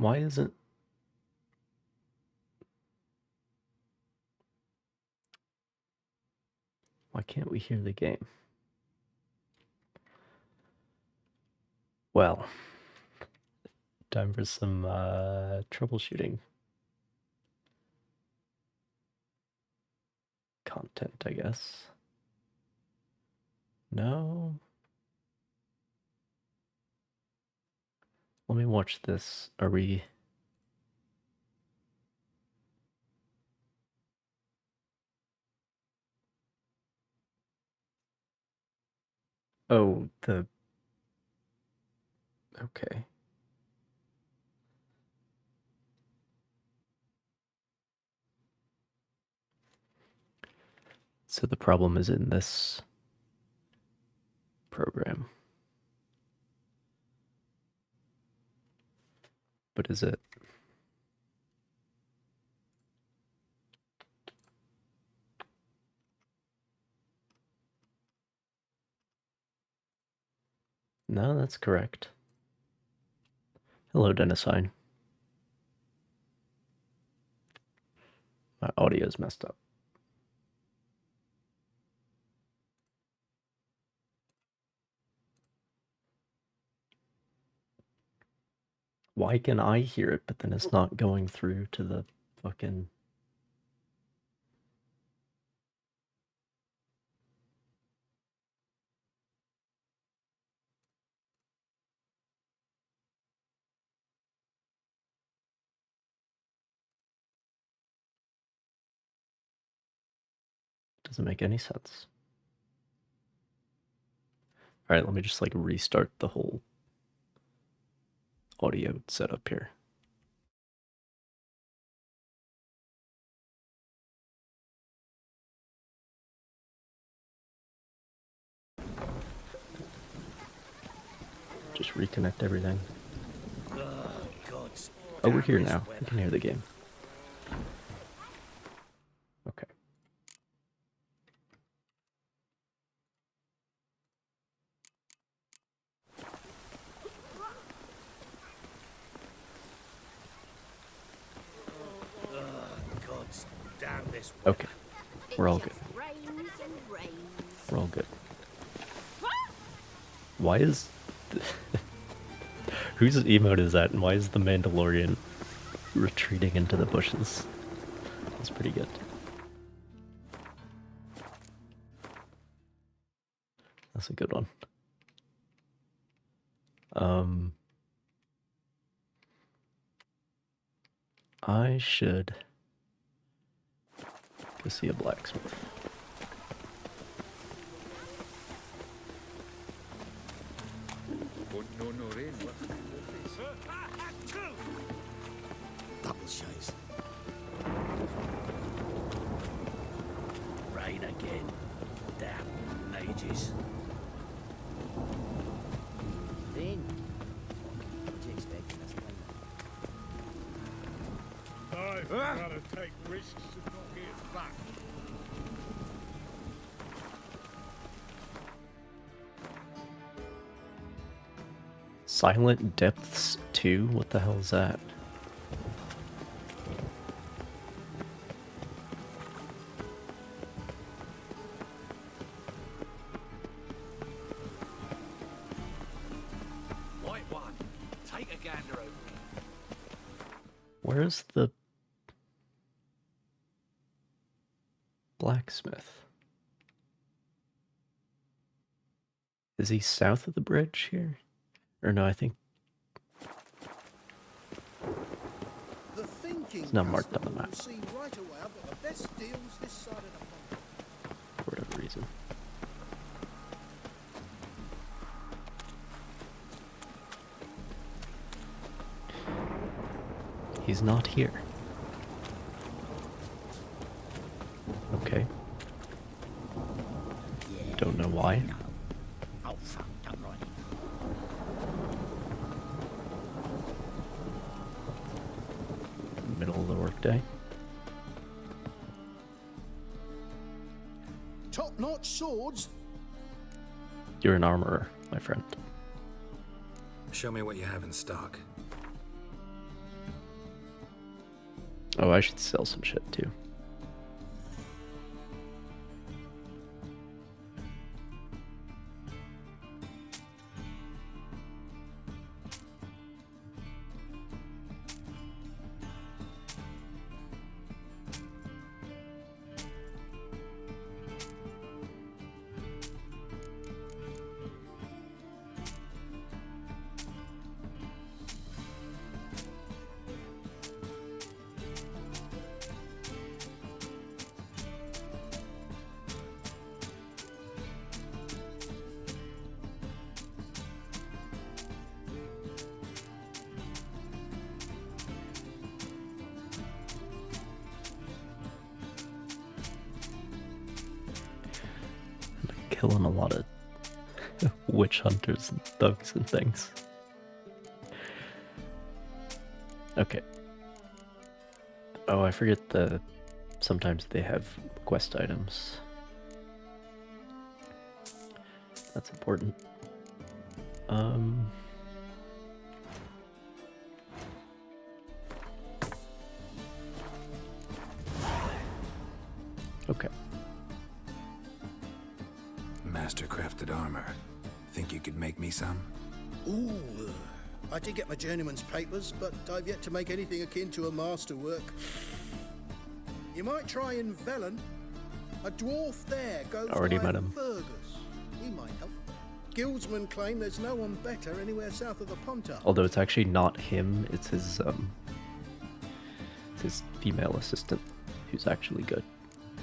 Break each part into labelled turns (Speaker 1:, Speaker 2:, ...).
Speaker 1: Why isn't... Why can't we hear the game? Well, time for some troubleshooting content, I guess. No. Let me watch this. Are we... Oh, the... Okay. So the problem is in this program. But is it? No, that's correct. Hello, Dennisine. My audio's messed up. Why can I hear it, but then it's not going through to the fucking... Doesn't make any sense. All right, let me just like restart the whole audio setup here. Just reconnect everything. Oh, we're here now. We can hear the game. Okay. Okay. We're all good. We're all good. Why is... Whose emote is that, and why is the Mandalorian retreating into the bushes? That's pretty good. That's a good one. I should go see a blacksmith.
Speaker 2: Double shows. Rain again. Damn mages. Then, what do you expect from us?
Speaker 3: I've gotta take risks and not get back.
Speaker 1: Silent Depths 2? What the hell is that?
Speaker 2: White one, take a gander over me.
Speaker 1: Where's the blacksmith? Is he south of the bridge here? Or no, I think it's not marked on the map. For whatever reason. He's not here. Okay. Don't know why.
Speaker 2: Oh fuck, I'm right.
Speaker 1: Middle of the workday.
Speaker 4: Top-notch swords.
Speaker 1: You're an armorer, my friend.
Speaker 5: Show me what you have in stock.
Speaker 1: Oh, I should sell some shit too. Killing a lot of witch hunters and thugs and things. Okay. Oh, I forget sometimes they have quest items. That's important. Okay.
Speaker 4: Mastercrafted armor. Think you could make me some?
Speaker 5: Ooh, I did get my journeyman's papers, but I've yet to make anything akin to a masterwork. You might try in Velen. A dwarf there goes
Speaker 1: Already
Speaker 5: by
Speaker 1: met him.
Speaker 5: Fergus. He might help. Guildsmen claim there's no one better anywhere south of the Pontar.
Speaker 1: Although it's actually not him, it's his female assistant who's actually good.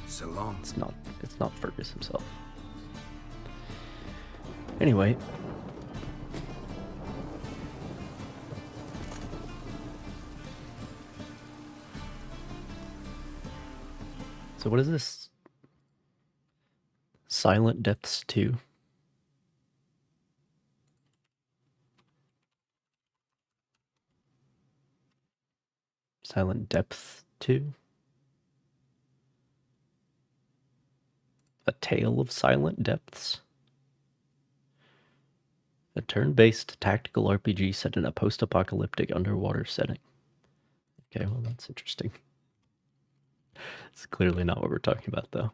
Speaker 4: So long.
Speaker 1: It's not Fergus himself. Anyway. So what is this? Silent Depths 2? Silent Depth 2? A Tale of Silent Depths? A turn-based tactical RPG set in a post-apocalyptic underwater setting. Okay, well that's interesting. It's clearly not what we're talking about, though.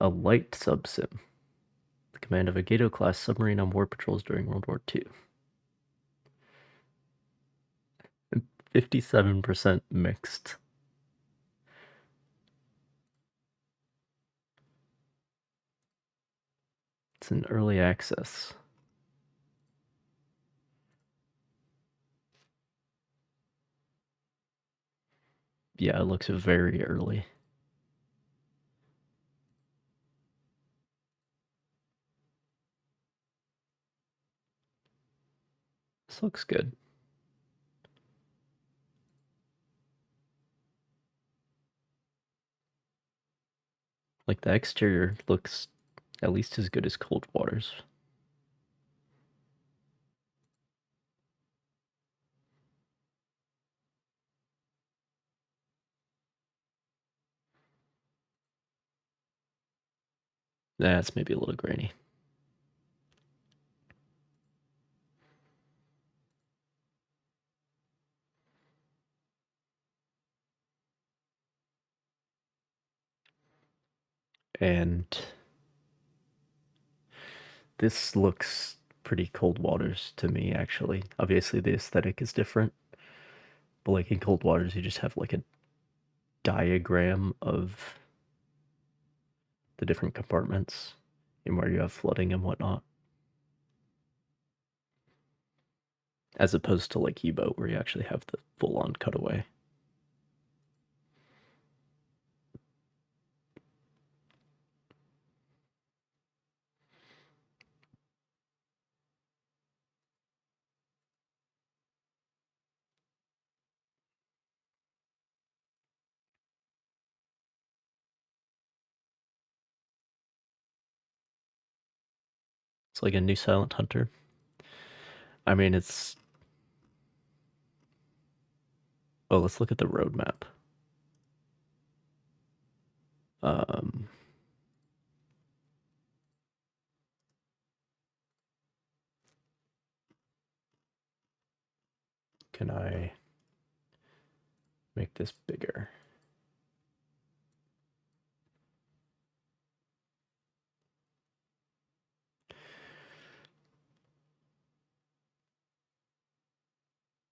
Speaker 1: A light subsim. The command of a Gato-class submarine on war patrols during World War II. 57% mixed. It's in early access. Yeah, it looks very early. This looks good. Like, the exterior looks at least as good as Coldwater's. That's maybe a little grainy. And this looks pretty Coldwater's to me, actually. Obviously, the aesthetic is different. But like in Coldwater's, you just have like a diagram of the different compartments and where you have flooding and whatnot. As opposed to like U-Boat, where you actually have the full-on cutaway. It's like a new Silent Hunter. I mean, it's... Oh, let's look at the roadmap. Can I make this bigger?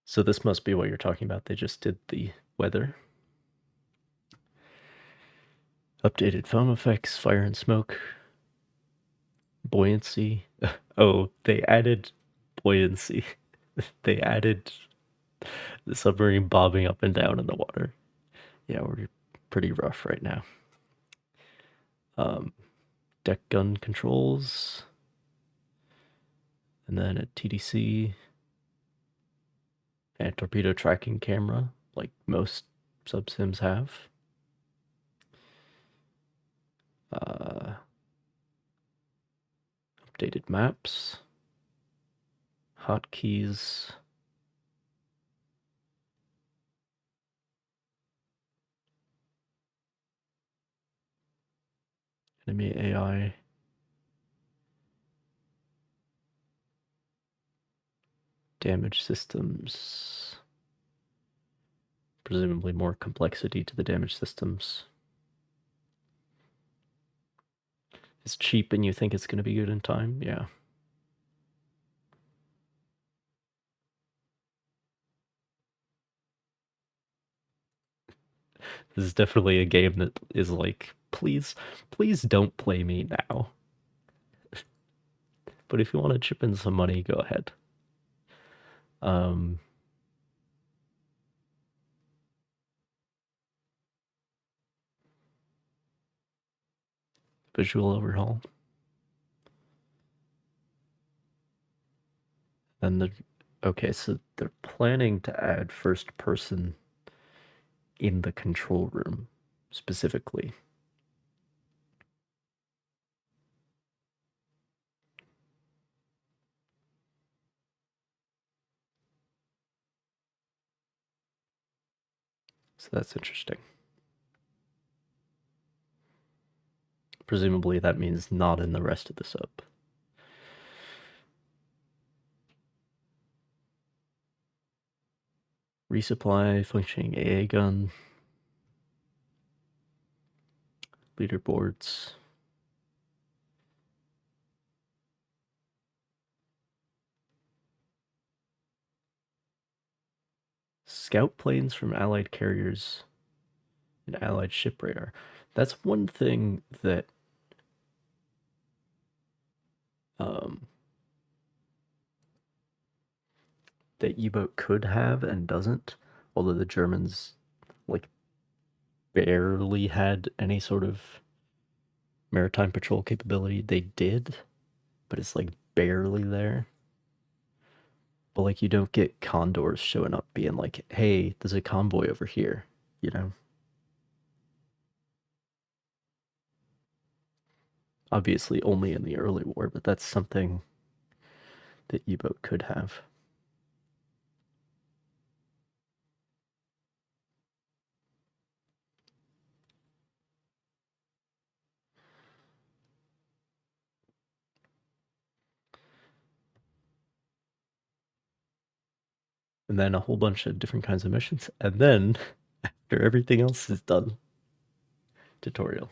Speaker 1: So this must be what you're talking about. They just did the weather. Updated foam effects, fire and smoke, buoyancy. Oh, they added buoyancy. They added the submarine bobbing up and down in the water. Yeah, we're pretty rough right now. Deck gun controls, and then a TDC and torpedo tracking camera, like most subsims have. Updated maps, hotkeys, enemy AI, damage systems, presumably more complexity to the damage systems. It's cheap and you think it's going to be good in time? Yeah. This is definitely a game that is like, please don't play me now. But if you want to chip in some money, go ahead. Visual overhaul. Then okay, so they're planning to add first person in the control room specifically. So that's interesting. Presumably that means not in the rest of the sub. Resupply, functioning AA gun, leaderboards. Scout planes from allied carriers and allied ship radar. That's one thing that that U-boat could have and doesn't, although the Germans like barely had any sort of maritime patrol capability. They did, but it's like barely there. But like you don't get condors showing up being like, hey, there's a convoy over here, you know? Obviously only in the early war, but that's something that U-boat could have. And then a whole bunch of different kinds of missions. And then, after everything else is done, tutorial.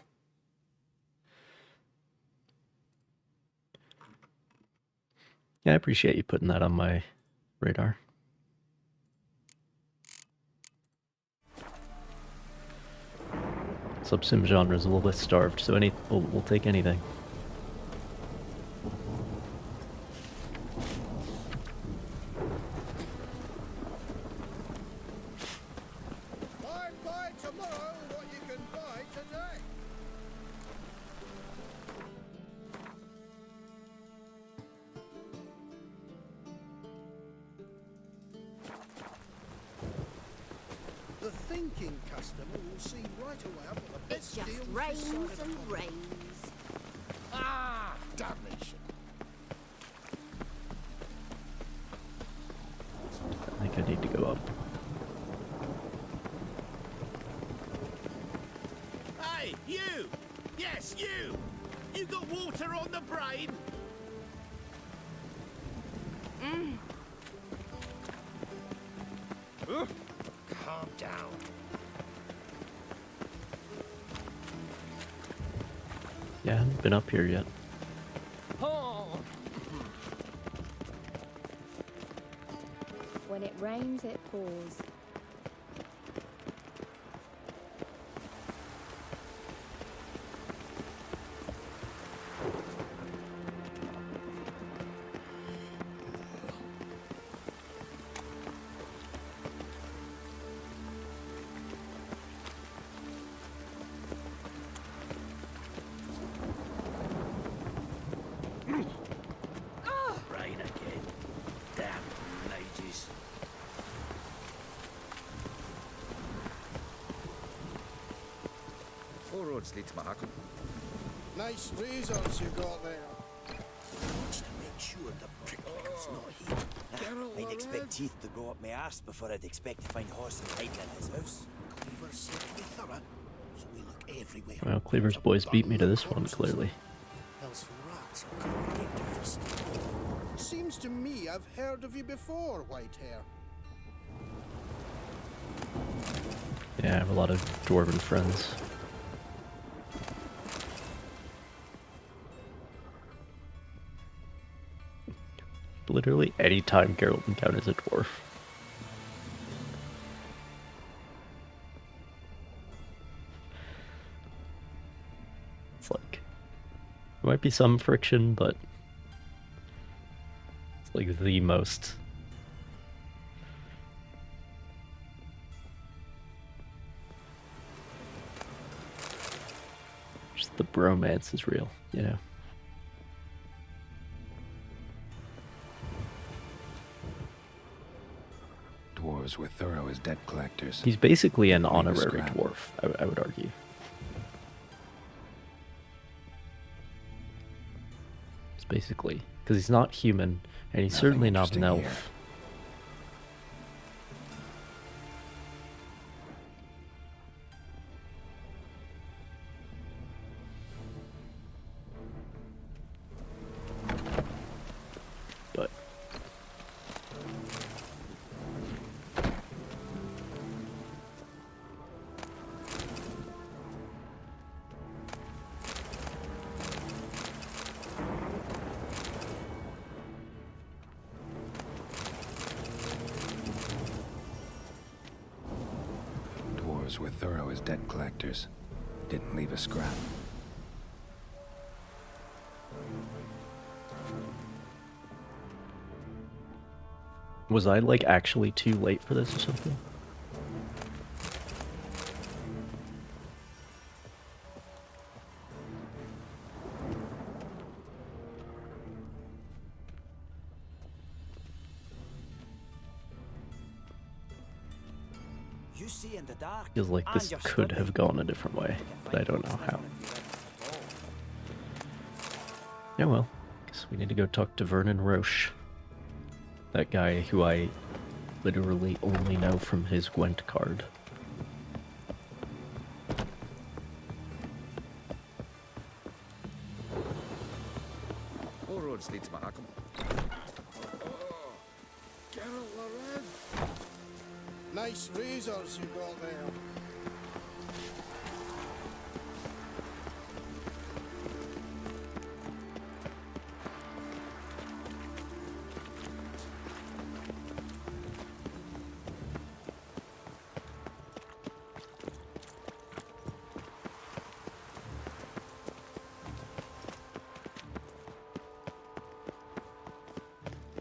Speaker 1: Yeah, I appreciate you putting that on my radar. Subsim genre is a little bit starved, so we'll take anything.
Speaker 5: Buy tomorrow what you can buy today. The thinking customer will see right away I've got the
Speaker 6: It
Speaker 5: best
Speaker 6: just
Speaker 5: deal this
Speaker 6: rains
Speaker 5: side of
Speaker 6: and
Speaker 5: the pond.
Speaker 6: rains.
Speaker 5: Ah, damnation.
Speaker 1: I think I need to go up.
Speaker 7: Hey, you! Yes, you! You got water on the brain? down.
Speaker 1: Yeah, I haven't been up here yet.
Speaker 7: Oh.
Speaker 6: When it rains, it pours.
Speaker 7: Rain again. Damn mages.
Speaker 8: All roads lead to Mahakam.
Speaker 5: Nice razors you got there.
Speaker 2: Wants to make sure the prickman's not here. I'd expect teeth to go up my arse before I'd expect to find Horson hiding in his house.
Speaker 5: Cleaver said to be thorough, so we look everywhere.
Speaker 1: Well, Cleaver's boys beat me to this one, clearly.
Speaker 5: Else rats will congregate to feast. Seems to me I've heard of you before, Whitehair.
Speaker 1: Yeah, I have a lot of dwarven friends. Literally any time Geralt encounters a dwarf. It's like, there might be some friction, but it's like the most. Just the bromance is real, you know?
Speaker 4: Dwarves were thorough as debt collectors.
Speaker 1: He's basically an
Speaker 4: Leave a
Speaker 1: honorary
Speaker 4: scrap.
Speaker 1: dwarf, I would argue. It's basically, because he's not human, and he's
Speaker 4: Nothing
Speaker 1: certainly not an
Speaker 4: interesting
Speaker 1: elf.
Speaker 4: here.
Speaker 1: But
Speaker 4: Dwarves were thorough as debt collectors. Didn't leave a scrap.
Speaker 1: was I like actually too late for this or something?
Speaker 2: You see in the dark.
Speaker 1: Feels like
Speaker 2: and
Speaker 1: this
Speaker 2: you're
Speaker 1: could
Speaker 2: sturdy.
Speaker 1: have gone a different way, but I don't know how. Yeah, well, guess we need to go talk to Vernon Roche. That guy who I literally only know from his Gwent card.
Speaker 8: All roads lead to Mahakam.
Speaker 5: Nice razors you got there.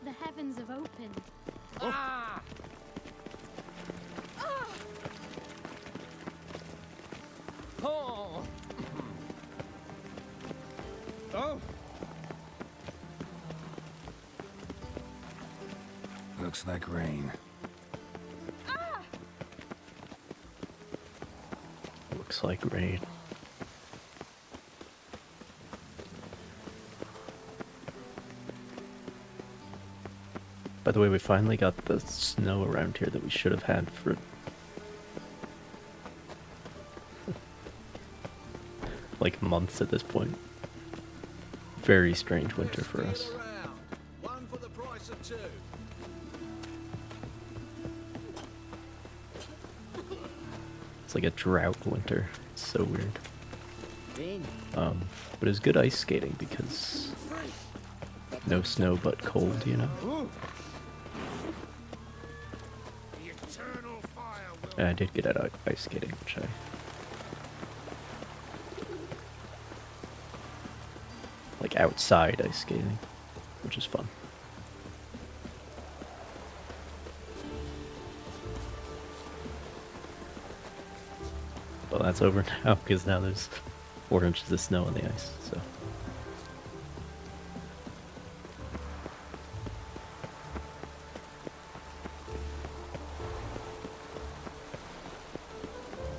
Speaker 6: The heavens have opened.
Speaker 7: Ah! Oh!
Speaker 3: Oh,
Speaker 4: Looks like rain.
Speaker 1: Looks like rain. By the way, we finally got the snow around here that we should have had for like months at this point. Very strange winter for us.
Speaker 7: Around. One for the price of two.
Speaker 1: It's like a drought winter. It's so weird. But it's good ice skating because no snow but cold, you know?
Speaker 3: The eternal fire will
Speaker 1: And I did get at ice skating, which I... like outside ice skating, which is fun. Well, that's over now because now there's 4 inches of snow on the ice, so.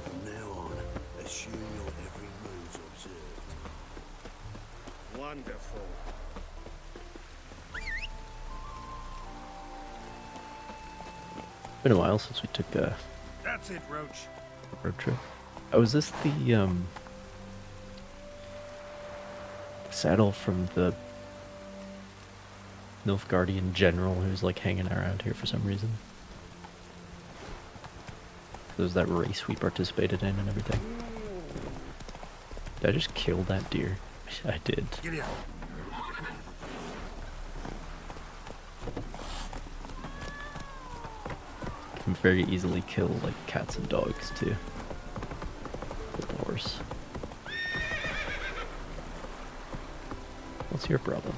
Speaker 2: From now on, assume your every move's observed.
Speaker 3: wonderful.
Speaker 1: Been a while since we took a
Speaker 3: That's it, Roach.
Speaker 1: road trip. Oh, is this the saddle from the Nilfgaardian general who's like hanging around here for some reason? There's that race we participated in and everything. Did I just kill that deer? I did.
Speaker 3: Giddy up.
Speaker 1: Can very easily kill like cats and dogs too. With the horse. What's your problem?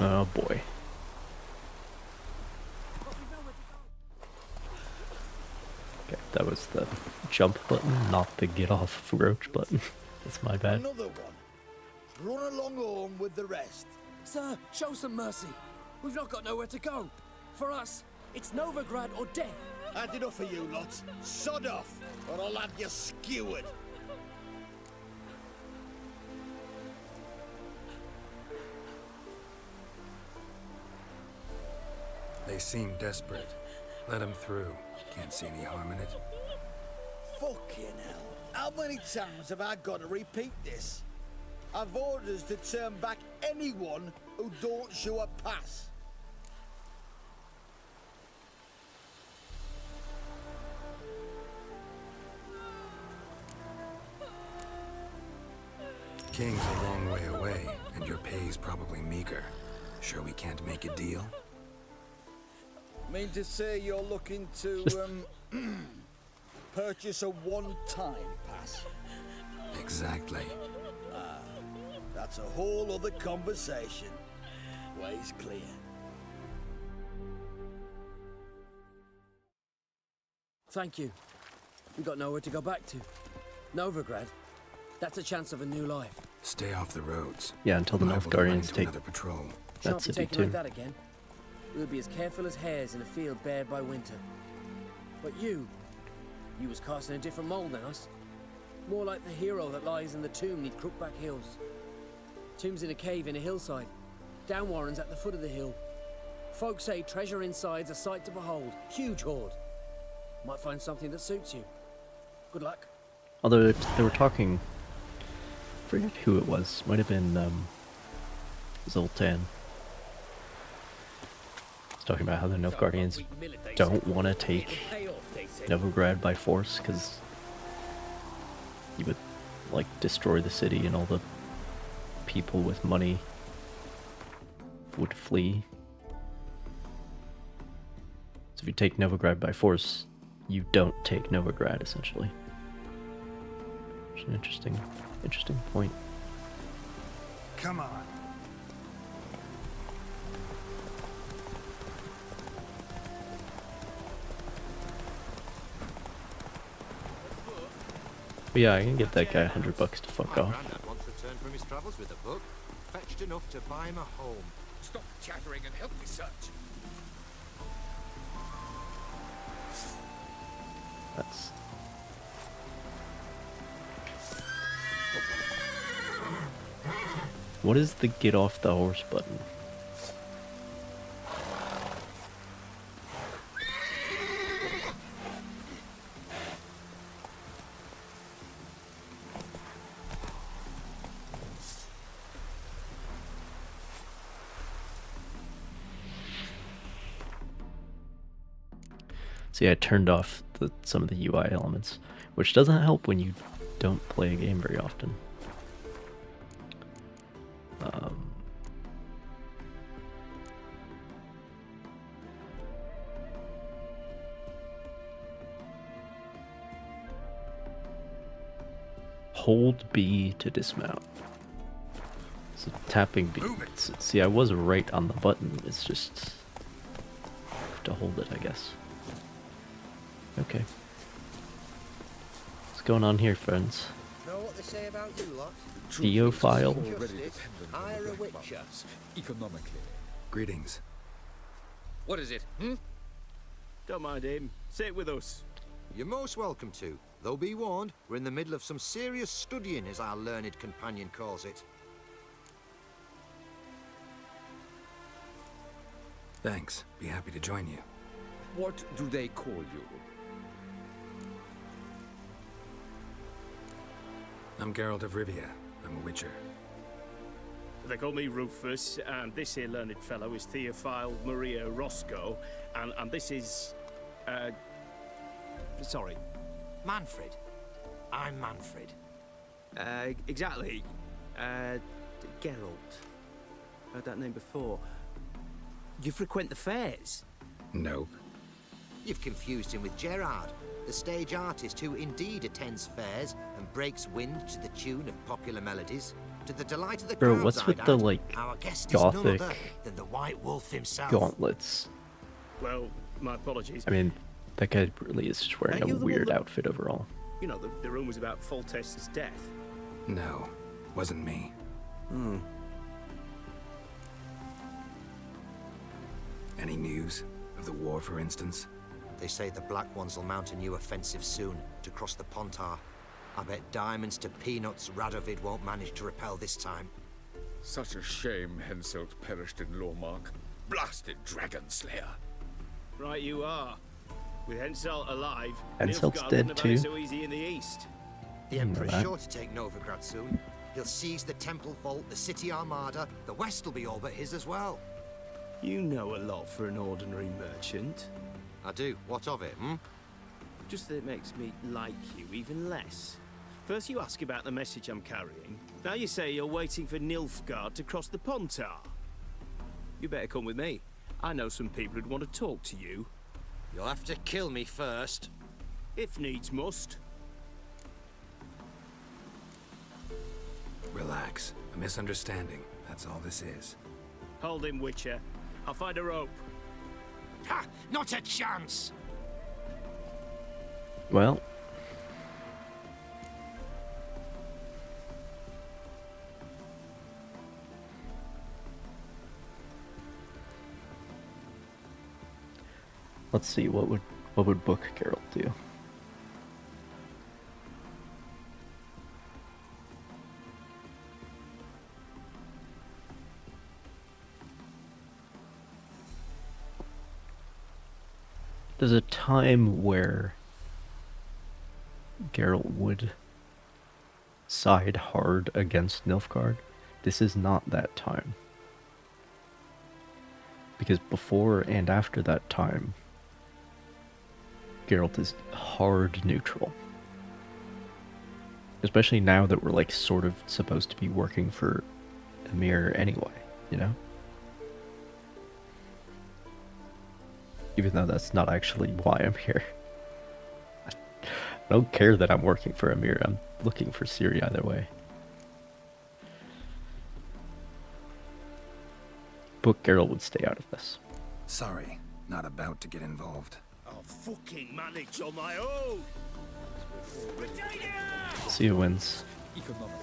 Speaker 1: Oh boy. Okay, that was the jump button, not the get off roach button. That's my bad.
Speaker 2: Another one. Run along home with the rest.
Speaker 9: Sir, show some mercy. We've not got nowhere to go. For us, it's Novigrad or death.
Speaker 2: Had enough of you lots. Sod off, or I'll have you skewered.
Speaker 4: They seem desperate. Let them through. Can't see any harm in it.
Speaker 2: Fucking hell. How many times have I got to repeat this? I've orders to turn back anyone who don't show a pass.
Speaker 4: King's a long way away, and your pay's probably meager. Sure we can't make a deal?
Speaker 2: Mean to say you're looking to, purchase a one-time pass?
Speaker 4: Exactly.
Speaker 2: That's a whole other conversation. Way's clear.
Speaker 9: Thank you. We got nowhere to go back to. Novigrad. That's a chance of a new life.
Speaker 4: Stay off the roads.
Speaker 1: Yeah, until the
Speaker 4: Liable to run
Speaker 1: Nilfgaardians
Speaker 4: into
Speaker 1: take
Speaker 4: another patrol.
Speaker 1: that
Speaker 9: Shan't be
Speaker 1: city
Speaker 9: taken like
Speaker 1: too.
Speaker 9: that again. We'll be as careful as hares in a field bared by winter. But you was cast in a different mold than us. More like the hero that lies in the tomb neath Crookback Hills. Tomb's in a cave in a hillside. Downwarren's at the foot of the hill. Folks say treasure inside's a sight to behold. Huge hoard. Might find something that suits you. Good luck.
Speaker 1: Although they were talking, I forget who it was. Might have been Zoltan. He's talking about how the Nilfgaardians don't want to take Novigrad by force because you would like destroy the city and all the people with money would flee. So if you take Novigrad by force, you don't take Novigrad essentially. Which is an interesting point.
Speaker 3: Come on.
Speaker 1: But yeah, I can get that guy $100 to fuck
Speaker 8: My
Speaker 1: off.
Speaker 8: granddad once returned from his travels with a book, fetched enough to buy him a home.
Speaker 3: Stop chattering and help me search.
Speaker 1: That's What is the get off the horse button? See, I turned off some of the UI elements, which doesn't help when you don't play a game very often. Hold B to dismount. So tapping B. See, I was right on the button. It's just to hold it, I guess. Okay. What's going on here, friends?
Speaker 9: Know what they say about you lot?
Speaker 1: Theophile?
Speaker 9: Hire a witcher.
Speaker 3: Economically.
Speaker 4: Greetings.
Speaker 7: What is it, hmm?
Speaker 3: Don't mind him. Sit with us.
Speaker 8: You're most welcome to. Though be warned, we're in the middle of some serious studying, as our learned companion calls it.
Speaker 4: Thanks. Be happy to join you.
Speaker 7: What do they call you?
Speaker 4: I'm Geralt of Rivia. I'm a witcher.
Speaker 3: They call me Rufus, and this here learned fellow is Theophile Maria Roscoe, and this is, sorry.
Speaker 8: Manfred. I'm Manfred.
Speaker 10: Exactly. Geralt. Heard that name before. You frequent the fairs?
Speaker 4: Nope.
Speaker 8: You've confused him with Gerard, the stage artist who indeed attends fairs and breaks wind to the tune of popular melodies. To the delight of the
Speaker 1: Bro,
Speaker 8: crowds,
Speaker 1: what's with
Speaker 8: I'd
Speaker 1: the,
Speaker 8: add.
Speaker 1: like,
Speaker 8: Our guest is none
Speaker 1: gothic
Speaker 8: other than the White Wolf himself.
Speaker 1: gauntlets?
Speaker 3: Well, my apologies.
Speaker 1: I mean, that guy really is just wearing
Speaker 3: Are
Speaker 1: a
Speaker 3: you the one
Speaker 1: weird
Speaker 3: that-
Speaker 1: outfit overall.
Speaker 3: You know, the rumours about Foltest's death.
Speaker 4: No. Wasn't me. Any news? Of the war, for instance?
Speaker 8: They say the Black Ones will mount a new offensive soon to cross the Pontar. I bet diamonds to peanuts Radovid won't manage to repel this time.
Speaker 11: Such a shame Henselt perished in Lormark. Blasted dragon slayer.
Speaker 3: Right you are. With Henselt alive,
Speaker 1: Henselt's
Speaker 3: Nilfgaard
Speaker 1: dead
Speaker 3: wouldn't have had it
Speaker 1: too.
Speaker 3: so easy in the east.
Speaker 8: The
Speaker 1: know
Speaker 8: Emperor's
Speaker 1: that.
Speaker 8: sure to take Novigrad soon. He'll seize the Temple Vault, the City Armada. The West will be all but his as well.
Speaker 10: You know a lot for an ordinary merchant.
Speaker 8: I do. What of it, hmm?
Speaker 3: Just that it makes me like you even less. First you ask about the message I'm carrying. Now you say you're waiting for Nilfgaard to cross the Pontar. You better come with me. I know some people who'd want to talk to you.
Speaker 8: You'll have to kill me first.
Speaker 3: If needs must.
Speaker 4: Relax. A misunderstanding. That's all this is.
Speaker 3: Hold him, Witcher. I'll find a rope.
Speaker 8: Ha! Not a chance!
Speaker 1: Well, let's see, what would Book Geralt do? There's a time where Geralt would side hard against Nilfgaard. This is not that time. Because before and after that time, Geralt is hard neutral. Especially now that we're like sort of supposed to be working for Emir anyway, you know? Even though that's not actually why I'm here. I don't care that I'm working for Emir, I'm looking for Ciri either way. Book Geralt would stay out of this.
Speaker 4: Sorry. Not about to get involved.
Speaker 3: I'll fucking manage on my own.
Speaker 1: See who wins.
Speaker 3: Economic.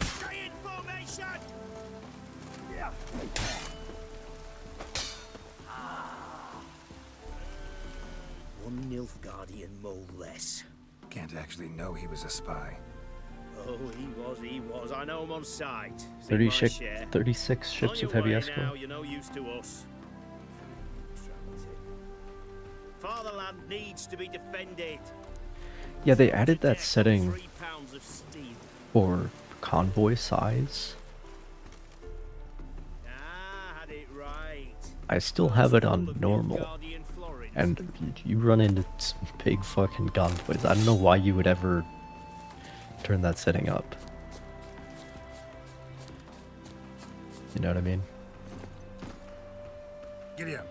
Speaker 3: Stay in formation.
Speaker 9: One Nilfgaardian mole less.
Speaker 4: Can't actually know he was a spy.
Speaker 3: Oh, he was. I know him on sight. Seen
Speaker 1: 30
Speaker 3: my
Speaker 1: shi
Speaker 3: share.
Speaker 1: 36
Speaker 3: On
Speaker 1: ships
Speaker 3: your
Speaker 1: with heavy
Speaker 3: way
Speaker 1: escort.
Speaker 3: now, you're no use to us. Fatherland needs to be defended.
Speaker 1: Yeah, they added that
Speaker 3: Death on
Speaker 1: setting
Speaker 3: 3 pounds of steel.
Speaker 1: for convoy size.
Speaker 3: Ah, had it right.
Speaker 1: I still have it on normal, and you run into some big fucking convoys. I don't know why you would ever turn that setting up. You know what I mean?
Speaker 4: Giddy up.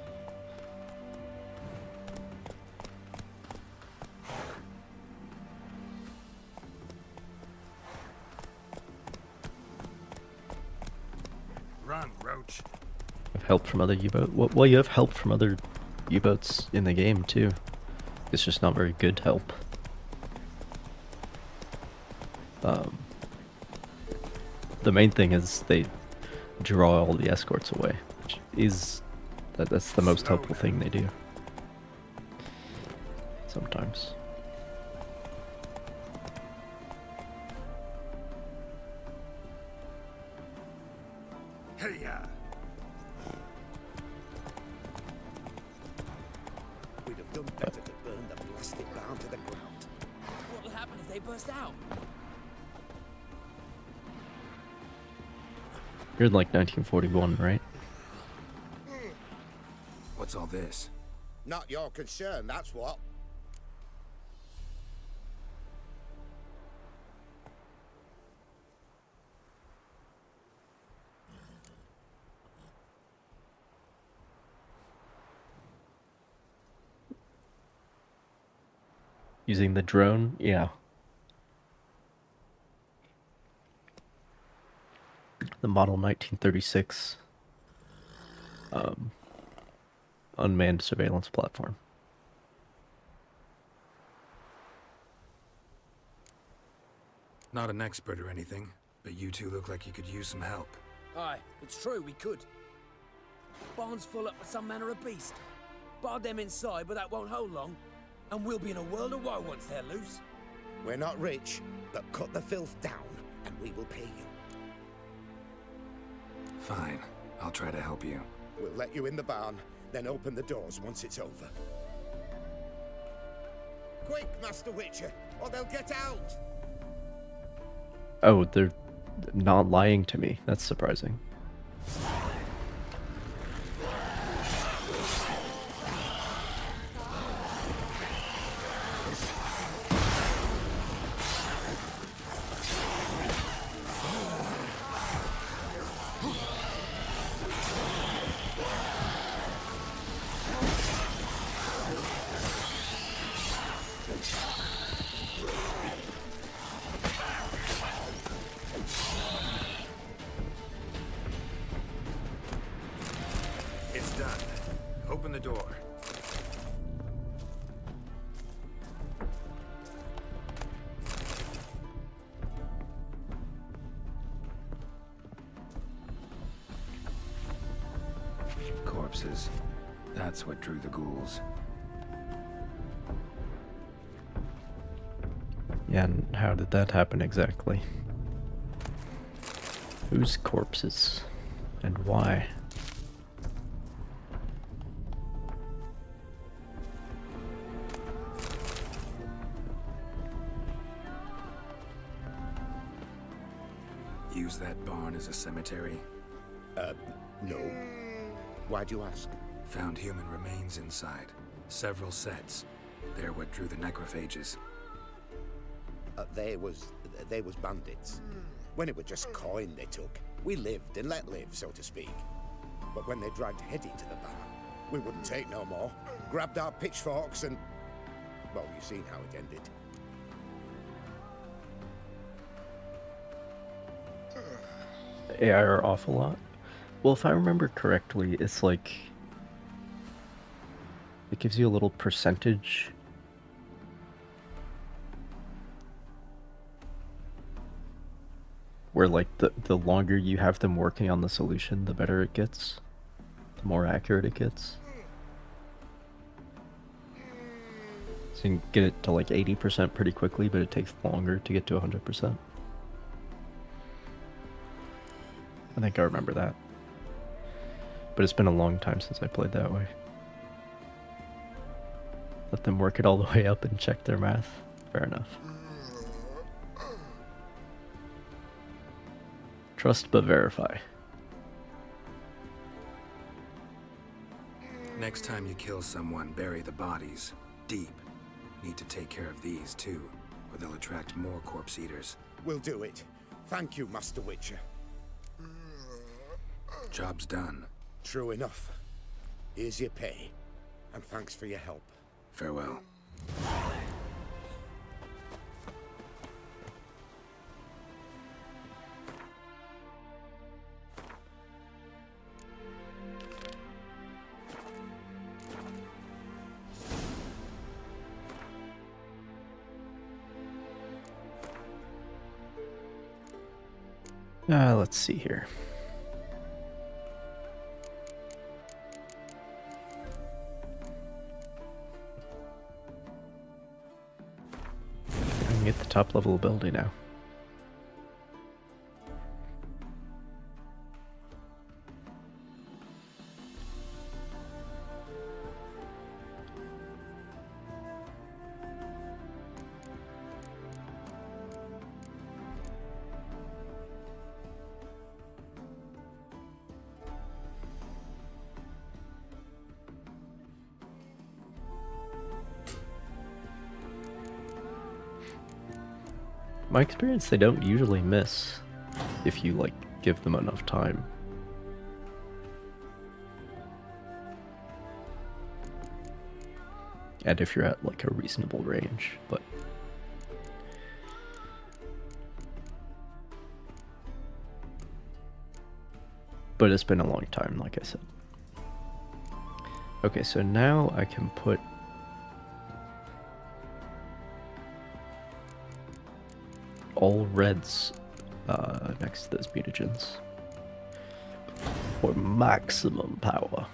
Speaker 4: Run, Roach.
Speaker 1: Have help from other U-boat. Well, you have help from other U-boats in the game too. It's just not very good help. The main thing is they draw all the escorts away, which is that's the most helpful thing they do. Sometimes.
Speaker 4: Hey, ya.
Speaker 2: We'd have done better to burn the blasted barn to the ground.
Speaker 9: What'll happen if they burst out?
Speaker 1: You're in like 1941, right?
Speaker 4: What's all this?
Speaker 2: Not your concern, that's what.
Speaker 1: Using the drone, yeah. The model 1936 unmanned surveillance platform.
Speaker 4: Not an expert or anything, but you two look like you could use some help.
Speaker 9: Aye, it's true, we could. Barn's full up with some manner of beast. Bar them inside, but that won't hold long. And we'll be in a world of woe once they're loose.
Speaker 2: We're not rich, but cut the filth down and we will pay you.
Speaker 4: Fine, I'll try to help you.
Speaker 2: We'll let you in the barn, then open the doors once it's over. Quick, Master Witcher, or they'll get out!
Speaker 1: Oh, they're not lying to me. That's surprising.
Speaker 4: It's done. Open the door. Corpses. That's what drew the ghouls.
Speaker 1: Yeah, and how did that happen exactly? Whose corpses? And why?
Speaker 4: Use that barn as a cemetery?
Speaker 2: No. Why'd you ask?
Speaker 4: Found human remains inside. Several sets. They're what drew the necrophages.
Speaker 2: They was bandits. When it was just coin they took, we lived and let live, so to speak. But when they dragged Hetty to the barn, we wouldn't take no more. Grabbed our pitchforks and... well, you've seen how it ended.
Speaker 1: AI are off a lot. Well, if I remember correctly, it's like... it gives you a little percentage. Where, like, the longer you have them working on the solution, the better it gets. The more accurate it gets. So you can get it to, like, 80% pretty quickly, but it takes longer to get to 100%. I think I remember that. But it's been a long time since I played that way. Let them work it all the way up and check their math. Fair enough. Trust but verify.
Speaker 4: Next time you kill someone, bury the bodies deep. Need to take care of these too, or they'll attract more corpse eaters.
Speaker 2: We'll do it. Thank you, Master Witcher.
Speaker 4: Job's done.
Speaker 2: True enough. Here's your pay, and thanks for your help.
Speaker 4: Farewell.
Speaker 1: Let's see here. I can get the top level ability now. My experience, they don't usually miss if you, like, give them enough time. And if you're at, like, a reasonable range, but... But it's been a long time, like I said. Okay, so now I can put... all reds next to those mutagens for maximum power.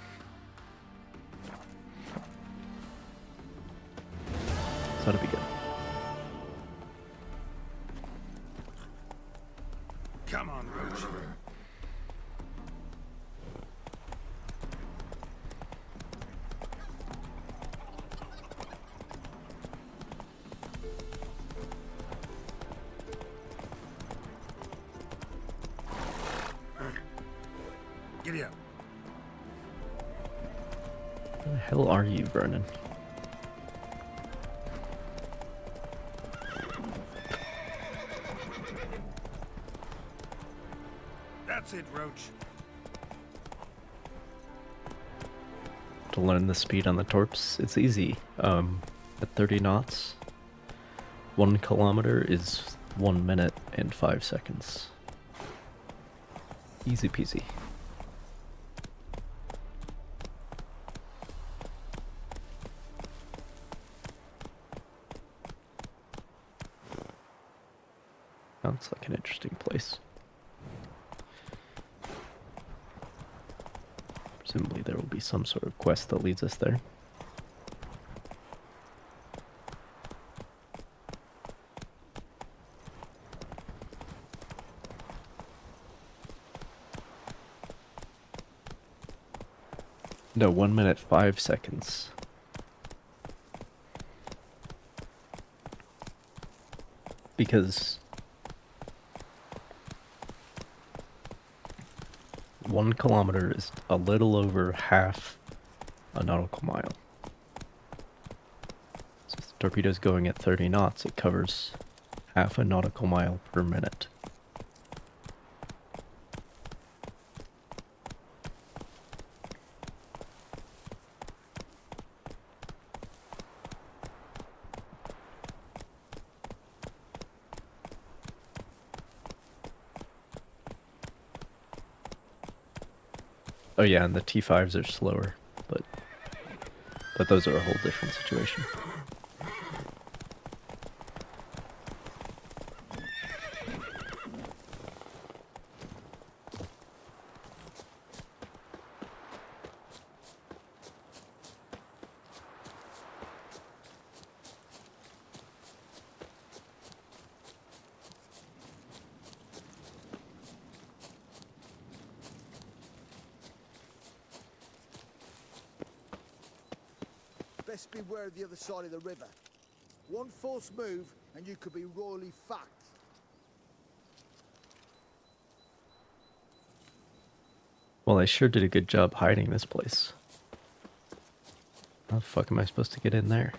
Speaker 1: So that'll be good.
Speaker 4: Come on, Roach. Giddy up.
Speaker 1: Where the hell are you, Vernon?
Speaker 4: That's it, Roach.
Speaker 1: To learn the speed on the torps, it's easy. At 30 knots, 1 kilometer is 1 minute and 5 seconds. Easy peasy. Sounds like an interesting place. Presumably there will be some sort of quest that leads us there. No, 1 minute 5 seconds. Because 1 kilometer is a little over half a nautical mile. So if the torpedo's going at 30 knots, it covers half a nautical mile per minute. Oh yeah, and the T5s are slower, but those are a whole different situation.
Speaker 12: Best beware of the other side of the river. One false move, and you could be royally fucked.
Speaker 1: Well, they sure did a good job hiding this place. How the fuck am I supposed to get in there?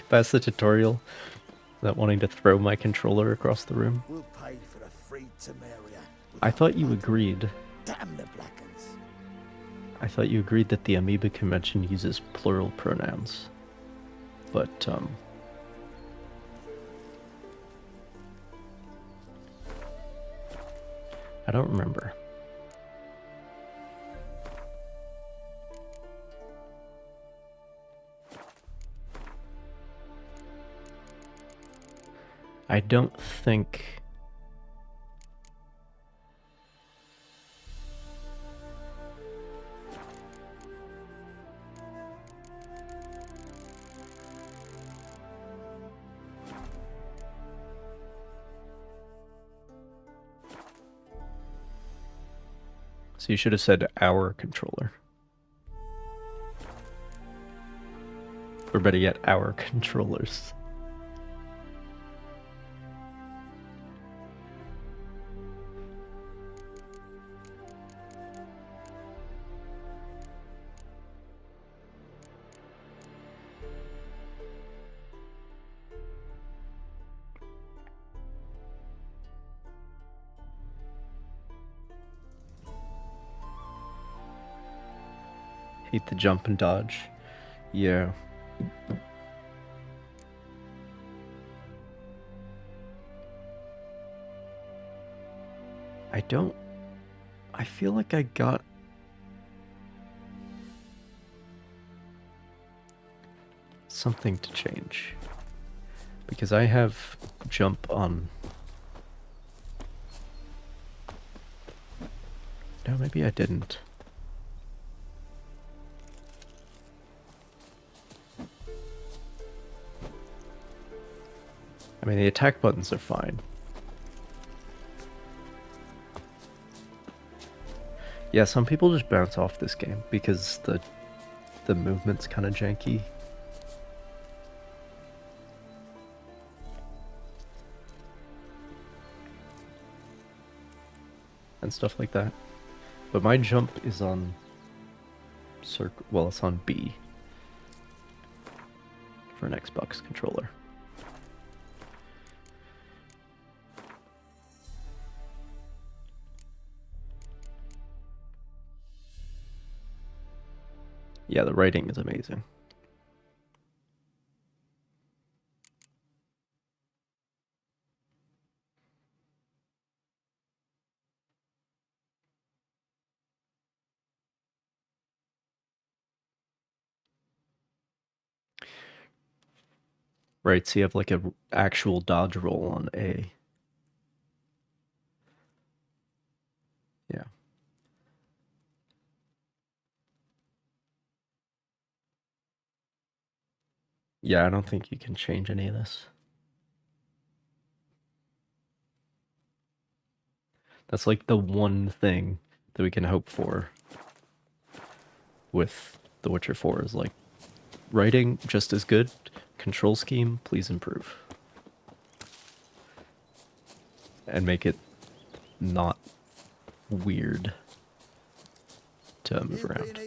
Speaker 1: Pass the tutorial without wanting to throw my controller across the room.
Speaker 12: We'll pay for the free Temeria.
Speaker 1: I thought you agreed.
Speaker 12: Damn the Blackens.
Speaker 1: I thought you agreed that the Amoeba Convention uses plural pronouns. But, I don't remember. I don't think... So you should have said our controller. Or better yet, our controllers. Hate the jump and dodge. Yeah. I feel like I got... something to change. Because I have jump on... No, maybe I didn't. I mean, the attack buttons are fine. Yeah, some people just bounce off this game because the movement's kind of janky. And stuff like that. But my jump is on circle. Well, it's on B for an Xbox controller. Yeah, the writing is amazing. Right, so you have like an actual dodge roll on A. Yeah. Yeah, I don't think you can change any of this. That's like the one thing that we can hope for with The Witcher 4 is like writing just as good, control scheme, please improve. And make it not weird to move around.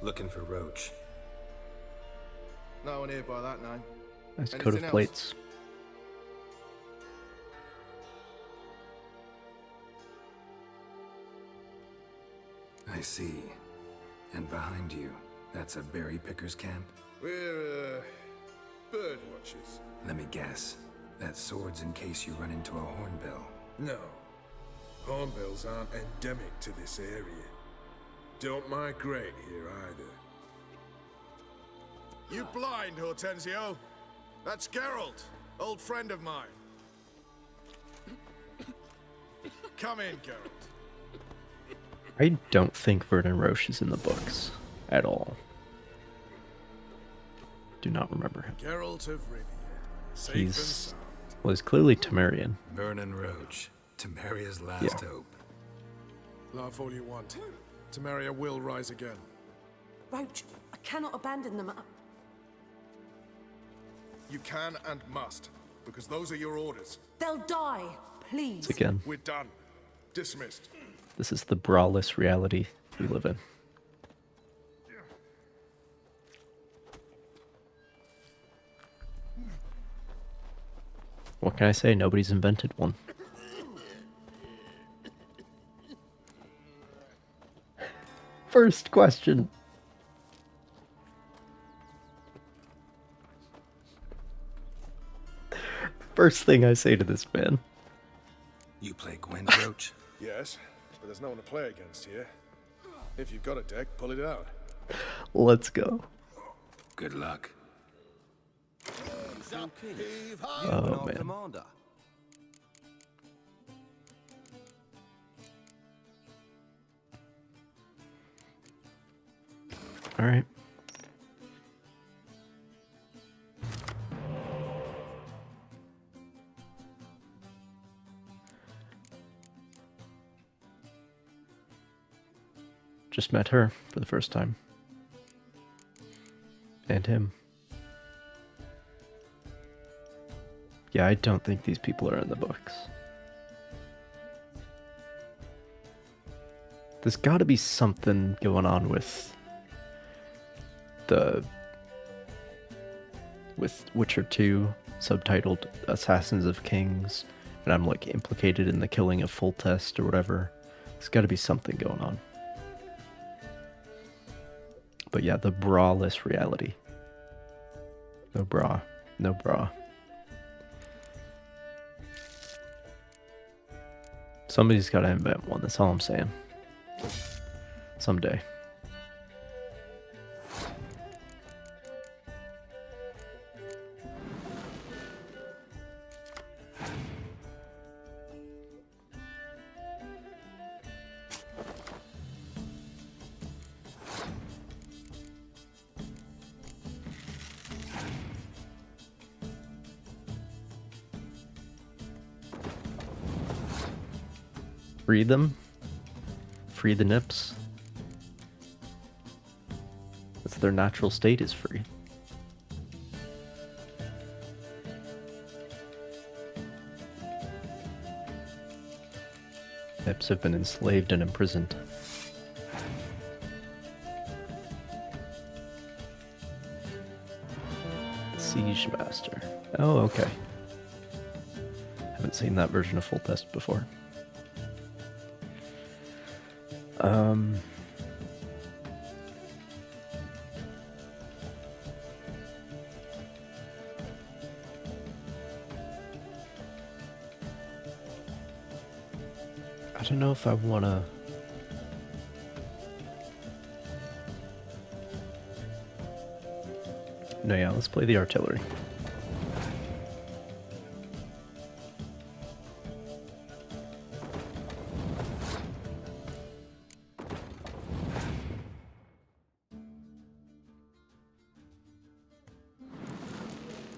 Speaker 4: Looking for Roach.
Speaker 13: No one here by that name.
Speaker 1: Nice coat of plates.
Speaker 4: I see. And behind you, that's a berry picker's camp?
Speaker 13: We're, bird watchers.
Speaker 4: Let me guess. That sword's in case you run into a hornbill.
Speaker 13: No. Hornbills aren't endemic to this area. Don't migrate here either. You blind, Hortensio? That's Geralt, old friend of mine. Come in, Geralt.
Speaker 1: I don't think Vernon Roche is in the books at all. Do not remember him.
Speaker 13: Geralt of Rivia, safe and
Speaker 1: He's
Speaker 13: sound.
Speaker 1: was clearly Temerian.
Speaker 4: Vernon Roche, Temeria's last hope.
Speaker 13: Laugh all you want. Temeria will rise again.
Speaker 14: Roach, I cannot abandon them.
Speaker 13: You can and must, because those are your orders.
Speaker 14: They'll die, please.
Speaker 1: Again,
Speaker 13: We're done. Dismissed.
Speaker 1: this is the braless reality we live in. What can I say? Nobody's invented one. First question. First thing I say to this man.
Speaker 4: You play Gwent, Roach?
Speaker 13: Yes, but there's no one to play against here. If you've got a deck, pull it out.
Speaker 1: Let's go.
Speaker 4: Good luck.
Speaker 1: Oh, man.
Speaker 10: Commander.
Speaker 1: All right. Just met her for the first time. And him. Yeah, I don't think these people are in the books. There's got to be something going on with Witcher 2, subtitled Assassins of Kings, and I'm like implicated in the killing of Foltest or whatever. There's got to be something going on. But yeah, the braless reality. No bra. No bra. Somebody's got to invent one, that's all I'm saying. Someday. Free them. Free the nips. That's their natural state, is free. Nips have been enslaved and imprisoned. Siege Master. Oh, okay. Haven't seen that version of Foltest before. I don't know if I want to... No, yeah, let's play the artillery.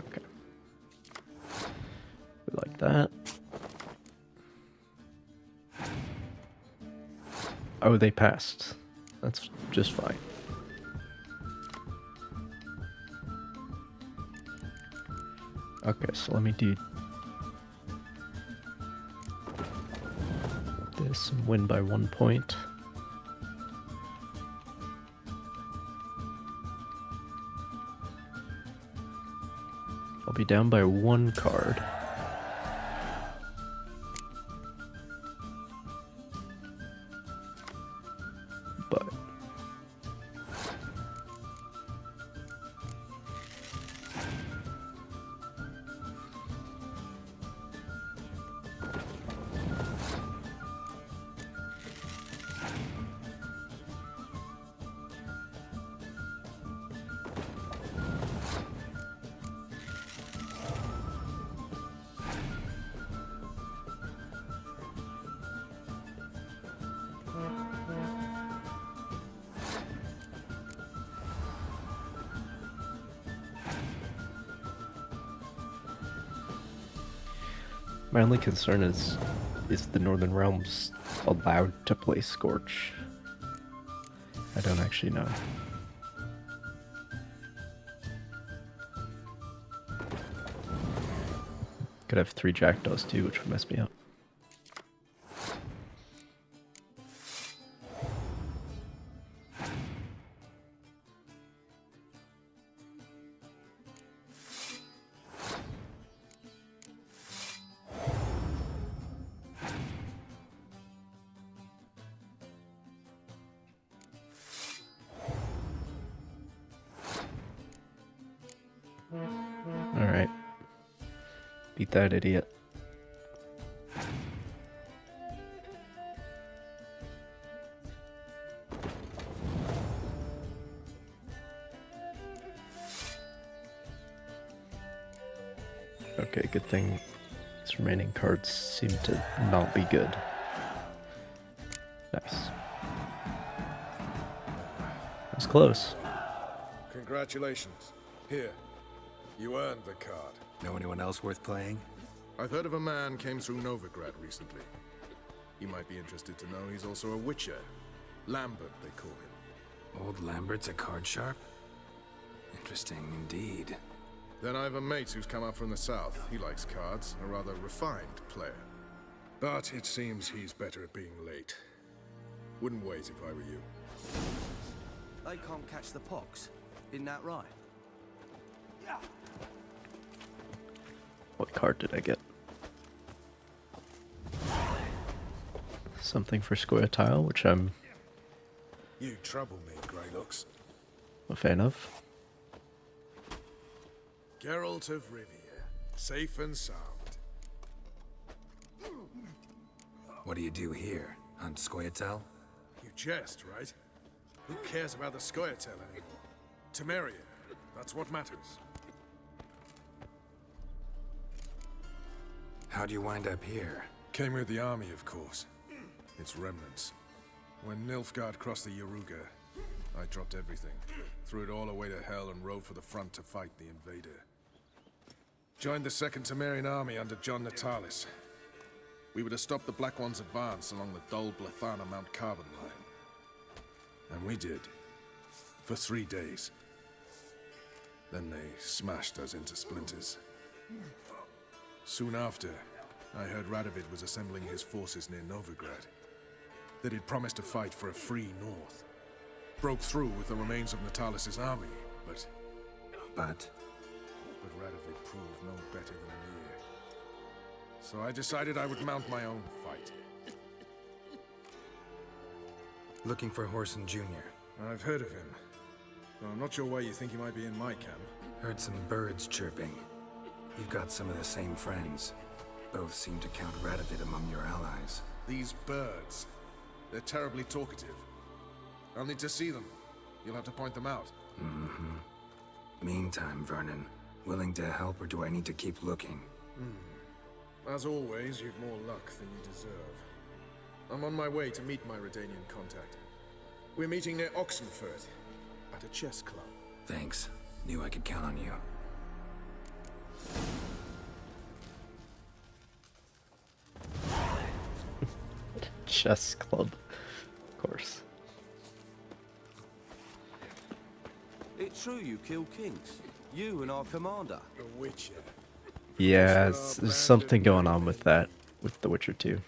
Speaker 1: Okay. We like that. Oh, they passed. That's just fine. Okay, so let me do this and win by 1 point. I'll be down by 1 card. But My only concern is the Northern Realms allowed to play Scorch? I don't actually know. Could have 3 Jackdaws too, which would mess me up. Alright. Beat that idiot. Okay, good thing his remaining cards seem to not be good. Nice. That was close.
Speaker 13: Congratulations. Here. You earned the card.
Speaker 4: Know anyone else worth playing?
Speaker 13: I've heard of a man came through Novigrad recently. You might be interested to know he's also a witcher. Lambert, they call him.
Speaker 4: Old Lambert's a card sharp? Interesting indeed.
Speaker 13: Then I have a mate who's come up from the south. He likes cards, a rather refined player. But it seems he's better at being late. Wouldn't wait if I were you.
Speaker 10: They can't catch the pox. Isn't that right?
Speaker 1: What card did I get? Something for Square Tile, which I'm
Speaker 13: You trouble me, Greylocks.
Speaker 1: a fan of.
Speaker 13: Geralt of Rivia, safe and sound.
Speaker 4: What do you do here? Hunt Scoia'tael?
Speaker 13: You jest, right? Who cares about the Scoia'tael anymore? Temeria, that's what matters.
Speaker 4: How'd you wind up here?
Speaker 13: Came with the army, of course. Its remnants. When Nilfgaard crossed the Yaruga, I dropped everything, threw it all away to hell and rode for the front to fight the invader. Joined the Second Temerian army under John Natalis. We were to stop the Black One's advance along the Dol Blathana Mount Carbon line. And we did. For 3 days. Then they smashed us into splinters. Soon after, I heard Radovid was assembling his forces near Novigrad. That he'd promised to fight for a free North. Broke through with the remains of Natalis' army, but Radovid proved no better than Emir. So I decided I would mount my own fight.
Speaker 4: Looking for Horson Jr.
Speaker 13: I've heard of him. Though I'm not sure why you think he might be in my camp.
Speaker 4: Heard some birds chirping. You've got some of the same friends. Both seem to count Radovid among your allies.
Speaker 13: These birds. They're terribly talkative. I'll need to see them. You'll have to point them out.
Speaker 4: Mm-hmm. Meantime, Vernon, willing to help or do I need to keep looking?
Speaker 13: As always, you've more luck than you deserve. I'm on my way to meet my Redanian contact. We're meeting near Oxenfurt, at a chess club.
Speaker 4: Thanks. Knew I could count on you.
Speaker 1: Chess club, of course.
Speaker 10: It's true you killed kings. You and our commander.
Speaker 13: The Witcher.
Speaker 1: Yeah, there's something going on with that, with The Witcher 2.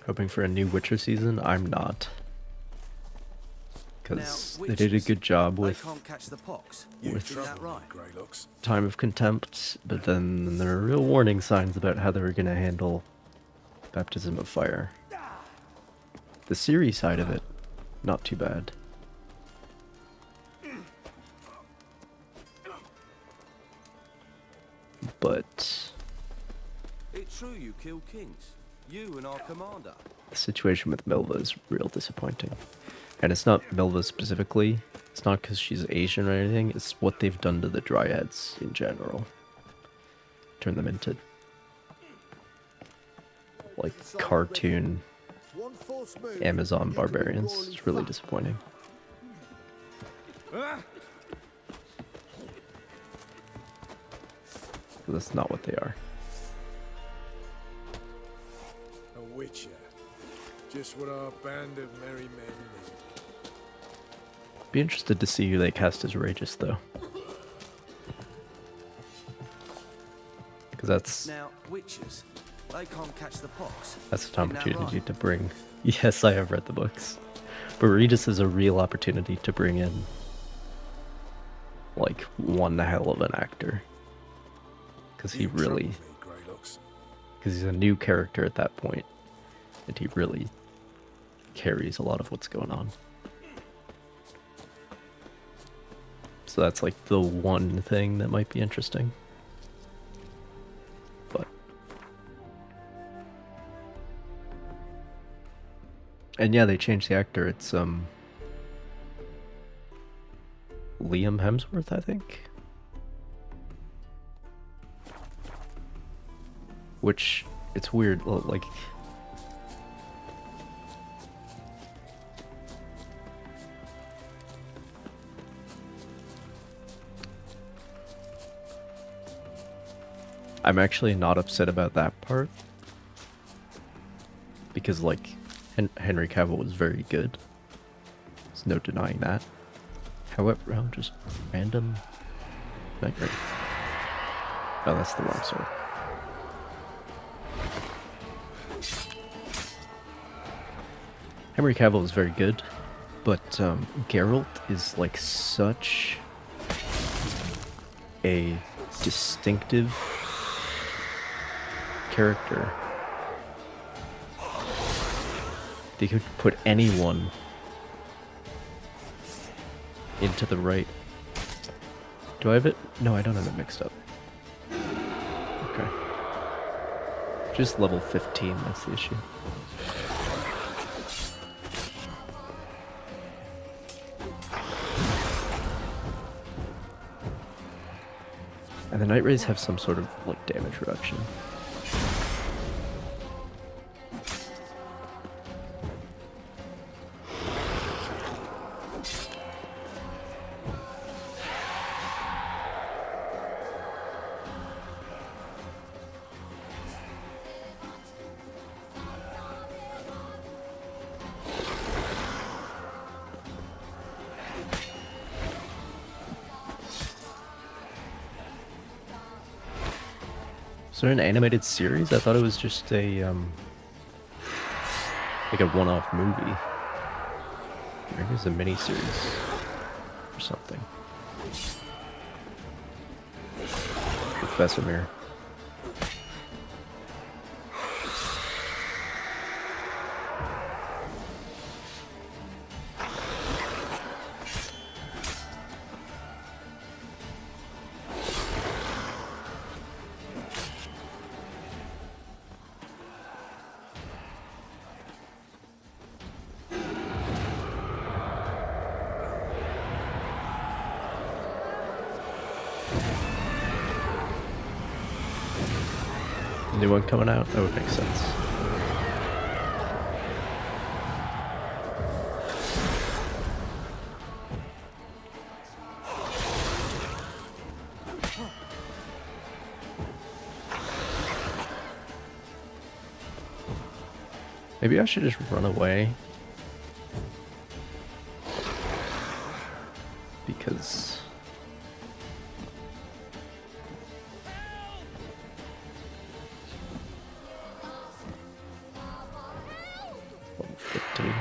Speaker 1: Hoping for a new Witcher season? I'm not. Because they did a good job with Time of Contempt, but then there are real warning signs about how they were going to handle Baptism of Fire. The Ciri side of it, not too bad. But
Speaker 10: it's true you killed kings. You and our commander.
Speaker 1: The situation with Milva is real disappointing. And it's not Milva specifically. It's not because she's Asian or anything. It's what they've done to the Dryads in general. Turn them into like cartoon Amazon barbarians. It's really disappointing. So that's not what they are.
Speaker 13: A witcher. Just what our band of merry men need.
Speaker 1: Be interested to see who they cast as Regis, though. Because that's...
Speaker 10: Now, witches, they can't catch the pox.
Speaker 1: That's an
Speaker 10: Isn't that
Speaker 1: opportunity
Speaker 10: right?
Speaker 1: to bring... Yes, I have read the books. But Regis is a real opportunity to bring in, like, one hell of an actor. Because he really... Because he's a new character at that point, and he really carries a lot of what's going on. So that's like the one thing that might be interesting. But... And yeah, they changed the actor. It's, Liam Hemsworth, I think? Which, it's weird, like... I'm actually not upset about that part. Because, like, Henry Cavill was very good. There's no denying that. However, oh, just random... Night Wraith. Oh, that's the wrong sword. Henry Cavill is very good, but Geralt is like such a distinctive character. They could put anyone into the right. Do I have it? No, I don't have it mixed up. Okay. Just level 15, that's the issue. And the Night Rays have some sort of, like, damage reduction. Is there an animated series? I thought it was just a, like a one-off movie. Maybe it's a mini-series or something. With Vesemir. New one coming out? That would make sense. Maybe I should just run away. Because... level 15.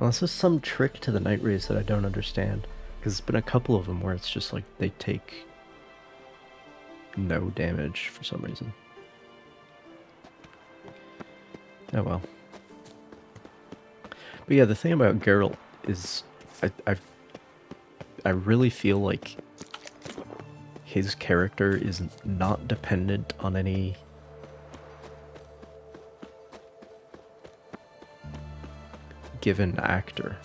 Speaker 1: Unless there's some trick to the Night Rays that I don't understand. Because there's been a couple of them where it's just like they take no damage for some reason. Oh well. But yeah, the thing about Geralt is I really feel like his character is not dependent on any given actor.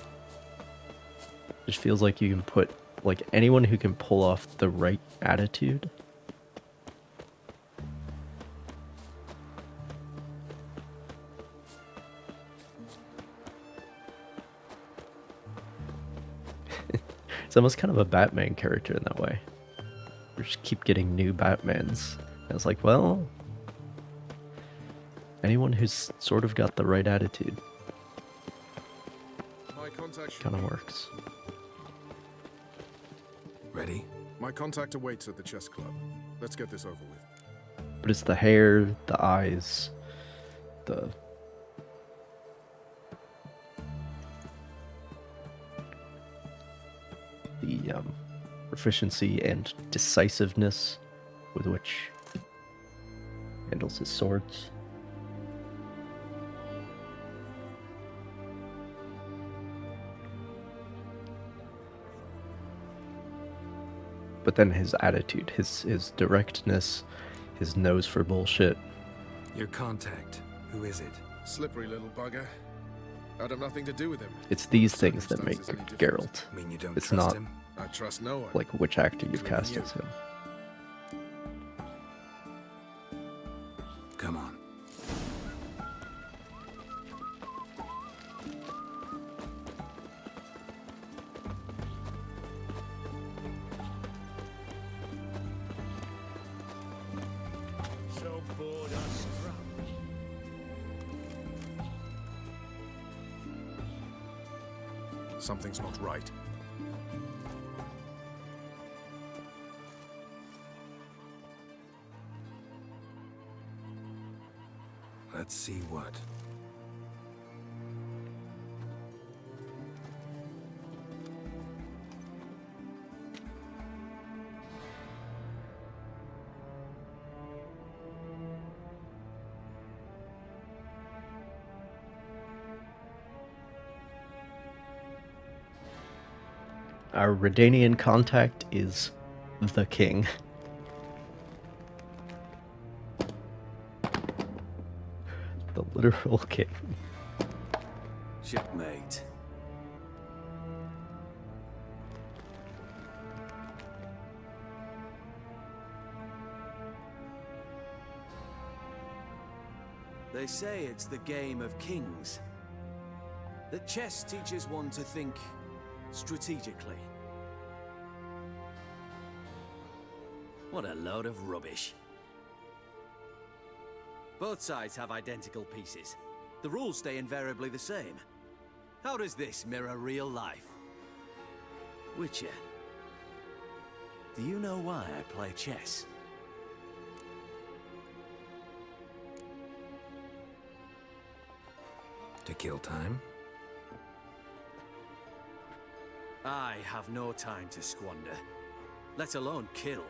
Speaker 1: It just feels like you can put, like, anyone who can pull off the right attitude It's almost kind of a Batman character in that way. We just keep getting new Batmans. And it's like, well, anyone who's sort of got the right attitude kind of works.
Speaker 4: Ready?
Speaker 13: My contact awaits at the chess club. Let's get this over with.
Speaker 1: But it's the hair, the eyes, the proficiency and decisiveness with which he handles his swords. But then his attitude, his directness, his nose for bullshit.
Speaker 4: Your contact. Who is it?
Speaker 13: Slippery little bugger. I'd have nothing to do with him.
Speaker 1: It's these things that make Geralt.
Speaker 4: Mean you don't
Speaker 1: It's
Speaker 4: trust
Speaker 1: not
Speaker 4: him?
Speaker 13: I trust no one.
Speaker 1: like which actor you've
Speaker 13: Including
Speaker 1: cast
Speaker 13: you.
Speaker 1: as him.
Speaker 4: Come on.
Speaker 7: So bored I struck.
Speaker 13: Something's not right.
Speaker 4: Let's see what.
Speaker 1: Our Redanian contact is the king. The literal king.
Speaker 9: Checkmate. They say it's the game of kings. That chess teaches one to think strategically. What a load of rubbish. Both sides have identical pieces. The rules stay invariably the same. How does this mirror real life? Witcher, do you know why I play chess?
Speaker 4: To kill time?
Speaker 9: I have no time to squander, let alone kill.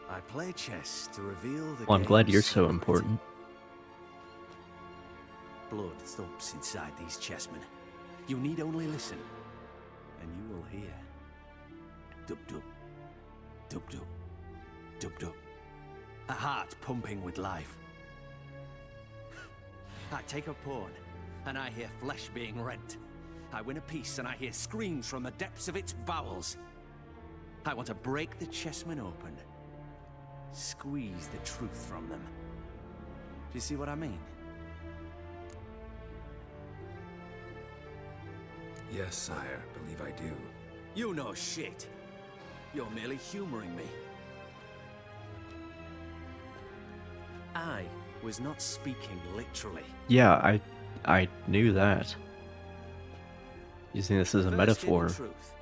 Speaker 9: I play chess to reveal the
Speaker 1: Well, I'm glad
Speaker 9: game's
Speaker 1: you're so
Speaker 9: secret.
Speaker 1: important.
Speaker 9: Blood thumps inside these chessmen. You need only listen, and you will hear. Dub-dub, dub-dub, dub-dub. A heart pumping with life. I take a pawn, and I hear flesh being rent. I win a piece, and I hear screams from the depths of its bowels. I want to break the chessmen open. Squeeze the truth from them. Do you see what I mean?
Speaker 4: Yes, sire. Believe I do.
Speaker 9: You know shit. You're merely humoring me. I was not speaking literally.
Speaker 1: Yeah, I knew that. Using this as a
Speaker 9: First
Speaker 1: metaphor
Speaker 9: hidden truth.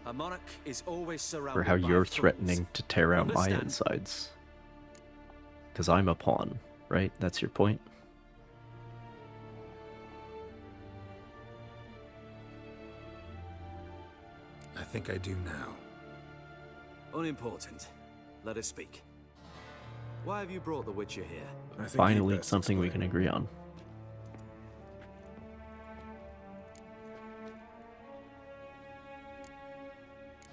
Speaker 9: A monarch is always surrounded
Speaker 1: for how
Speaker 9: by
Speaker 1: you're
Speaker 9: fools.
Speaker 1: threatening to tear out my
Speaker 9: Understand?
Speaker 1: insides. Because I'm a pawn, right? That's your point?
Speaker 4: I think I do now.
Speaker 9: Unimportant. Let us speak. Why have you brought the Witcher here?
Speaker 13: I think
Speaker 1: Finally,
Speaker 13: you'd best
Speaker 1: something we
Speaker 13: explain.
Speaker 1: can agree on.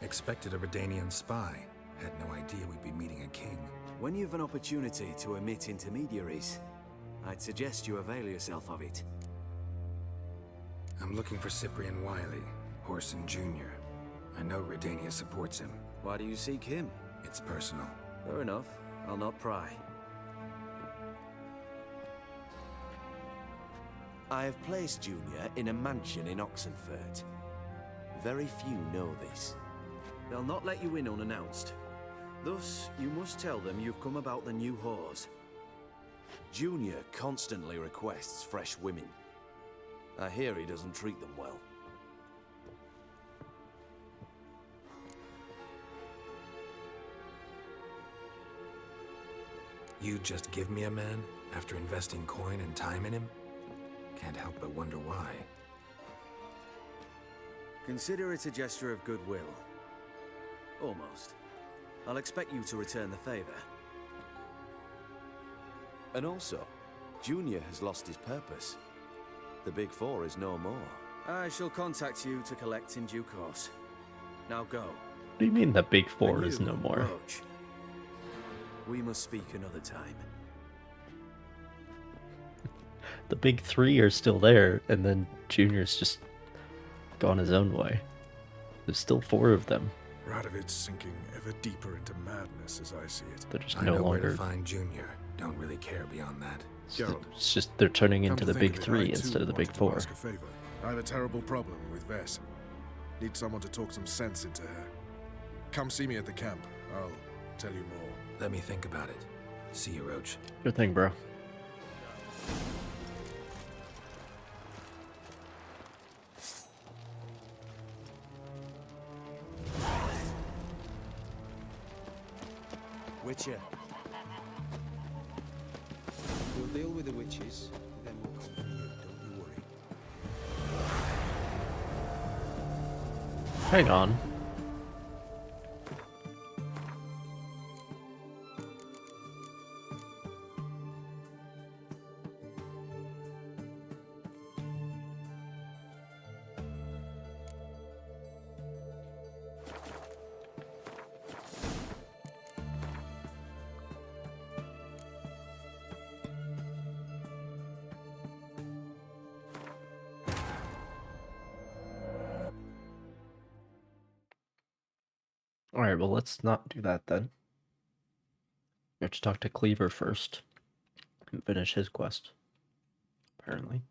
Speaker 4: Expected a Redanian spy. Had no idea we'd be meeting a king.
Speaker 9: When you've an opportunity to omit intermediaries, I'd suggest you avail yourself of it.
Speaker 4: I'm looking for Cyprian Wiley, Horson Jr. I know Redania supports him.
Speaker 9: Why do you seek him?
Speaker 4: It's personal.
Speaker 9: Fair enough. I'll not pry.
Speaker 15: I have placed Junior in a mansion in Oxenfurt. Very few know this.
Speaker 10: They'll not let you in unannounced. Thus, you must tell them you've come about the new whores.
Speaker 15: Junior constantly requests fresh women. I hear he doesn't treat them well.
Speaker 4: You just give me a man after investing coin and time in him? Can't help but wonder why.
Speaker 10: Consider it a gesture of goodwill. Almost. I'll expect you to return the favor.
Speaker 15: And also, Junior has lost his purpose. The Big Four is no more.
Speaker 10: I shall contact you to collect in due course. Now go.
Speaker 1: What do you mean the Big Four is no more?
Speaker 10: Roach. We must speak another time.
Speaker 1: The big three are still there, and then Junior's just gone his own way. There's still four of them.
Speaker 13: Radovid's sinking ever deeper into madness as I see it.
Speaker 1: They're just
Speaker 4: I
Speaker 1: no
Speaker 4: know where
Speaker 1: longer.
Speaker 4: to find Junior. Don't really care beyond that.
Speaker 13: Gerald,
Speaker 1: It's just they're turning
Speaker 13: come
Speaker 1: into
Speaker 13: to
Speaker 1: the
Speaker 13: think
Speaker 1: big
Speaker 13: of it,
Speaker 1: three
Speaker 13: I too
Speaker 1: instead of the big
Speaker 13: wanted to
Speaker 1: four.
Speaker 13: ask a favor. I have a terrible problem with Vess. Need someone to talk some sense into her. Come see me at the camp. I'll tell you more.
Speaker 4: Let me think about it. See you, Roach.
Speaker 1: Good thing, bro.
Speaker 16: Witcher. We'll deal with the witches, then we'll come for you, don't you worry.
Speaker 1: Hang on. Alright, well, let's not do that then. We have to talk to Cleaver first and finish his quest, apparently.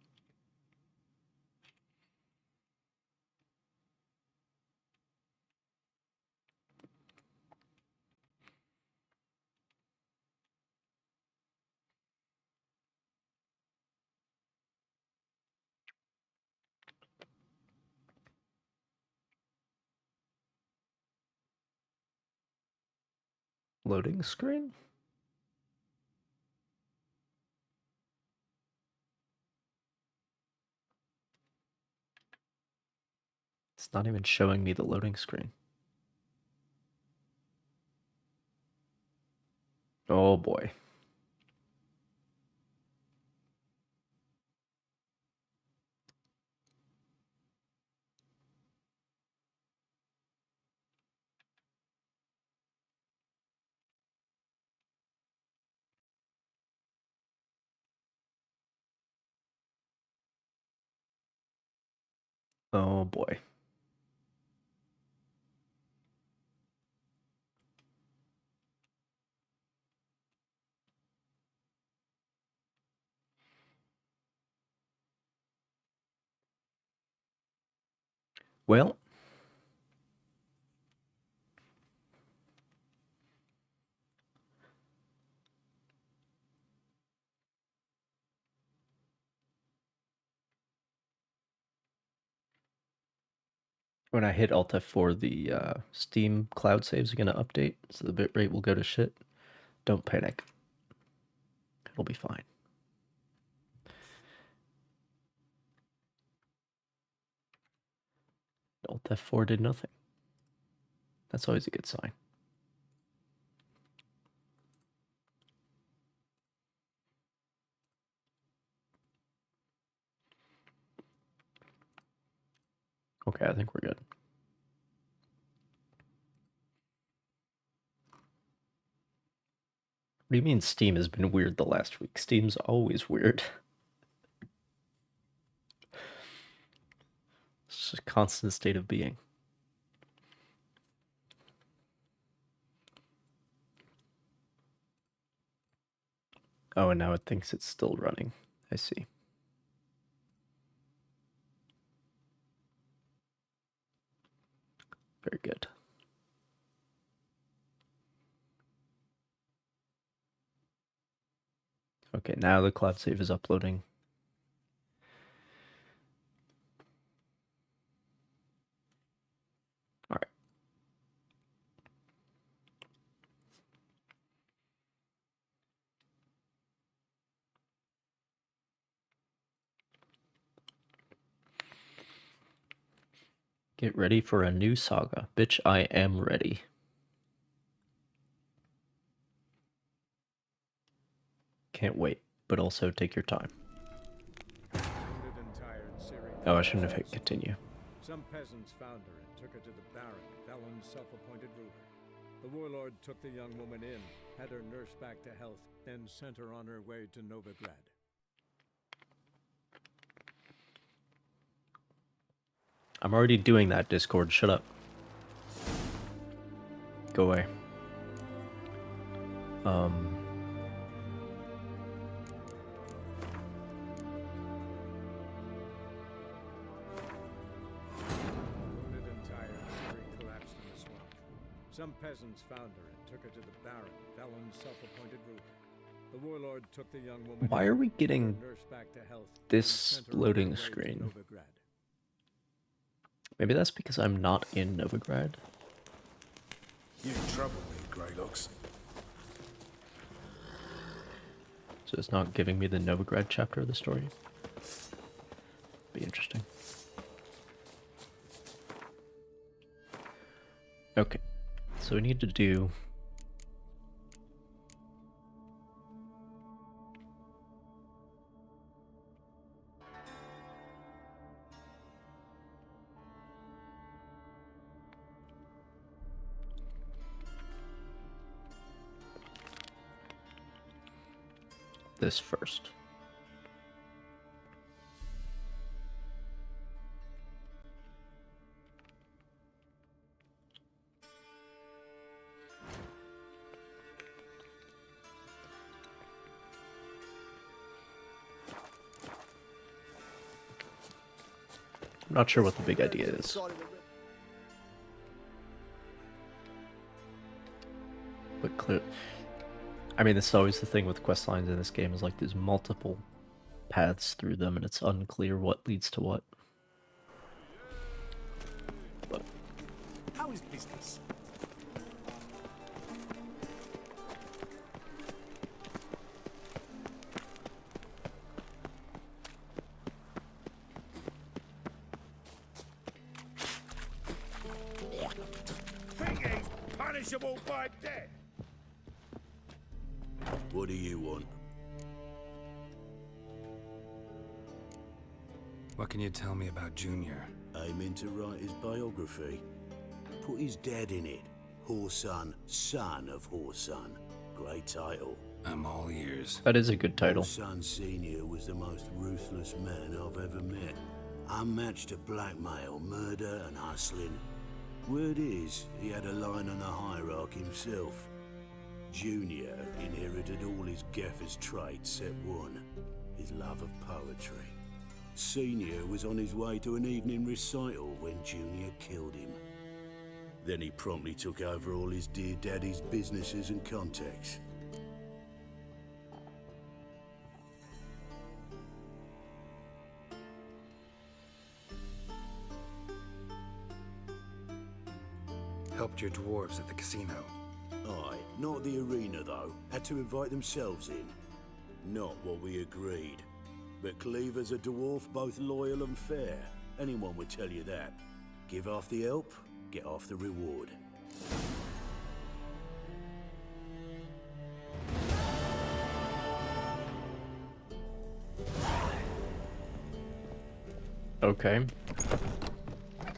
Speaker 1: Loading screen? It's not even showing me the loading screen. Oh boy. Oh boy. Well, when I hit Alt F4, the Steam cloud saves are going to update, so the bitrate will go to shit. Don't panic. It'll be fine. Alt F4 did nothing. That's always a good sign. Okay, I think we're good. What do you mean Steam has been weird the last week? Steam's always weird. It's just a constant state of being. Oh, and now it thinks it's still running. I see. Very good. Okay, now the cloud save is uploading. All right. Get ready for a new saga. Bitch, I am ready. Can't wait, but also take your time. Oh, I shouldn't have hit continue.
Speaker 17: Some peasants found her and took her to the Baron, Velen's self-appointed ruler. The warlord took the young woman in, had her nursed back to health, then sent her on her way to Novigrad.
Speaker 1: I'm already doing that, Discord. Shut up. Go away.
Speaker 17: Some peasants found her and took her to the Baron, Velen's self-appointed ruler. The warlord took the young woman.
Speaker 1: Why are we getting
Speaker 17: back to health,
Speaker 1: this loading screen? Maybe that's because I'm not in Novigrad.
Speaker 13: You trouble me, Greylocks.
Speaker 1: So it's not giving me the Novigrad chapter of the story. Be interesting. Okay. So we need to do this first. I'm not sure what the big idea is. But clear. I mean, this is always the thing with quest lines in this game, is like there's multiple paths through them and it's unclear what leads to what. But
Speaker 7: how is business? Punishable by death.
Speaker 2: What do you want?
Speaker 4: What can you tell me about Junior?
Speaker 2: Aiming to write his biography. Put his dad in it. Horson, son of Horson. Great title.
Speaker 4: I'm all ears.
Speaker 1: That is a good title.
Speaker 2: Horson Sr. was the most ruthless man I've ever met. Unmatched at blackmail, murder and hustling. Word is, he had a line on the hierarchy himself. Junior inherited all his gaffer's traits except one, his love of poetry. Senior was on his way to an evening recital when Junior killed him. Then he promptly took over all his dear daddy's businesses and contacts.
Speaker 4: Helped your dwarves at the casino.
Speaker 2: Aye, not the arena though. Had to invite themselves in. Not what we agreed. But Cleaver's a dwarf both loyal and fair. Anyone would tell you that. Give half the help, get half the reward.
Speaker 1: Okay.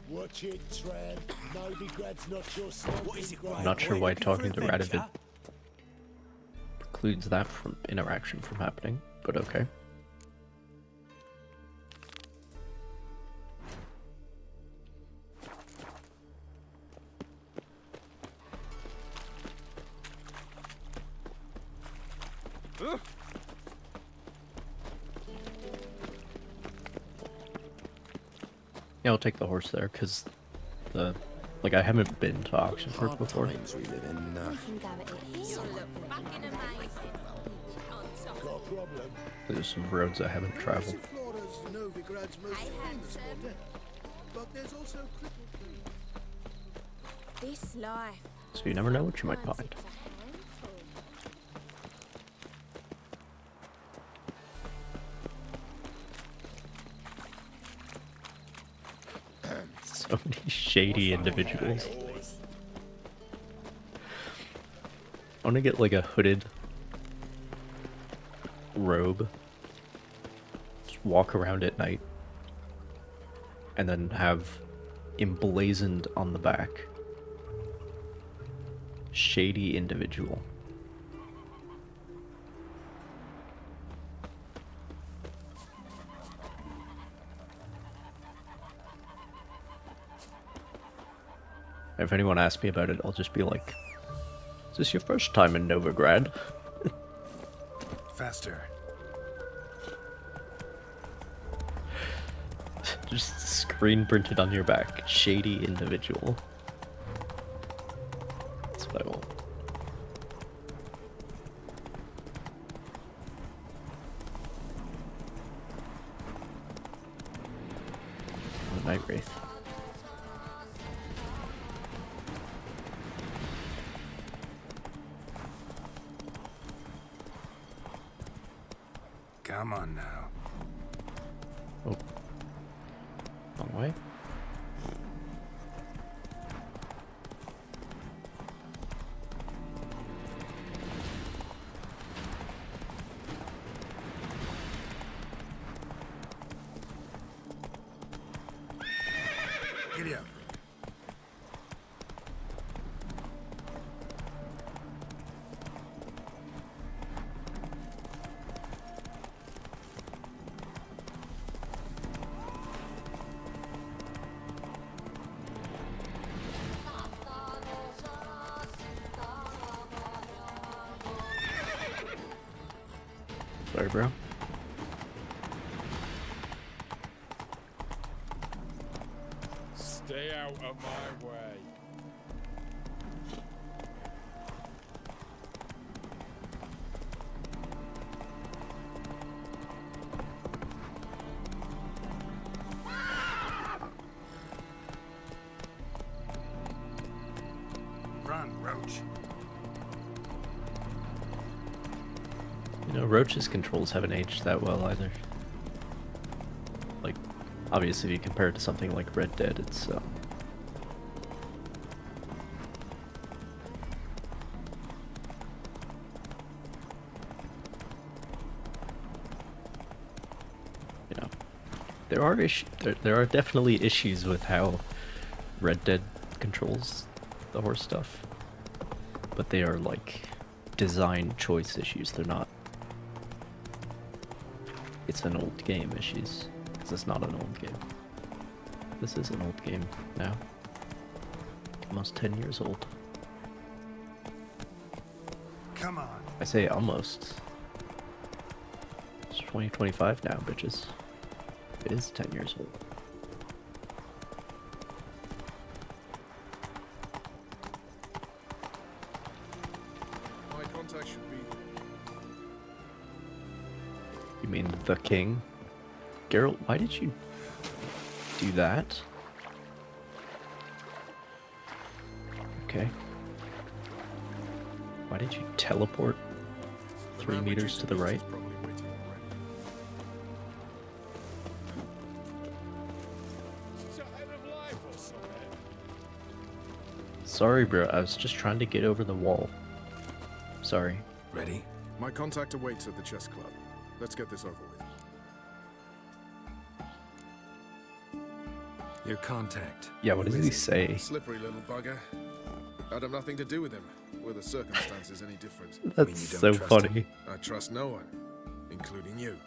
Speaker 7: Watch it, tramp. Novigrad's not your
Speaker 2: What is it,
Speaker 1: I'm not sure why talking to Radovid precludes that from interaction from happening, but okay. Yeah, I'll take the horse there, because the Like, I haven't been to Oxenford
Speaker 2: Hard
Speaker 1: before.
Speaker 2: times we live in.
Speaker 12: Got a problem?
Speaker 1: There's some roads I haven't traveled.
Speaker 12: Florida's Novigrad's most famous for dinner, but there's also crippled.
Speaker 6: This life.
Speaker 1: So you never know what you might find. So many shady individuals. I want to get like a hooded robe. Just walk around at night. And then have emblazoned on the back, shady individual. If anyone asks me about it, I'll just be like, is this your first time in Novigrad?
Speaker 13: Faster.
Speaker 1: Just screen printed on your back. Shady individual. That's what I want. The Night Wraith.
Speaker 13: Come on now.
Speaker 1: Oh. Wrong way.
Speaker 13: Giddy up.
Speaker 1: Sorry, bro.
Speaker 11: Stay out of my way.
Speaker 13: Run, Roach.
Speaker 1: You know, Roach's controls haven't aged that well either. Like, obviously if you compare it to something like Red Dead, it's, you know, there are definitely issues with how Red Dead controls the horse stuff, but they are like design choice issues. They're not it's an old game issues, because it's not an old game. This is an old game now. Almost 10 years old.
Speaker 13: Come on.
Speaker 1: I say almost. It's 2025 now, bitches. It is 10 years old.
Speaker 13: My contact should be...
Speaker 1: You mean the king? Geralt, why did you do that? Okay. Why did you teleport 3 meters to the right? Sorry, bro. I was just trying to get over the wall. Sorry.
Speaker 13: Ready? My contact awaits at the chess club. Let's get this over with. Your contact.
Speaker 1: Yeah, what does he say?
Speaker 13: Slippery little bugger. I'd have nothing to do with him. Were the circumstances any different?
Speaker 1: That's so funny.
Speaker 13: I trust no one, including you.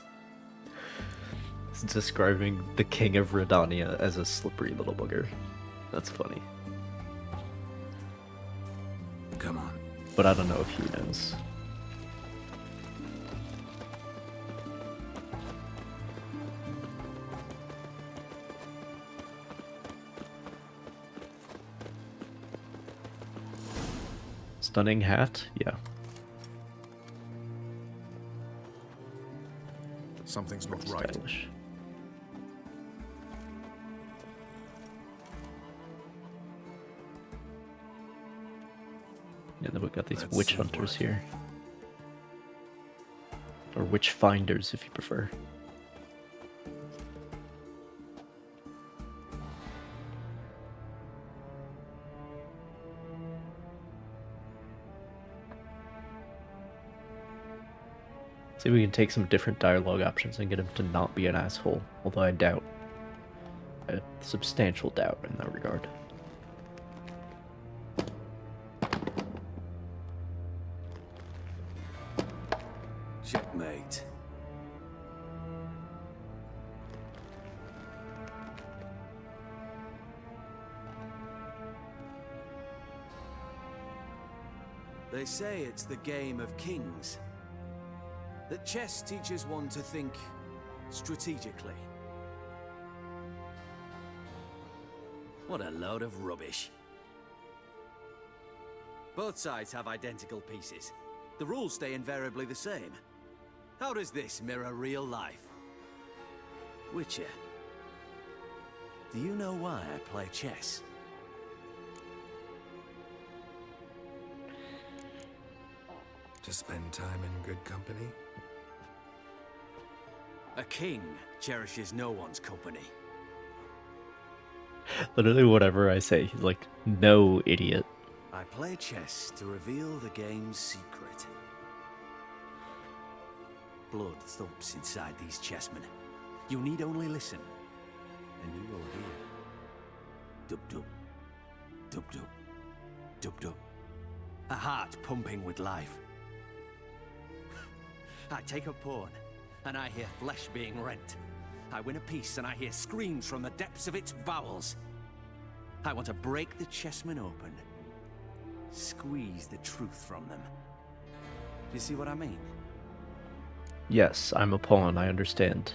Speaker 1: It's describing the king of Redania as a slippery little bugger. That's funny.
Speaker 4: Come on.
Speaker 1: But I don't know if he knows. stunning hat, yeah.
Speaker 13: Something's not right.
Speaker 1: Stylish. And then we've got these witch hunters here. Or witch finders, if you prefer. See if we can take some different dialogue options and get him to not be an asshole, although I doubt. A substantial doubt in that regard.
Speaker 10: Checkmate. They say it's the game of kings. That chess teaches one to think strategically. What a load of rubbish. Both sides have identical pieces. The rules stay invariably the same. How does this mirror real life? Witcher, do you know why I play chess?
Speaker 4: To spend time in good company?
Speaker 10: A king cherishes no one's company.
Speaker 1: Literally whatever I say, he's like, no, idiot.
Speaker 10: I play chess to reveal the game's secret. Blood thumps inside these chessmen. You need only listen, and you will hear. Dub-dub, dub-dub, dub-dub. A heart pumping with life. I take a pawn, and I hear flesh being rent. I win a piece, and I hear screams from the depths of its bowels. I want to break the chessmen open. Squeeze the truth from them. Do you see what I mean?
Speaker 1: Yes, I'm a pawn, I understand.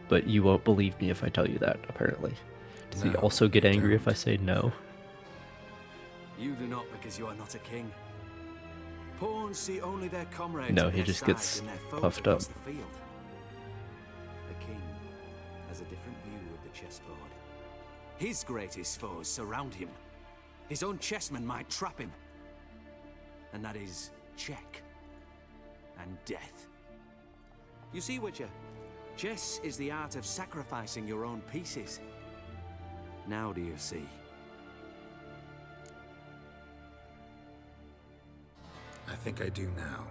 Speaker 1: But you won't believe me if I tell you that, apparently. Does he also get angry if I say no?
Speaker 10: You do not, because you are not a king. Pawns see only their comrades.
Speaker 1: No,
Speaker 10: at
Speaker 1: he
Speaker 10: their
Speaker 1: just
Speaker 10: side
Speaker 1: gets
Speaker 10: and their foes
Speaker 1: puffed up.
Speaker 10: across the field. The king has a different view of the chessboard. His greatest foes surround him. His own chessmen might trap him. And that is check and death. You see, Witcher, chess is the art of sacrificing your own pieces. Now do you see?
Speaker 4: I think I do now.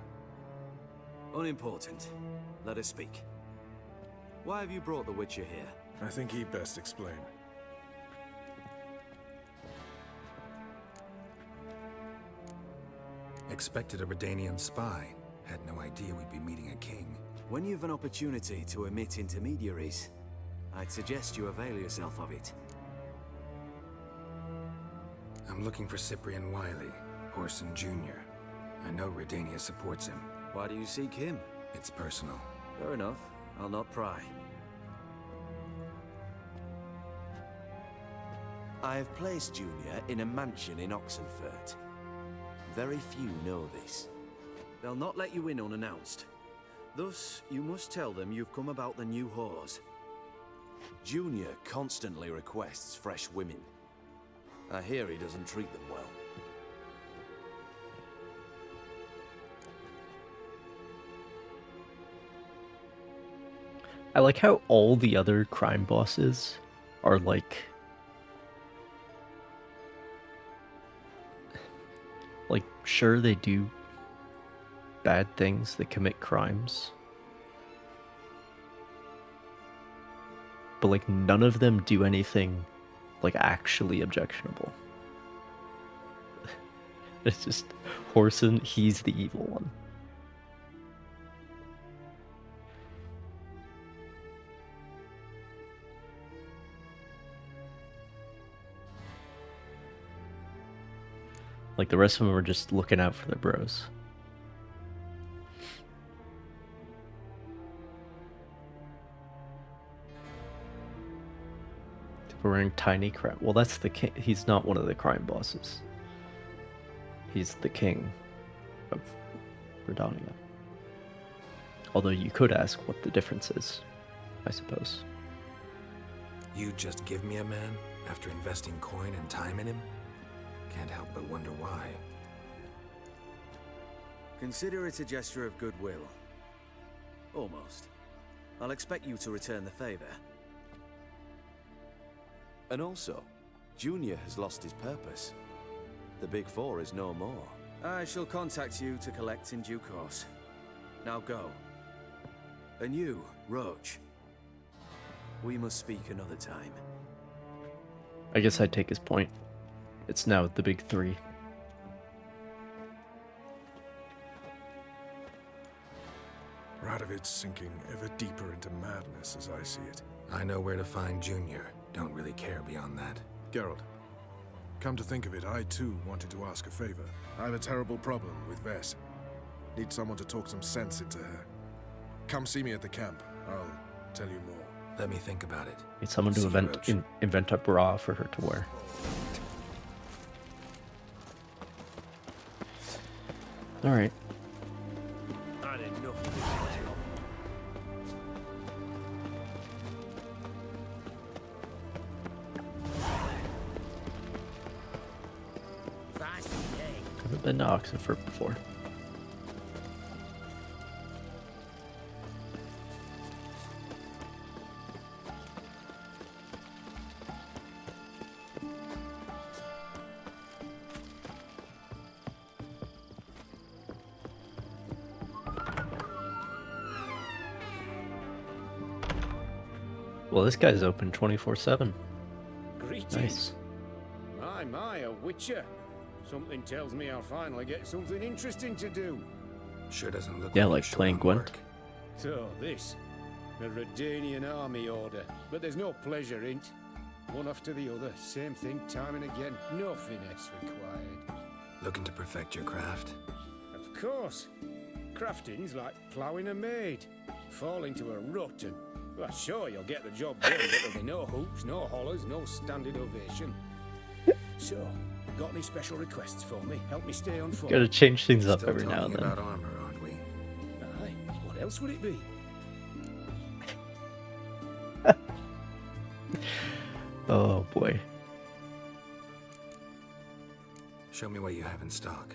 Speaker 10: Unimportant. Let us speak. Why have you brought the Witcher here?
Speaker 13: I think he'd best explain.
Speaker 4: Expected a Redanian spy. Had no idea we'd be meeting a king.
Speaker 10: When you've an opportunity to omit intermediaries, I'd suggest you avail yourself of it.
Speaker 4: I'm looking for Cyprian Wiley, Orson Jr. I know Redania supports him.
Speaker 10: Why do you seek him?
Speaker 4: It's personal.
Speaker 10: Fair enough. I'll not pry. I have placed Junior in a mansion in Oxenfurt. Very few know this. They'll not let you in unannounced. Thus, you must tell them you've come about the new whores.
Speaker 15: Junior constantly requests fresh women. I hear he doesn't treat them well.
Speaker 1: I like how all the other crime bosses are like sure, they do bad things, they commit crimes, but like none of them do anything like actually objectionable. It's just Whoreson, he's the evil one. Like the rest of them are just looking out for their bros. We're wearing tiny crap. Well, that's the king. He's not one of the crime bosses. He's the king of Redania. Although you could ask what the difference is, I suppose.
Speaker 4: You just give me a man after investing coin and time in him? Can't help but wonder why.
Speaker 10: Consider it a gesture of goodwill. Almost. I'll expect you to return the favor.
Speaker 15: And also, Junior has lost his purpose. The Big Four is no more.
Speaker 10: I shall contact you to collect in due course. Now go. And you, Roach. We must speak another time.
Speaker 1: I guess I'd take his point. It's now the big three.
Speaker 13: Radovid's sinking ever deeper into madness as I see it.
Speaker 4: I know where to find Junior. Don't really care beyond that.
Speaker 13: Geralt, come to think of it, I too wanted to ask a favor. I have a terrible problem with Vess. Need someone to talk some sense into her. Come see me at the camp. I'll tell you more.
Speaker 4: Let me think about it.
Speaker 1: Need someone to invent a bra for her to wear. Alright.
Speaker 3: Had enough of this job.
Speaker 1: Haven't been to Oxenford before. Well, this guy's open 24/7.
Speaker 18: Greetings.
Speaker 1: Nice.
Speaker 18: My, a witcher. Something tells me I'll finally get something interesting to do.
Speaker 4: Sure doesn't look
Speaker 1: Yeah,
Speaker 4: like
Speaker 1: like playing Gwent.
Speaker 18: So, this. A Redanian army order. But there's no pleasure in it. One after the other. Same thing time and again. No finesse required.
Speaker 4: Looking to perfect your craft?
Speaker 18: Of course. Crafting's like ploughing a maid. Fall into a rut and... Well, sure, you'll get the job done, but there'll be no hoops, no hollers, no standing ovation. So, got any special requests for me? Help me stay on form.
Speaker 1: Gotta change things up
Speaker 4: Still
Speaker 1: every now
Speaker 4: talking
Speaker 1: and then.
Speaker 4: about armor, aren't we?
Speaker 18: Aye, what else would it be?
Speaker 1: Oh boy.
Speaker 4: Show me what you have in stock.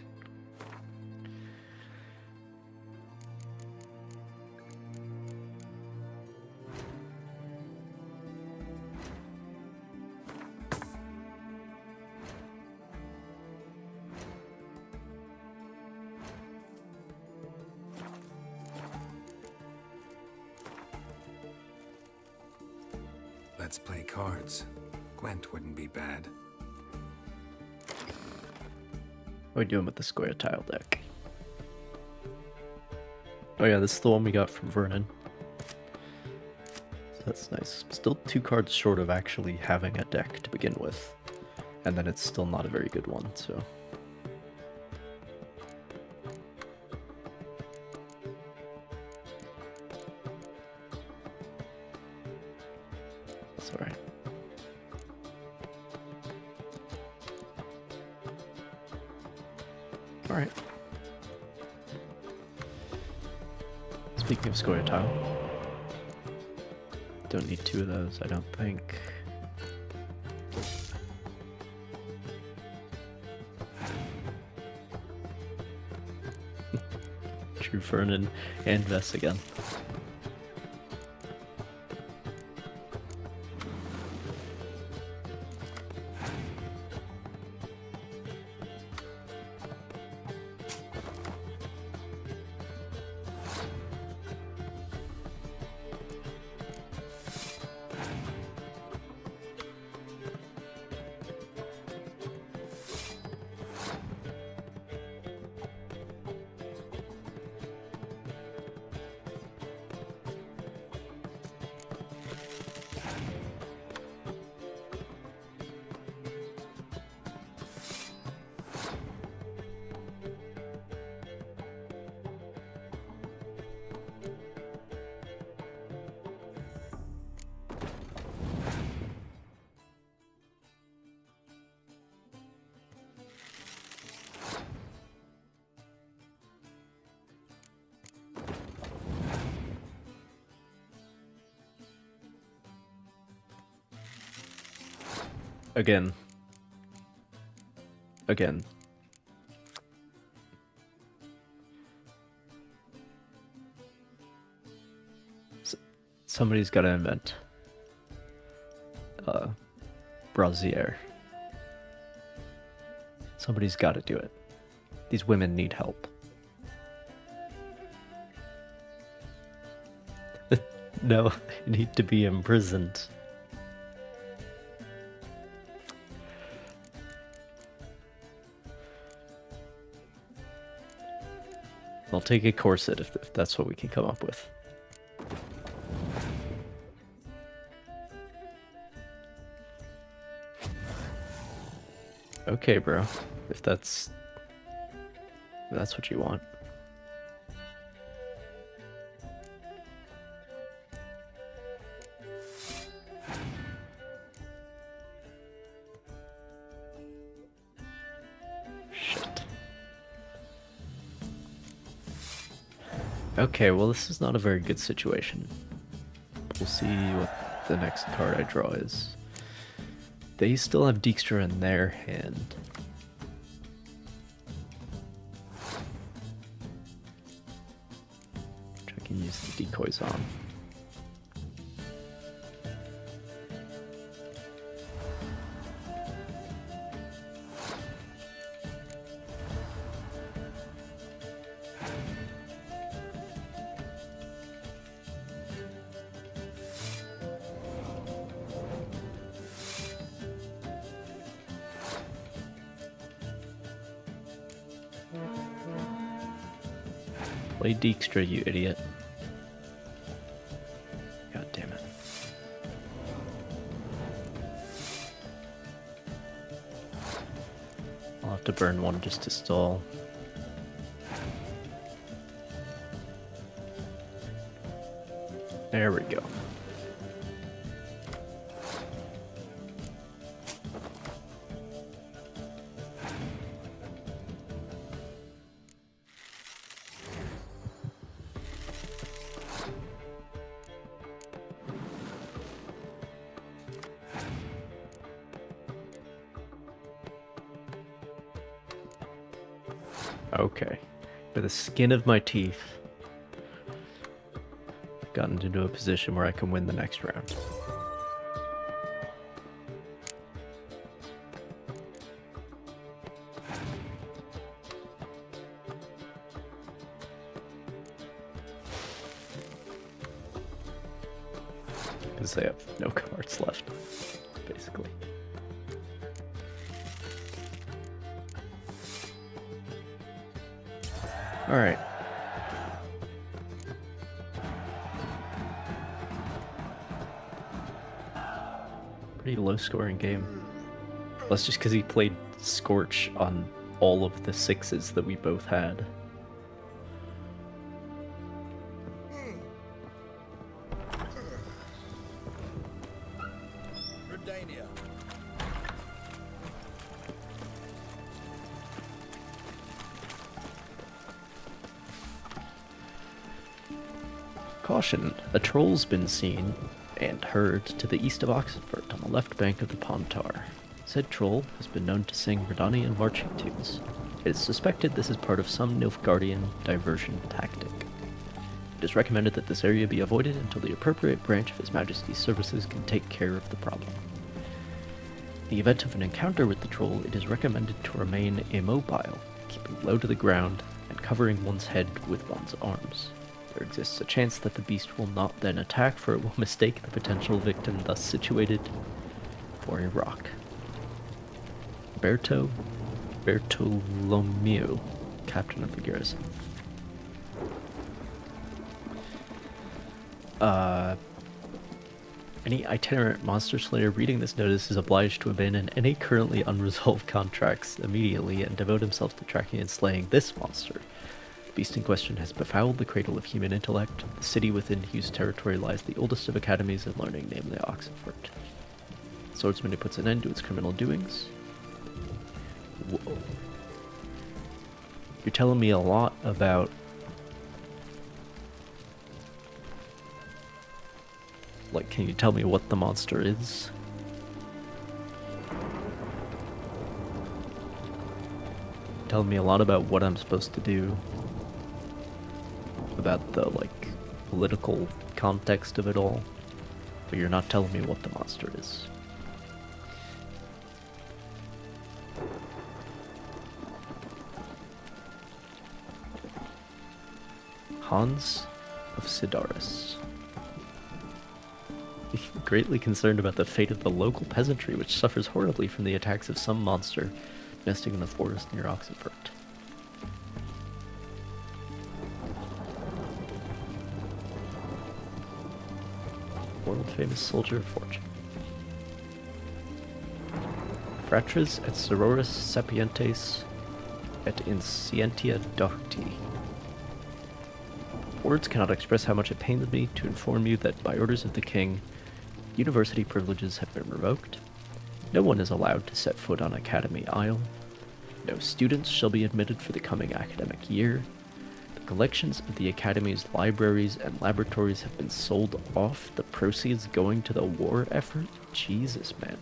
Speaker 4: Let's play cards. Gwent wouldn't be bad.
Speaker 1: What are we doing with the square tile deck? Oh yeah, this is the one we got from Vernon. So that's nice. Still 2 cards short of actually having a deck to begin with. And then it's still not a very good one, so... Sorry. Alright. Speaking of square tile, don't need 2 of those, I don't think. True Vernon and Vess again. Again. Again. Somebody's got to invent brassiere. Somebody's got to do it. These women need help. No, they need to be imprisoned. I'll take a corset if that's what we can come up with. Okay, bro. If that's what you want. Shit. Okay, well this is not a very good situation. We'll see what the next card I draw is. They still have Dijkstra in their hand. Which I can use the decoys on. Play Dijkstra, you idiot. God damn it. I'll have to burn one just to stall. There we go. Okay, by the skin of my teeth, gotten into a position where I can win the next round. Because they have no cards left, basically. Alright. Pretty low scoring game. That's just because he played Scorch on all of the 6s that we both had. Caution, a troll's been seen and heard to the east of Oxenford on the left bank of the Pontar. Said troll has been known to sing Redanian marching tunes. It is suspected this is part of some Nilfgaardian diversion tactic. It is recommended that this area be avoided until the appropriate branch of His Majesty's services can take care of the problem. In the event of an encounter with the troll, it is recommended to remain immobile, keeping low to the ground and covering one's head with one's arms. There exists a chance that the beast will not then attack, for it will mistake the potential victim thus situated for a rock. Bertolomeo, captain of the garrison. Any itinerant monster slayer reading this notice is obliged to abandon any currently unresolved contracts immediately and devote himself to tracking and slaying this monster. The beast in question has befouled the cradle of human intellect, the city within whose territory lies the oldest of academies of learning, namely Oxenford. The swordsman who puts an end to its criminal doings. Whoa. You're telling me a lot about can you tell me what the monster is? telling me a lot about what I'm supposed to do, about the, like, political context of it all, but you're not telling me what the monster is. Hans of Sidaris. Greatly concerned about the fate of the local peasantry, which suffers horribly from the attacks of some monster nesting in the forest near Oxenfurt. World-famous soldier of fortune. Fratres et sororis sapientes et inscientia docti. Words cannot express how much it pains me to inform you that by orders of the king, university privileges have been revoked. No one is allowed to set foot on Academy Isle. No students shall be admitted for the coming academic year. The collections of the Academy's libraries and laboratories have been sold off, the proceeds going to the war effort. Jesus, man.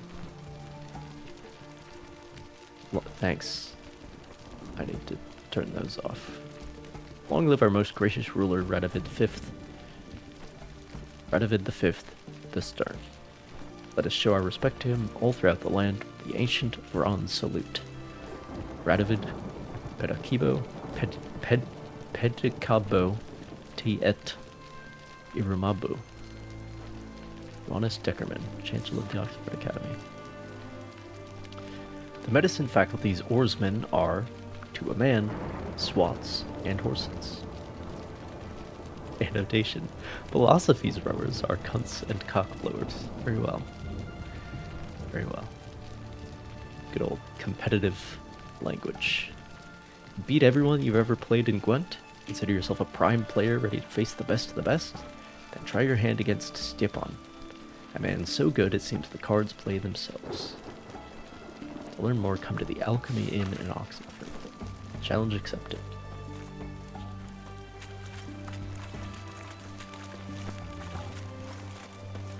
Speaker 1: Well, thanks. I need to turn those off. Long live our most gracious ruler, Radovid V. Radovid V, the Stern. Let us show our respect to him all throughout the land, the ancient bronze salute. Radovid, Pedakibo, Pedicabo, T et Irumabu. Ronus Deckerman, Chancellor of the Oxford Academy. The medicine faculty's oarsmen are, to a man, swats and horses. Annotation. Philosophy's rowers are cunts and cockblowers. Very well. Very well. Good old competitive language. Beat everyone you've ever played in Gwent? Consider yourself a prime player ready to face the best of the best? Then try your hand against Stepan. A man so good it seems the cards play themselves. To learn more, come to the Alchemy Inn in Oxenford. Challenge accepted.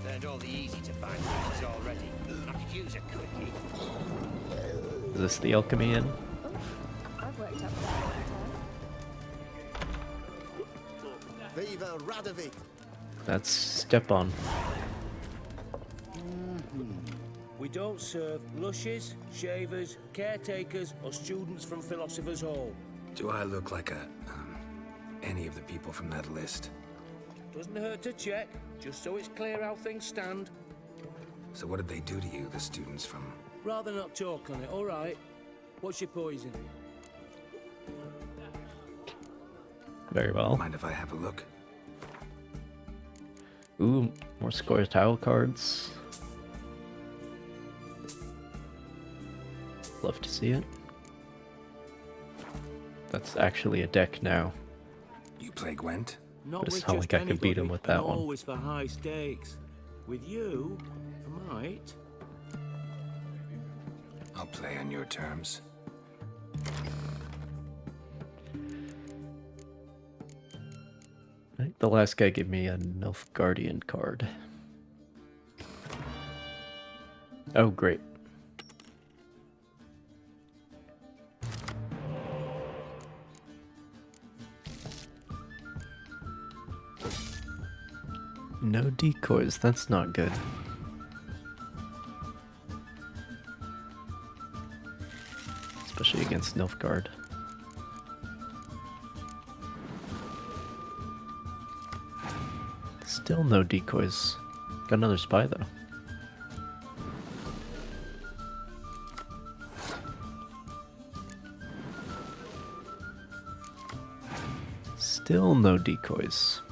Speaker 8: Learned all the easy to find places already. I could use a quickie.
Speaker 1: Is this the Alchemy Inn?
Speaker 6: I've worked up there.
Speaker 12: Viva Radovid!
Speaker 1: That's Stepan.
Speaker 9: We don't serve lushes, shavers, caretakers, or students from Philosopher's Hall.
Speaker 4: Do I look like any of the people from that list?
Speaker 9: Doesn't hurt to check, just so it's clear how things stand.
Speaker 4: So what did they do to you, the students from...
Speaker 9: Rather not talk on it, all right? What's your poison?
Speaker 1: Very well.
Speaker 4: Mind if I have a look?
Speaker 1: Ooh, more score tile cards. Love to see it. That's actually a deck now.
Speaker 4: You play Gwent?
Speaker 1: But it's not like I can beat him with that one.
Speaker 18: Always for high stakes. With you, I might.
Speaker 4: I'll play on your terms.
Speaker 1: I think the last guy gave me a Nilfgaardian card. Oh, great. No decoys, that's not good. Especially against Nilfgaard. Still no decoys. Got another spy though. Still no decoys.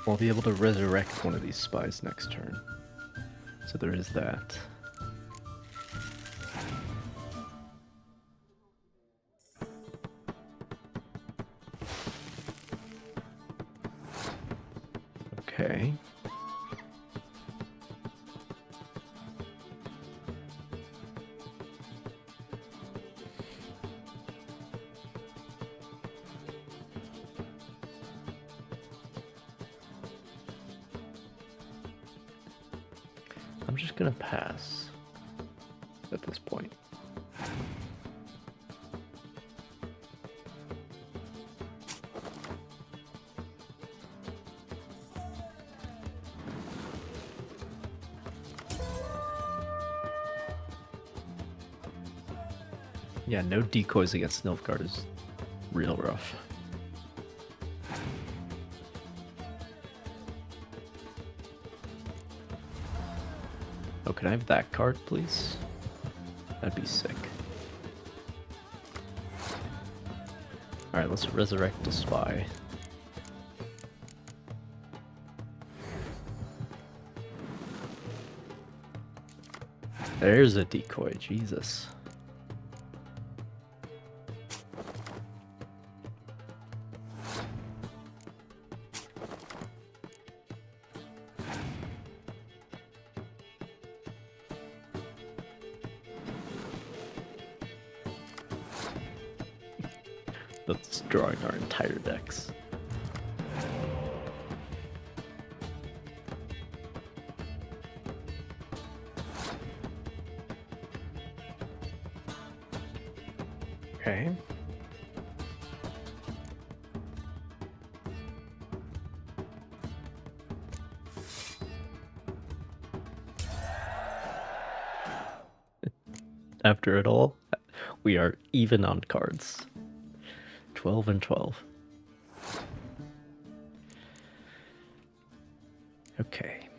Speaker 1: I'll be able to resurrect one of these spies next turn. So there is that. Okay. I'm just gonna pass at this point. Yeah, no decoys against Nilfgaard is real rough. Oh, can I have that card, please? That'd be sick. Alright, let's resurrect the spy. There's a decoy, Jesus. That's drawing our entire decks. Okay. After it all, we are even on cards. 12 and 12. Okay.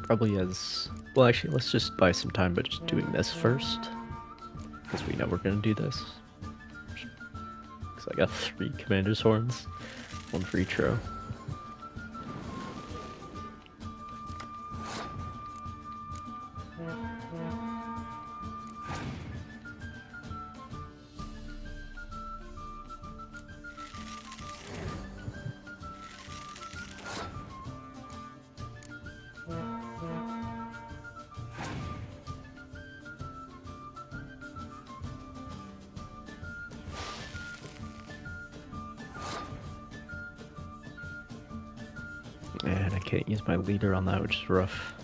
Speaker 1: Probably has... Well, actually, let's just buy some time by just doing this first. Because we know we're going to do this. Because I got 3 Commander's Horns. 1 for each row. And I can't use my leader on that, which is rough.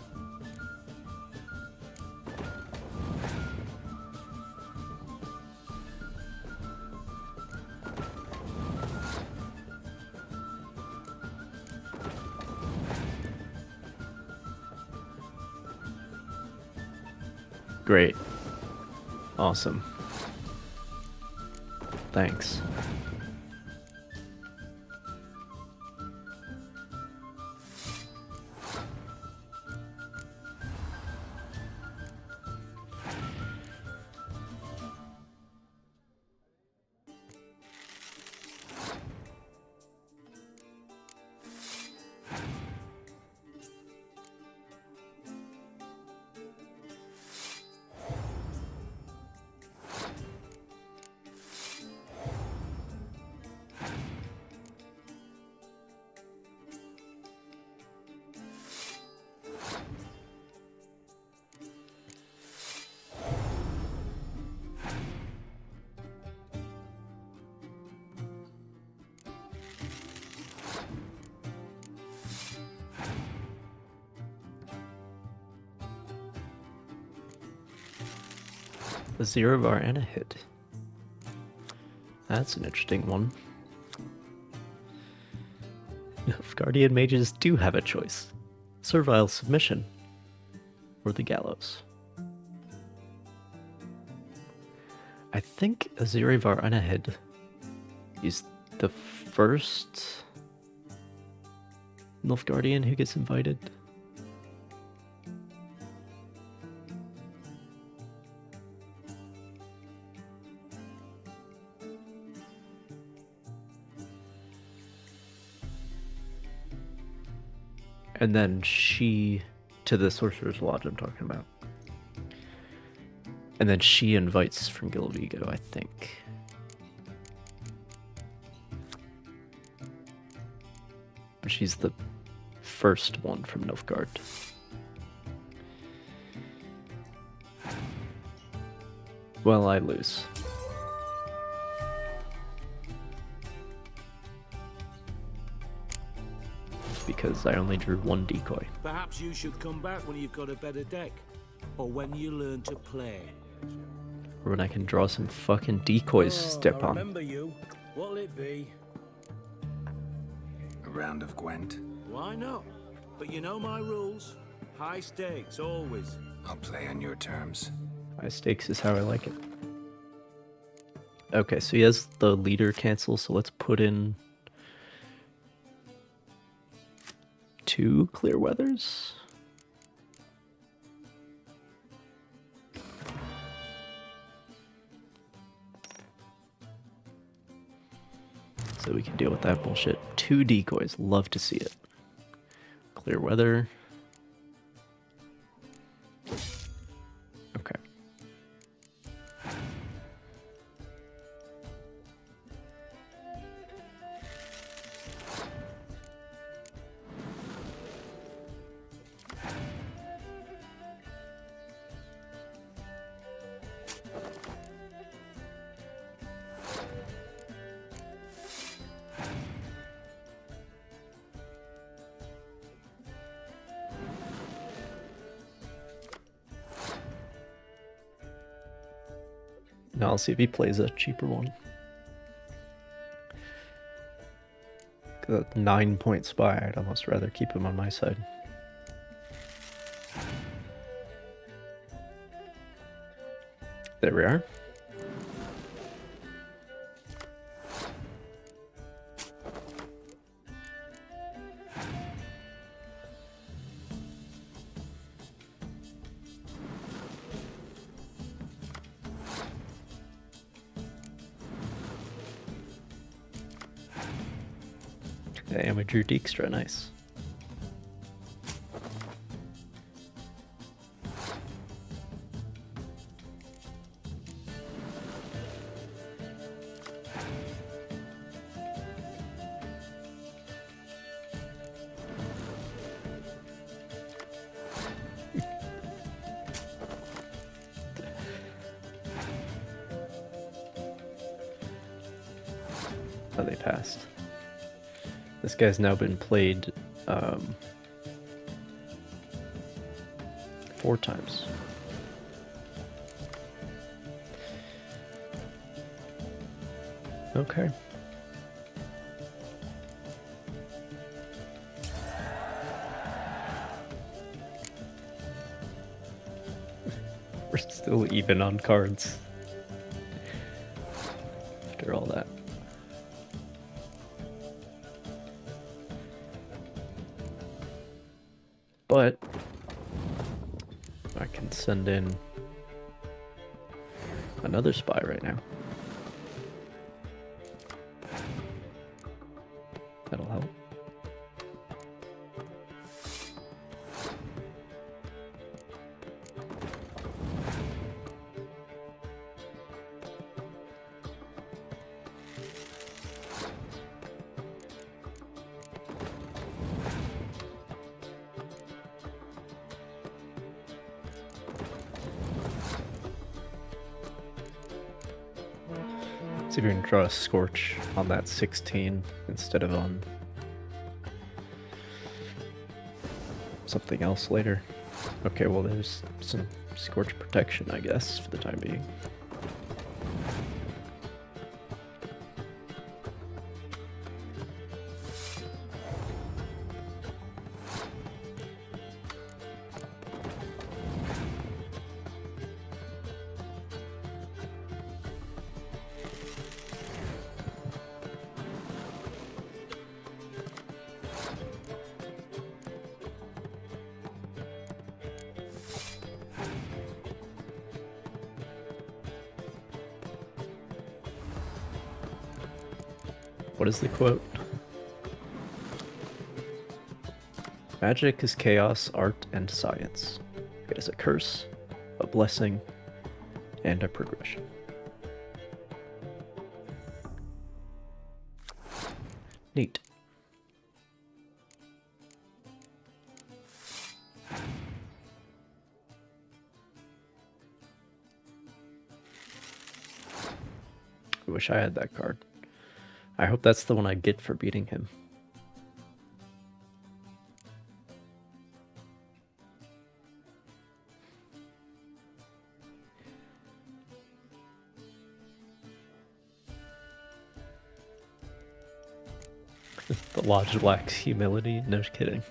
Speaker 1: Great. Awesome. Thanks. A 0 bar and a hit. That's an interesting one. Guardian mages do have a choice. Servile submission. Or the gallows. I think a 0 bar and a hit is the first Nilfgaardian who gets invited. And then she, to the Sorcerer's Lodge I'm talking about. And then she invites from Gilvigo, I think. She's the first one from Nilfgaard. Well, I lose. Because I only drew one decoy.
Speaker 7: Perhaps you should come back when you've got a better deck. Or when you learn to play.
Speaker 1: Or when I can draw some fucking decoys to step
Speaker 18: I
Speaker 1: on.
Speaker 18: remember you. What'll it be?
Speaker 4: A round of Gwent?
Speaker 7: Why not? But you know my rules. High stakes, always.
Speaker 4: I'll play on your terms.
Speaker 1: High stakes is how I like it. Okay, so he has the leader cancel, so let's put in 2 clear weathers. So we can deal with that bullshit. 2 decoys, love to see it. Clear weather. Okay. Now I'll see if he plays a cheaper one. The 9-point spy, I'd almost rather keep him on my side. There we are. And we drew Dijkstra, nice. Oh, they passed. This guy's now been played 4 times. Okay. We're still even on cards. After all that. But I can send in another spy right now. That'll help. See if we can draw a Scorch on that 16 instead of on something else later. Okay, well there's some Scorch protection, I guess, for the time being. What is the quote? Magic is chaos, art, and science. It is a curse, a blessing, and a progression. Neat. I wish I had that card. I hope that's the one I get for beating him. The lodge lacks humility? No kidding.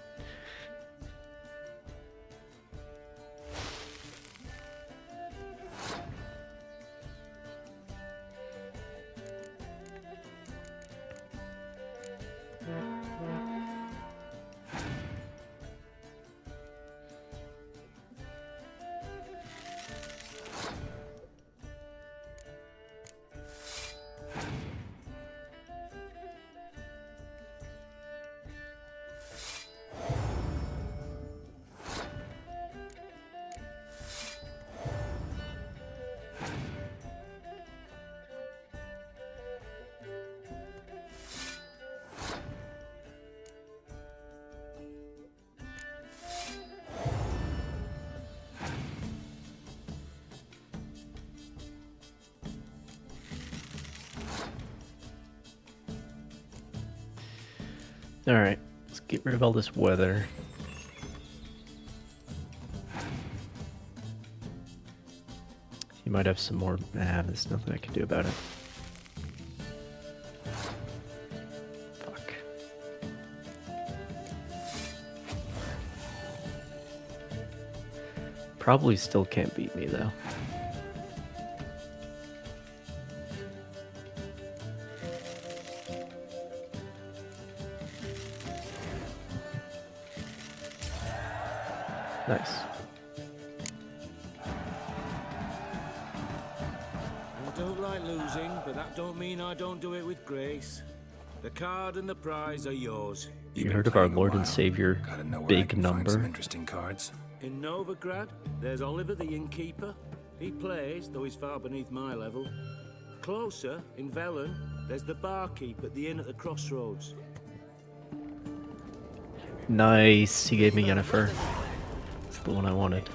Speaker 1: Alright, let's get rid of all this weather. You might have some more. Nah, there's nothing I can do about it. Fuck. Probably still can't beat me though. Nice.
Speaker 18: I don't like losing, but that don't mean I don't do it with grace. The card and the prize are yours.
Speaker 1: You heard of our Lord and Savior Big Number?
Speaker 4: Interesting cards.
Speaker 18: In Novigrad, there's Oliver the innkeeper. He plays, though he's far beneath my level. Closer, in Velen, there's the barkeep at the inn at the crossroads.
Speaker 1: Nice, he gave me Yennefer. That's the one I wanted.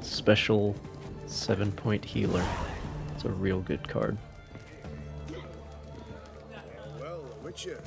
Speaker 1: Special 7-point healer. It's a real good card.
Speaker 13: Well, Witcher.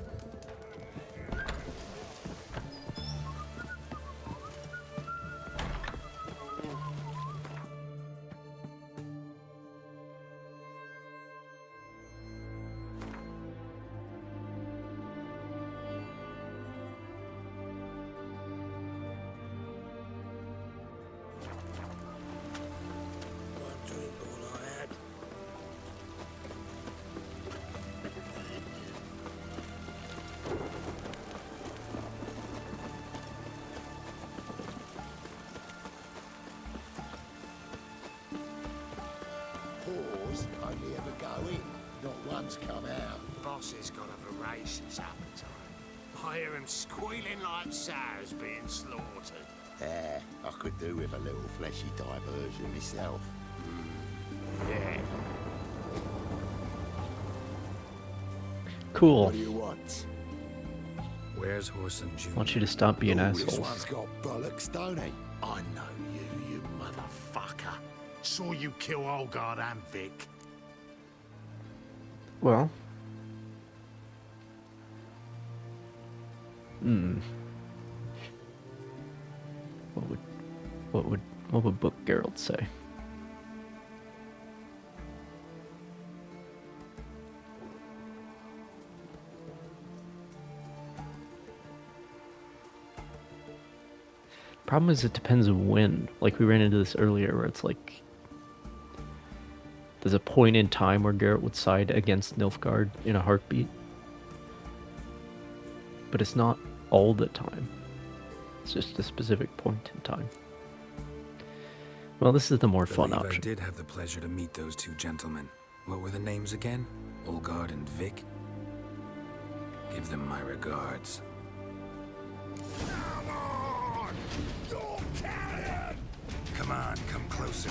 Speaker 2: Pause, only ever go in, not once come out.
Speaker 7: Boss has got a voracious appetite. I hear him squealing like sows being slaughtered.
Speaker 2: I could do with a little fleshy diversion myself.
Speaker 7: Yeah.
Speaker 1: Cool.
Speaker 2: What do you want?
Speaker 4: Where's Horson Jr.?
Speaker 1: I want you to stop being
Speaker 2: This
Speaker 1: assholes.
Speaker 2: one's got bollocks, don't he?
Speaker 7: I know you, you motherfucker. Saw you kill Olgard and Vic.
Speaker 1: Well. What would Book Geralt say? Problem is, it depends on when. Like, we ran into this earlier where it's like there's a point in time where Geralt would side against Nilfgaard in a heartbeat. But it's not all the time. It's just a specific point in time. Well, this is the more fun option.
Speaker 4: I did have the pleasure to meet those two gentlemen. What were the names again? Olgard and Vic? Give them my regards.
Speaker 13: closer.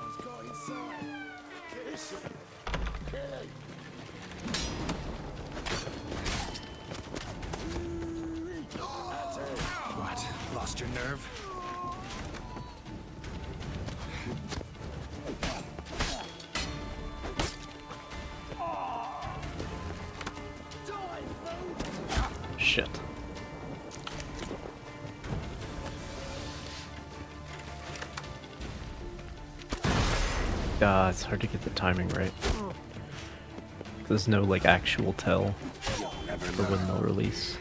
Speaker 7: Let's go inside. Kiss him. Kill him.
Speaker 4: What? Lost your nerve?
Speaker 1: Shit. It's hard to get the timing right. There's no like actual tell for when they'll release.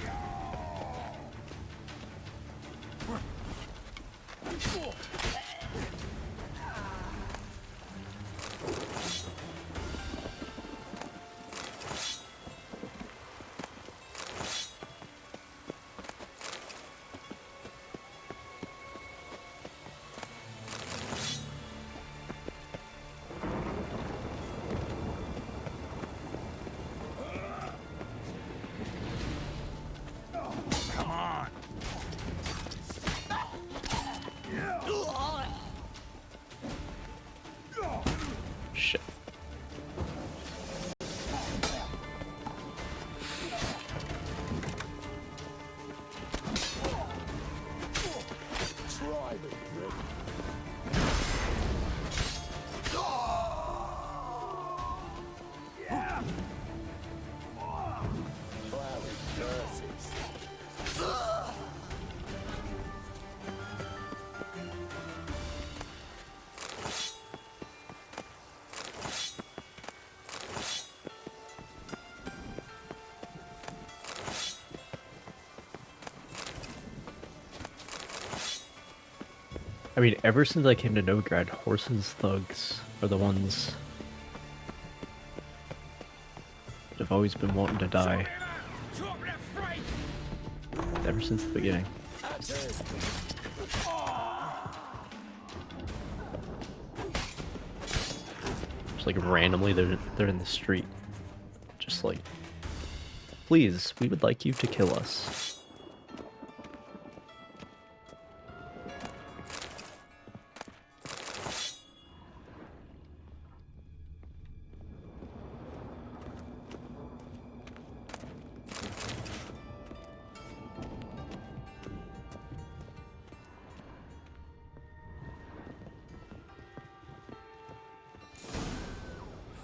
Speaker 1: Shit.
Speaker 7: Try me, prick. Cloudy curses.
Speaker 1: I mean, ever since I came to Novigrad, Horse's thugs are the ones that have always been wanting to die. Ever since the beginning. Just like randomly they're in the street. Just like, please, we would like you to kill us.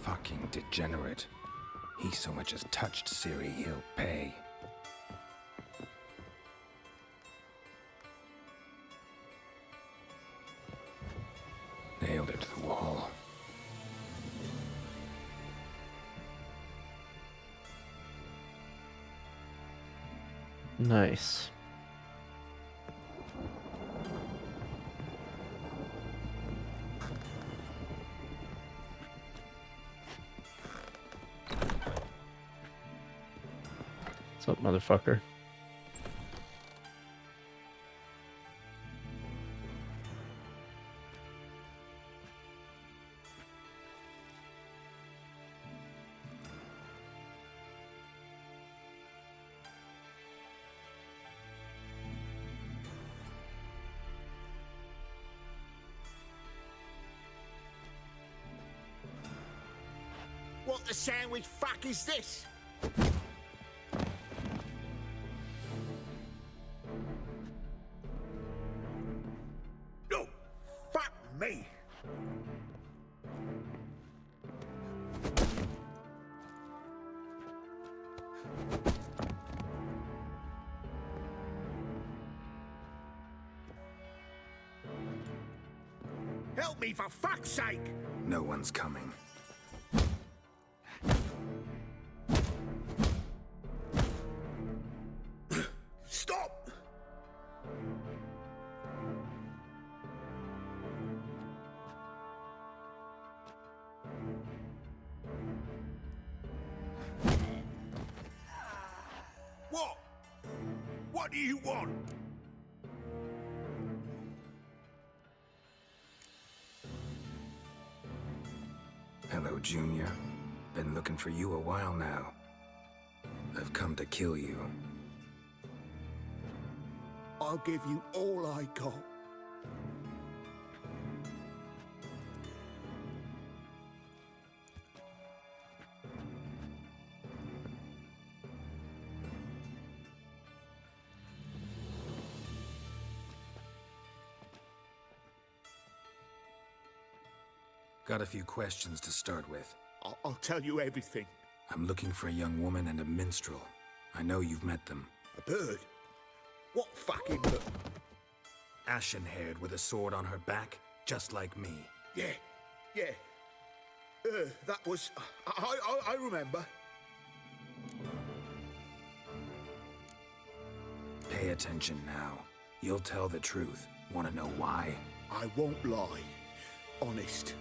Speaker 4: Fucking degenerate. He so much as touched Ciri, he'll pay. Nailed it to the wall.
Speaker 1: Nice. What's up, motherfucker?
Speaker 7: What the sandwich fuck is this? No! Fuck me! Help me for fuck's sake!
Speaker 4: No one's coming.
Speaker 7: Stop! What? What do you want?
Speaker 4: Junior. Been looking for you a while now. I've come to kill you.
Speaker 2: I'll give you all I got.
Speaker 4: Got a few questions to start with.
Speaker 2: I'll tell you everything.
Speaker 4: I'm looking for a young woman and a minstrel. I know you've met them.
Speaker 2: A bird? What fucking bird?
Speaker 4: Ashen-haired with a sword on her back, just like me.
Speaker 2: Yeah. That was... I remember.
Speaker 4: Pay attention now. You'll tell the truth. Want to know why?
Speaker 2: I won't lie. Honest.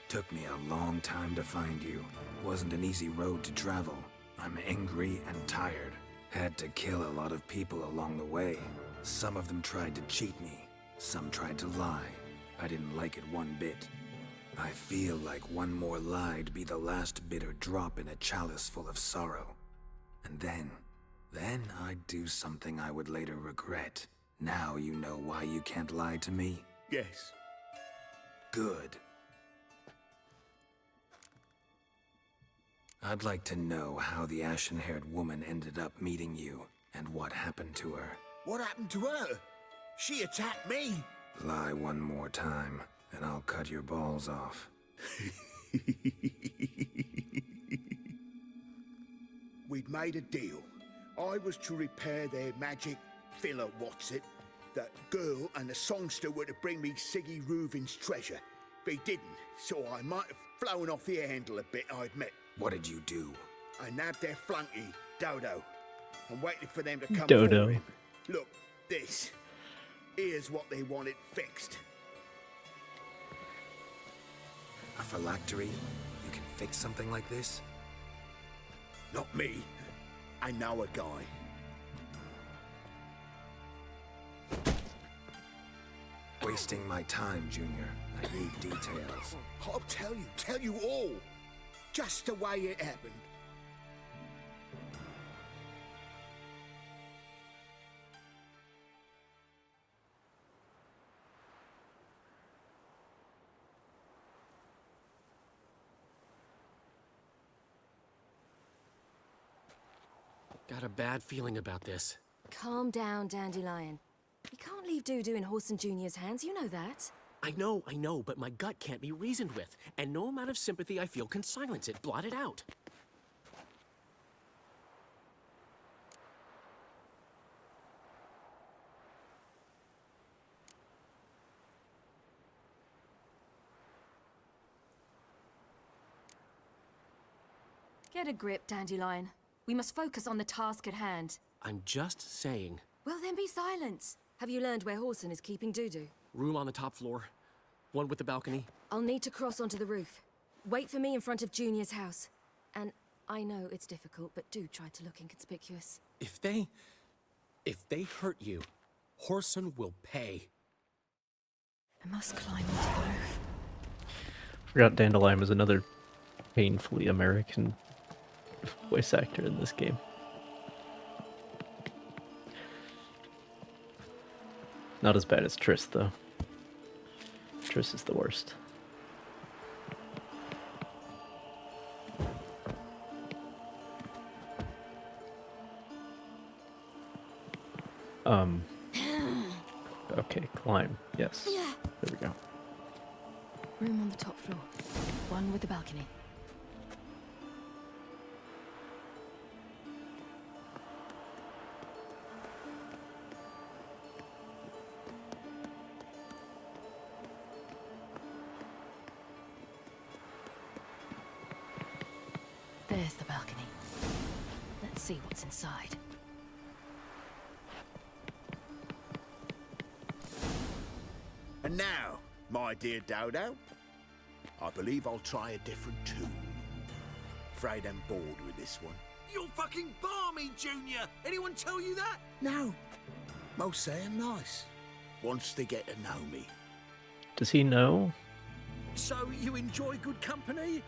Speaker 4: Took me a long time to find you. Wasn't an easy road to travel. I'm angry and tired. Had to kill a lot of people along the way. Some of them tried to cheat me. Some tried to lie. I didn't like it one bit. I feel like one more lie'd be the last bitter drop in a chalice full of sorrow. And then I'd do something I would later regret. Now you know why you can't lie to me?
Speaker 2: Yes.
Speaker 4: Good. I'd like to know how the ashen-haired woman ended up meeting you, and what happened to her.
Speaker 2: What happened to her? She attacked me.
Speaker 4: Lie one more time, and I'll cut your balls off.
Speaker 2: We'd made a deal. I was to repair their magic filler, that girl and the songster were to bring me Siggy Reuven's treasure. They didn't, so I might have flown off the handle a bit, I admit.
Speaker 4: What did you do?
Speaker 2: I nabbed their flunky, Dodo, and waited for them to come
Speaker 1: Dodo.
Speaker 2: for him. Look, this. Here's what they wanted fixed.
Speaker 4: A phylactery? You can fix something like this?
Speaker 2: Not me. I know a guy.
Speaker 4: Wasting my time, Junior. I need details.
Speaker 2: I'll tell you all. Just the way it happened.
Speaker 19: Got a bad feeling about this.
Speaker 6: Calm down, Dandelion. You can't leave Dudu in Horson Jr.'s hands, you know that.
Speaker 19: I know, but my gut can't be reasoned with, and no amount of sympathy I feel can silence it, blot it out.
Speaker 6: Get a grip, Dandelion. We must focus on the task at hand.
Speaker 19: I'm just saying.
Speaker 6: Well, then be silent. Have you learned where Horson is keeping Dudu?
Speaker 19: Room on the top floor. One with the balcony.
Speaker 6: I'll need to cross onto the roof. Wait for me in front of Junior's house. And I know it's difficult, but do try to look inconspicuous.
Speaker 19: If they hurt you, Horson will pay.
Speaker 6: I must climb onto the roof.
Speaker 1: Forgot Dandelion was another painfully American voice actor in this game. Not as bad as Triss, though. Triss is the worst. Okay, climb. Yes. There we go.
Speaker 6: Room on the top floor. One with the balcony. There's the balcony. Let's see what's inside.
Speaker 2: And now, my dear Dodo, I believe I'll try a different tune. Afraid I'm bored with this one.
Speaker 7: You're fucking balmy, Junior! Anyone tell you that?
Speaker 2: No. Most say I'm nice. Once they get to know me.
Speaker 1: Does he know?
Speaker 20: So you enjoy good company?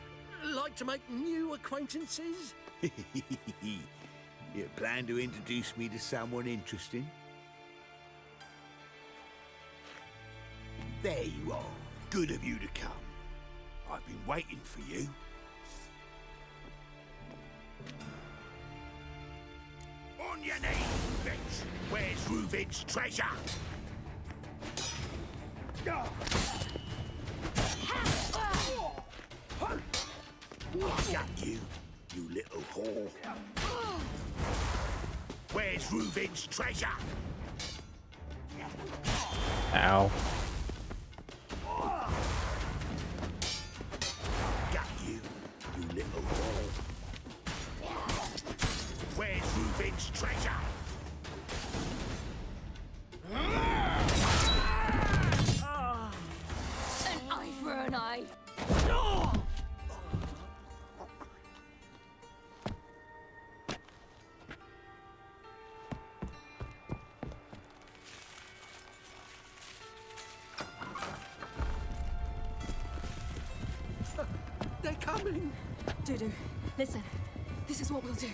Speaker 20: Like to make new acquaintances?
Speaker 7: You plan to introduce me to someone interesting? There you are. Good of you to come. I've been waiting for you. On your knees, bitch! Where's Reuven's treasure? I got you, you little whore. Where's Reuven's treasure?
Speaker 1: Ow.
Speaker 7: Got you, you little whore. Where's Reuven's treasure?
Speaker 6: An eye for an eye.
Speaker 20: They're coming!
Speaker 6: Dudu, listen. This is what we'll do.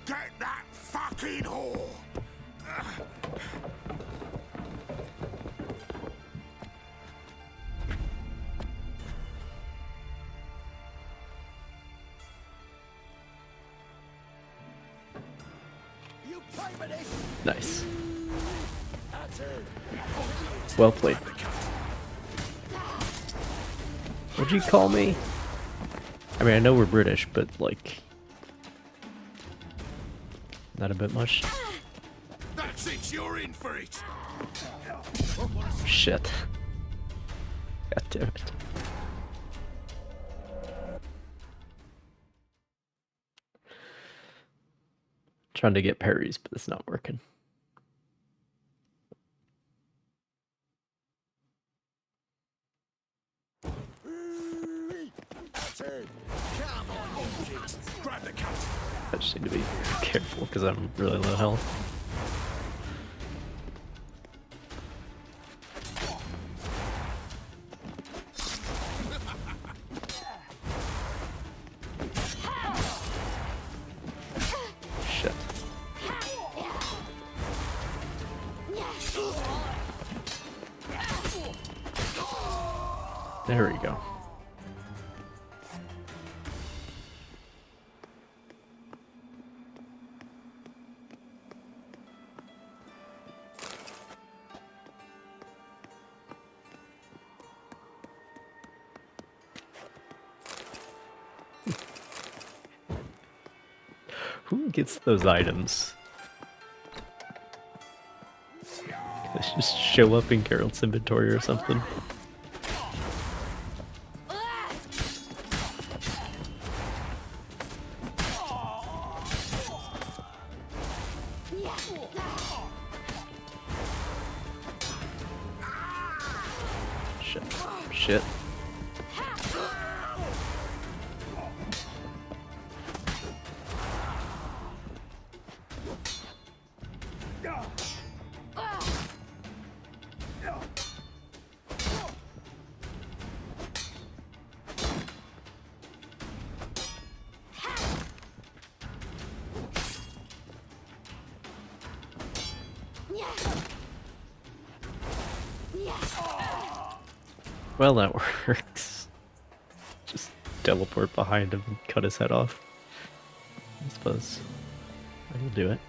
Speaker 7: Get that fucking whore!
Speaker 12: You play with this?
Speaker 1: Nice.
Speaker 12: That's it.
Speaker 1: Well played. What'd you call me? I mean, I know we're British, but like, not a bit much.
Speaker 7: That's it, you're in for it!
Speaker 1: Shit. God damn it. Trying to get parries, but it's not working.
Speaker 12: That's it. Come on, you kids. Grab the cat.
Speaker 1: I just need to be careful because I'm really low health. Shit. There we go. Who gets those items? They just show up in Geralt's inventory or something. Shit. Shit. Well, that works. Just teleport behind him and cut his head off. I suppose that'll do it.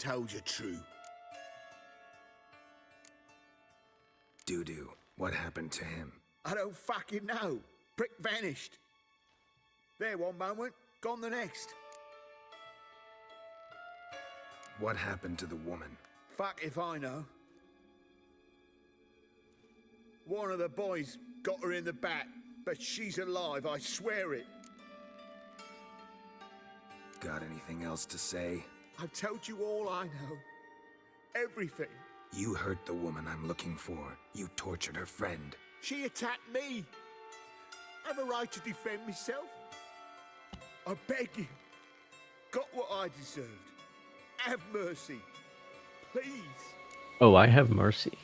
Speaker 12: told you true.
Speaker 4: Doo-doo, what happened to him?
Speaker 12: I don't fucking know. Prick vanished. There one moment, gone the next.
Speaker 4: What happened to the woman?
Speaker 12: Fuck if I know. One of the boys got her in the back, but she's alive, I swear it.
Speaker 4: Got anything else to say?
Speaker 12: I've told you all I know. Everything.
Speaker 4: You hurt the woman I'm looking for. You tortured her friend.
Speaker 12: She attacked me. Have a right to defend myself. I beg you. Got what I deserved. Have mercy. Please.
Speaker 1: Oh, I have mercy.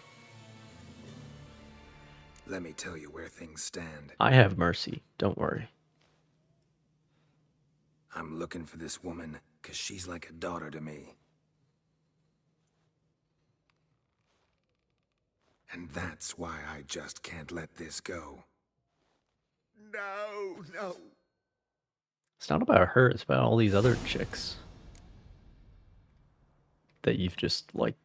Speaker 4: Let me tell you where things stand.
Speaker 1: I have mercy. Don't worry.
Speaker 4: I'm looking for this woman, 'cause she's like a daughter to me. And that's why I just can't let this go.
Speaker 12: No, no.
Speaker 1: It's not about her, it's about all these other chicks that you've just, like,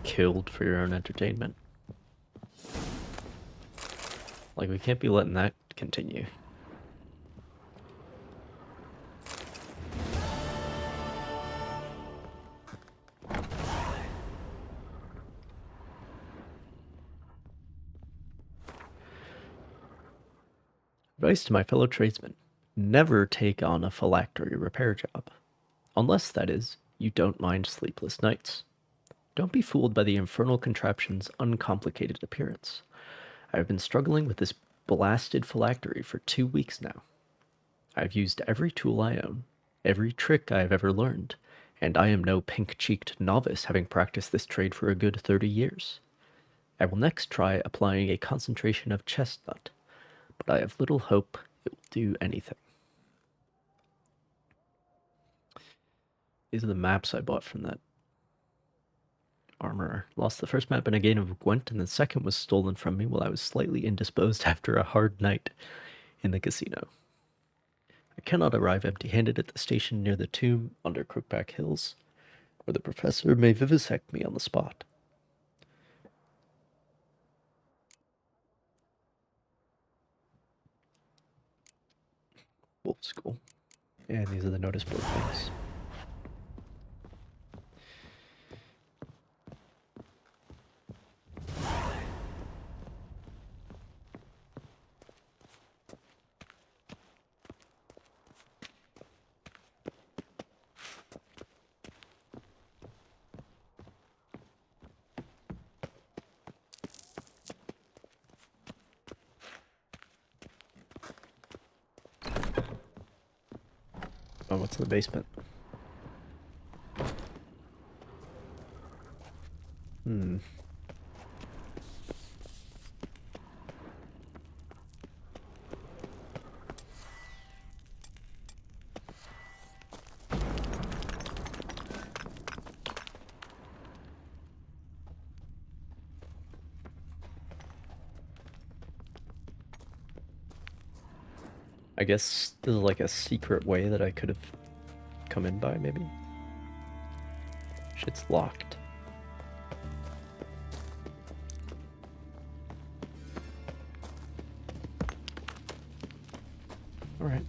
Speaker 1: killed for your own entertainment. Like, we can't be letting that continue. Advice to my fellow tradesmen: never take on a phylactery repair job. Unless, that is, you don't mind sleepless nights. Don't be fooled by the infernal contraption's uncomplicated appearance. I have been struggling with this blasted phylactery for 2 weeks now. I've used every tool I own, every trick I have ever learned, and I am no pink-cheeked novice, having practiced this trade for a good 30 years. I will next try applying a concentration of chestnut, but I have little hope it will do anything. These are the maps I bought from that armorer. Lost the first map in a game of Gwent, and the second was stolen from me while I was slightly indisposed after a hard night in the casino. I cannot arrive empty-handed at the station near the tomb under Crookback Hills, or the professor may vivisect me on the spot. Wolf School. And these are the notice board things. Oh, what's in the basement? I guess there's like a secret way that I could have come in by, maybe? Shit's locked. Alright.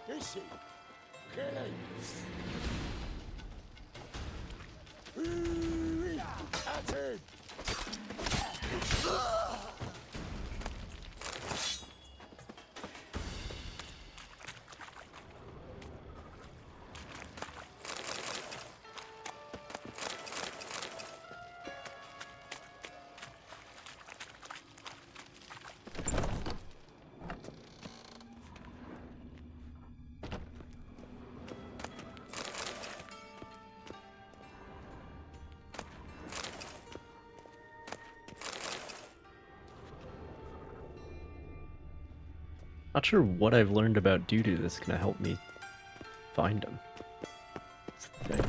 Speaker 7: Listen, killings. That's it.
Speaker 1: Not sure what I've learned about Dudu that's gonna help me find him. That's the thing.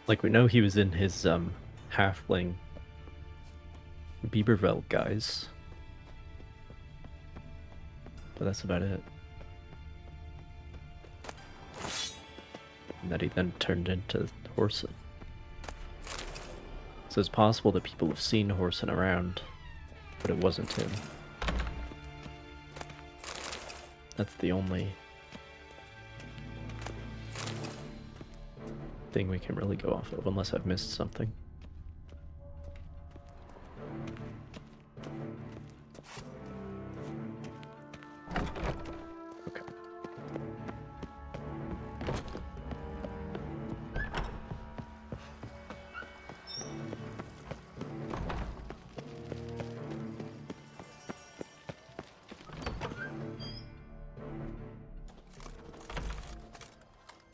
Speaker 1: Like, we know he was in his, halfling Bieberveld guys. But that's about it. And that he then turned into Horson. So it's possible that people have seen Horson around, but it wasn't him. That's the only thing we can really go off of, unless I've missed something. Okay.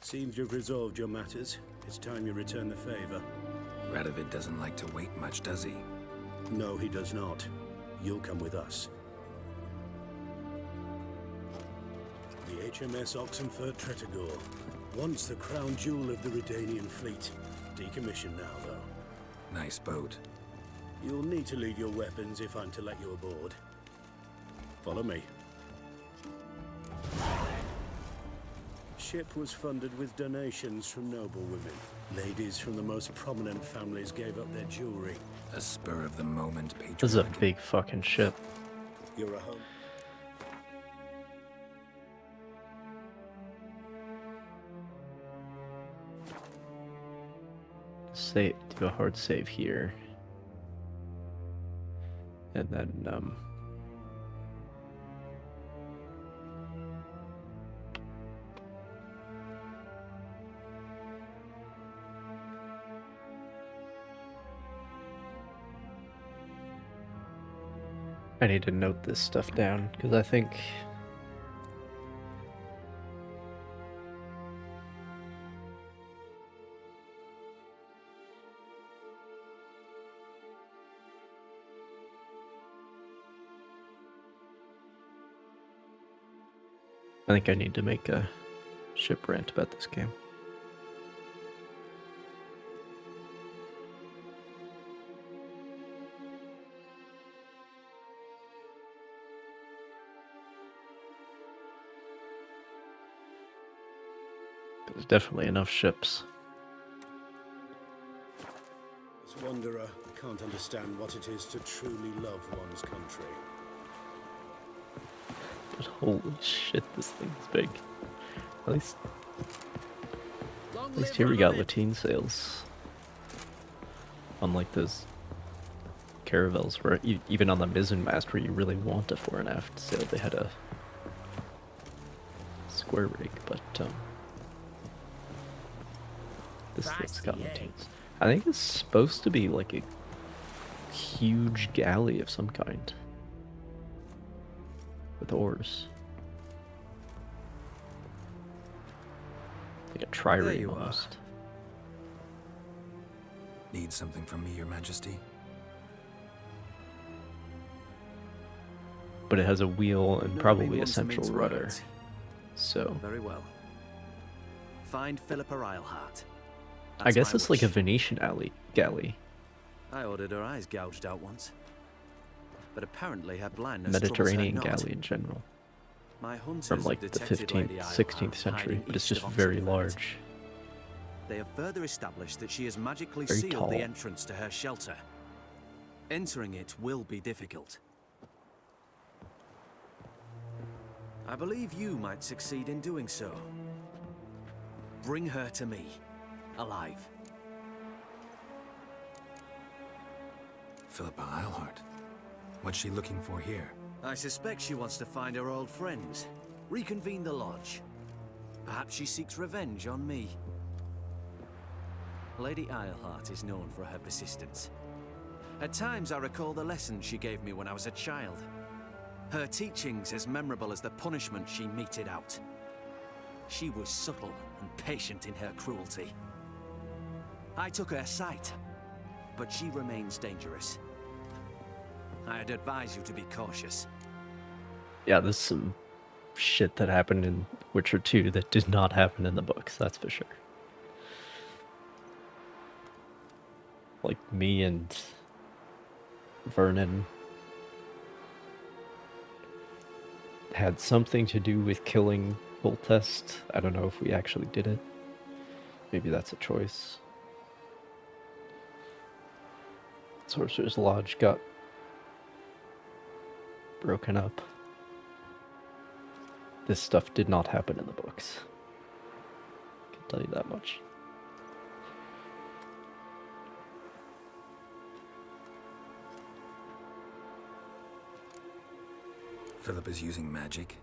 Speaker 5: Seems you've resolved your matters. It's time you return the favor.
Speaker 4: Radovid doesn't like to wait much, does he?
Speaker 5: No, he does not. You'll come with us. The HMS Oxenford Tretogor. Once the crown jewel of the Redanian fleet. Decommissioned now, though.
Speaker 4: Nice boat.
Speaker 5: You'll need to leave your weapons if I'm to let you aboard. Follow me. Ship was funded with donations from noble women. Ladies from the most prominent families gave up their jewelry.
Speaker 4: A spur-of-the-moment patriotic.
Speaker 1: This is a big fucking ship.
Speaker 5: You're a home.
Speaker 1: Save, do a hard save here. And then, I need to note this stuff down, because I think I need to make a ship rant about this game. There's definitely enough ships.
Speaker 5: As Wanderer, I can't understand what it is to truly love one's country.
Speaker 1: But holy shit, this thing's big. At least here we got lateen sails. Unlike those caravels where even on the mizzen mast where you really want a fore and aft sail, they had a square rig, but this thing's got lateens. I think it's supposed to be like a huge galley of some kind. With oars. Like a trireme almost.
Speaker 4: Need something from me, Your Majesty?
Speaker 1: But it has a wheel and probably a
Speaker 10: want some
Speaker 1: central
Speaker 10: mince
Speaker 1: rudder.
Speaker 10: words.
Speaker 1: So
Speaker 10: Very well. Find Philippa Eilhart.
Speaker 1: I guess
Speaker 10: my
Speaker 1: it's like a
Speaker 10: wish.
Speaker 1: Venetian galley.
Speaker 10: I ordered her eyes gouged out once. But apparently her blindness
Speaker 1: Mediterranean
Speaker 10: troubles her not.
Speaker 1: galley in general.
Speaker 10: My hunters
Speaker 1: From
Speaker 10: have
Speaker 1: like the
Speaker 10: detected
Speaker 1: 15th,
Speaker 10: Lady Eilhart
Speaker 1: 16th century,
Speaker 10: hiding
Speaker 1: but it's
Speaker 10: east
Speaker 1: just
Speaker 10: of
Speaker 1: very
Speaker 10: Oxenford.
Speaker 1: large.
Speaker 10: They have further established that she has magically
Speaker 1: Very
Speaker 10: sealed
Speaker 1: tall.
Speaker 10: the entrance to her shelter. Entering it will be difficult. I believe you might succeed in doing so. Bring her to me, alive.
Speaker 4: Philippa Eilhart. What's she looking for here?
Speaker 10: I suspect she wants to find her old friends, reconvene the lodge. Perhaps she seeks revenge on me. Lady Ileheart is known for her persistence. At times I recall the lessons she gave me when I was a child. Her teachings as memorable as the punishment she meted out. She was subtle and patient in her cruelty. I took her sight, but she remains dangerous. I'd advise you to be cautious.
Speaker 1: Yeah, there's some shit that happened in Witcher 2 that did not happen in the books, that's for sure. Like me and Vernon had something to do with killing Voltest. I don't know if we actually did it. Maybe that's a choice. Sorcerer's Lodge got broken up. This stuff did not happen in the books. I can tell you that much.
Speaker 4: Philip is using magic.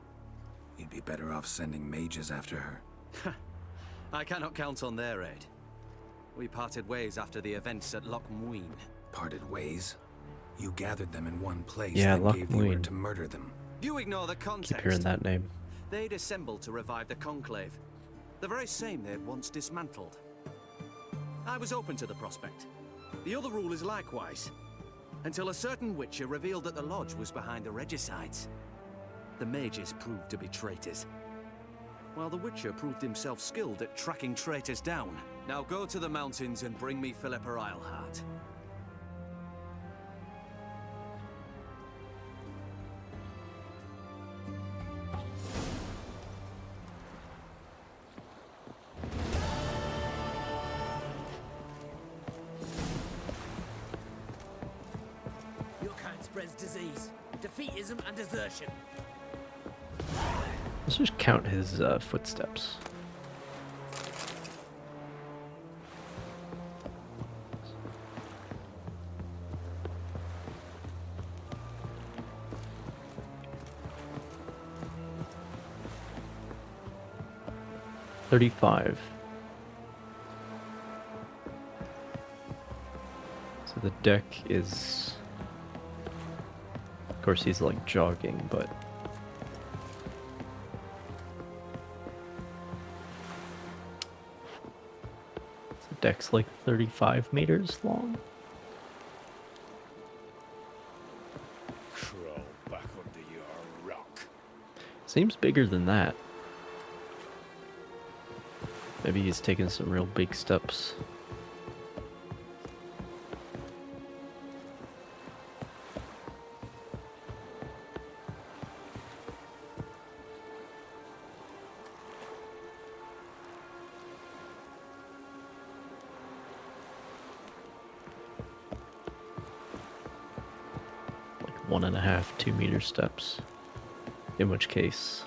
Speaker 4: You'd be better off sending mages after her.
Speaker 10: I cannot count on their aid. We parted ways after the events at Loch Muin.
Speaker 4: Parted ways? You gathered them in one place,
Speaker 1: Yeah,
Speaker 4: then
Speaker 1: Loch
Speaker 4: gave the order
Speaker 1: Muin.
Speaker 4: to murder them.
Speaker 10: You ignore the context.
Speaker 1: Keep hearing that name.
Speaker 10: They'd assembled to revive the Conclave. The very same they'd once dismantled. I was open to the prospect. The other rulers likewise. Until a certain Witcher revealed that the Lodge was behind the regicides. The mages proved to be traitors, while the Witcher proved himself skilled at tracking traitors down. Now go to the mountains and bring me Philippa Eilhart.
Speaker 9: Your kind spreads disease, defeatism, and desertion.
Speaker 1: Let's just count his footsteps. $35. So the deck is... Of course he's like jogging, but... The deck's like 35 meters long.
Speaker 11: Crawl back under your rock.
Speaker 1: Seems bigger than that. Maybe he's taken some real big steps. Like 1.5, 2 meter steps. In which case,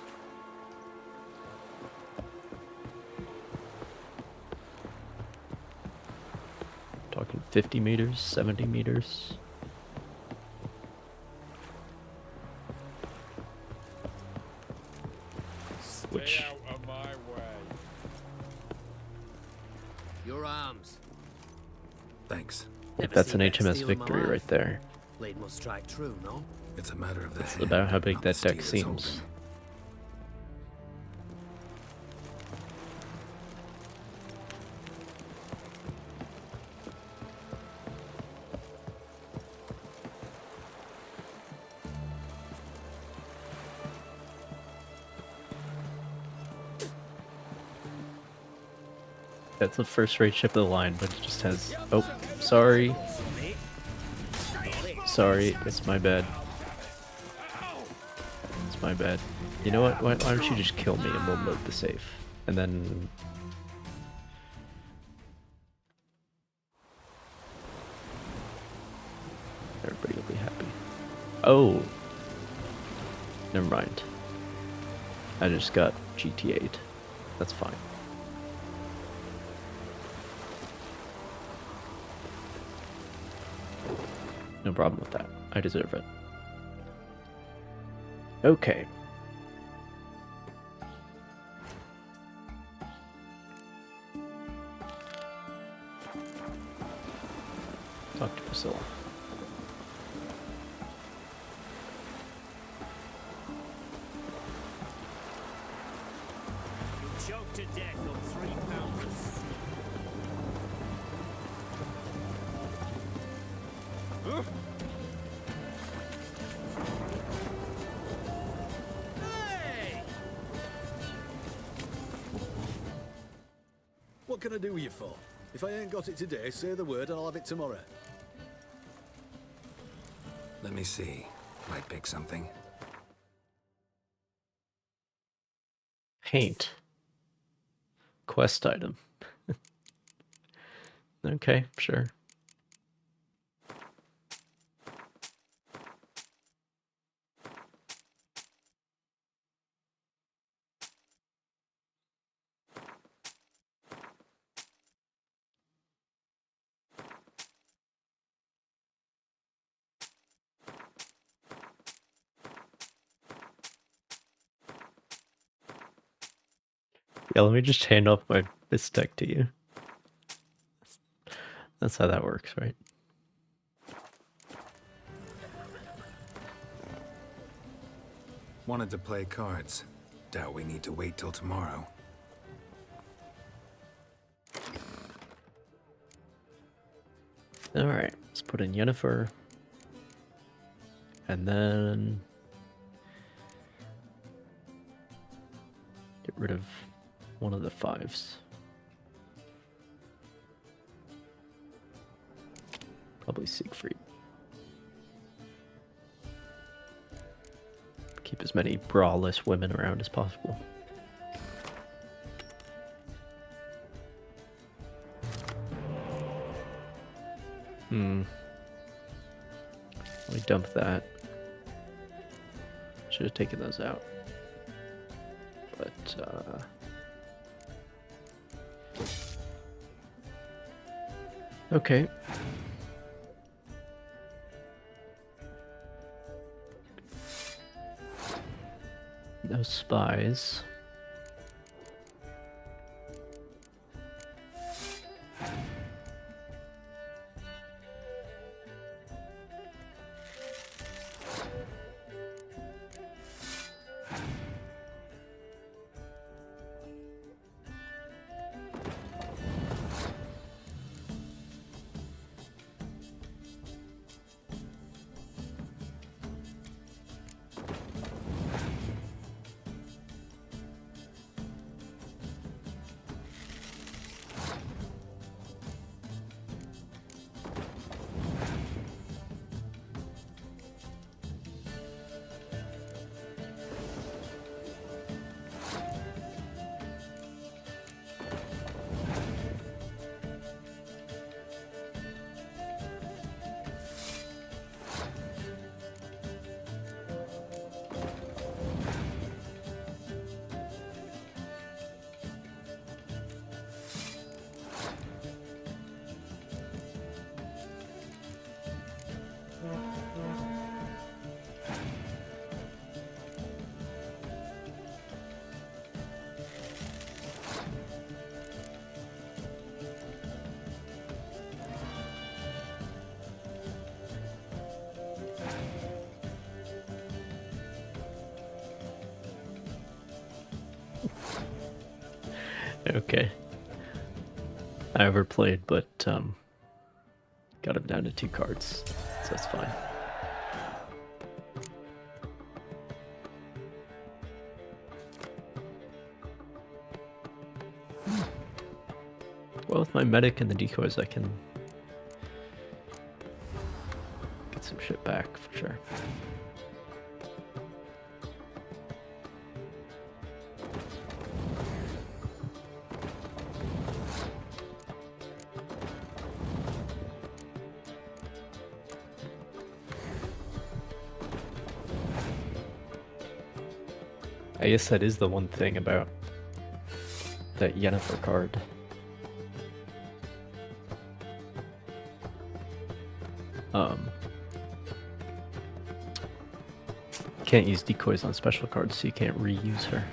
Speaker 1: talking 50 meters, 70 meters. Which,
Speaker 11: Stay out of my way.
Speaker 9: Your arms.
Speaker 4: Thanks.
Speaker 9: Never
Speaker 1: that's
Speaker 9: seen
Speaker 1: an
Speaker 9: better
Speaker 1: HMS
Speaker 9: steel in my
Speaker 1: victory
Speaker 9: life.
Speaker 1: right there.
Speaker 9: Blade must strike true, no?
Speaker 4: It's a matter of the
Speaker 1: It's
Speaker 4: hand,
Speaker 1: about how big
Speaker 4: not
Speaker 1: that
Speaker 4: the
Speaker 1: deck
Speaker 4: steel it's
Speaker 1: seems.
Speaker 4: holding.
Speaker 1: That's the first-rate ship of the line, but it just has... Oh, sorry. Sorry, it's my bad. It's my bad. You know what? Why don't you just kill me and we'll load the safe? And then... Everybody will be happy. Oh! Never mind. I just got GTA'd. That's fine. No problem with that. I deserve it. Okay. Talk to Priscilla.
Speaker 3: Choked to death on 3 pounds of sleep. Huh?
Speaker 20: Hey!
Speaker 16: What can I do with you for? If I ain't got it today, say the word and I'll have it tomorrow.
Speaker 4: Let me see. Might pick something.
Speaker 1: Paint. Quest item. Okay, sure. Yeah, let me just hand off this deck to you. That's how that works, right?
Speaker 4: Wanted to play cards. Doubt we need to wait till tomorrow.
Speaker 1: Alright, let's put in Yennefer. And then get rid of one of the 5s. Probably Siegfried. Keep as many braless women around as possible. Let me dump that. Should have taken those out. But, okay. No spies. Okay. I overplayed, but got him down to 2 cards, so that's fine. Well, with my medic and the decoys, I can get some shit back for sure. I guess that is the one thing about that Yennefer card. can't use decoys on special cards, so you can't reuse her.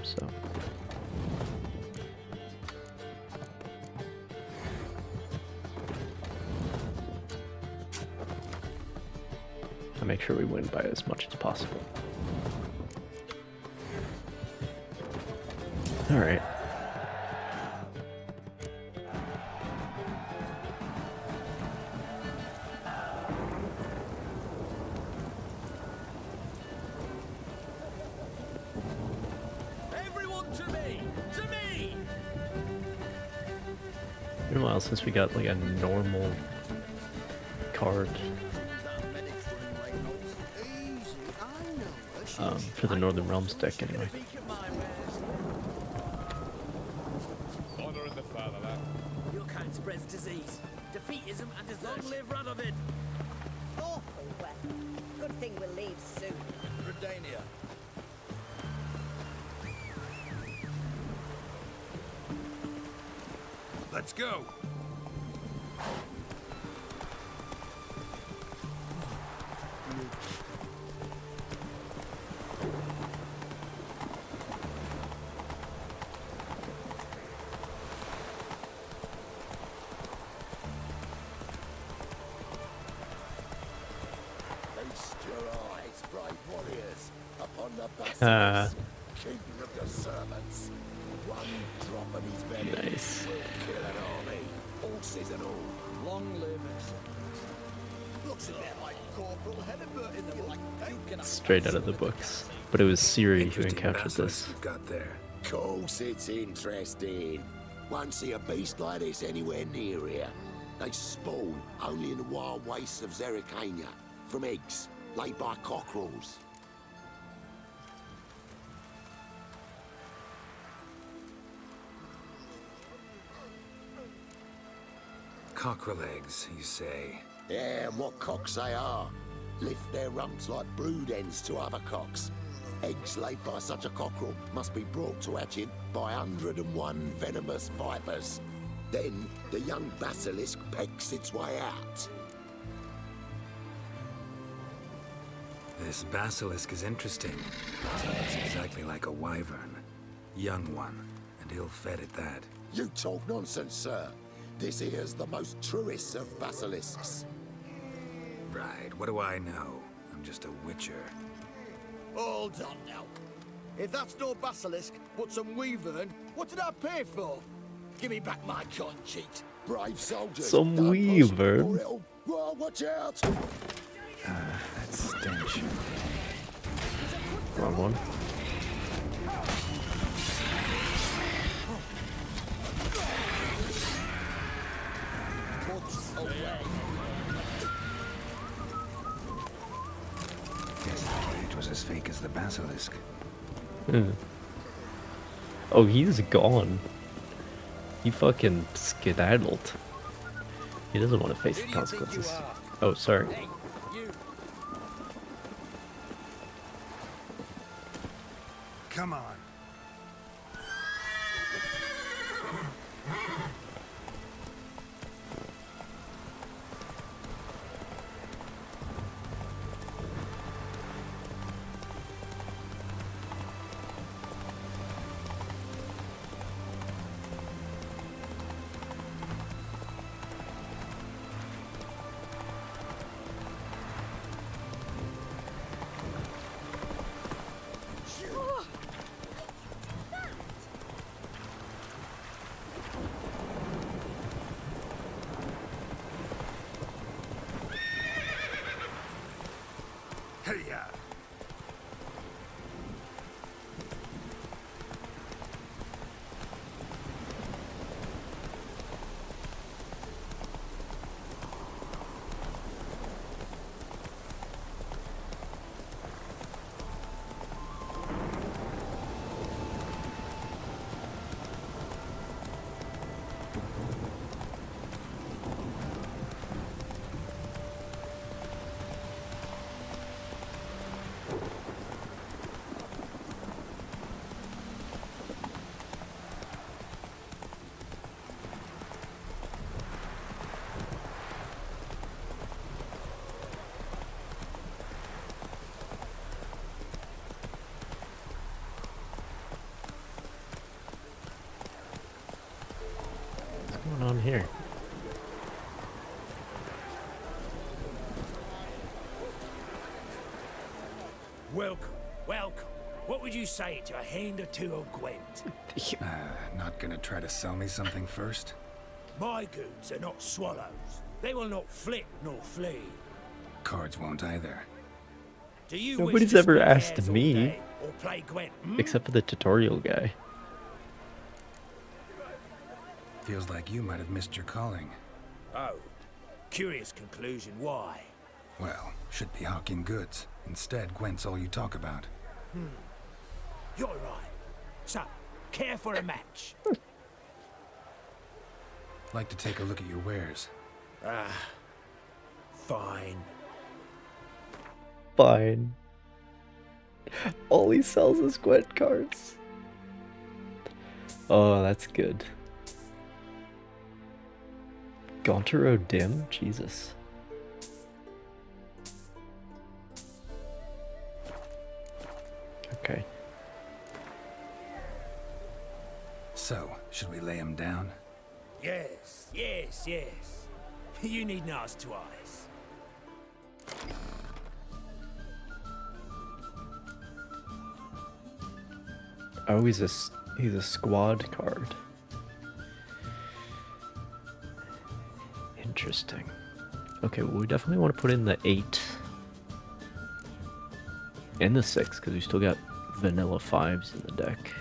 Speaker 1: So. I make sure we win by as much as possible. Alright.
Speaker 20: Everyone to me! To me!
Speaker 1: Been a while since we got like a normal card. For the Northern Realms deck, anyway.
Speaker 11: Honor in the fatherland.
Speaker 9: Your kind spreads disease, defeatism, and desertion. Long live Radovid!
Speaker 21: Awful weather. Good thing we'll leave soon.
Speaker 20: Redania.
Speaker 13: Let's go!
Speaker 2: Feast your eyes, brave warriors, upon the basilisk, king of the servants. One drop of his venom
Speaker 1: Nice.
Speaker 2: will kill an army, horses and all.
Speaker 20: Long live excellence. Looks a bit like Corporal Hennebert in the like
Speaker 1: Straight out of the books. But it was Ciri who
Speaker 4: Interesting
Speaker 1: encountered
Speaker 4: basilisk
Speaker 1: this.
Speaker 4: you've got there.
Speaker 2: Course it's interesting. Won't see a beast like this anywhere near here. They spawn only in the wild wastes of Zerrikania, from eggs laid by cockerels.
Speaker 4: Cockerel eggs, you say?
Speaker 2: Yeah, and what cocks they are. Lift their rumps like brood hens to other cocks. Eggs laid by such a cockerel must be brought to hatching by 101 venomous vipers. Then the young basilisk pecks its way out.
Speaker 4: This basilisk is interesting. It looks exactly like a wyvern. Young one, and ill-fed at that.
Speaker 2: You talk nonsense, sir. This here's the most truest of basilisks.
Speaker 4: Right, what do I know? I'm just a witcher.
Speaker 20: Hold on now. If that's no basilisk, but some wyvern, what did I pay for? Give me back my coin, cheat.
Speaker 2: Brave soldiers.
Speaker 1: Some
Speaker 2: don't push,
Speaker 1: wyvern.
Speaker 2: or it'll- Whoa, watch out!
Speaker 4: That stench.
Speaker 1: Wrong one.
Speaker 4: Guess the cage was as fake as the basilisk.
Speaker 1: Oh, he's gone. He fucking skedaddled. He doesn't want to face the consequences. Oh, sorry.
Speaker 13: Come on. Hey-ya!
Speaker 1: going on here?
Speaker 7: Welcome, welcome. What would you say to a hand or two of Gwent?
Speaker 4: Not gonna try to sell me something first?
Speaker 7: My goods are not swallows. They will not flit nor flee.
Speaker 4: Cards won't either.
Speaker 7: Do you
Speaker 1: Nobody's
Speaker 7: wish to
Speaker 1: ever
Speaker 7: split
Speaker 1: asked
Speaker 7: hairs all
Speaker 1: me,
Speaker 7: day or play Gwent?
Speaker 1: except for the tutorial guy.
Speaker 4: Feels like you might have missed your calling.
Speaker 7: Oh, curious conclusion. Why?
Speaker 4: Well, should be hawking goods. Instead, Gwent's all you talk about.
Speaker 7: You're right. So, care for a match?
Speaker 4: Like to take a look at your wares.
Speaker 7: Fine.
Speaker 1: Fine. All he sells is Gwent cards. Oh, that's good. Gauntero Dim? Jesus. Okay.
Speaker 4: So, should we lay him down?
Speaker 7: Yes, yes, yes. You needn't ask twice.
Speaker 1: Oh, he's a squad card. Interesting. Okay, well, we definitely want to put in the 8 and the 6 because we still got vanilla 5s in the deck.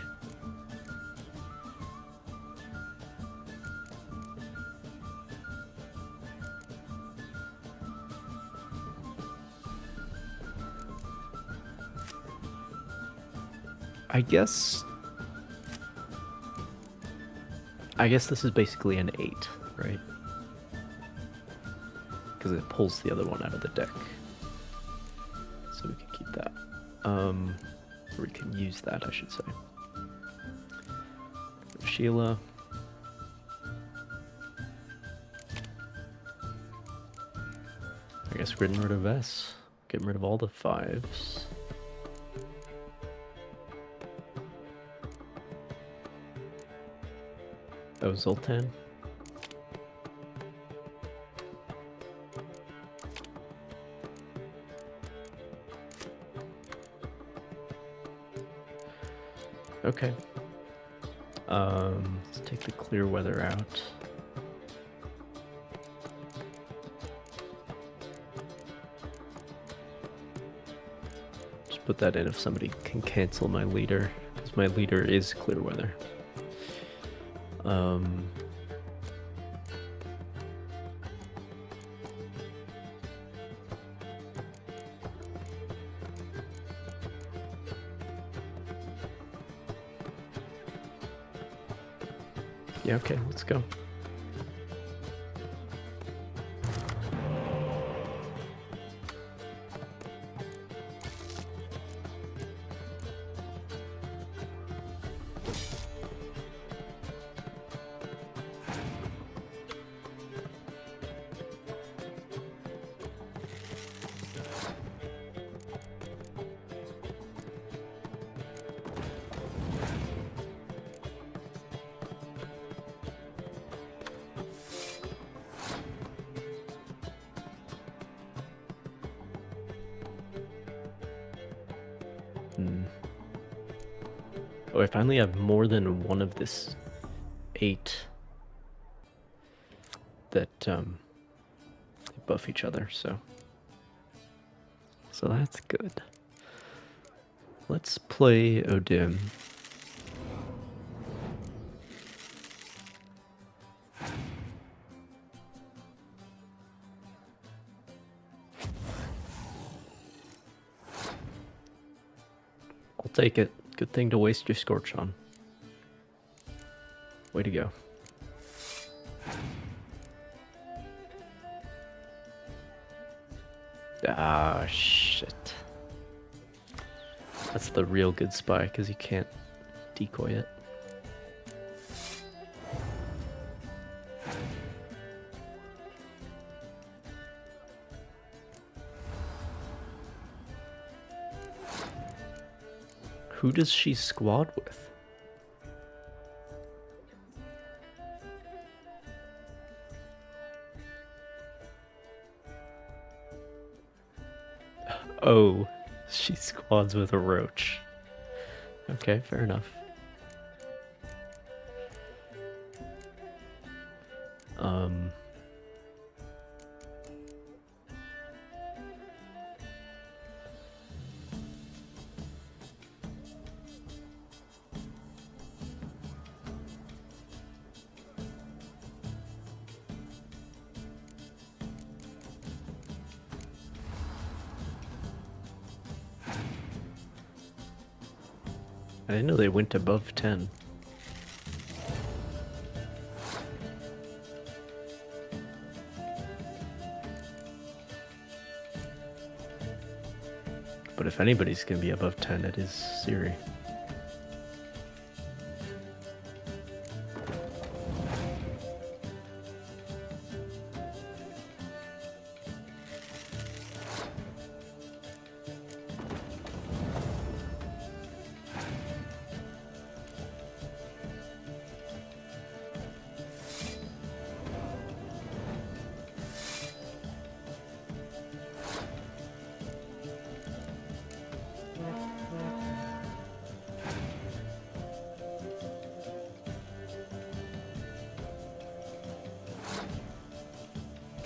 Speaker 1: I guess this is basically an 8, right? Because it pulls the other one out of the deck. So we can keep that. Or we can use that, I should say. Sheila. I guess we're getting rid of S. Getting rid of all the 5s. Oh, Zoltan. Okay. Let's take the clear weather out. Just put that in if somebody can cancel my leader, because my leader is clear weather. Yeah, okay, let's go. Oh, I finally have more than one of this 8 that they buff each other, so that's good. Let's play Odim. I'll take it. Good thing to waste your Scorch on. Way to go. Ah, shit. That's the real good spy, because you can't decoy it. Who does she squad with? Oh, she squads with a roach. Okay, fair enough. I didn't know they went above 10. But if anybody's gonna be above 10, it is Siri.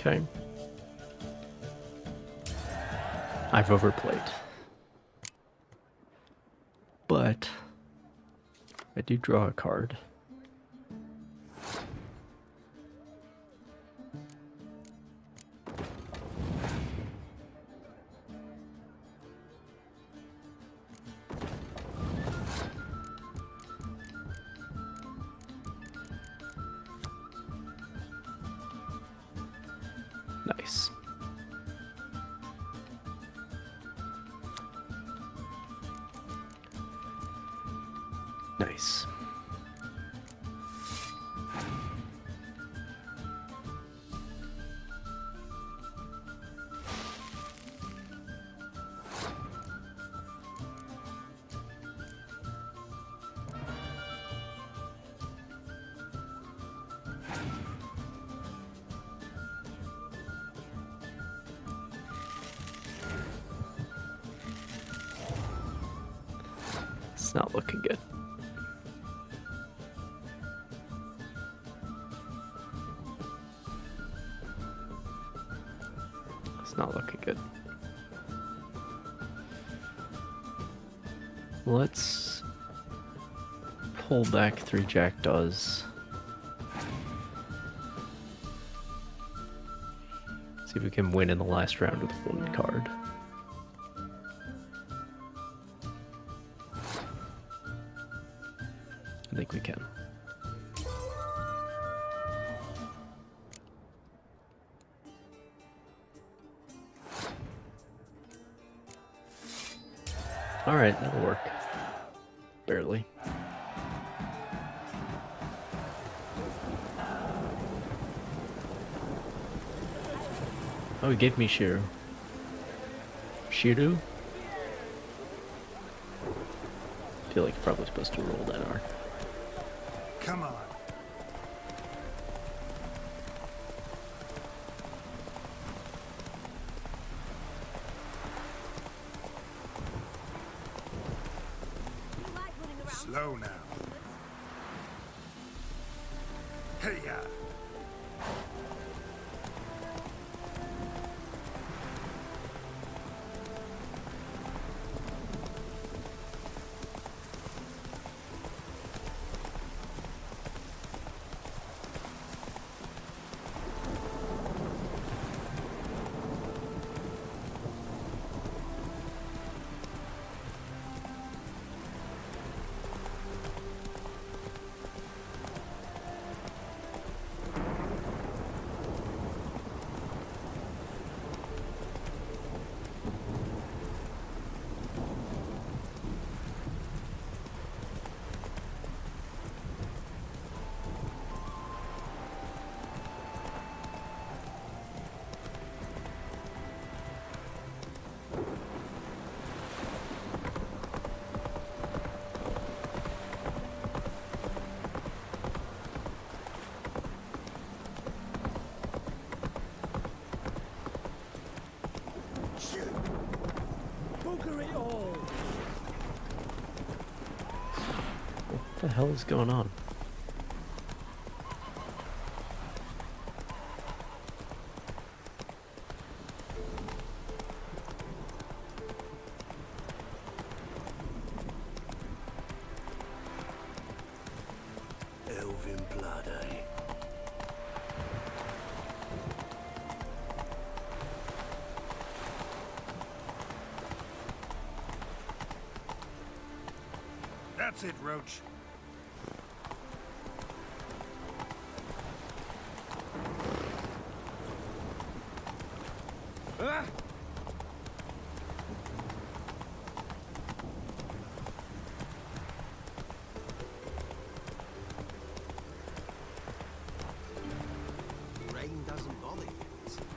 Speaker 1: Okay. I've overplayed. But I do draw a card. Nice. Nice. It's not looking good. It's not looking good. Let's pull back 3 jackdaws. See if we can win in the last round with 1 card. I think we can. Alright, that'll work. Barely. Oh, he gave me Shiru. Shiru? I feel like you're probably supposed to roll that R.
Speaker 20: Come on.
Speaker 7: Slow now. Hey-ya!
Speaker 1: the hell is going on?
Speaker 7: Elven blood, eh?
Speaker 13: That's it, Roach.
Speaker 18: Ah!
Speaker 8: Rain doesn't bother you, it seems.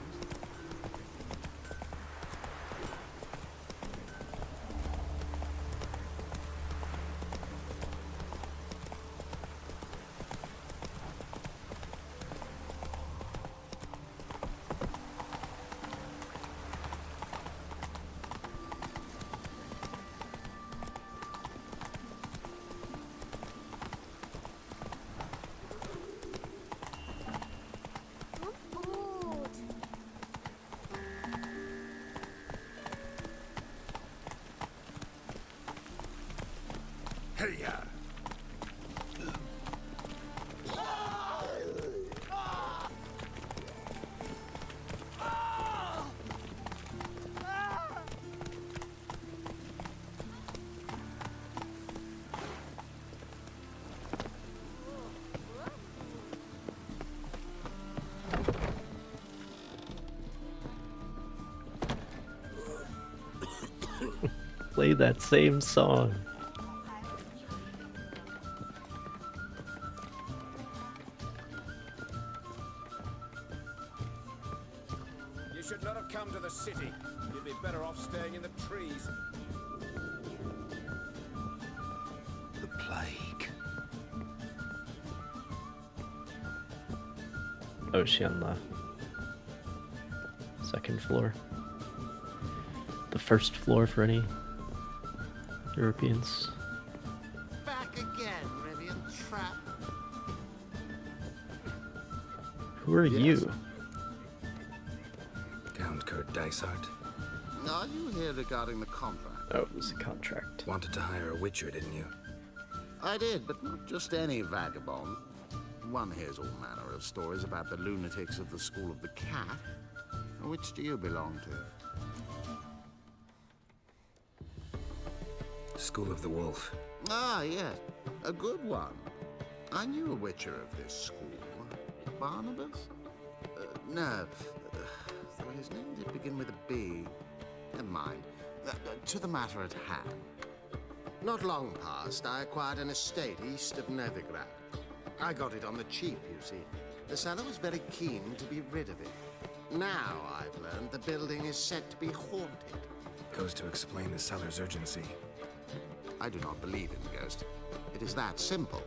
Speaker 13: Hey-ya!
Speaker 1: Play that same song.
Speaker 18: You should not have come to the city. You'd be better off staying in the trees.
Speaker 7: The plague.
Speaker 1: Oh, is she on the second floor? The first floor for any Europeans?
Speaker 8: Back again, Rivian Trap.
Speaker 1: Who are you?
Speaker 4: Count Kurt Dysart.
Speaker 2: Are you here regarding the contract?
Speaker 1: Oh, it was a contract.
Speaker 4: Wanted to hire a witcher, didn't you?
Speaker 2: I did, but not just any vagabond. One hears all manner of stories about the lunatics of the School of the Cat. Which do you belong to?
Speaker 4: School of the Wolf.
Speaker 2: Ah, yes. A good one. I knew a witcher of this school. Barnabas? No. Though his name did begin with a B. Never mind. To the matter at hand. Not long past, I acquired an estate east of Novigrad. I got it on the cheap, you see. The seller was very keen to be rid of it. Now I've learned the building is said to be haunted.
Speaker 4: Goes to explain the seller's urgency.
Speaker 2: I do not believe in ghosts. It is that simple.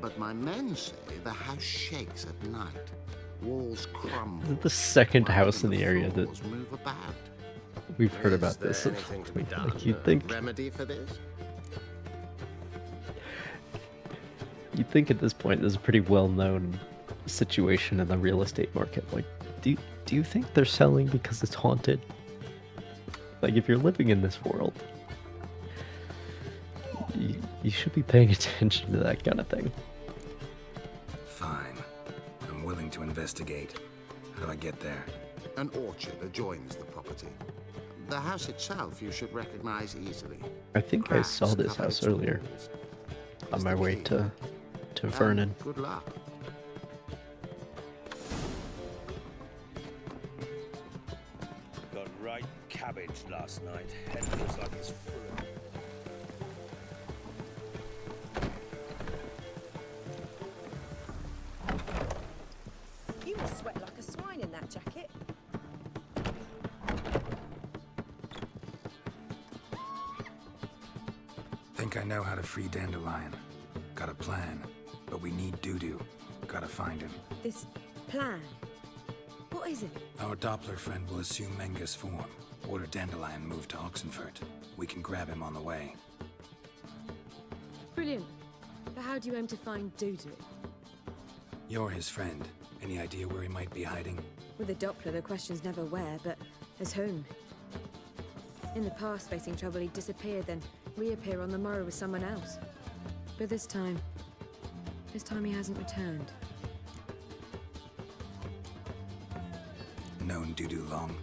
Speaker 2: But my men say the house shakes at night. Walls crumble.
Speaker 1: Is it the second house in the area that
Speaker 2: move about?
Speaker 1: we've heard about this?
Speaker 2: Anything to be done?
Speaker 1: Like you'd think,
Speaker 2: Remedy for this?
Speaker 1: you'd think at this point there's a pretty well-known situation in the real estate market. Like, do you think they're selling because it's haunted? Like, if you're living in this world, you should be paying attention to that kind of thing.
Speaker 4: Fine. I'm willing to investigate. How do I get there?
Speaker 2: An orchard adjoins the property. The house itself you should recognize easily.
Speaker 1: I think I saw this house earlier on my way to Vernon.
Speaker 2: Good luck.
Speaker 7: Got right cabbage last night. Head looks like it's full of...
Speaker 21: You must sweat like a swine in that jacket.
Speaker 4: Think I know how to free Dandelion. Got a plan, but we need Dudu. Gotta find him.
Speaker 6: This plan? What is it?
Speaker 4: Our Doppler friend will assume Menga's form. Order Dandelion moved to Oxenfurt. We can grab him on the way.
Speaker 6: Brilliant. But how do you aim to find Dudu?
Speaker 4: You're his friend. Any idea where he might be hiding?
Speaker 6: With a Doppler, the question's never where, but as whom? In the past, facing trouble, he'd disappear, then reappear on the morrow with someone else. But this time he hasn't returned.
Speaker 4: Known Dudu long?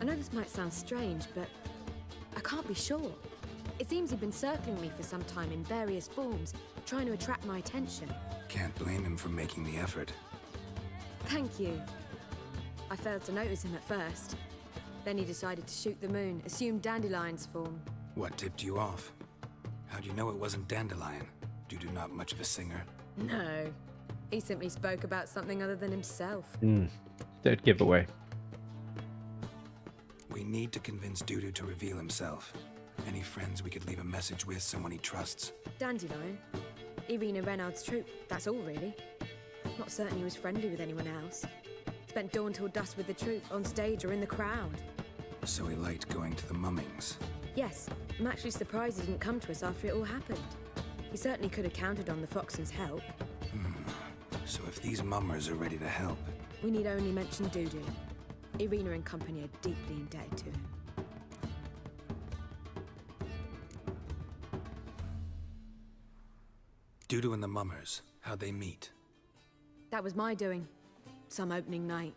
Speaker 6: I know this might sound strange, but I can't be sure. It seems he'd been circling me for some time in various forms, trying to attract my attention.
Speaker 4: Can't blame him for making the effort.
Speaker 6: Thank you. I failed to notice him at first. Then he decided to shoot the moon, assume Dandelion's form.
Speaker 4: What tipped you off? How'd you know it wasn't Dandelion? Dudu not much of a singer?
Speaker 6: No. He simply spoke about something other than himself.
Speaker 1: Dead giveaway.
Speaker 4: We need to convince Dudu to reveal himself. Any friends we could leave a message with, someone he trusts?
Speaker 6: Dandelion? Irina Renard's troupe, that's all really. Not certain he was friendly with anyone else. Spent dawn till dusk with the troupe, on stage or in the crowd.
Speaker 4: So he liked going to the mummings?
Speaker 6: Yes, I'm actually surprised he didn't come to us after it all happened. He certainly could have counted on the Foxen's help.
Speaker 4: So if these mummers are ready to help...
Speaker 6: We need only mention Dudu. Irina and company are deeply indebted to him.
Speaker 4: Dudu and the mummers, how'd they meet?
Speaker 6: That was my doing. Some opening night.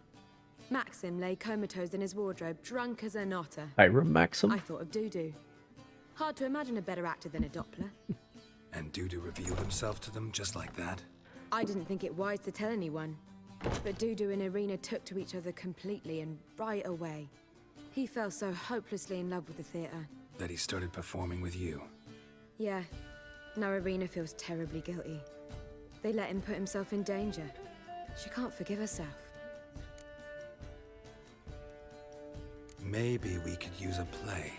Speaker 6: Maxim lay comatose in his wardrobe, drunk as an otter.
Speaker 1: Ira Maxim?
Speaker 6: I thought of Dudu. Hard to imagine a better actor than a Doppler.
Speaker 4: And Dudu revealed himself to them just like that?
Speaker 6: I didn't think it wise to tell anyone. But Dudu and Irina took to each other completely and right away. He fell so hopelessly in love with the theatre.
Speaker 4: That he started performing with you?
Speaker 6: Yeah. Now Irina feels terribly guilty. They let him put himself in danger. She can't forgive herself.
Speaker 4: Maybe we could use a play.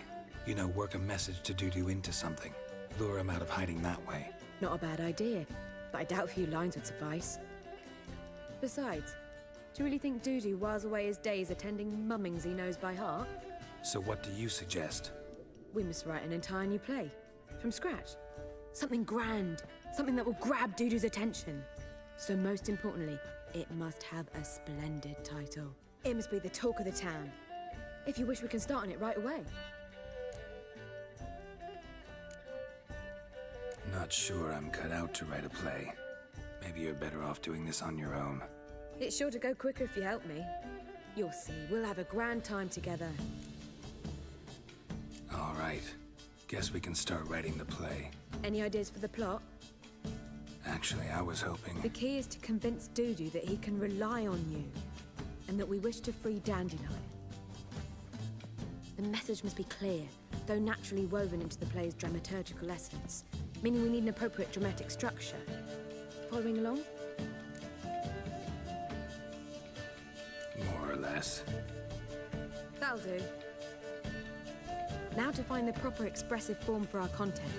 Speaker 4: You know, work a message to Dudu into something. Lure him out of hiding that way.
Speaker 6: Not a bad idea, but I doubt a few lines would suffice. Besides, do you really think Dudu whiles away his days attending mummings he knows by heart?
Speaker 4: So what do you suggest?
Speaker 6: We must write an entire new play. From scratch. Something grand. Something that will grab Dudu's attention. So most importantly, it must have a splendid title. It must be the talk of the town. If you wish, we can start on it right away.
Speaker 4: Not sure I'm cut out to write a play. Maybe you're better off doing this on your own.
Speaker 6: It's sure to go quicker if you help me. You'll see, we'll have a grand time together.
Speaker 4: All right. Guess we can start writing the play.
Speaker 6: Any ideas for the plot?
Speaker 4: Actually, I was hoping...
Speaker 6: The key is to convince Dudu that he can rely on you, and that we wish to free Dandelion. The message must be clear, though naturally woven into the play's dramaturgical essence, meaning we need an appropriate dramatic structure. Following along?
Speaker 4: More or less.
Speaker 6: That'll do. Now to find the proper expressive form for our content.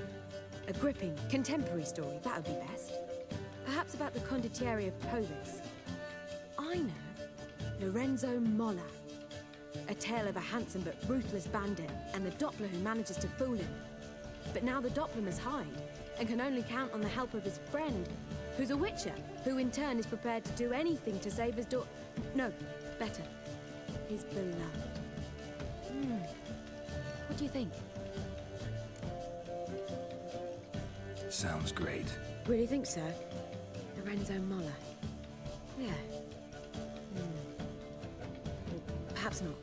Speaker 6: A gripping, contemporary story, that would be best. Perhaps about the condottieri of Povis. I know. Lorenzo Molla. A tale of a handsome but ruthless bandit, and the Doppler who manages to fool him. But now the Doppler must hide, and can only count on the help of his friend, who's a witcher, who in turn is prepared to do anything to save his daughter. No, better. His beloved. What do you think?
Speaker 4: Sounds great.
Speaker 6: Really think so? Lorenzo Molla. Yeah. Perhaps not.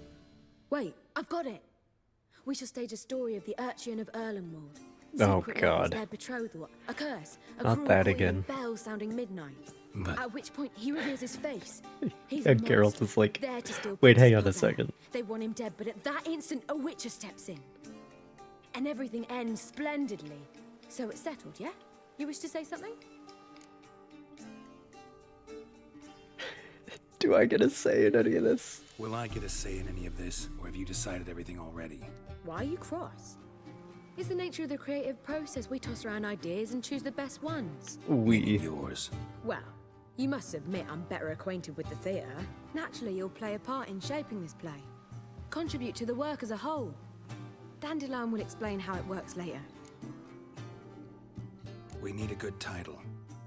Speaker 6: Wait, I've got it! We shall stage a story of the Urchin of Erlenwald.
Speaker 1: Oh,
Speaker 6: Secret
Speaker 1: God.
Speaker 6: lovers, their betrothal, a curse, a
Speaker 1: Not
Speaker 6: cruel
Speaker 1: that
Speaker 6: coil
Speaker 1: again.
Speaker 6: of bells sounding midnight.
Speaker 4: But...
Speaker 6: At which point he reveals his face. He's
Speaker 1: And
Speaker 6: a
Speaker 1: Geralt
Speaker 6: monster,
Speaker 1: is like,
Speaker 6: there to steal
Speaker 1: wait, hang
Speaker 6: Princess
Speaker 1: on a
Speaker 6: Bella.
Speaker 1: second.
Speaker 6: They want him dead, but at that instant a witcher steps in. And everything ends splendidly. So it's settled, yeah? You wish to say something?
Speaker 1: Do I get a say in any of this?
Speaker 4: Will I get a say in any of this, or have you decided everything already?
Speaker 6: Why are you cross? It's the nature of the creative process. We toss around ideas and choose the best ones.
Speaker 1: We.
Speaker 4: Yours.
Speaker 6: Well, you must admit I'm better acquainted with the theatre. Naturally, you'll play a part in shaping this play. Contribute to the work as a whole. Dandelion will explain how it works later.
Speaker 4: We need a good title.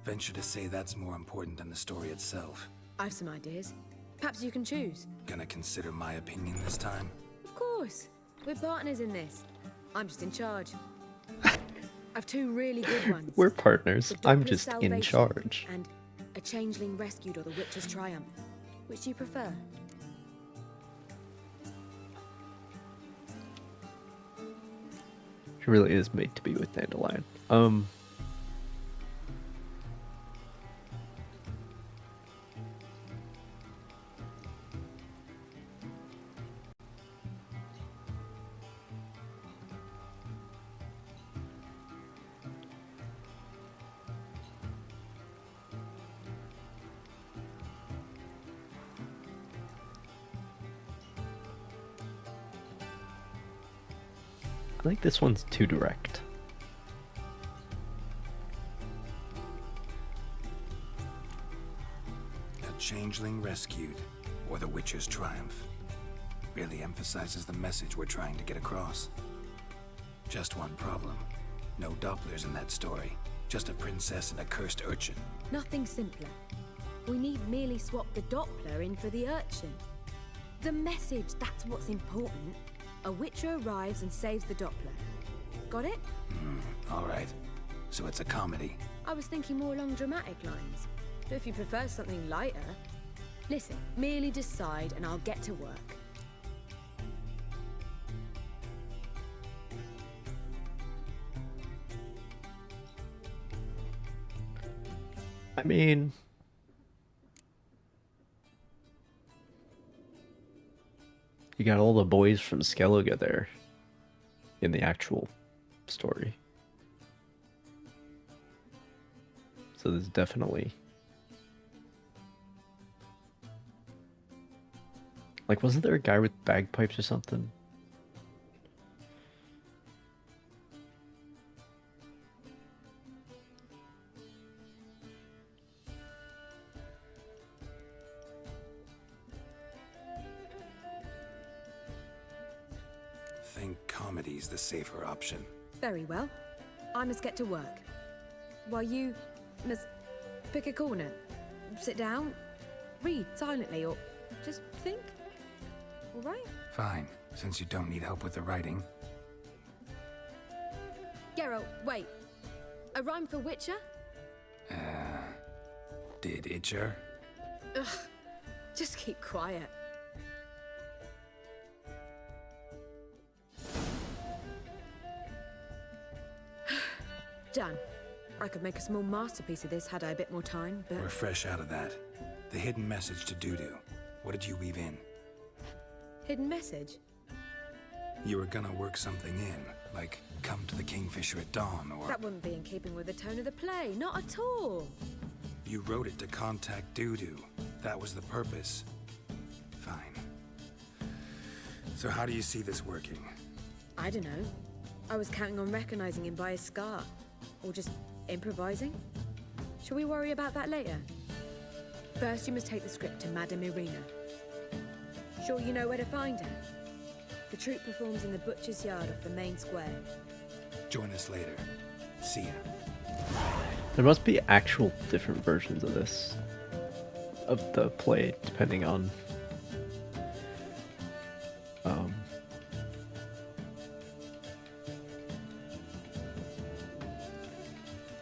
Speaker 4: Venture to say that's more important than the story itself.
Speaker 6: I've some ideas. Perhaps you can choose.
Speaker 4: Gonna consider my opinion this time?
Speaker 6: Of course. We're partners in this. I'm just in charge. I've two really good ones.
Speaker 1: We're partners.
Speaker 6: The
Speaker 1: I'm
Speaker 6: Doppler's
Speaker 1: just in
Speaker 6: Salvation
Speaker 1: charge.
Speaker 6: And A Changeling Rescued or The Witcher's Triumph. Which do you prefer?
Speaker 1: She really is made to be with Dandelion. I think this one's too direct.
Speaker 4: A Changeling Rescued, or The Witcher's Triumph. Really emphasizes the message we're trying to get across. Just one problem. No Dopplers in that story. Just a princess and a cursed urchin.
Speaker 6: Nothing simpler. We need merely swap the Doppler in for the urchin. The message, that's what's important. A Witcher arrives and saves the Doppler. Got it?
Speaker 4: Alright. So it's a comedy.
Speaker 6: I was thinking more along dramatic lines. But if you prefer something lighter... Listen, merely decide and I'll get to work.
Speaker 1: I mean... You got all the boys from Skellige there in the actual story. So there's definitely... Like, wasn't there a guy with bagpipes or something?
Speaker 4: Think comedy's the safer option.
Speaker 6: Very well. I must get to work. While you must pick a corner, sit down, read silently, or just think. All right?
Speaker 4: Fine, since you don't need help with the writing.
Speaker 6: Geralt, wait. A rhyme for Witcher?
Speaker 4: Did Itcher?
Speaker 6: Ugh. Just keep quiet. Done. I could make a small masterpiece of this had I a bit more time, but...
Speaker 4: We're fresh out of that. The hidden message to Dudu. What did you weave in?
Speaker 6: Hidden message?
Speaker 4: You were gonna work something in, like come to the Kingfisher at dawn, or...
Speaker 6: That wouldn't be in keeping with the tone of the play, not at all.
Speaker 4: You wrote it to contact Dudu. That was the purpose. Fine. So how do you see this working?
Speaker 6: I don't know. I was counting on recognizing him by his scar. Or just improvising? Shall we worry about that later? First, you must take the script to Madame Irina. Sure you know where to find her? The troupe performs in the butcher's yard off the main square.
Speaker 4: Join us later. See ya.
Speaker 1: There must be actual different versions of this. Of the play, depending on...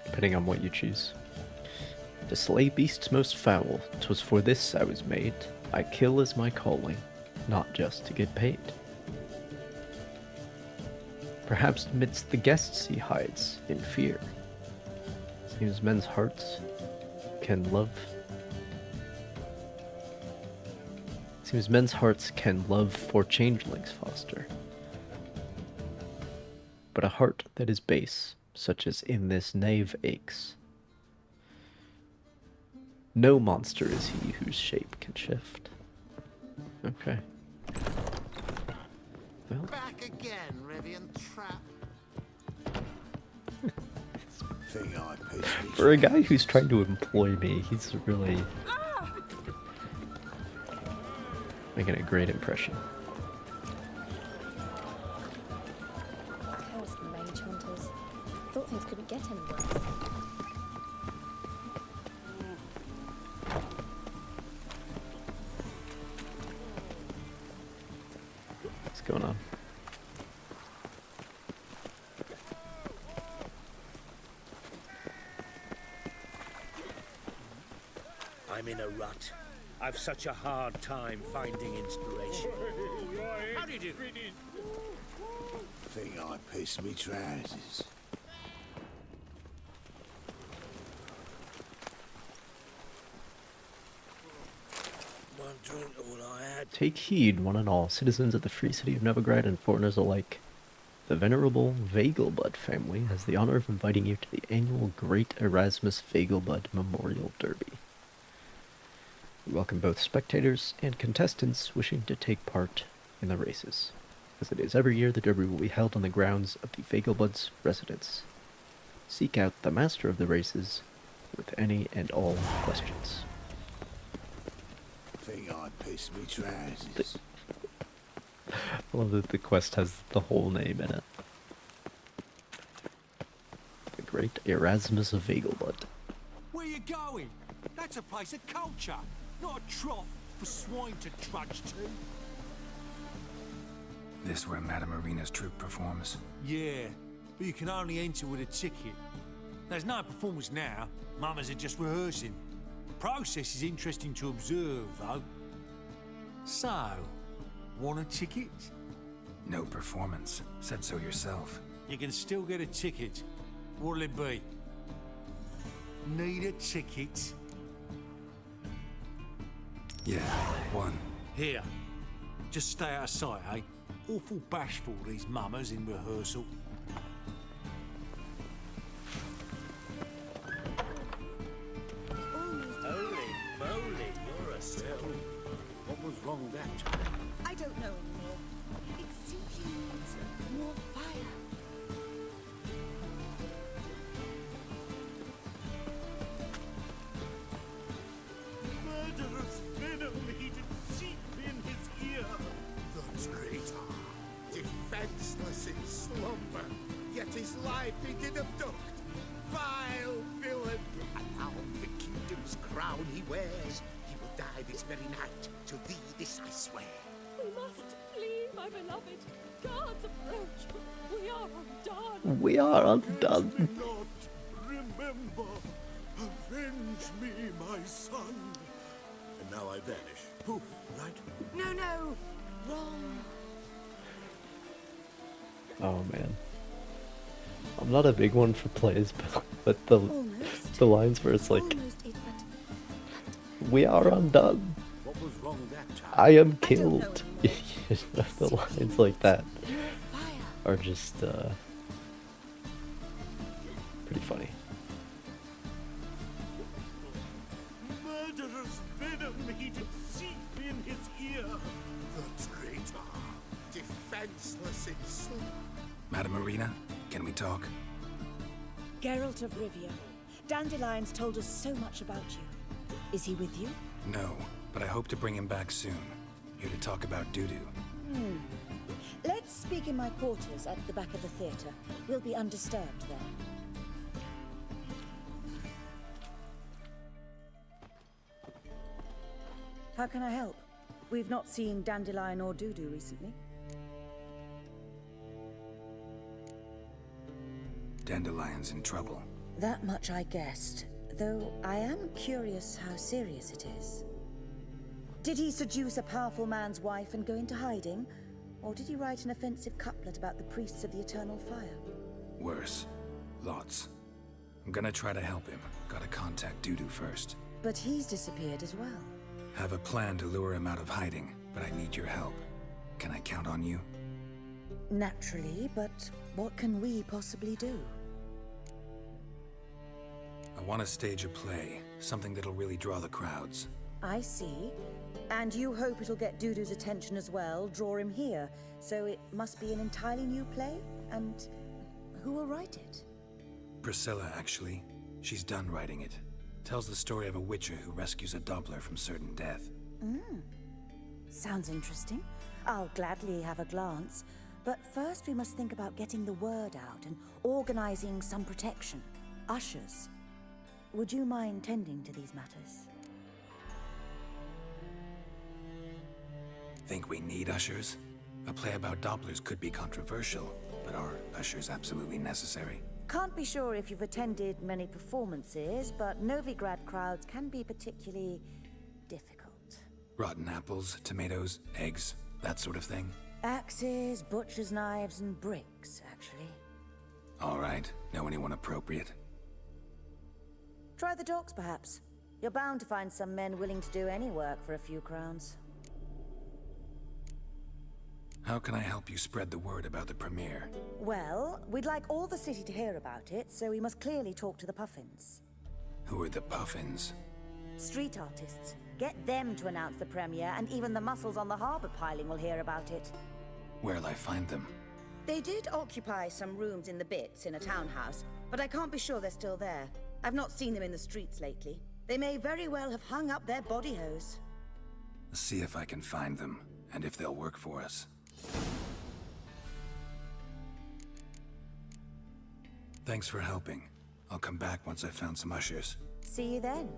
Speaker 1: depending on what you choose. To slay beasts most foul, 'twas for this I was made. I kill as my calling, not just to get paid. Perhaps amidst the guests he hides, in fear. Seems men's hearts can love. Seems men's hearts can love for changelings foster. But a heart that is base, such as in this knave aches. No monster is he whose shape can shift. Okay. Well.
Speaker 20: Back again, Rivian Trap.
Speaker 2: Thing I pissed
Speaker 1: For a guy who's trying to employ me, he's really making a great impression.
Speaker 14: Cursed mage hunters. Thought things couldn't get any worse.
Speaker 1: going on.
Speaker 14: I'm in a rut. I've such a hard time finding inspiration. How do you do?
Speaker 20: Think I pissed me trousers.
Speaker 14: One drink, all I had.
Speaker 1: Take heed, one and all, citizens of the free city of Novigrad and foreigners alike. The venerable Vagelbud family has the honor of inviting you to the annual Great Erasmus Vagelbud Memorial Derby. We welcome both spectators and contestants wishing to take part in the races. As it is every year, the Derby will be held on the grounds of the Vagelbud's residence. Seek out the master of the races with any and all questions.
Speaker 20: Think I pissed me trousers.
Speaker 1: I love that the quest has the whole name in it. The Great Erasmus of Vagelbud.
Speaker 7: Where you going? That's a place of culture, not a trough for swine to trudge to.
Speaker 4: This where Madame Marina's troupe performs?
Speaker 7: Yeah, but you can only enter with a ticket. There's no performance now. Mamas are just rehearsing. The process is interesting to observe, though. So, want a ticket?
Speaker 4: No performance. Said so yourself.
Speaker 7: You can still get a ticket. What'll it be? Need a ticket?
Speaker 4: Yeah, one.
Speaker 7: Here. Just stay out of sight, eh? Awful bashful, these mamas in rehearsal.
Speaker 14: Holy moly, you're a still. What was wrong that time?
Speaker 21: I don't know anymore. It simply needs more fire.
Speaker 12: Murderous venom he did seep in his ear. The traitor, defenseless in slumber, yet his life he did abduct. Vile villain! And now the kingdom's crown he wears. He will die this very night. To thee this I swear.
Speaker 22: We must flee, my beloved. Guards approach. We are undone.
Speaker 1: We are undone.
Speaker 12: Not remember. Avenge me, my son. And now I vanish. Poof, right?
Speaker 21: No. Wrong.
Speaker 1: Oh man. I'm not a big one for plays, but the lines where it's like, we are undone.
Speaker 14: What was wrong that time?
Speaker 1: I am killed. The lines like that are just pretty funny.
Speaker 12: Murderous venom he did seep in his ear. The traitor, defenseless in slumber.
Speaker 4: Madame Marina, can we talk?
Speaker 21: Geralt of Rivia. Dandelion's told us so much about you. Is he with you?
Speaker 4: No, but I hope to bring him back soon. Here to talk about Dudu.
Speaker 21: Let's speak in my quarters at the back of the theatre. We'll be undisturbed there. How can I help? We've not seen Dandelion or Dudu recently.
Speaker 4: Dandelion's in trouble.
Speaker 21: That much I guessed, though I am curious how serious it is. Did he seduce a powerful man's wife and go into hiding? Or did he write an offensive couplet about the priests of the eternal fire?
Speaker 4: Worse. Lots. I'm gonna try to help him. Gotta contact Dudu first.
Speaker 21: But he's disappeared as well.
Speaker 4: Have a plan to lure him out of hiding, but I need your help. Can I count on you?
Speaker 21: Naturally, but what can we possibly do?
Speaker 4: I want to stage a play, something that'll really draw the crowds.
Speaker 21: I see. And you hope it'll get Dudu's attention as well, draw him here. So it must be an entirely new play? And who will write it?
Speaker 4: Priscilla, actually. She's done writing it. Tells the story of a witcher who rescues a Doppler from certain death.
Speaker 21: Sounds interesting. I'll gladly have a glance. But first we must think about getting the word out and organizing some protection. Ushers. Would you mind tending to these matters?
Speaker 4: Think we need ushers? A play about Dopplers could be controversial, but are ushers absolutely necessary?
Speaker 21: Can't be sure if you've attended many performances, but Novigrad crowds can be particularly difficult.
Speaker 4: Rotten apples, tomatoes, eggs, that sort of thing?
Speaker 21: Axes, butcher's knives, and bricks, actually.
Speaker 4: All right. Know anyone appropriate?
Speaker 21: Try the docks, perhaps. You're bound to find some men willing to do any work for a few crowns.
Speaker 4: How can I help you spread the word about the premiere?
Speaker 21: Well, we'd like all the city to hear about it, so we must clearly talk to the Puffins.
Speaker 4: Who are the Puffins?
Speaker 21: Street artists. Get them to announce the premiere, and even the muscles on the harbor piling will hear about it.
Speaker 4: Where'll I find them?
Speaker 21: They did occupy some rooms in the Bits in a townhouse, but I can't be sure they're still there. I've not seen them in the streets lately. They may very well have hung up their body hose.
Speaker 4: See if I can find them, and if they'll work for us. Thanks for helping. I'll come back once I've found some ushers.
Speaker 21: See you then.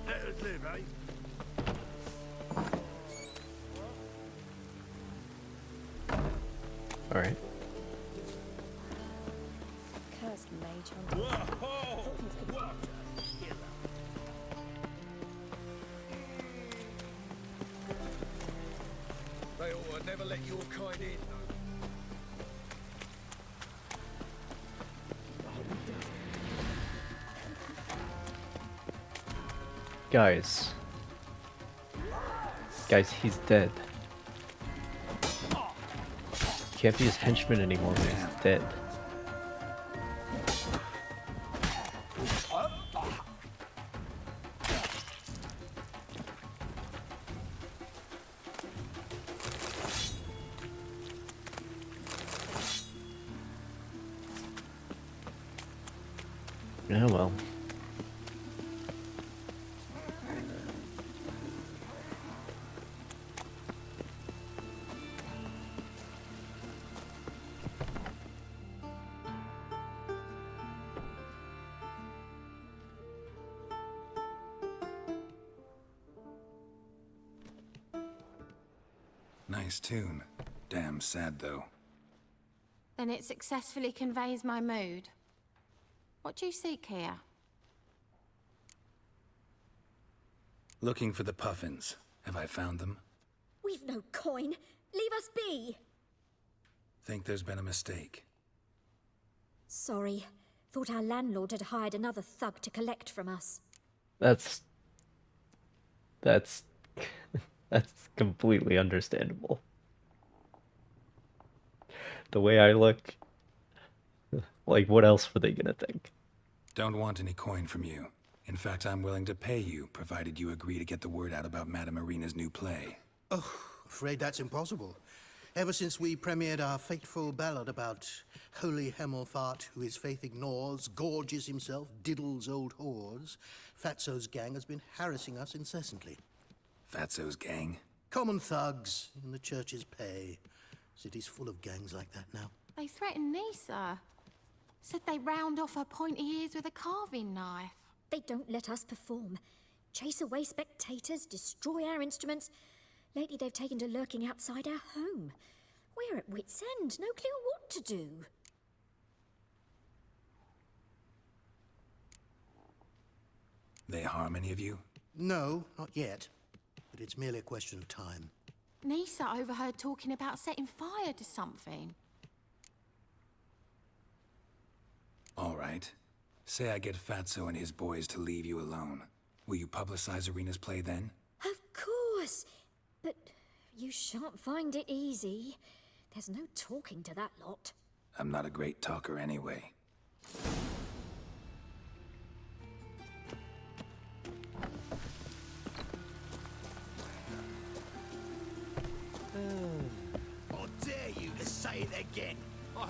Speaker 12: Let us live, eh?
Speaker 1: All right.
Speaker 21: Cursed mage hunter.
Speaker 12: Whoa! What? They ought to never let your kind in.
Speaker 1: Guys. Guys, he's dead. Can't be his henchman anymore, man. He's dead. Yeah, well.
Speaker 4: Nice tune. Damn sad, though.
Speaker 15: Then it successfully conveys my mood. What do you seek here?
Speaker 4: Looking for the Puffins. Have I found them?
Speaker 22: We've no coin. Leave us be.
Speaker 4: Think there's been a mistake.
Speaker 22: Sorry. Thought our landlord had hired another thug to collect from us.
Speaker 1: That's that's completely understandable. The way I look, like, what else were they gonna think?
Speaker 4: Don't want any coin from you. In fact, I'm willing to pay you, provided you agree to get the word out about Madame Irina's new play.
Speaker 5: Oh, afraid that's impossible. Ever since we premiered our fateful ballad about holy Hemelfart, who his faith ignores, gorges himself, diddles old whores, Fatso's gang has been harassing us incessantly.
Speaker 4: Fatso's gang?
Speaker 5: Common thugs in the church's pay. City's full of gangs like that now.
Speaker 15: They threatened Nisa. Said they round off her pointy ears with a carving knife.
Speaker 22: They don't let us perform. Chase away spectators, destroy our instruments. Lately they've taken to lurking outside our home. We're at wit's end, no clue what to do.
Speaker 4: They harm any of you?
Speaker 5: No, not yet. But it's merely a question of time.
Speaker 15: Nisa overheard talking about setting fire to something.
Speaker 4: All right. Say I get Fatso and his boys to leave you alone. Will you publicize Irina's play then?
Speaker 22: Of course. But you shan't find it easy. There's no talking to that lot.
Speaker 4: I'm not a great talker anyway.
Speaker 20: How dare you to say it again?
Speaker 10: I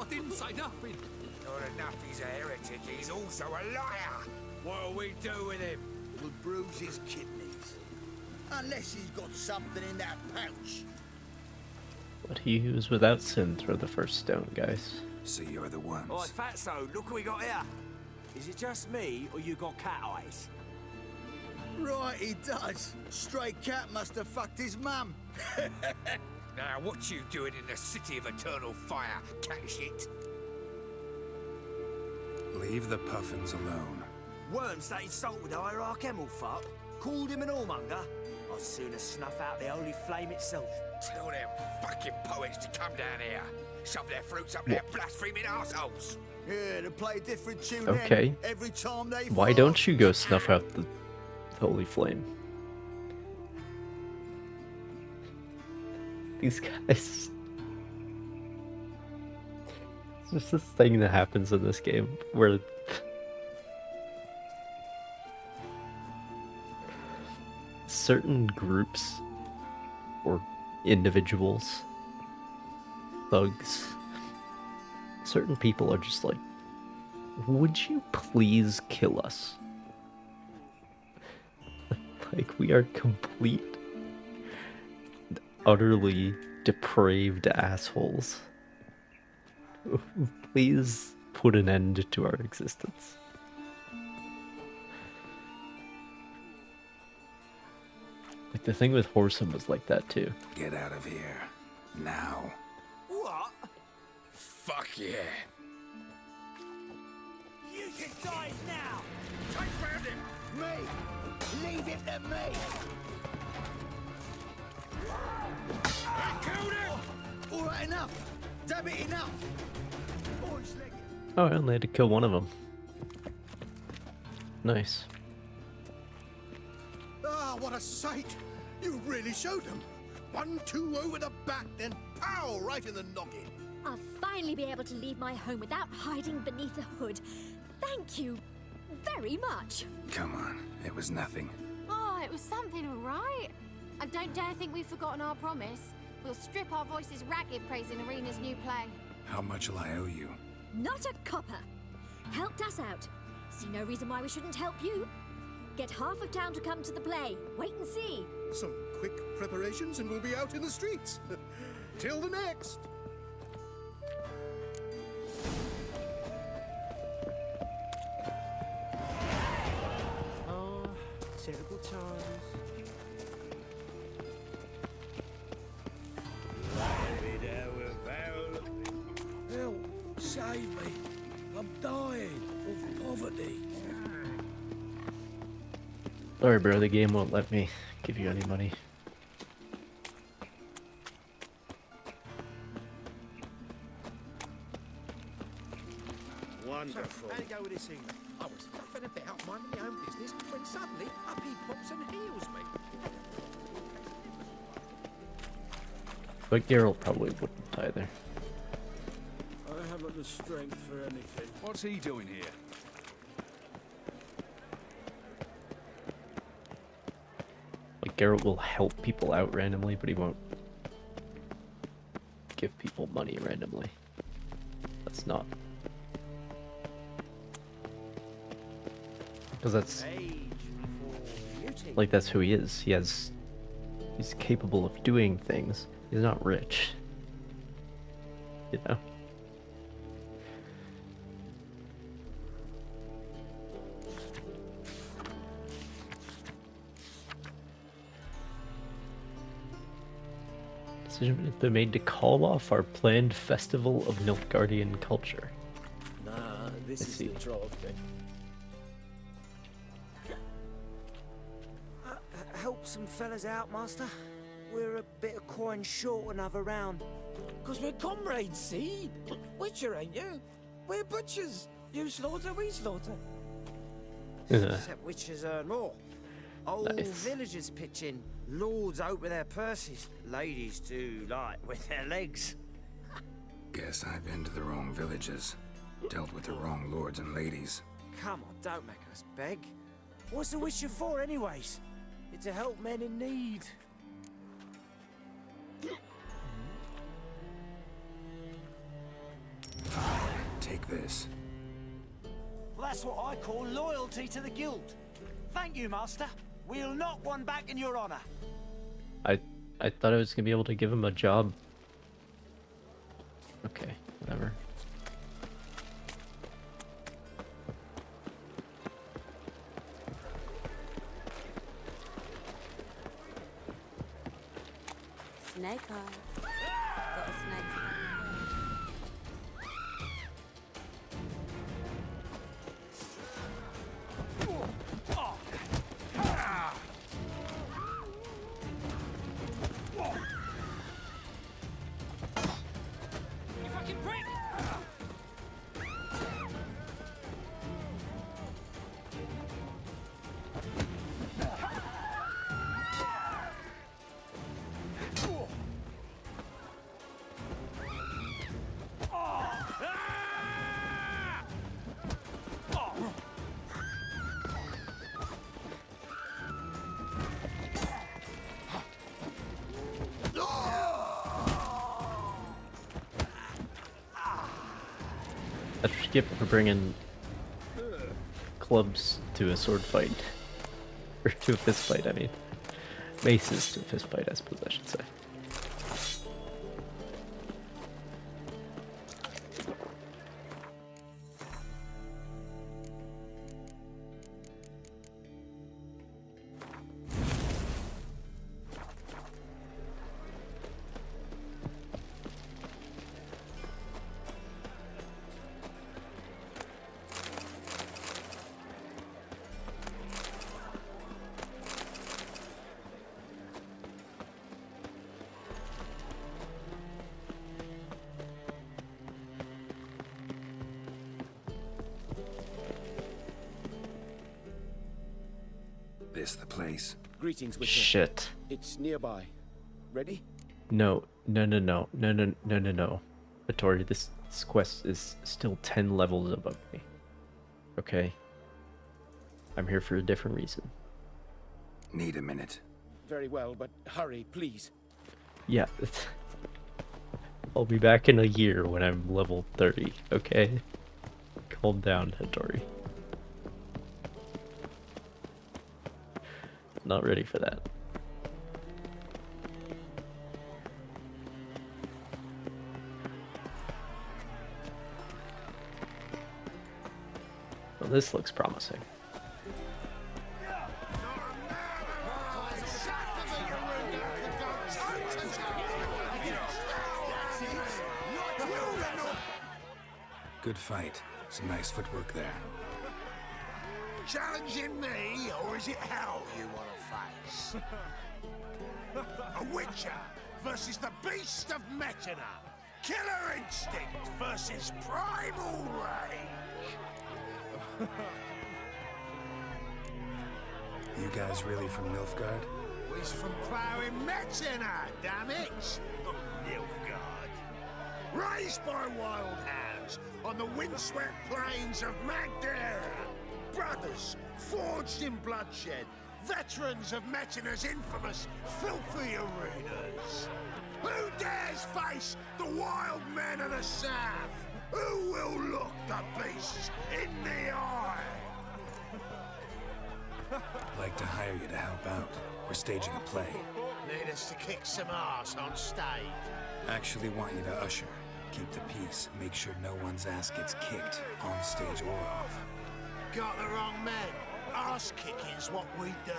Speaker 10: didn't say nothing.
Speaker 11: Not enough he's a heretic, he's also a liar. What'll we do with him?
Speaker 20: We'll bruise his kidneys. Unless he's got something in that pouch.
Speaker 1: But he who is without sin throw the first stone, guys.
Speaker 4: So you're the ones.
Speaker 10: Oi, Fatso, look what we got here. Is it just me, or you got cat eyes?
Speaker 20: Right, he does. Stray cat must have fucked his mum.
Speaker 11: Now, what you doing in the city of eternal fire, cat shit?
Speaker 4: Leave the puffins alone.
Speaker 10: Worms that insulted Hierarch Emelfart, called him an whoremonger. I'd sooner snuff out the holy flame itself.
Speaker 11: Tell them fucking poets to come down here. Shove their fruits up their blaspheming arseholes.
Speaker 20: Yeah, to play a different tune
Speaker 1: Okay.
Speaker 20: every time they
Speaker 1: Why don't you go snuff out the holy flame? These guys. It's just this thing that happens in this game where certain groups or individuals, thugs, certain people are just like, would you please kill us? Like, we are complete, utterly depraved assholes. Please put an end to our existence. Like, the thing with Horsem was like that too.
Speaker 4: Get out of here. Now.
Speaker 10: What?
Speaker 11: Fuck yeah.
Speaker 10: You can die now!
Speaker 11: Take round him!
Speaker 20: Me! Leave it to me!
Speaker 11: I killed him!
Speaker 20: All right, enough! Damn it, enough!
Speaker 1: Oh, I only had to kill one of them. Nice.
Speaker 5: Ah, what a sight! You really showed them. 1-2 over the back, then pow! Right in the noggin.
Speaker 22: I'll finally be able to leave my home without hiding beneath a hood. Thank you very much.
Speaker 4: Come on, it was nothing.
Speaker 15: Oh, it was something, all right. I don't dare think we've forgotten our promise. We'll strip our voices ragged praising Arena's new play.
Speaker 4: How much will I owe you?
Speaker 22: Not a copper. Helped us out. See no reason why we shouldn't help you. Get half of town to come to the play. Wait and see.
Speaker 5: Some quick preparations and we'll be out in the streets. Till the next.
Speaker 3: Oh, terrible times.
Speaker 14: Help! Save me! I'm dying of poverty.
Speaker 1: Sorry, bro, the game won't let me give you any money.
Speaker 14: Wonderful. How'd it go with this evening? I was fluffing about minding my own business when suddenly up he pops and heals me.
Speaker 1: But Geralt probably wouldn't either.
Speaker 18: I haven't the strength for anything.
Speaker 11: What's he doing here?
Speaker 1: Like, Geralt will help people out randomly, but he won't give people money randomly. That's not. Because that's... like, that's who he is. He's capable of doing things. He's not rich. You know? Decision has been made to call off our planned festival of Nilfgaardian culture.
Speaker 9: Nah, this is the trophy.
Speaker 10: Help some fellas out, Master. We're a bit of coin short another round.
Speaker 9: 'Cause we're comrades, see? Witcher, ain't you? We're butchers. You slaughter, we slaughter.
Speaker 10: Except witches earn more. Old
Speaker 1: Nice.
Speaker 10: villagers pitch in. Lords out with their purses. Ladies do like with their legs.
Speaker 4: Guess I've been to the wrong villages. Dealt with the wrong lords and ladies.
Speaker 10: Come on, don't make us beg. What's the witcher for, anyways? It's to help men in need.
Speaker 4: Fine, take this.
Speaker 10: Well, that's what I call loyalty to the guild. Thank you, Master. We'll knock one back in your honor.
Speaker 1: I I thought I was gonna be able to give him a job. Okay, whatever.
Speaker 21: Snake eyes. Got a snake eye.
Speaker 18: You fucking prick!
Speaker 1: That's what you get for bringing clubs to a sword fight. Or to a fist fight, I mean. Maces to a fist fight, I suppose I should say.
Speaker 4: This the place?
Speaker 9: Greetings, Witcher.
Speaker 1: Shit.
Speaker 9: It's nearby. Ready?
Speaker 1: No. Hattori, this quest is still 10 levels above me. Okay? I'm here for a different reason.
Speaker 4: Need a minute.
Speaker 9: Very well, but hurry, please.
Speaker 1: Yeah. I'll be back in a year when I'm level 30, okay? Calm down, Hattori. Not ready for that. Well, this looks promising.
Speaker 4: Good fight. Some nice footwork there.
Speaker 12: Challenging me, or is it hell you want to face? A Witcher versus the Beast of Metina. Killer instinct versus primal rage.
Speaker 4: You guys really from Nilfgaard?
Speaker 12: He's from ploughing Metina, damn it! Not Nilfgaard. Raised by wild hounds on the windswept plains of Magdera. Brothers, forged in bloodshed, veterans of Metina's infamous filthy arenas. Who dares face the wild men of the south? Who will look the beasts in the eye?
Speaker 4: Like to hire you to help out. We're staging a play.
Speaker 12: Need us to kick some ass on stage.
Speaker 4: Actually want you to usher. Keep the peace. Make sure no one's ass gets kicked, on stage or off.
Speaker 12: Got the wrong men. Ass kicking's what we do.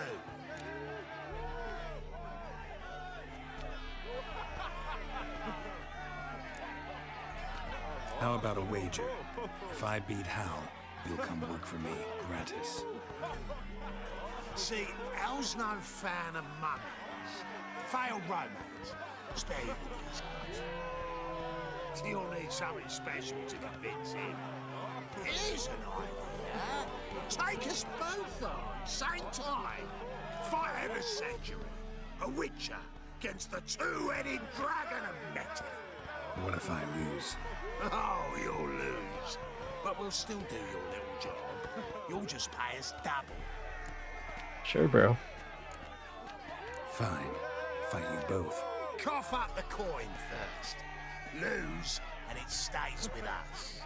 Speaker 4: How about a wager? If I beat Hal, you'll come work for me, gratis.
Speaker 12: See, Hal's no fan of mummies. Failed romance. Spare you the details. You'll need something special to convince him. Here's an idea. Take us both on, same time. Fight of the century. A Witcher against the two-headed dragon of Metina.
Speaker 4: What if I lose?
Speaker 12: Oh, you'll lose. But we'll still do your little job. You'll just pay us double.
Speaker 1: Sure, bro.
Speaker 4: Fine. Fight you both.
Speaker 12: Cough up the coin first. Lose, and it stays with us.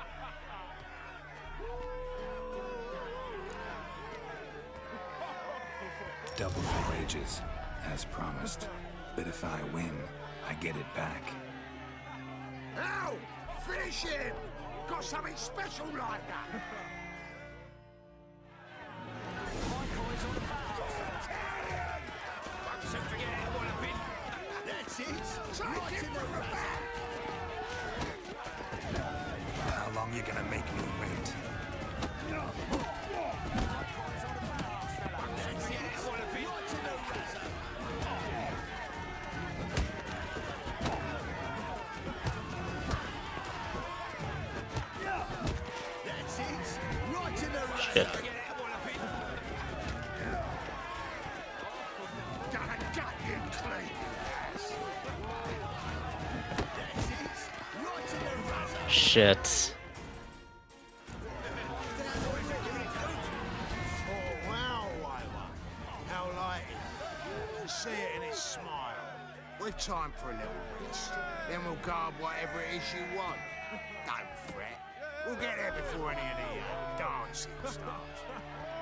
Speaker 4: Double the wages, as promised. But if I win, I get it back.
Speaker 12: Ow! Finish him! Got something special like that! That's it! Right in the back!
Speaker 4: How long you gonna make me wait?
Speaker 12: That's it! Right in the razor! That's it! Right in the razor!
Speaker 1: Shit.
Speaker 12: Gonna gut you clean! That's it! Right in the razor!
Speaker 1: Shit.
Speaker 12: Oh, wow, Wyler. How light you can see it in his smile. We've time for a little rest. Then we'll guard whatever it is you want. Don't fret. We'll get there before any of the dancing starts.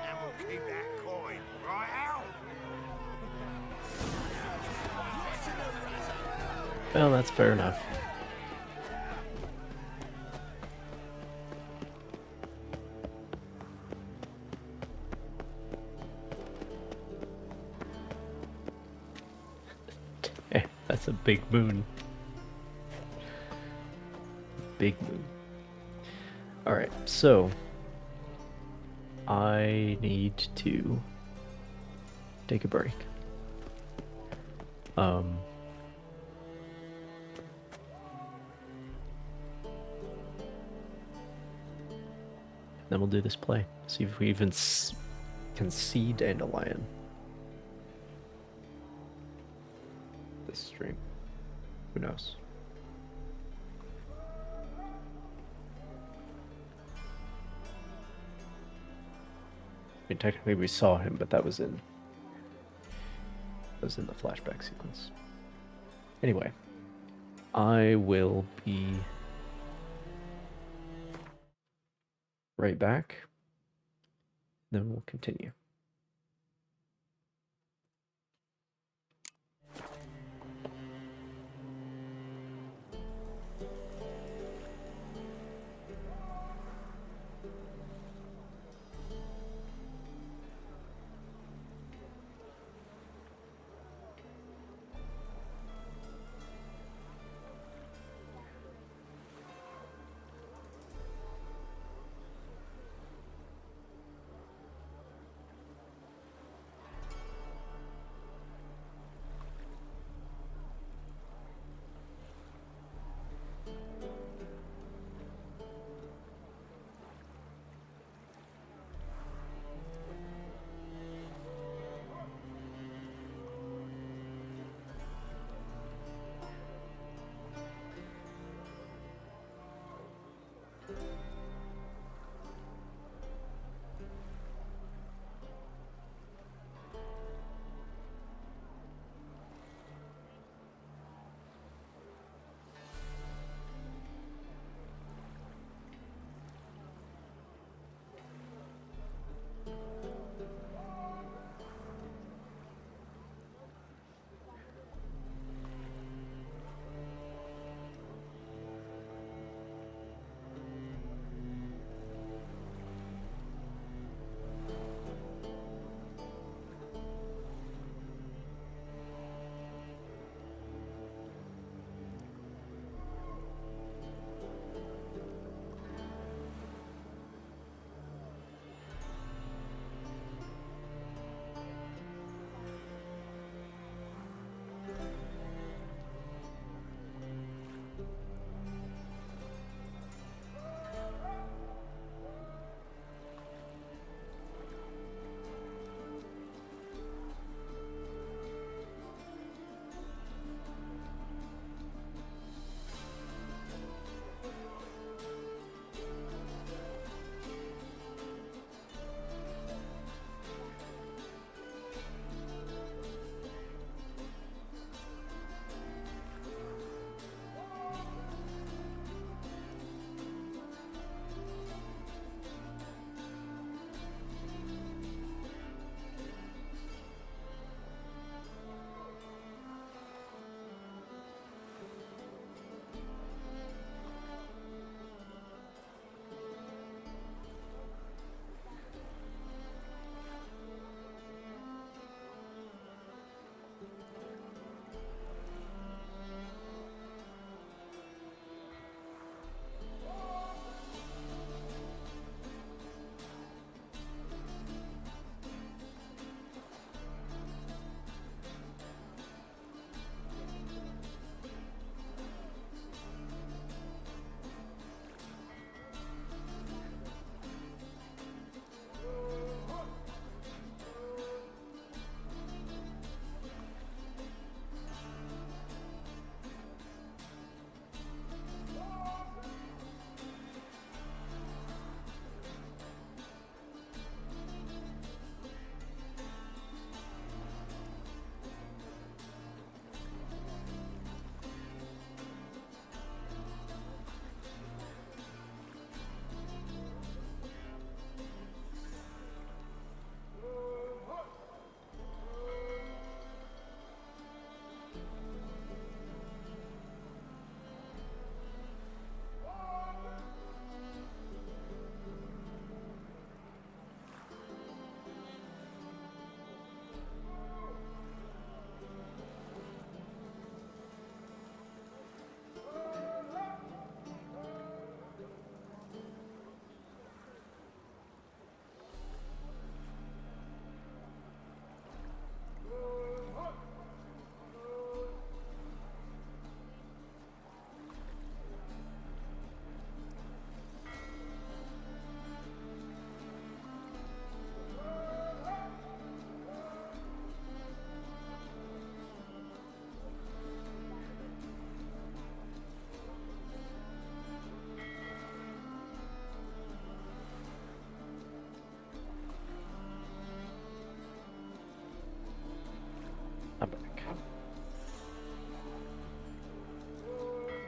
Speaker 12: And we'll keep that coin, right, Al?
Speaker 1: Well, that's fair enough. That's a big moon. Big moon. Alright, so I need to take a break. Then we'll do this play. See if we even can see Dandelion. This stream. Who knows? I mean, technically we saw him, but that was in the flashback sequence. Anyway, I will be right back. Then we'll continue.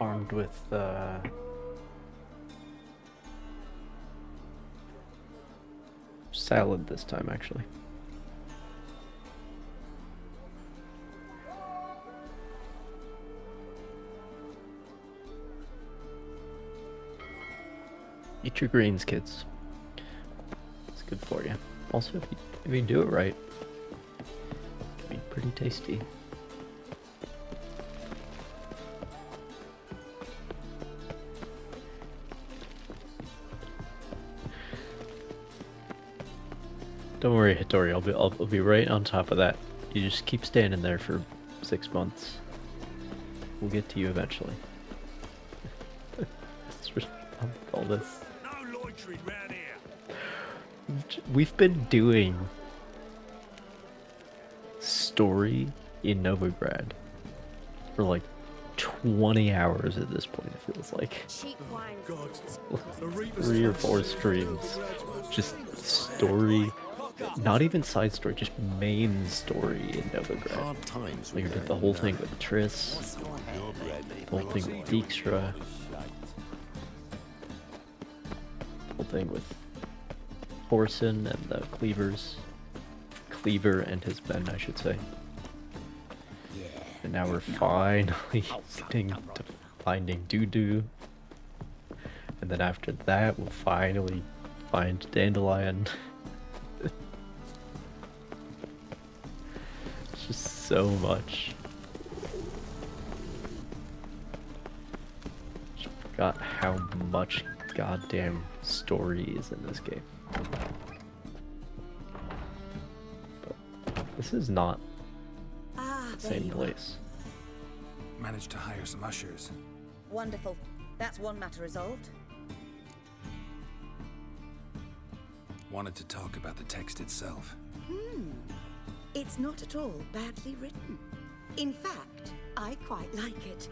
Speaker 1: armed with salad this time, actually. Eat your greens, kids. It's good for you. Also, if you do it right, it can be pretty tasty. Don't worry, Hattori. I'll be right on top of that. You just keep standing there for 6 months. We'll get to you eventually. All this.
Speaker 7: No loitering round here.
Speaker 1: We've been doing story in Novigrad for like 20 hours at this point, it feels like.
Speaker 6: Cheap wine.
Speaker 1: 3 or 4 streams. Just story, not even side story, just main story in Novigrad. Like we did the whole thing with Triss, the whole thing with Dijkstra, the whole thing with Horson and the Cleavers. Cleaver and his men, I should say. And now we're finally getting to finding Dudu. And then after that, we'll finally find Dandelion. It's just so much. Just forgot how much goddamn story is in this game. But this is not the same place.
Speaker 4: Managed to hire some ushers.
Speaker 21: Wonderful. That's one matter resolved.
Speaker 4: Wanted to talk about the text itself.
Speaker 21: It's not at all badly written. In fact, I quite like it.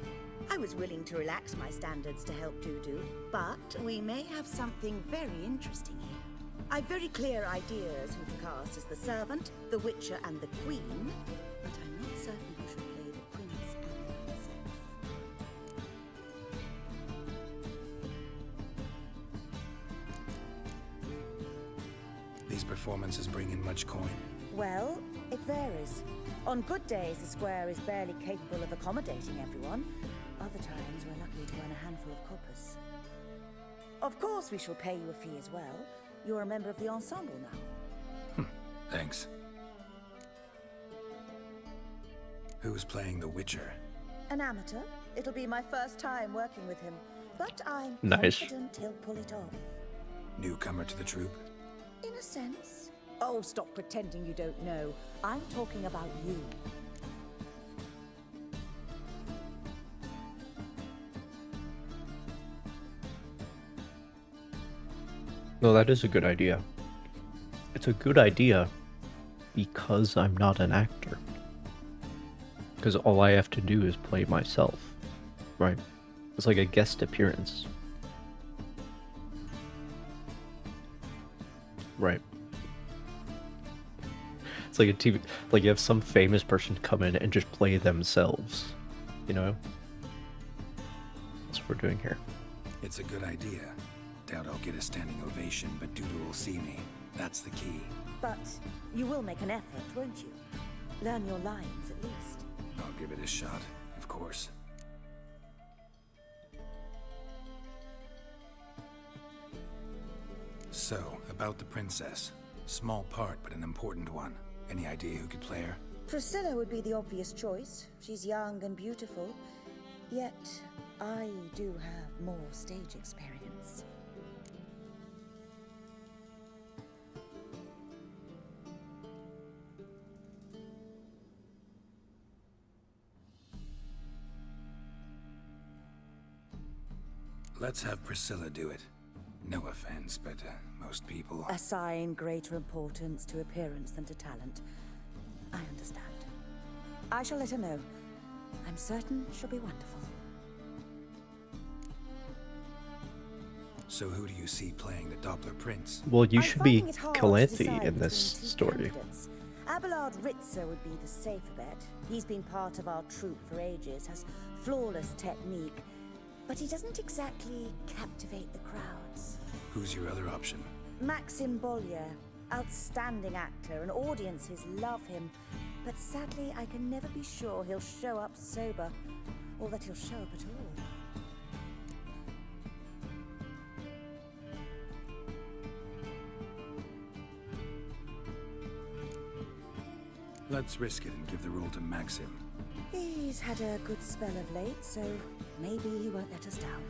Speaker 21: I was willing to relax my standards to help Dudu, but we may have something very interesting here. I've very clear ideas who to cast as the servant, the witcher, and the queen, but I'm not certain who should play the prince and the princess.
Speaker 4: These performances bring in much coin.
Speaker 21: Well, it varies. On good days, the square is barely capable of accommodating everyone. Other times, we're lucky to earn a handful of coppers. Of course, we shall pay you a fee as well. You're a member of the ensemble now.
Speaker 4: Thanks. Who's playing the Witcher?
Speaker 21: An amateur. It'll be my first time working with him, but I'm
Speaker 1: Nice.
Speaker 21: confident he'll pull it off.
Speaker 4: Newcomer to the troupe?
Speaker 21: In a sense. Oh, stop pretending you don't know. I'm talking about you.
Speaker 1: No, that is a good idea. It's a good idea because I'm not an actor. Because all I have to do is play myself, right? It's like a guest appearance. Right. It's like a TV, like you have some famous person come in and just play themselves, you know? That's what we're doing here.
Speaker 4: It's a good idea. Doubt I'll get a standing ovation, but Dudu will see me. That's the key.
Speaker 21: But you will make an effort, won't you? Learn your lines, at least.
Speaker 4: I'll give it a shot, of course. So, about the princess. Small part, but an important one. Any idea who could play her?
Speaker 21: Priscilla would be the obvious choice. She's young and beautiful. Yet, I do have more stage experience.
Speaker 4: Let's have Priscilla do it. No offense, but most people...
Speaker 21: Assign greater importance to appearance than to talent. I understand. I shall let her know. I'm certain she'll be wonderful.
Speaker 4: So who do you see playing the Doppler Prince?
Speaker 1: Well, you
Speaker 21: I'm
Speaker 1: should be
Speaker 21: finding it hard to
Speaker 1: Calanthe
Speaker 21: decide
Speaker 1: in this
Speaker 21: between two
Speaker 1: story.
Speaker 21: candidates. Abelard Ritzer would be the safer bet. He's been part of our troupe for ages, has flawless technique, but he doesn't exactly captivate the crowds.
Speaker 4: Who's your other option?
Speaker 21: Maxim Bollier, outstanding actor, and audiences love him. But sadly, I can never be sure he'll show up sober, or that he'll show up at all.
Speaker 4: Let's risk it and give the role to Maxim.
Speaker 21: He's had a good spell of late, so maybe he won't let us down.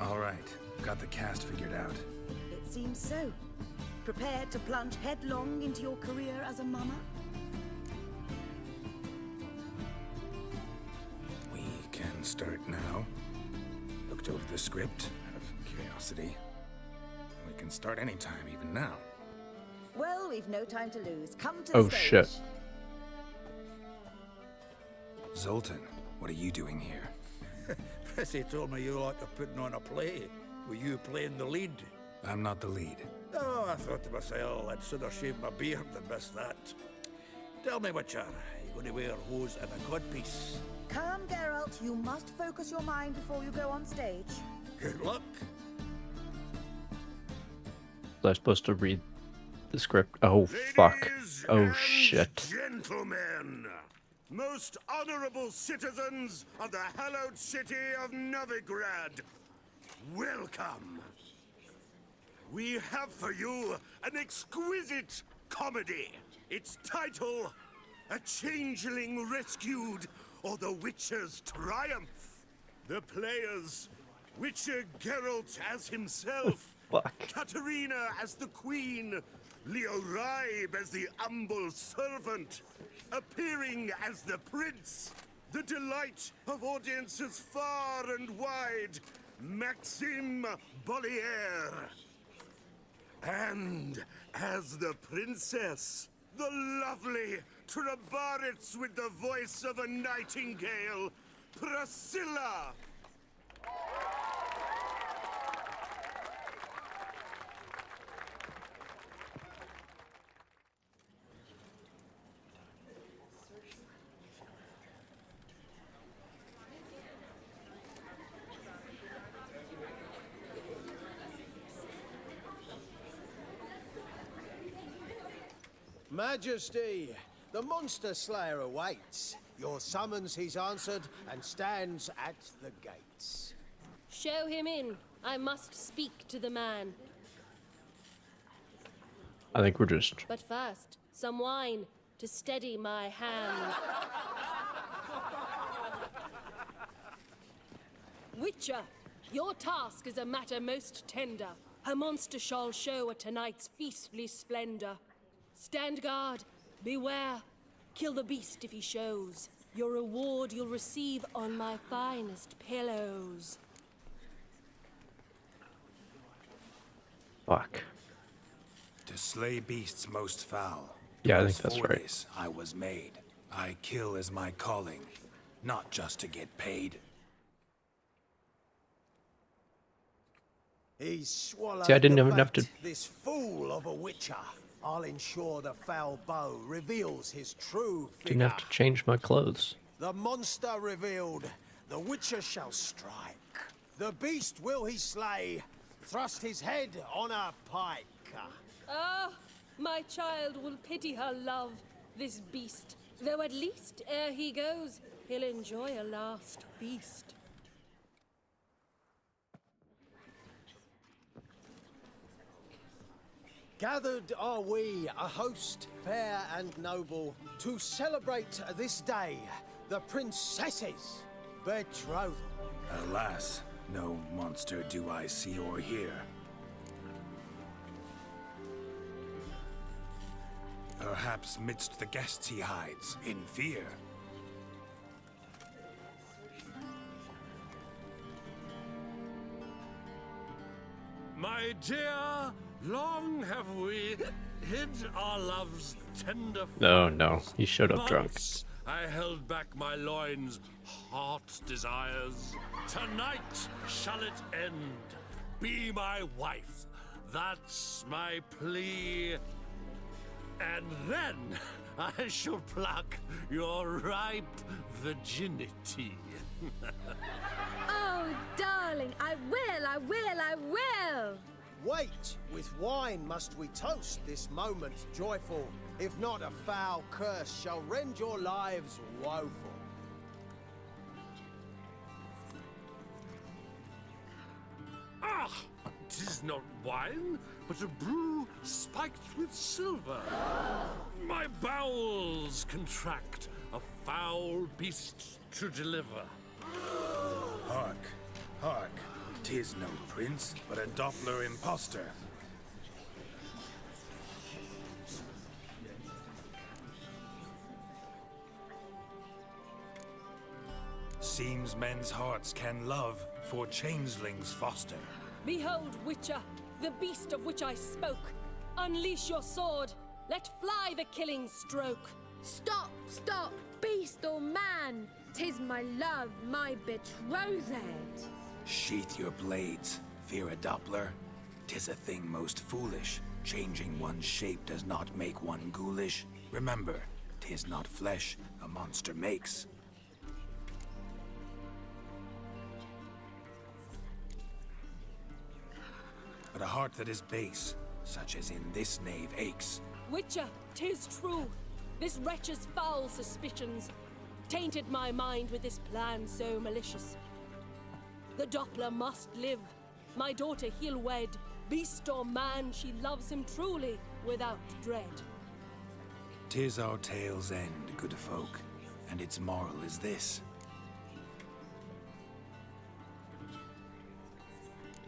Speaker 4: All right, got the cast figured out.
Speaker 21: It seems so. Prepared to plunge headlong into your career as a mama?
Speaker 4: We can start now. Looked over the script out of curiosity. We can start anytime, even now.
Speaker 21: Well, we've no time to lose. Come to
Speaker 1: Oh,
Speaker 21: the stage.
Speaker 1: shit.
Speaker 4: Zoltan, what are you doing here?
Speaker 14: Prissy told me you like to putting on a play. Were you playing the lead?
Speaker 4: I'm not the lead.
Speaker 14: Oh, I thought to myself, I'd sooner shave my beard than miss that. Tell me, Witcher, you going to wear hose and a codpiece?
Speaker 21: Come, Geralt. You must focus your mind before you go on stage.
Speaker 14: Good luck.
Speaker 1: Was I supposed to read the script? Oh, fuck. Oh, shit.
Speaker 12: Gentlemen, most honorable citizens of the hallowed city of Novigrad, welcome. We have for you an exquisite comedy. Its title, A Changeling Rescued, or The Witcher's Triumph. The players, Witcher Geralt as himself, Katarina as the queen, Leo Ribe as the humble servant, appearing as the prince, the delight of audiences far and wide, Maxim Bollier. And as the princess, the lovely Trabaritz with the voice of a nightingale, Priscilla.
Speaker 16: Majesty, the monster slayer awaits. Your summons he's answered and stands at the gates.
Speaker 17: Show him in. I must speak to the man.
Speaker 1: I think we're just...
Speaker 17: But first, some wine to steady my hand. Witcher, your task is a matter most tender. Her monster shall show at tonight's feastly splendor. Stand guard, beware, kill the beast if he shows. Your reward you'll receive on my finest pillows.
Speaker 1: Fuck.
Speaker 4: To slay beasts most foul.
Speaker 1: Yeah, I think
Speaker 4: Because
Speaker 1: that's
Speaker 4: for
Speaker 1: right.
Speaker 4: this I was made. I kill as my calling, not just to get paid.
Speaker 16: He's swallowed
Speaker 1: See, I didn't
Speaker 16: the
Speaker 1: have enough
Speaker 16: bait.
Speaker 1: to-
Speaker 16: This fool of a witcher. I'll ensure the foul bow reveals his true figure.
Speaker 1: Didn't have to change my clothes.
Speaker 16: The monster revealed, the witcher shall strike. The beast will he slay, thrust his head on a pike.
Speaker 17: Ah, my child will pity her love, this beast. Though at least, ere he goes, he'll enjoy a last feast.
Speaker 16: Gathered are we, a host fair and noble, to celebrate this day, the princess's betrothal.
Speaker 4: Alas, no monster do I see or hear. Perhaps midst the guests he hides, in fear.
Speaker 19: My dear, long have we hid our love's tender
Speaker 1: No, no. He showed up drunk.
Speaker 19: Months I held back my loins, heart desires. Tonight shall it end. Be my wife. That's my plea. And then I shall pluck your ripe virginity.
Speaker 6: Oh, darling, I will, I will, I will!
Speaker 16: Wait, with wine must we toast this moment joyful. If not, a foul curse shall rend your lives woeful.
Speaker 19: Ah! 'Tis not wine, but a brew spiked with silver. My bowels contract, a foul beast to deliver.
Speaker 4: Hark, hark. 'Tis no prince, but a Doppler impostor. Seems men's hearts can love, for changelings foster.
Speaker 17: Behold, Witcher, the beast of which I spoke. Unleash your sword. Let fly the killing stroke.
Speaker 6: Stop, stop, beast or man! 'Tis my love, my betrothed.
Speaker 4: Sheath your blades, fear a Doppler. 'Tis a thing most foolish. Changing one's shape does not make one ghoulish. Remember, 'tis not flesh a monster makes. But a heart that is base, such as in this knave aches.
Speaker 17: Witcher, 'tis true. This wretch's foul suspicions tainted my mind with this plan so malicious. The Doppler must live. My daughter he'll wed. Beast or man, she loves him truly, without dread.
Speaker 4: 'Tis our tale's end, good folk, and its moral is this.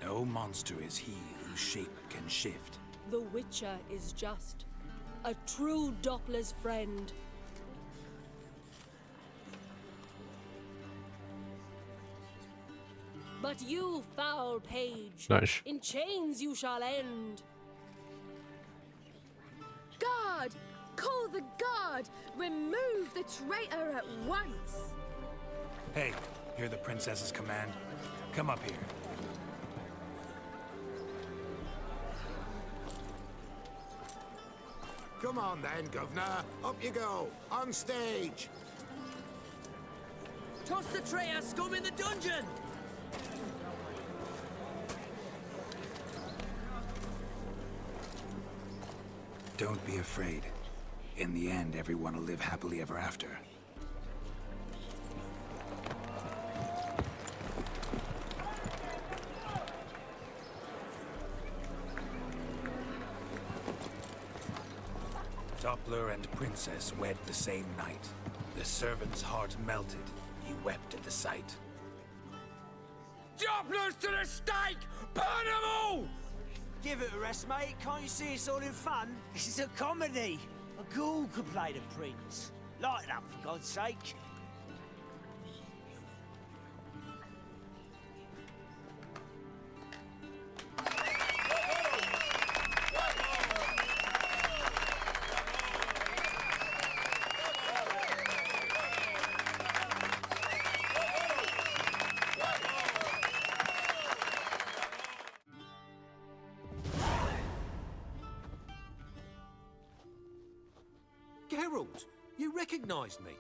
Speaker 4: No monster is he whose shape can shift.
Speaker 17: The Witcher is just a true Doppler's friend. But you, foul page,
Speaker 1: Nice.
Speaker 17: in chains you shall end.
Speaker 6: Guard! Call the guard! Remove the traitor at once!
Speaker 4: Hey, hear the princess's command? Come up here.
Speaker 2: Come on then, Governor. Up you go. On stage.
Speaker 9: Toss the traitor scum in the dungeon!
Speaker 4: Don't be afraid. In the end, everyone will live happily ever after. Doppler and princess wed the same night. The servant's heart melted. He wept at the sight.
Speaker 9: Dopplers to the stake! Burn them all! Give it a rest, mate. Can't you see it's all in fun? This is a comedy. A ghoul could play the prince. Lighten up, for God's sake.
Speaker 10: Geralt, you recognized me.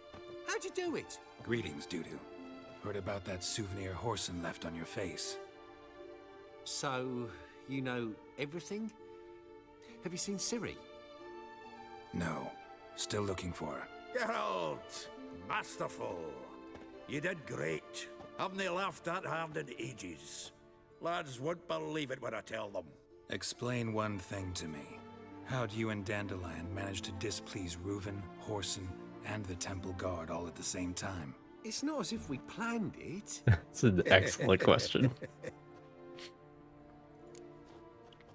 Speaker 10: How'd you do it?
Speaker 4: Greetings, Dudu. Heard about that souvenir Horson left on your face.
Speaker 10: So, you know everything? Have you seen Ciri?
Speaker 4: No. Still looking for her.
Speaker 14: Geralt, masterful. You did great. Haven't they laughed that hard in ages? Lads won't believe it when I tell them.
Speaker 4: Explain one thing to me. How'd you and Dandelion manage to displease Reuven, Horson, and the Temple Guard all at the same time?
Speaker 10: It's not as if we planned it.
Speaker 1: It's an excellent question.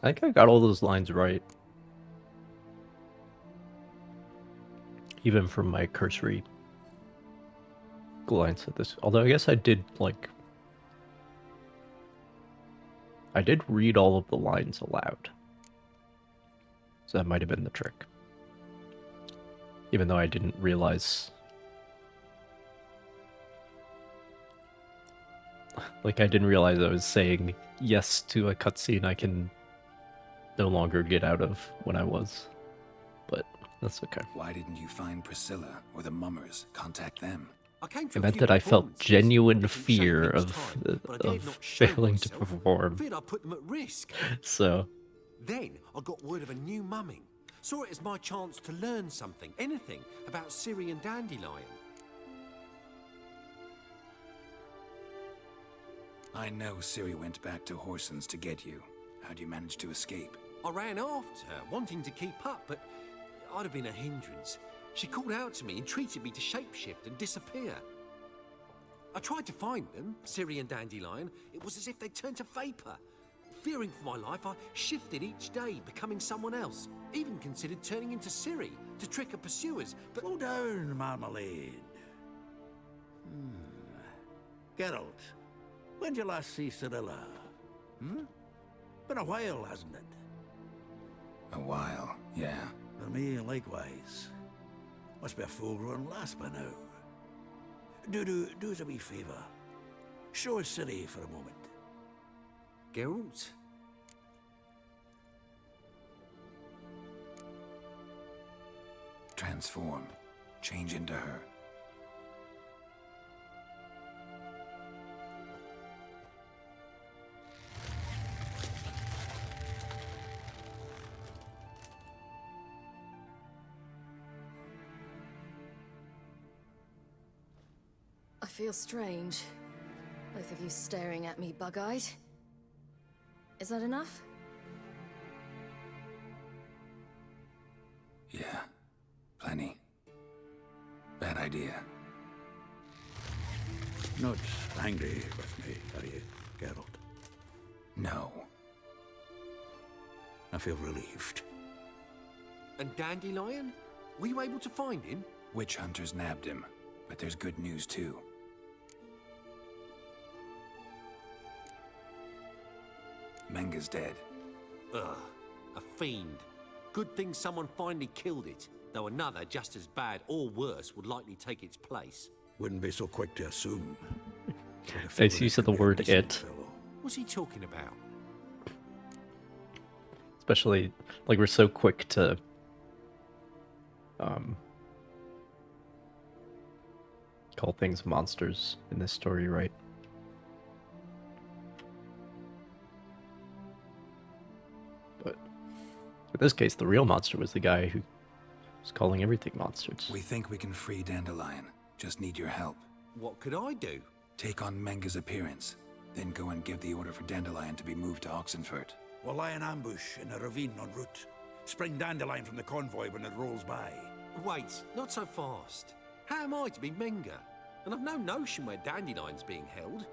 Speaker 1: I think I got all those lines right. Even from my cursory glance at this. Although I guess I did, like... I did read all of the lines aloud. So that might have been the trick. Even though I didn't realize... Like, I didn't realize I was saying yes to a cutscene I can no longer get out of when I was. But That's okay.
Speaker 4: Why didn't you find Priscilla or the mummers? Contact them.
Speaker 10: I came to
Speaker 1: It
Speaker 10: a
Speaker 1: meant
Speaker 10: few
Speaker 1: that I felt
Speaker 10: performances,
Speaker 1: genuine
Speaker 10: different shape
Speaker 1: fear
Speaker 10: each
Speaker 1: of
Speaker 10: time, but I dared not show
Speaker 1: failing to
Speaker 10: myself.
Speaker 1: perform.
Speaker 10: Feared I'd put them at risk.
Speaker 1: So,
Speaker 10: Then I got word of a new mumming. Saw it as my chance to learn something, anything, about Ciri and Dandelion.
Speaker 4: I know Ciri went back to Horson's to get you. How'd you manage to escape?
Speaker 10: I ran after her, wanting to keep up, but I'd have been a hindrance. She called out to me, entreated me to shapeshift and disappear. I tried to find them, Ciri and Dandelion. It was as if they'd turned to vapour. Fearing for my life, I shifted each day, becoming someone else. Even considered turning into Ciri to trick her pursuers, but...
Speaker 14: Slow down, Marmalade. Geralt, when did you last see Cirilla? Been a while, hasn't it?
Speaker 4: A while, yeah.
Speaker 14: For me, likewise. Must be a full-grown lass by now. Do us a wee favour. Show us Ciri for a moment.
Speaker 10: Geralt?
Speaker 4: Transform. Change into her.
Speaker 8: I feel strange. Both of you staring at me bug-eyed. Is that enough?
Speaker 4: Yeah. Plenty. Bad idea.
Speaker 14: Not angry with me, are you, Geralt?
Speaker 4: No.
Speaker 14: I feel relieved.
Speaker 10: And Dandelion? Were you able to find him?
Speaker 4: Witch hunters nabbed him, but there's good news too. Menga's dead.
Speaker 10: Ugh, a fiend. Good thing someone finally killed it, though another just as bad or worse would likely take its place.
Speaker 14: Wouldn't be so quick to assume.
Speaker 1: nice use of the word "it."
Speaker 10: What's he talking about?
Speaker 1: Especially, like, we're so quick to call things monsters in this story, right? But in this case, the real monster was the guy who was calling everything monsters.
Speaker 4: We think we can free Dandelion. Just need your help.
Speaker 10: What could I do?
Speaker 4: Take on Menga's appearance, then go and give the order for Dandelion to be moved to Oxenfurt.
Speaker 14: We'll lie in ambush in a ravine en route. Spring Dandelion from the convoy when it rolls by.
Speaker 10: Wait, not so fast. How am I to be Menga? And I've no notion where Dandelion's being held.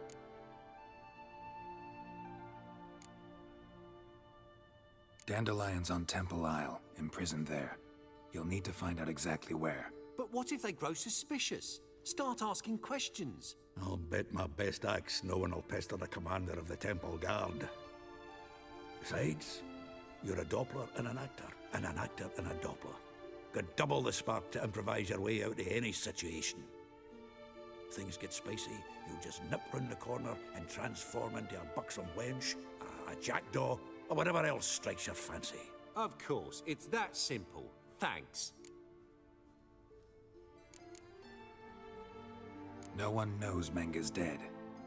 Speaker 4: Dandelion's on Temple Isle, imprisoned there. You'll need to find out exactly where.
Speaker 10: But what if they grow suspicious? Start asking questions.
Speaker 14: I'll bet my best axe no one will pester the commander of the Temple Guard. Besides, you're a Doppler and an actor and a Doppler. Got double the spark to improvise your way out of any situation. Things get spicy, you just nip round the corner and transform into a buxom wench, a jackdaw, or whatever else strikes your fancy.
Speaker 10: Of course, it's that simple. Thanks.
Speaker 4: No one knows Menga's dead.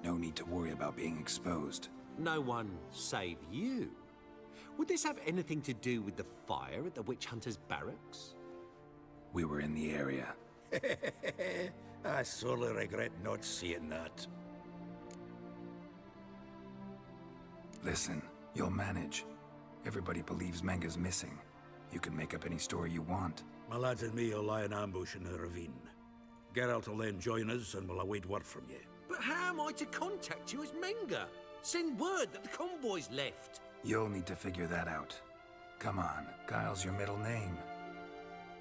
Speaker 4: No need to worry about being exposed.
Speaker 10: No one save you. Would this have anything to do with the fire at the witch hunter's barracks?
Speaker 4: We were in the area.
Speaker 14: I sorely regret not seeing that.
Speaker 4: Listen, you'll manage. Everybody believes Menga's missing. You can make up any story you want.
Speaker 14: My lads and me will lie in ambush in the ravine. Geralt will then join us and we'll await word from you.
Speaker 10: But how am I to contact you as Menga? Send word that the convoy's left.
Speaker 4: You'll need to figure that out. Come on, Guile's your middle name.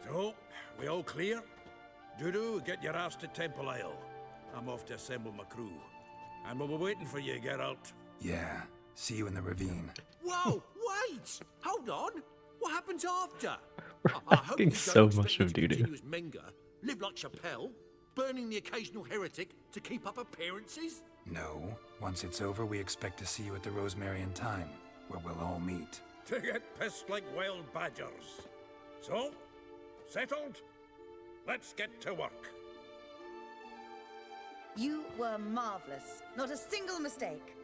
Speaker 14: So, we all clear? Dudu, get your ass to Temple Isle. I'm off to assemble my crew. And we'll be waiting for you, Geralt.
Speaker 4: Yeah, see you in the ravine.
Speaker 10: Whoa, wait! Hold on! What happens after?
Speaker 1: We're asking so much of Dudu.
Speaker 10: Continue as Menga, live like Chappelle, burning the occasional heretic to keep up appearances?
Speaker 4: No. Once it's over, we expect to see you at the Rosemary in Time, where we'll all meet.
Speaker 14: To get pissed like wild badgers. So, Settled? Let's get to work.
Speaker 21: You were marvelous. Not a single mistake.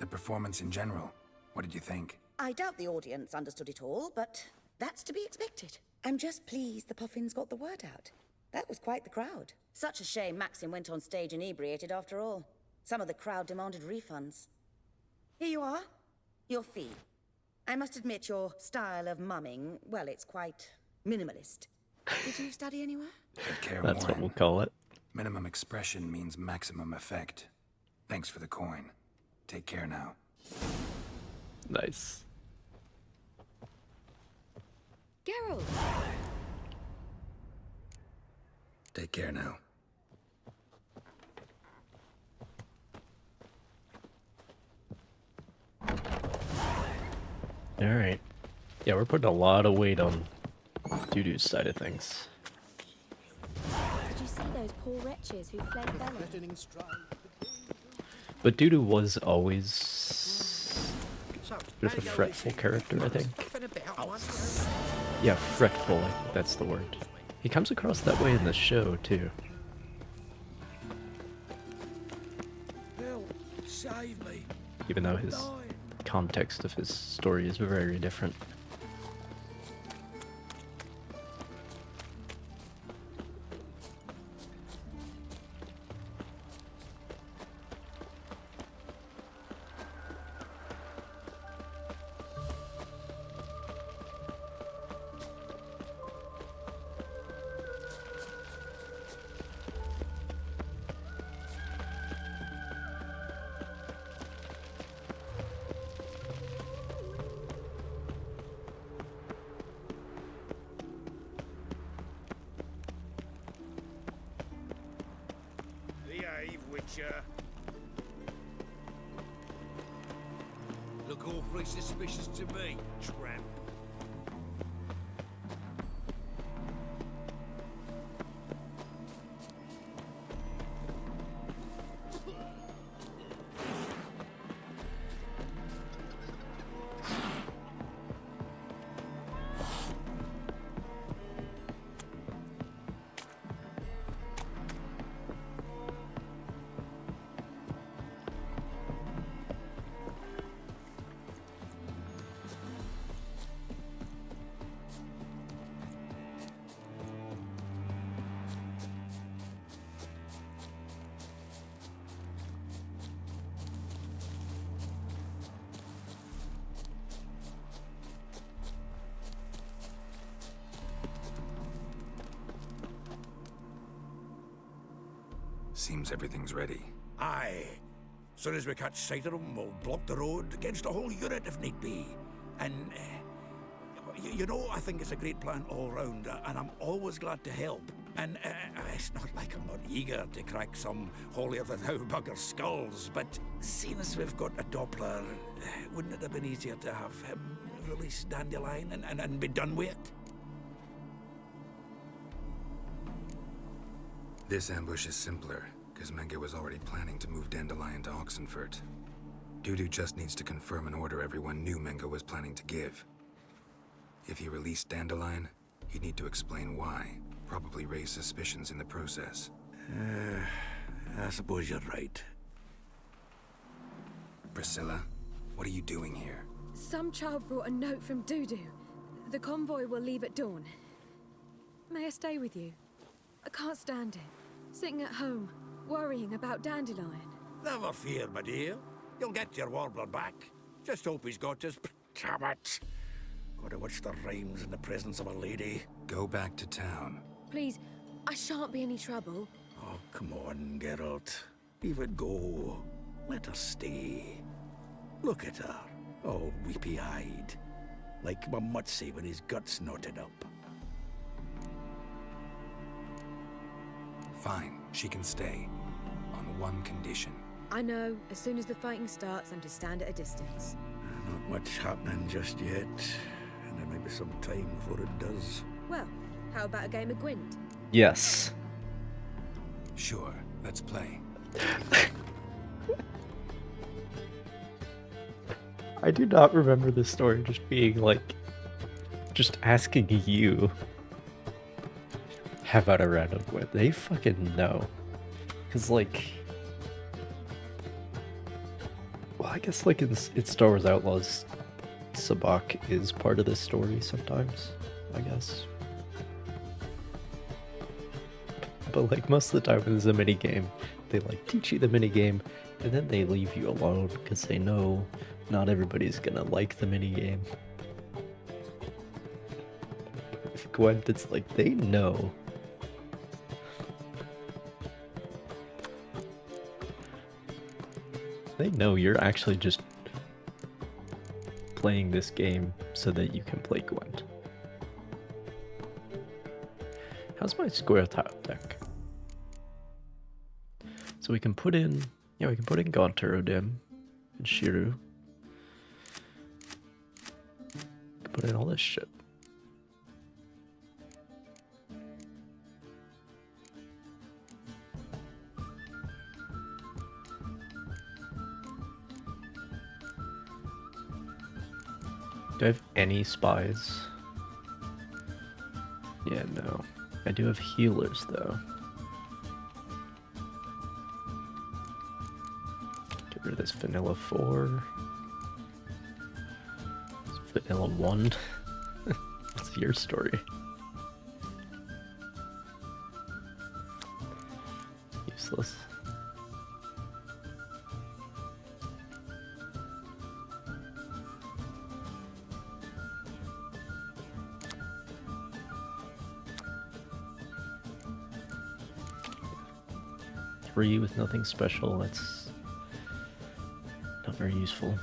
Speaker 4: The performance in general, what did you think?
Speaker 21: I doubt the audience understood it all, but that's to be expected. I'm just pleased the Puffins got the word out. That was quite the crowd. Such a shame Maxim went on stage inebriated after all. Some of the crowd demanded refunds. Here you are. Your fee. I must admit your style of mumming, well, it's quite minimalist. Did you study anywhere?
Speaker 4: I'd care
Speaker 1: That's
Speaker 4: more.
Speaker 1: what we'll call it.
Speaker 4: Minimum expression means maximum effect. Thanks for the coin. Take care now.
Speaker 1: Nice.
Speaker 6: Geralt!
Speaker 4: Take care now.
Speaker 1: Alright. Yeah, we're putting a lot of weight on Dudu's side of things.
Speaker 22: Did you see those poor wretches who fled Bella?
Speaker 1: But Dudu was always a bit of a fretful character, I think. Yeah, fretful, I think that's the word. He comes across that way in the show, too.
Speaker 11: Help! Save me!
Speaker 1: Even though his context of his story is very different.
Speaker 12: Behave, Witcher.
Speaker 7: Look awfully suspicious to me, tramp.
Speaker 4: Seems everything's ready.
Speaker 14: Aye. Soon as we catch sight of them, we'll block the road against a whole unit if need be. And, you know, I think it's a great plan all round, and I'm always glad to help. And it's not like I'm not eager to crack some holier-than-thou bugger skulls, but seeing as we've got a Doppler, wouldn't it have been easier to have him release Dandelion and be done with it?
Speaker 4: This ambush is simpler, because Menge was already planning to move Dandelion to Oxenfurt. Dudu just needs to confirm an order everyone knew Menge was planning to give. If he released Dandelion, he'd need to explain why, probably raise suspicions in the process.
Speaker 14: I suppose you're right.
Speaker 4: Priscilla, what are you doing here?
Speaker 6: Some child brought a note from Dudu. The convoy will leave at dawn. May I stay with you? I can't stand it. Sitting at home, worrying about Dandelion.
Speaker 14: Never fear, my dear. You'll get your warbler back. Just hope he's got his tabbats. Gotta watch the rhymes in the presence of a lady.
Speaker 4: Go back to town.
Speaker 6: Please, I shan't be any trouble.
Speaker 14: Oh, come on, Geralt. Leave it go. Let her stay. Look at her, all weepy-eyed. Like my Mutsy with his guts knotted up.
Speaker 4: Fine, she can stay. On one condition.
Speaker 6: I know, as soon as the fighting starts, I'm to stand at a distance.
Speaker 14: Not much happening just yet. And there might be some time before it does.
Speaker 6: Well, how about a game of Gwent?
Speaker 1: Yes.
Speaker 4: Sure, let's play.
Speaker 1: I do not remember this story just being like, just asking you have out a random Gwent. They fucking know. Cause like, well, I guess like in Star Wars Outlaws, Sabak is part of this story sometimes, I guess. But like most of the time when there's a mini game, they like teach you the mini game and then they leave you alone because they know not everybody's gonna like the mini game. With Gwent, it's like they know. They know you're actually just playing this game so that you can play Gwent. How's my square tile deck? So we can put in, yeah, we can put in Gaunterodim and Shiru. We can put in all this shit. Do I have any spies? Yeah, no. I do have healers, though. Get rid of this vanilla 4. This vanilla 1. What's your story? Useless. Three with nothing special, that's not very useful.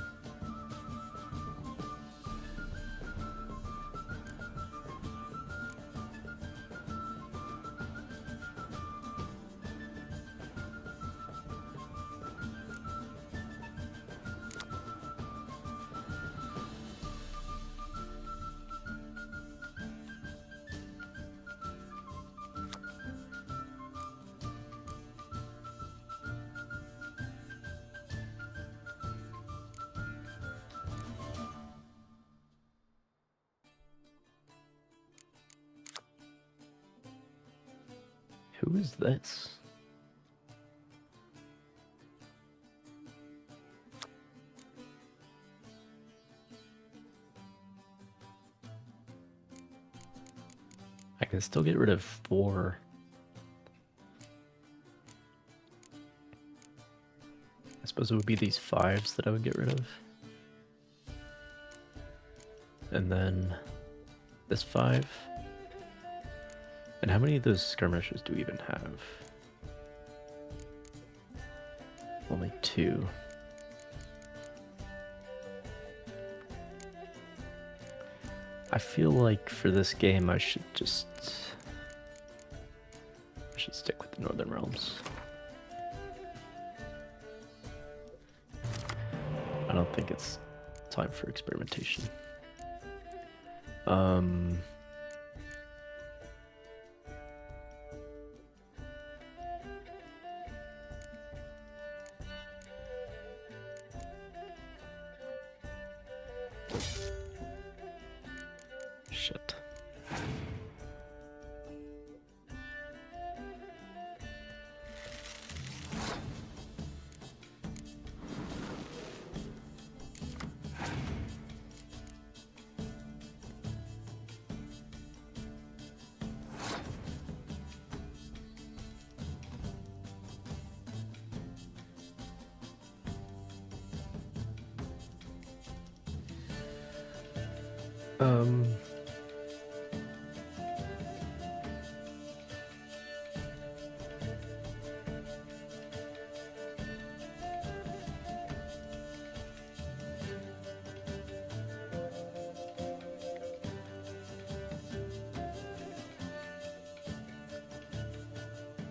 Speaker 1: Who is this? I can still get rid of 4. I suppose it would be these 5s that I would get rid of. And then this 5. And how many of those skirmishers do we even have? Only 2. I feel like for this game I should stick with the Northern Realms. I don't think it's time for experimentation. Shit.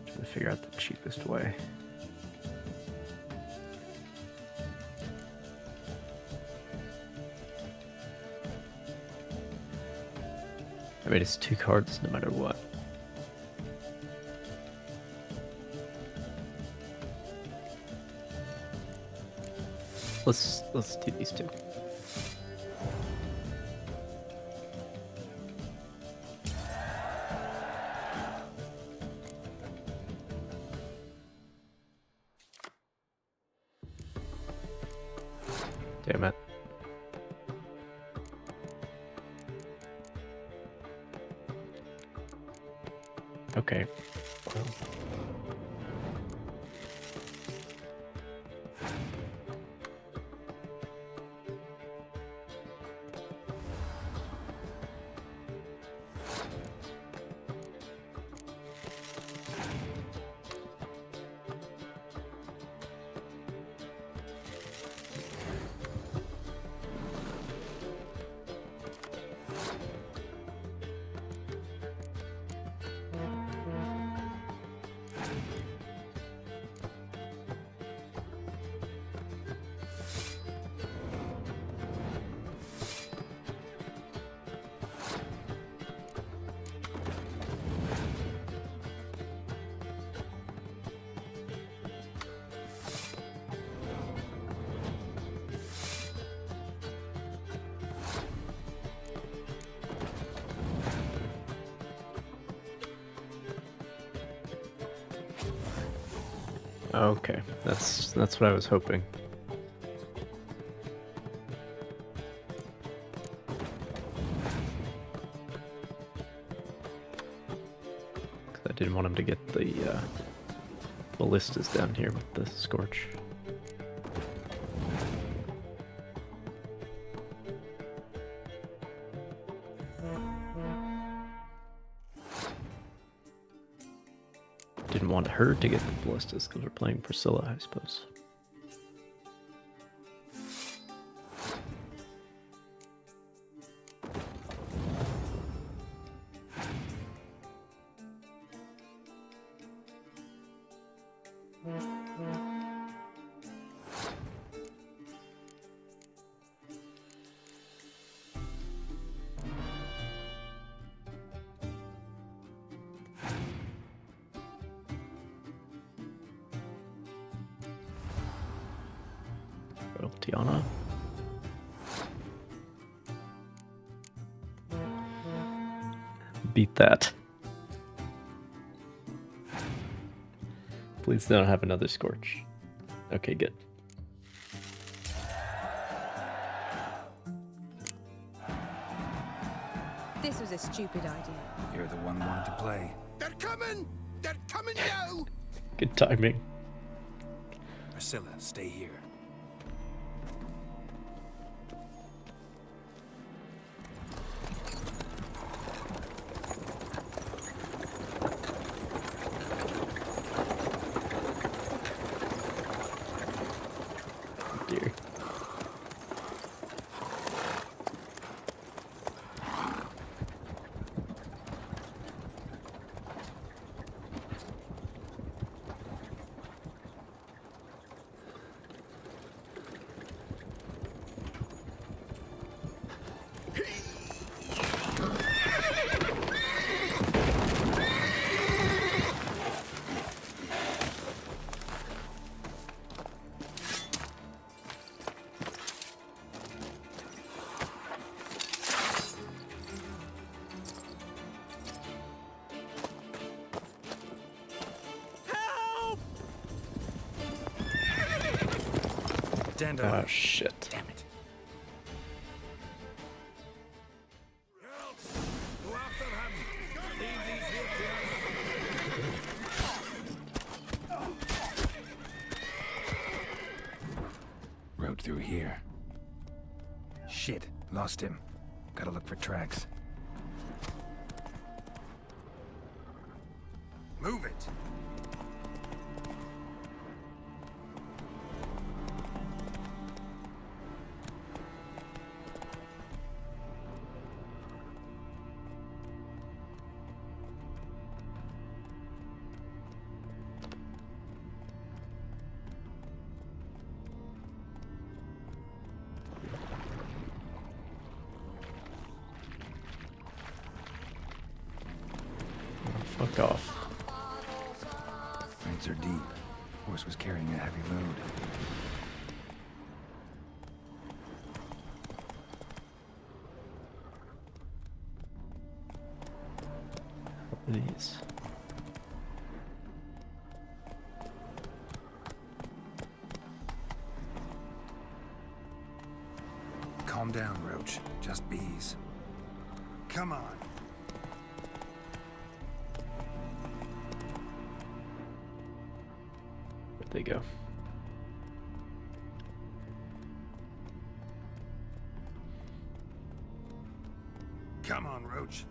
Speaker 1: Trying to figure out the cheapest way. I mean, it's 2 cards no matter what. Let's do these 2. Damn it. Okay. Well. Okay, that's what I was hoping. Because I didn't want him to get the ballistas down here with the Scorch. Didn't want her to get the ballistas because we're playing Priscilla, I suppose. Well, Tiana. Beat that. Please don't have another Scorch. Okay, good.
Speaker 6: This was a stupid idea.
Speaker 4: You're the one wanted to play.
Speaker 2: They're coming! They're coming now!
Speaker 1: Good timing.
Speaker 4: Priscilla, stay here.
Speaker 1: Dear.
Speaker 4: Dandelion.
Speaker 1: Oh shit.
Speaker 4: Damn it.
Speaker 11: Go after him! Leave these here to us.
Speaker 4: Road through here. Shit, lost him. Gotta look for tracks. Move it!
Speaker 1: Fuck off.
Speaker 4: Rents are deep. Horse was carrying a heavy load.
Speaker 1: What are these?
Speaker 4: Calm down, Roach. Just bees. Come on.
Speaker 1: Where'd they go?
Speaker 4: Come on, Roach.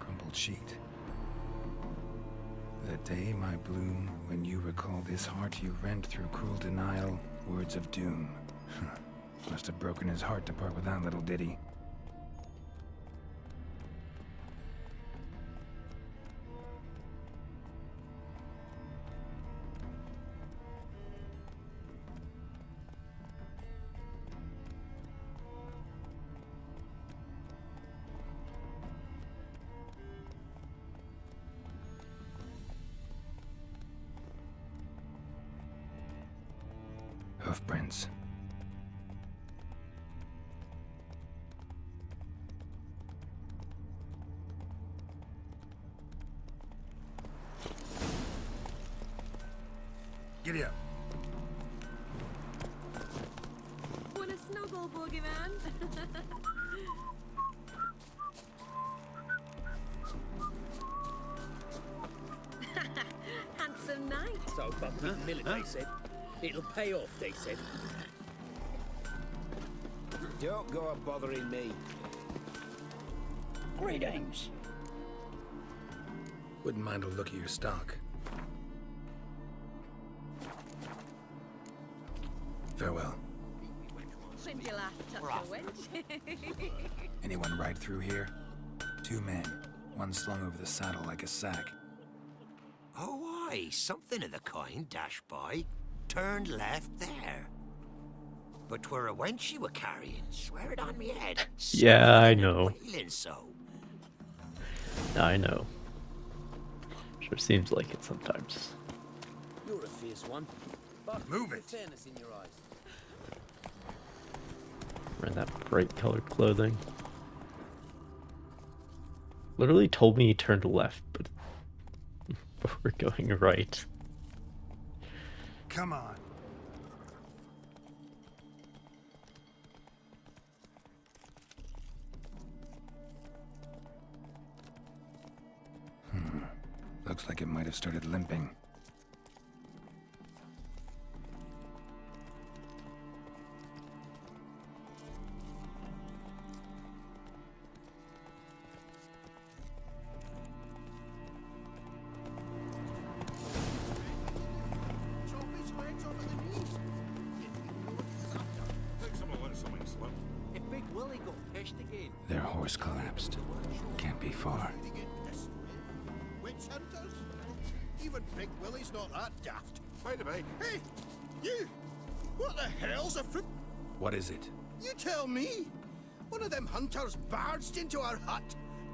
Speaker 4: Crumpled sheet. The day, my bloom, when you recall this heart you rent through cruel denial, words of doom. Must have broken his heart to part with that little ditty. Hoofprints. Giddy up.
Speaker 6: Want a snuggle, boogeyman? Handsome knight.
Speaker 9: So bumpy millet, they said. It'll pay off, they said.
Speaker 10: Don't go bothering me.
Speaker 9: Greetings.
Speaker 4: Wouldn't mind a look at your stock. Farewell.
Speaker 6: When's your last touch, wench?
Speaker 4: Anyone ride through here? 2 men, one slung over the saddle like a sack.
Speaker 13: Oh, aye, something of the kind, dash by. Turned left there. But 'twere a wench you were carrying, swear it on me head.
Speaker 1: Yeah, I know.
Speaker 13: Wailing so.
Speaker 1: I know. Sure seems like it sometimes.
Speaker 9: You're a fierce one. But
Speaker 4: move it.
Speaker 9: Fairness in your eyes.
Speaker 1: Wearing that bright colored clothing. Literally told me he turned left, but we're going right.
Speaker 4: Come on. Looks like it might have started limping.
Speaker 16: If Big Willie got pissed again.
Speaker 4: Their horse collapsed. Can't be far.
Speaker 5: Witch hunters? Even Big Willie's not that daft. By the way, hey, you! What the hell's a fruit?
Speaker 4: What is it?
Speaker 5: You tell me! One of them hunters barged into our hut,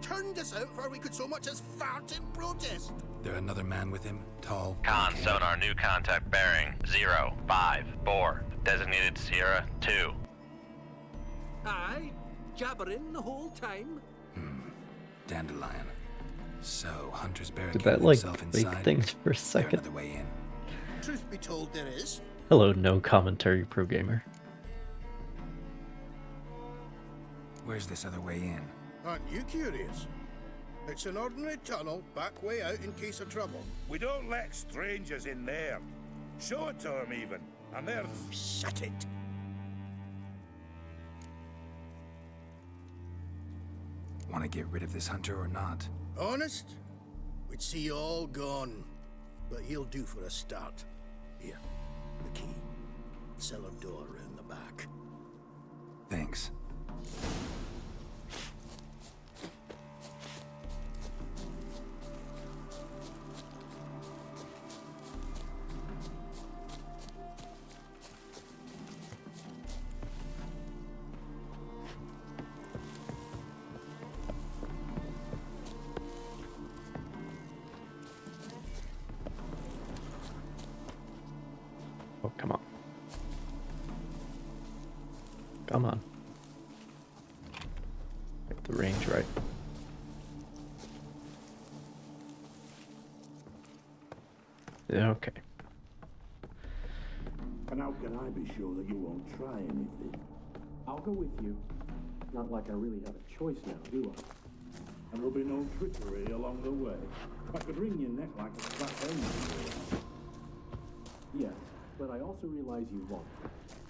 Speaker 5: turned us out before we could so much as fart in protest.
Speaker 4: There another man with him? Tall?
Speaker 20: Con, sonar, new contact bearing 054. Designated Sierra 2.
Speaker 16: Aye, jabbering the whole time.
Speaker 4: Dandelion. So, Hunter's
Speaker 1: Did
Speaker 4: barricaded
Speaker 1: that like
Speaker 4: himself
Speaker 1: break
Speaker 4: inside.
Speaker 1: things for a second?
Speaker 4: Another way in.
Speaker 5: Truth be told, there is.
Speaker 1: Hello, no commentary pro gamer.
Speaker 4: Where's this other way in?
Speaker 5: Aren't you curious? It's an ordinary tunnel, back way out in case of trouble.
Speaker 23: We don't let strangers in there. Show it to them even, and they're...
Speaker 5: Shut it!
Speaker 4: Want to get rid of this hunter or not?
Speaker 5: Honest? We'd see you all gone. But he'll do for a start. Here, the key. Cellar door round the back.
Speaker 4: Thanks.
Speaker 1: Oh, come on. Come on. Get the range right. Yeah, okay.
Speaker 3: And how can I be sure that you won't try anything?
Speaker 15: I'll go with you. Not like I really have a choice now, do I?
Speaker 3: And there'll be no trickery along the way. I could wring your neck like a fat hen.
Speaker 15: Yes, but I also realize you won't.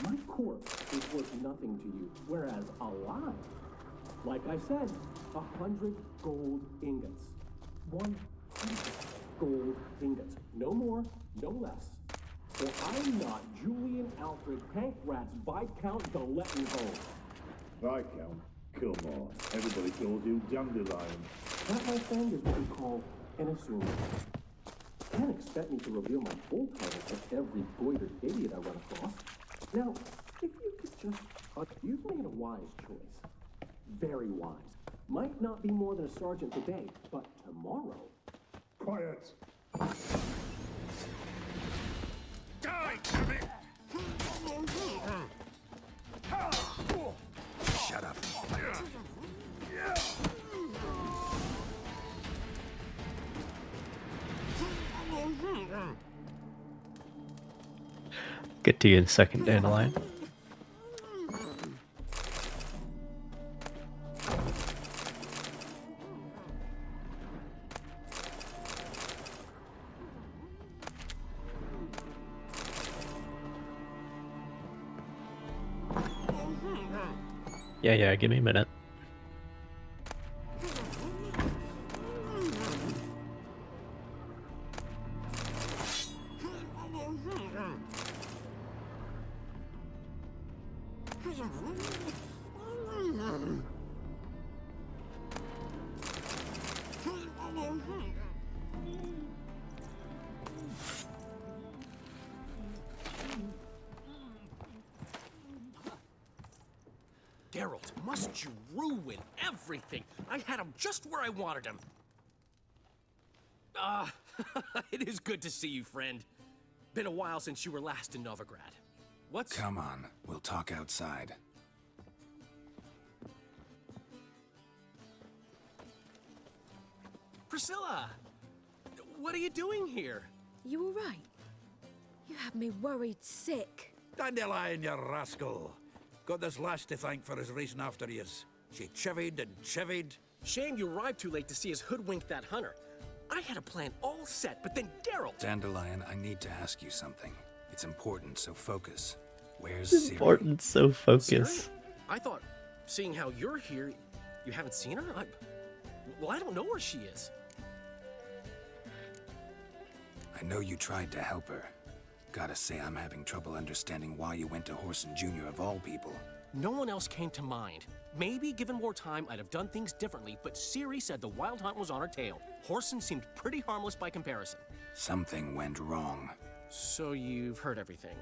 Speaker 15: My corpse is worth nothing to you, whereas alive, like I said, 100 gold ingots. 100 gold ingots. No more, no less. For I'm not Julian Alfred Pankratz Viscount Glettenhove.
Speaker 3: Viscount? Come on. Everybody calls you Dandelion.
Speaker 15: That, my friend, is what we call an assumer. Can't expect me to reveal my full title to every goitered idiot I run across. Now, if you could just... you've made a wise choice. Very wise. Might not be more than a sergeant today, but tomorrow...
Speaker 3: Quiet!
Speaker 11: Die, damn it!
Speaker 4: Shut up.
Speaker 1: Get to you in a second, Dandelion. Yeah, give me a minute.
Speaker 9: Geralt, must you ruin everything? I had him just where I wanted him. It is good to see you, friend. Been a while since you were last in Novigrad. What's...
Speaker 4: Come on, we'll talk outside.
Speaker 9: Priscilla! What are you doing here?
Speaker 6: You all right? You had me worried sick.
Speaker 14: Dandelion, you rascal. Got this lass to thank for his racing after yous. She chivied and chivied.
Speaker 9: Shame you arrived too late to see us hoodwink that hunter. I had a plan all set, but then Geralt...
Speaker 4: Dandelion, I need to ask you something. It's important, so focus. Where's
Speaker 1: It's
Speaker 4: Ciri?
Speaker 1: important, so focus.
Speaker 9: Ciri? I thought, seeing how you're here, you haven't seen her? Well, I don't know where she is.
Speaker 4: I know you tried to help her. Gotta say, I'm having trouble understanding why you went to Horson Jr. of all people.
Speaker 9: No one else came to mind. Maybe, given more time, I'd have done things differently, but Ciri said the Wild Hunt was on her tail. Horson seemed pretty harmless by comparison.
Speaker 4: Something went wrong.
Speaker 9: So you've heard everything.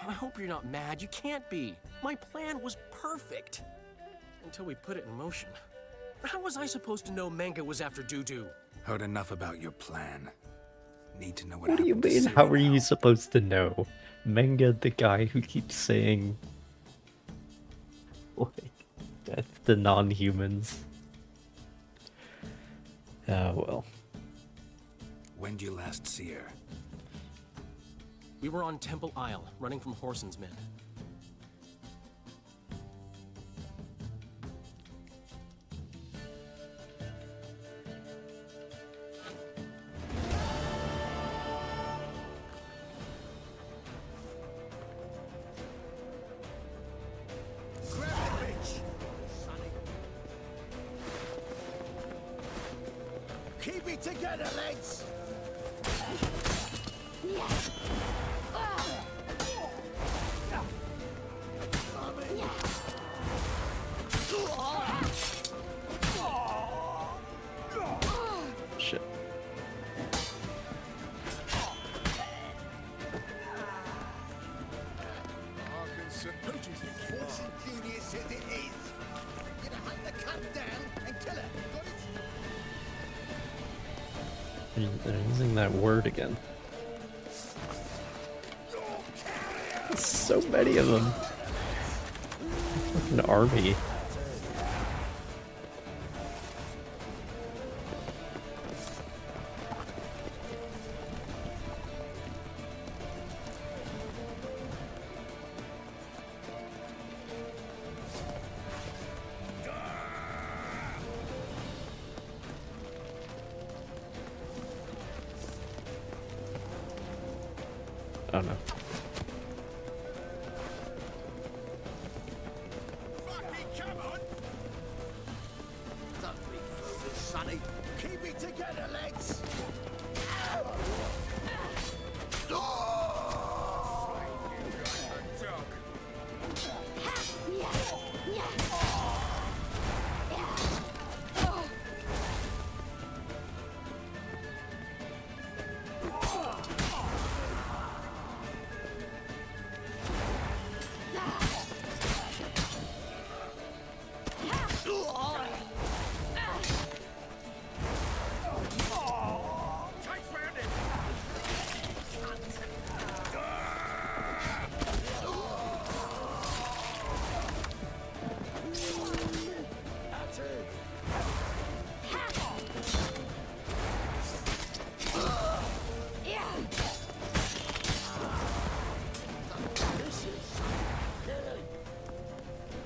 Speaker 9: I hope you're not mad. You can't be. My plan was perfect. Until we put it in motion. How was I supposed to know Manga was after Dudu?
Speaker 4: Heard enough about your plan. Need to know
Speaker 1: What do you
Speaker 4: happened to
Speaker 1: mean?
Speaker 4: Ciri
Speaker 1: How are
Speaker 4: now.
Speaker 1: you supposed to know? Manga, the guy who keeps saying, like, death to non-humans. Ah, well.
Speaker 4: When'd you last see her?
Speaker 9: We were on Temple Isle, running from Horson's men.
Speaker 12: Keep it together, lads!
Speaker 1: Shit.
Speaker 12: Horson Jr. says it is. You're gonna hunt the cunt down and kill her. Got it?
Speaker 1: They're using that word again. There's so many of them. An army. Oh no.
Speaker 12: Don't be foolish, Sonny. Keep it together, lads.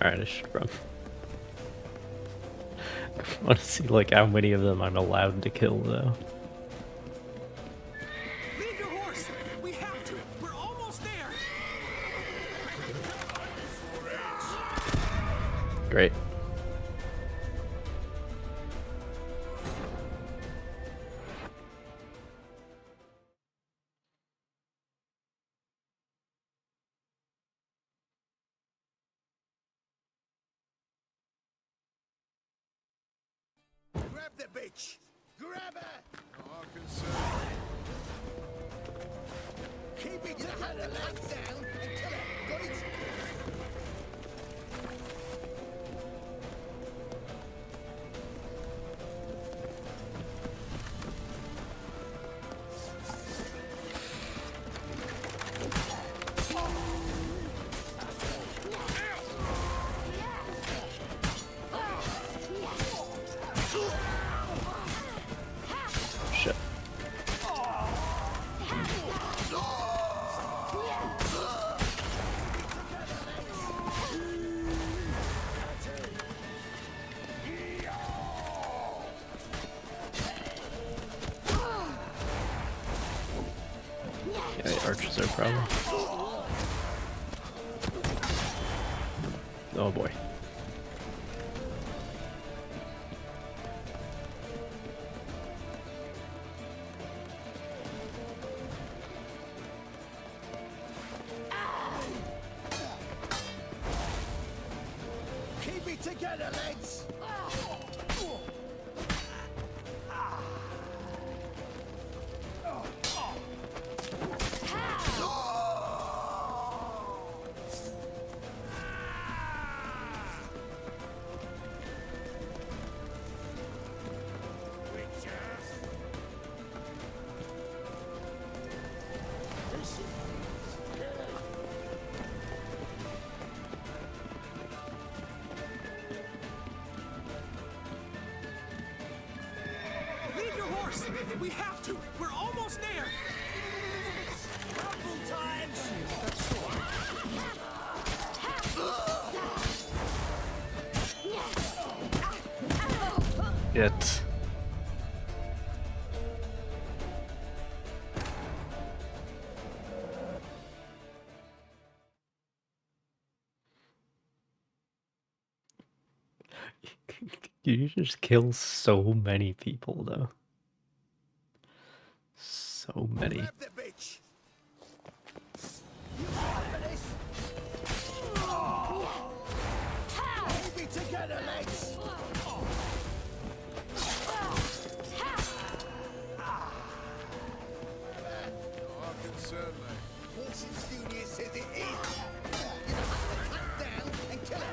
Speaker 1: Alright, I should run. I want to see like how many of them I'm allowed to kill though.
Speaker 10: Leave your horse! We have to! We're almost there!
Speaker 1: Great.
Speaker 12: Grab the bitch! Grab her! Keep it together, lads. Down and kill her. Got it?
Speaker 1: Shit. Yeah, archers are a problem. Oh boy.
Speaker 12: Keep it together, lads.
Speaker 10: Leave your horse! We have to! We're almost there!
Speaker 12: Couple times.
Speaker 1: It. You just kill so many people though. So many.
Speaker 12: Grab the bitch. You ready for this? Keep it together, lads. Horse and Junior says it is. You have to cut down and kill her.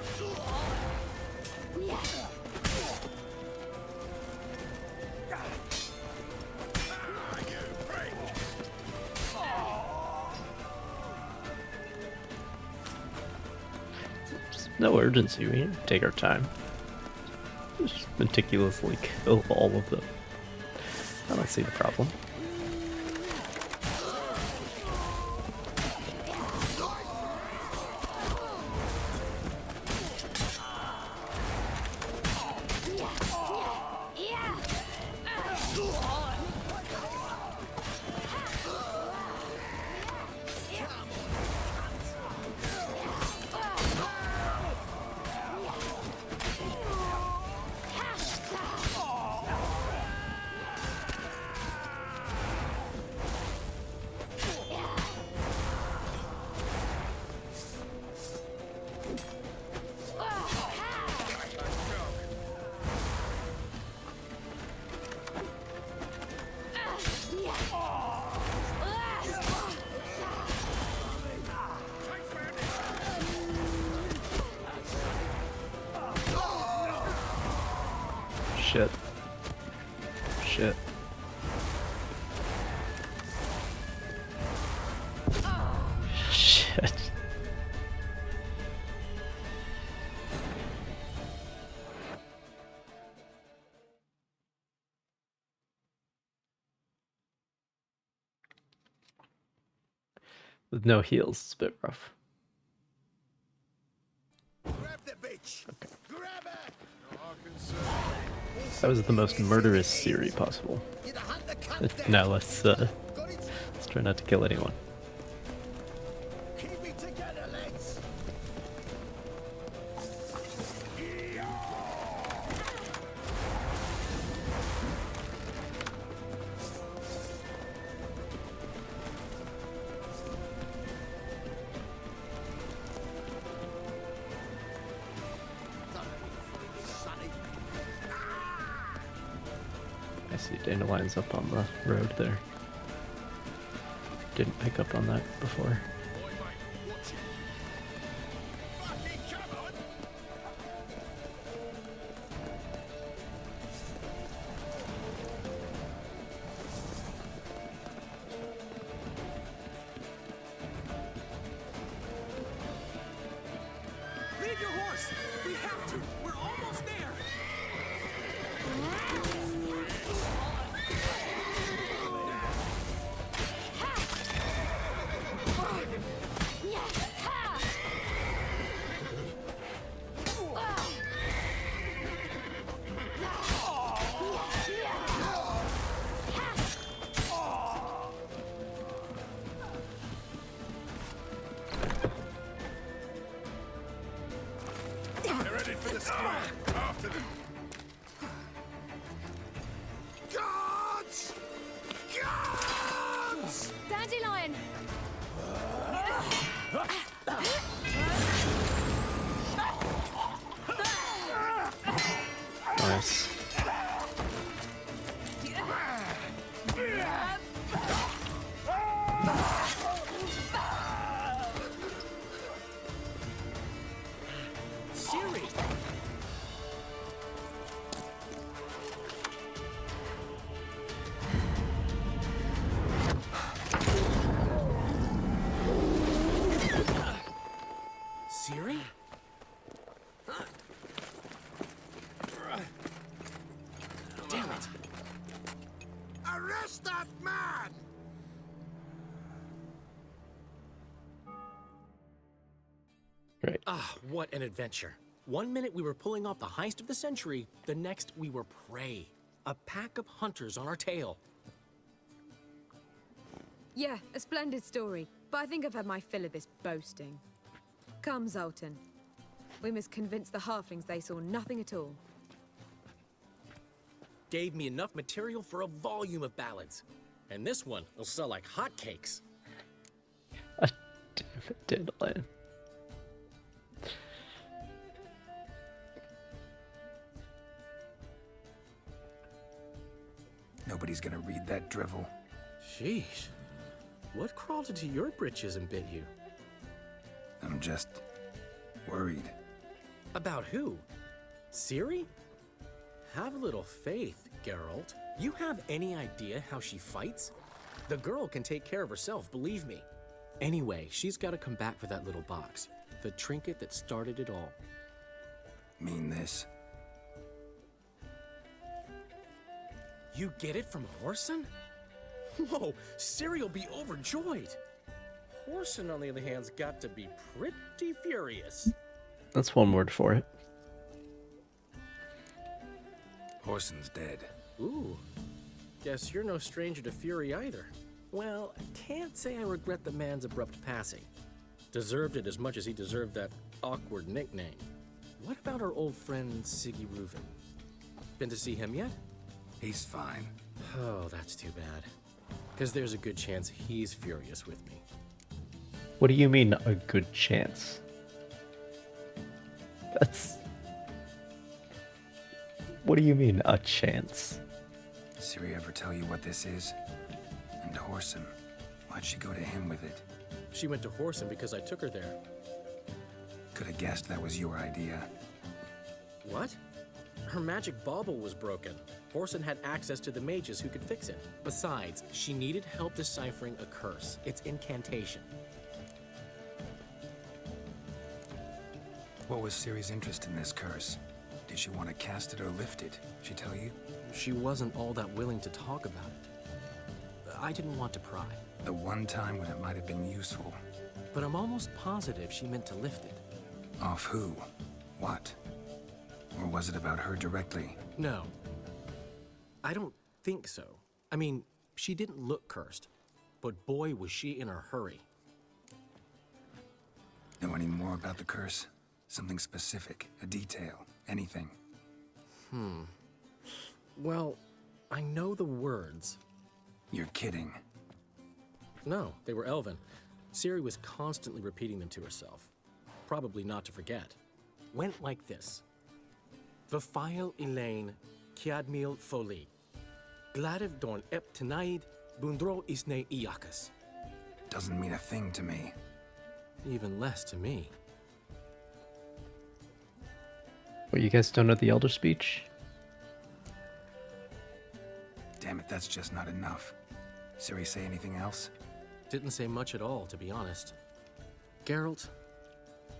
Speaker 1: No urgency, we can take our time. Just meticulously kill all of them. I don't see the problem. Shit. Shit. Shit. With no heals, it's a bit rough. Okay. That was the most murderous Ciri possible. Now let's try not to kill anyone. I see Dandelion's up on the road there. Didn't pick up on that before.
Speaker 17: Leave your horse! We have to! We're almost there!
Speaker 23: They're ready for the square. After them.
Speaker 17: Guards! Guards!
Speaker 6: Dandelion!
Speaker 1: Nice.
Speaker 17: Ciri! Ciri? Damn it!
Speaker 12: Arrest that man!
Speaker 1: Great.
Speaker 15: Ah, what an adventure. One minute we were pulling off the heist of the century, the next we were prey. A pack of hunters on our tail.
Speaker 6: Yeah, a splendid story, but I think I've had my fill of this boasting. Come, Zoltan. We must convince the halflings they saw nothing at all.
Speaker 15: Gave me enough material for a volume of ballads. And this one will sell like hotcakes.
Speaker 1: Damn it, Dandelion.
Speaker 4: Nobody's gonna read that drivel.
Speaker 15: Sheesh. What crawled into your britches and bit you?
Speaker 4: I'm just worried.
Speaker 15: About who? Ciri? Have a little faith, Geralt. You have any idea how she fights? The girl can take care of herself, believe me. Anyway, she's got to come back for that little box.
Speaker 8: The trinket that started it all.
Speaker 4: Mean this?
Speaker 8: You get it from Horson? Whoa, Ciri'll be overjoyed. Horson, on the other hand's got to be pretty furious.
Speaker 1: That's one word for it.
Speaker 4: Horson's dead.
Speaker 8: Ooh, guess you're no stranger to fury either. Well, can't say I regret the man's abrupt passing. Deserved it as much as he deserved that awkward nickname. What about our old friend Siggy Reuven? Been to see him yet?
Speaker 4: He's fine.
Speaker 8: Oh, that's too bad. Because there's a good chance he's furious with me.
Speaker 1: What do you mean, a good chance? That's... What do you mean, a chance?
Speaker 4: Ciri ever tell you what this is? And Horson, why'd she go to him with it?
Speaker 8: She went to Horson because I took her there.
Speaker 4: Could have guessed that was your idea.
Speaker 8: What? Her magic bauble was broken. Horson had access to the mages who could fix it. Besides, she needed help deciphering a curse. It's incantation.
Speaker 4: What was Ciri's interest in this curse? Did she want to cast it or lift it? She tell you?
Speaker 8: She wasn't all that willing to talk about it. I didn't want to pry.
Speaker 4: The one time when it might have been useful.
Speaker 8: But I'm almost positive she meant to lift it.
Speaker 4: Off who? What? Or was it about her directly?
Speaker 8: No. I don't think so. I mean, she didn't look cursed. But boy, was she in a hurry.
Speaker 4: Know any more about the curse? Something specific, a detail, anything?
Speaker 8: Well, I know the words.
Speaker 4: You're kidding.
Speaker 8: No, they were Elven. Ciri was constantly repeating them to herself. Probably not to forget. Went like this. Vafile Elaine, Kiadmil Foli. Gladiv Dorn pt9 Bundro Isne Iakas.
Speaker 4: Doesn't mean a thing to me.
Speaker 8: Even less to me.
Speaker 1: What, you guys don't know the Elder Speech?
Speaker 4: Damn it, that's just not enough. Ciri say anything else?
Speaker 8: Didn't say much at all, to be honest. Geralt,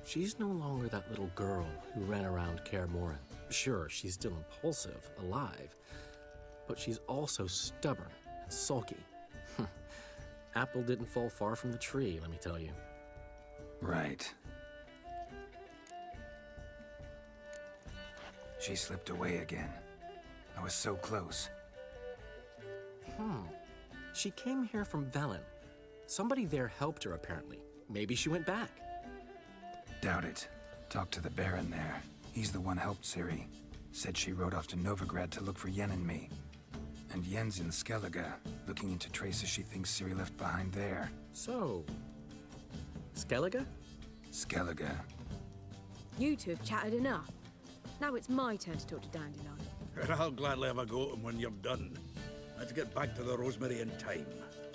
Speaker 8: she's no longer that little girl who ran around Kaer Morhen. Sure, she's still impulsive, alive, but she's also stubborn and sulky. Apple didn't fall far from the tree, let me tell you.
Speaker 4: Right. She slipped away again. I was so close.
Speaker 8: She came here from Velen. Somebody there helped her, apparently. Maybe she went back.
Speaker 4: Doubt it. Talked to the Baron there. He's the one helped Ciri. Said she rode off to Novigrad to look for Yen and me. And Yen's in Skellige, looking into traces she thinks Ciri left behind there.
Speaker 8: So... Skellige?
Speaker 4: Skellige.
Speaker 6: You two have chatted enough. Now it's my turn to talk to Dandelion.
Speaker 14: And I'll gladly have a go at him when you're done. Let's get back to the Rosemary in time.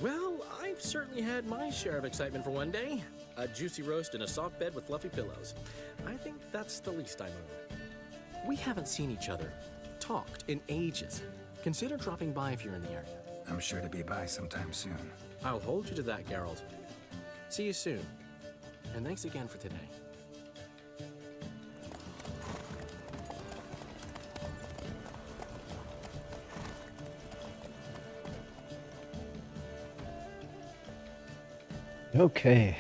Speaker 8: Well, I've certainly had my share of excitement for one day. A juicy roast in a soft bed with fluffy pillows. I think that's the least I owe. We haven't seen each other, talked in ages. Consider dropping by if you're in the area.
Speaker 4: I'm sure to be by sometime soon.
Speaker 8: I'll hold you to that, Geralt. See you soon. And thanks again for today.
Speaker 1: Okay.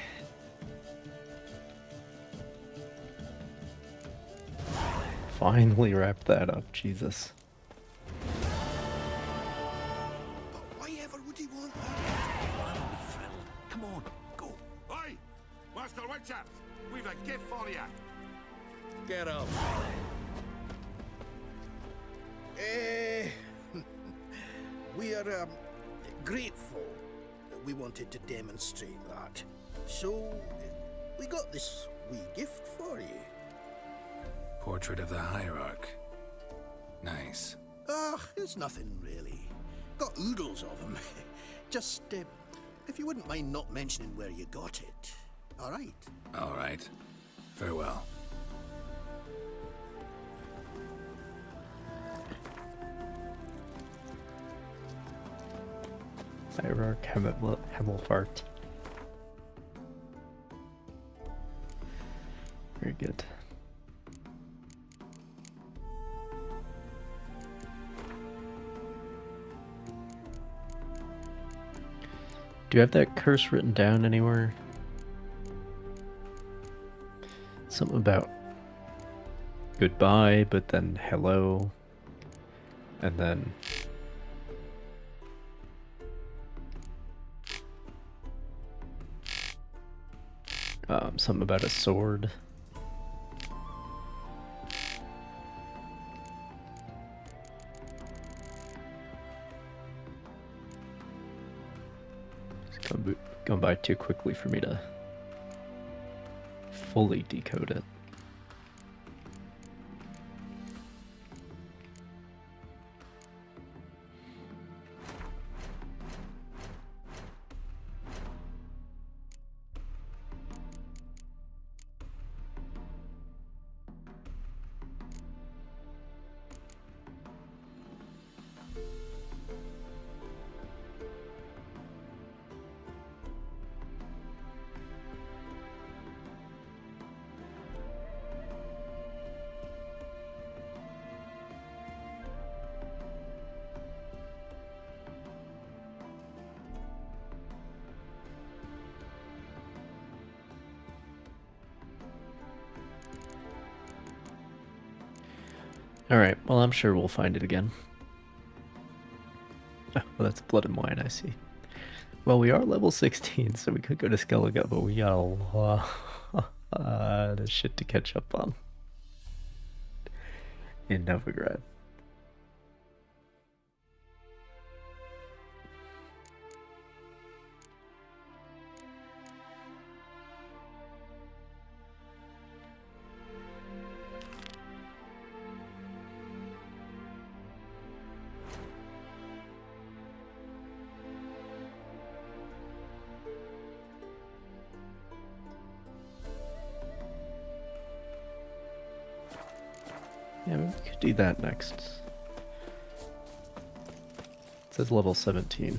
Speaker 1: Finally wrapped that up, Jesus.
Speaker 12: Why ever would he want
Speaker 23: Come on, go. Oi! Master Witcher, we've a gift for you.
Speaker 14: Get up.
Speaker 5: We are grateful. We wanted to demonstrate that. So, we got this wee gift for you.
Speaker 4: Portrait of the Hierarch. Nice.
Speaker 5: It's nothing really. Got oodles of them. Just, if you wouldn't mind not mentioning where you got it. All right?
Speaker 4: All right. Farewell.
Speaker 1: Hierarch Hemmelfart. Very good. Do you have that curse written down anywhere? Something about goodbye, but then hello, and then something about a sword. It's going by too quickly for me to fully decode it. Alright, well, I'm sure we'll find it again. Oh, well, that's blood and wine, I see. Well, we are level 16, so we could go to Skellige, but we got a lot of shit to catch up on in Novigrad. Yeah, maybe we could do that next. It says level 17.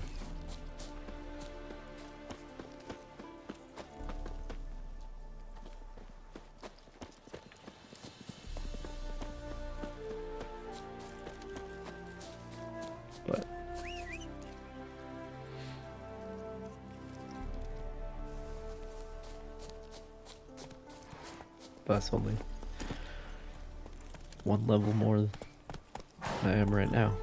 Speaker 1: But that's only one level more than I am right now.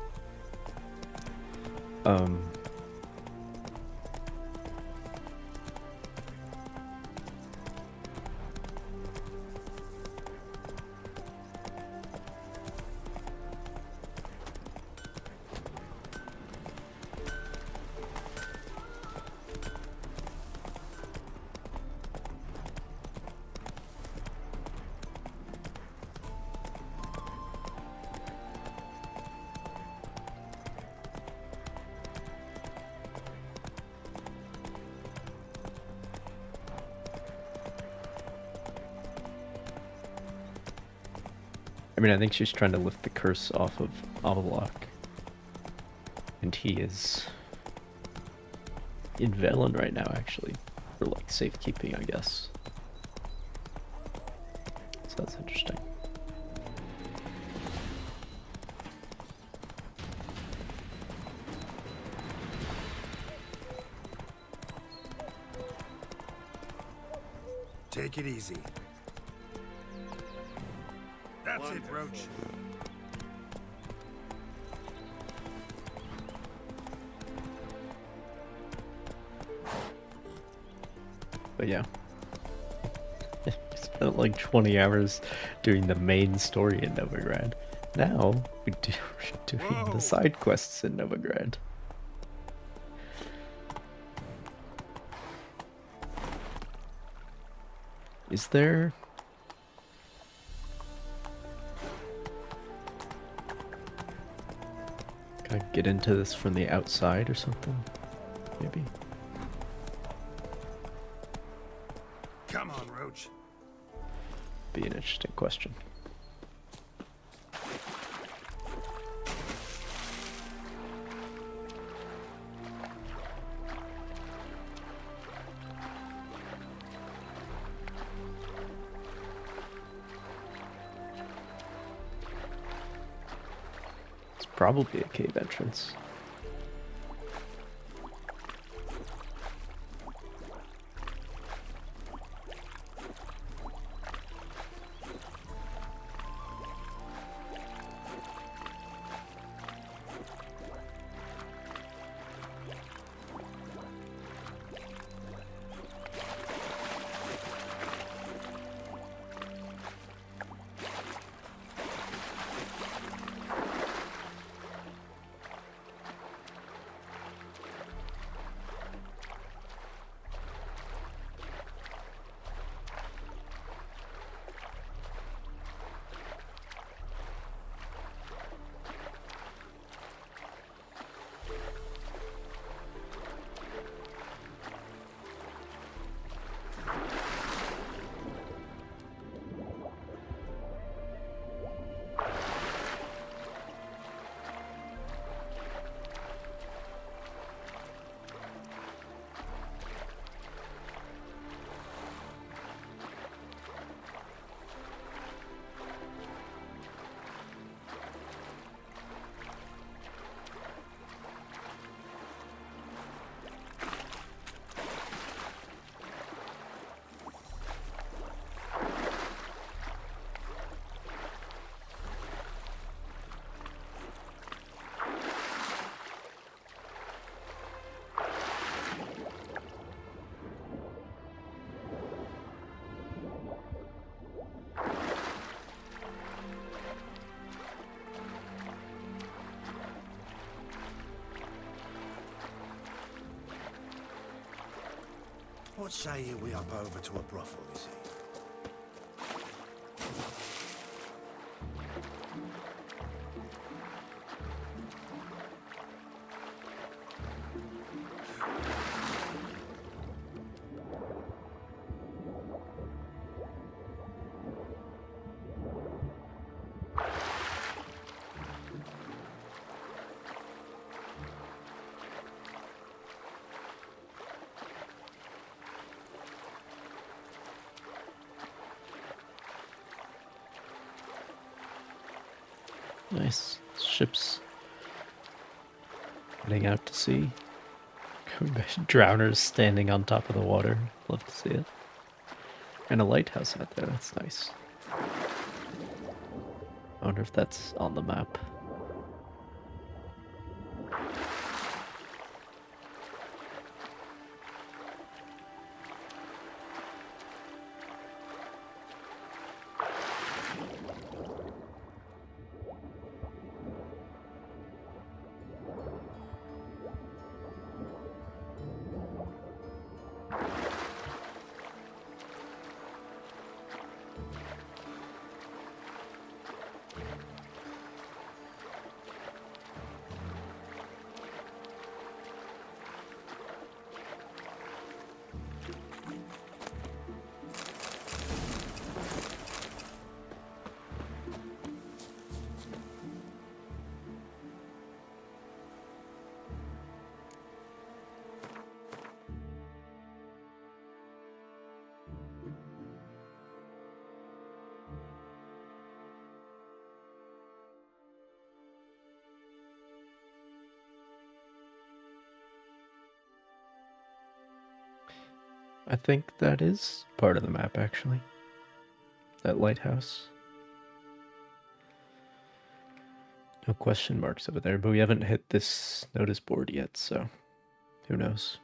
Speaker 1: I mean, I think she's trying to lift the curse off of Avalok. And he is in Velen right now, actually. For, like, safekeeping, I guess. So that's interesting.
Speaker 4: Take it easy. That's it, Roach.
Speaker 1: But yeah. Spent like 20 hours doing the main story in Novigrad. Now, we're doing the side quests in Novigrad. Is there... Can I get into this from the outside or something? Maybe?
Speaker 4: Come on, Roach.
Speaker 1: Be an interesting question. Probably a cave entrance.
Speaker 5: What say you we up over to a brothel this evening?
Speaker 1: Nice. Ships heading out to sea. Drowners standing on top of the water. Love to see it. And a lighthouse out there. That's nice. I wonder if that's on the map. I think that is part of the map, actually. That lighthouse. No question marks over there, but we haven't hit this notice board yet, so who knows?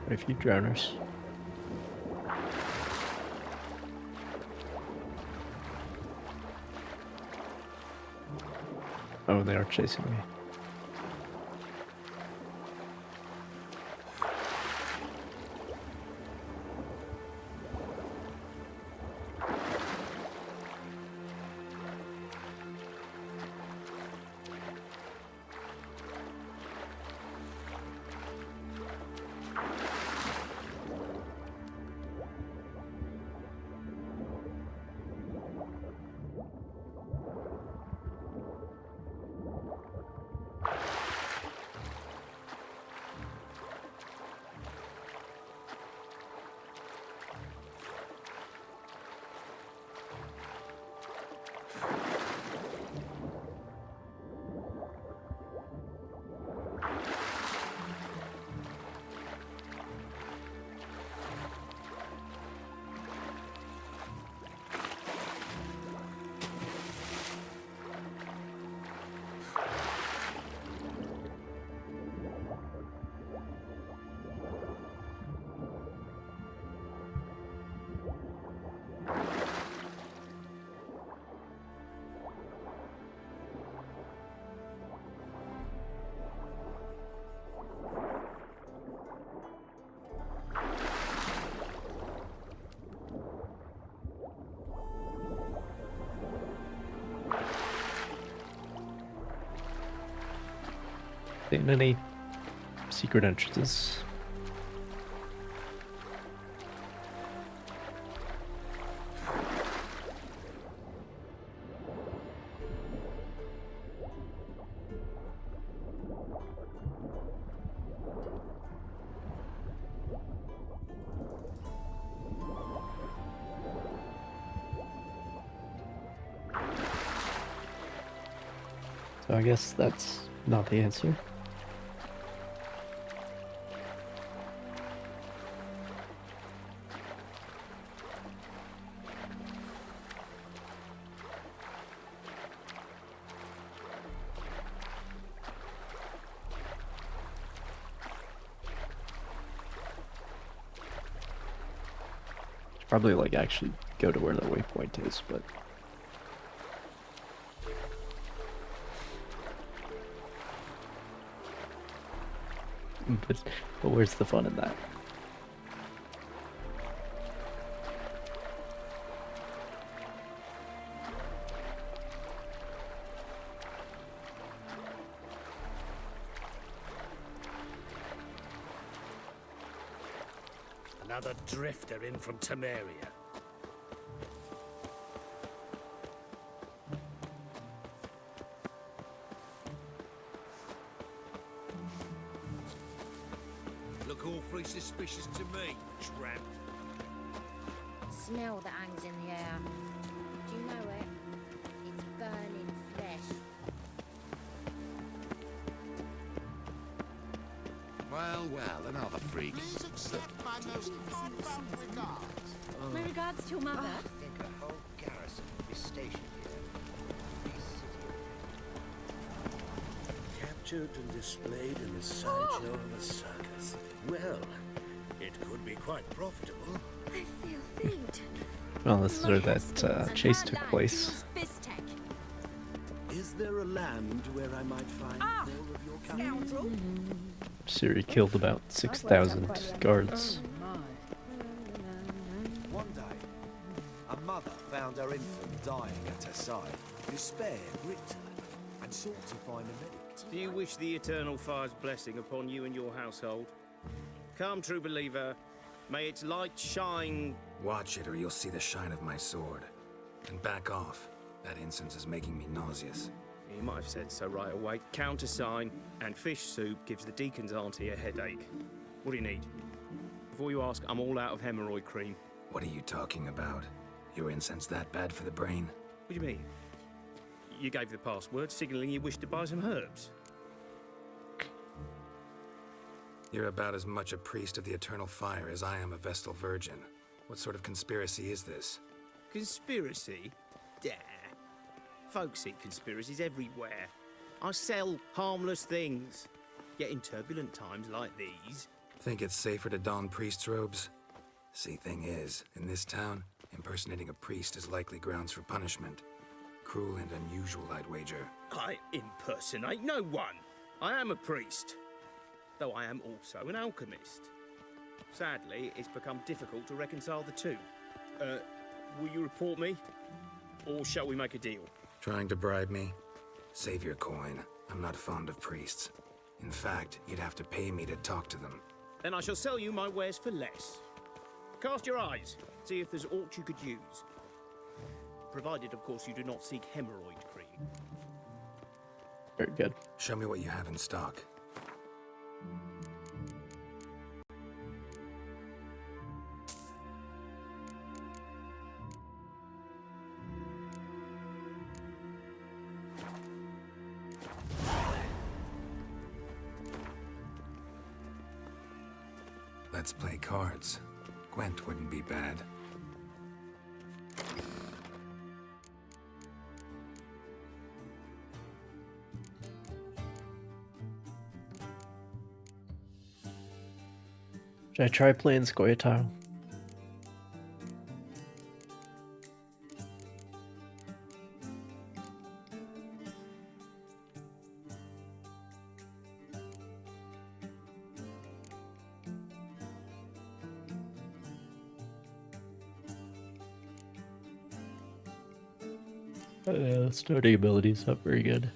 Speaker 1: Quite a few drowners. Oh, they are chasing me. Seen any secret entrances? So I guess that's not the answer. Probably like actually go to where the waypoint is, but but where's the fun in that?
Speaker 18: Another drifter in from Temeria. Look awfully suspicious to me, tramp.
Speaker 22: Smell that hangs in the air. Do you know it? It's burning flesh.
Speaker 2: Well, well, another freak.
Speaker 22: Please accept my most heartfelt regards. My regards to your mother.
Speaker 13: I think a whole garrison will be stationed here.
Speaker 12: Captured and displayed in the sideshow of a circus. Well, it could be quite profitable.
Speaker 22: I feel faint.
Speaker 1: Well, this is where that chase took place.
Speaker 12: Is there a land where I might find more of your kind?
Speaker 22: Scoundrel.
Speaker 1: Siri killed about 6,000 guards.
Speaker 19: One day, a mother found her infant dying at her side. Despair gripped her and sought to find a medic.
Speaker 9: Do you wish the eternal fire's blessing upon you and your household? Come, true believer. May its light shine.
Speaker 4: Watch it or you'll see the shine of my sword. And back off. That incense is making me nauseous.
Speaker 9: You might have said so right away. Countersign and fish soup gives the deacon's auntie a headache. What do you need? Before you ask, I'm all out of hemorrhoid cream.
Speaker 4: What are you talking about? Your incense that bad for the brain?
Speaker 9: What do you mean? You gave the password, signaling you wish to buy some herbs.
Speaker 4: You're about as much a priest of the eternal fire as I am a Vestal virgin. What sort of conspiracy is this?
Speaker 9: Conspiracy? Dah. Folks see conspiracies everywhere. I sell harmless things. Yet in turbulent times like these...
Speaker 4: Think it's safer to don priest's robes? See, thing is, in this town, impersonating a priest is likely grounds for punishment. Cruel and unusual, I'd wager.
Speaker 7: I impersonate no one. I am a priest, though I am also an alchemist. Sadly, it's become difficult to reconcile the two. Will you report me? Or shall we make a deal?
Speaker 4: Trying to bribe me? Save your coin. I'm not fond of priests. In fact, you'd have to pay me to talk to them.
Speaker 7: Then I shall sell you my wares for less. Cast your eyes, see if there's aught you could use. Provided, of course, you do not seek hemorrhoid cream.
Speaker 1: Very good.
Speaker 4: Show me what you have in stock. Let's play cards. Gwent wouldn't be bad.
Speaker 1: Should I try playing Scoia'tael? Starting ability's not very good.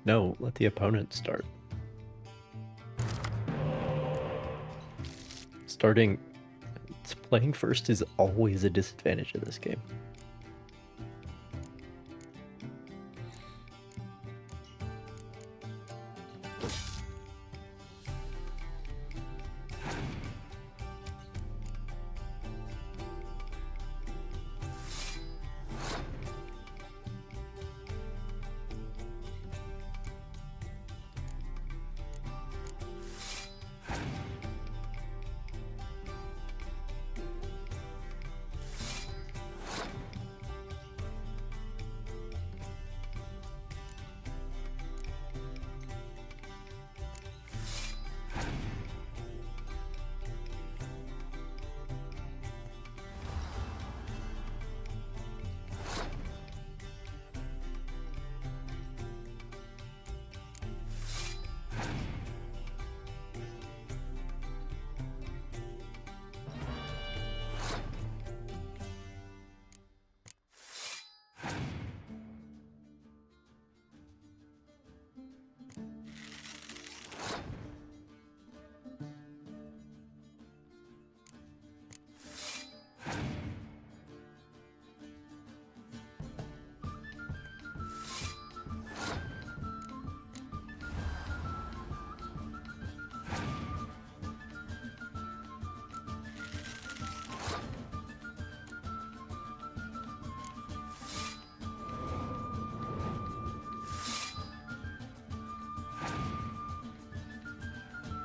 Speaker 1: No, let the opponent start. Playing first is always a disadvantage in this game.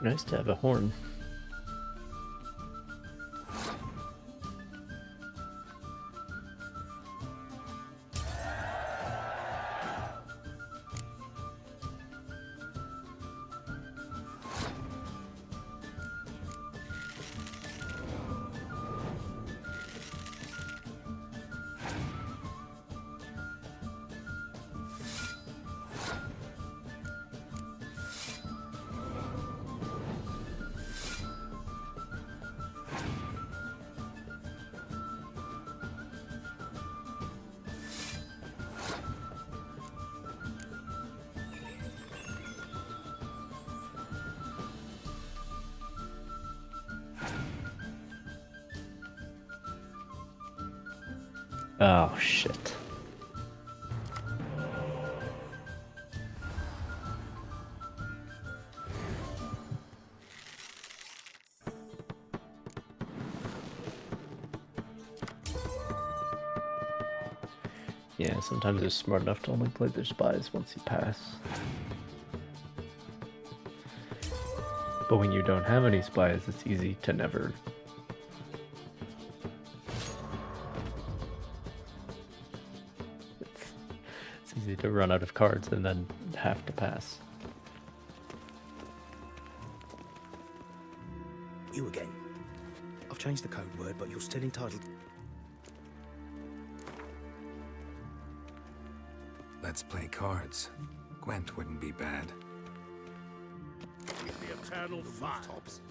Speaker 1: Nice to have a horn. Oh, shit. Yeah, sometimes they're smart enough to only play their spies once you pass. But when you don't have any spies, it's easy to never... It's easy to run out of cards and then have to pass.
Speaker 16: You again. I've changed the code word, but you're still entitled...
Speaker 4: Let's play cards. Gwent wouldn't be bad.
Speaker 23: The eternal fire.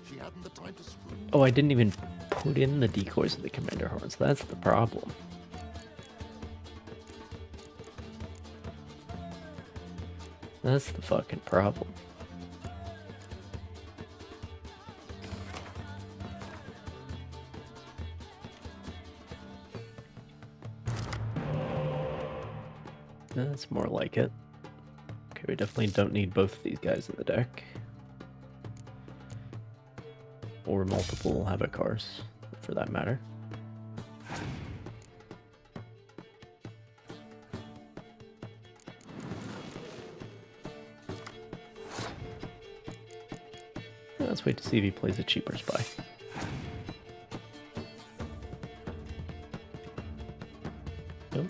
Speaker 23: She hadn't the time to swim.
Speaker 1: Oh, I didn't even put in the decoys of the commander horns. That's the problem. That's the fucking problem. That's more like it. Okay, we definitely don't need both of these guys in the deck. Or multiple Havoc cars, for that matter. Let's wait to see if he plays a cheaper spy. Nope.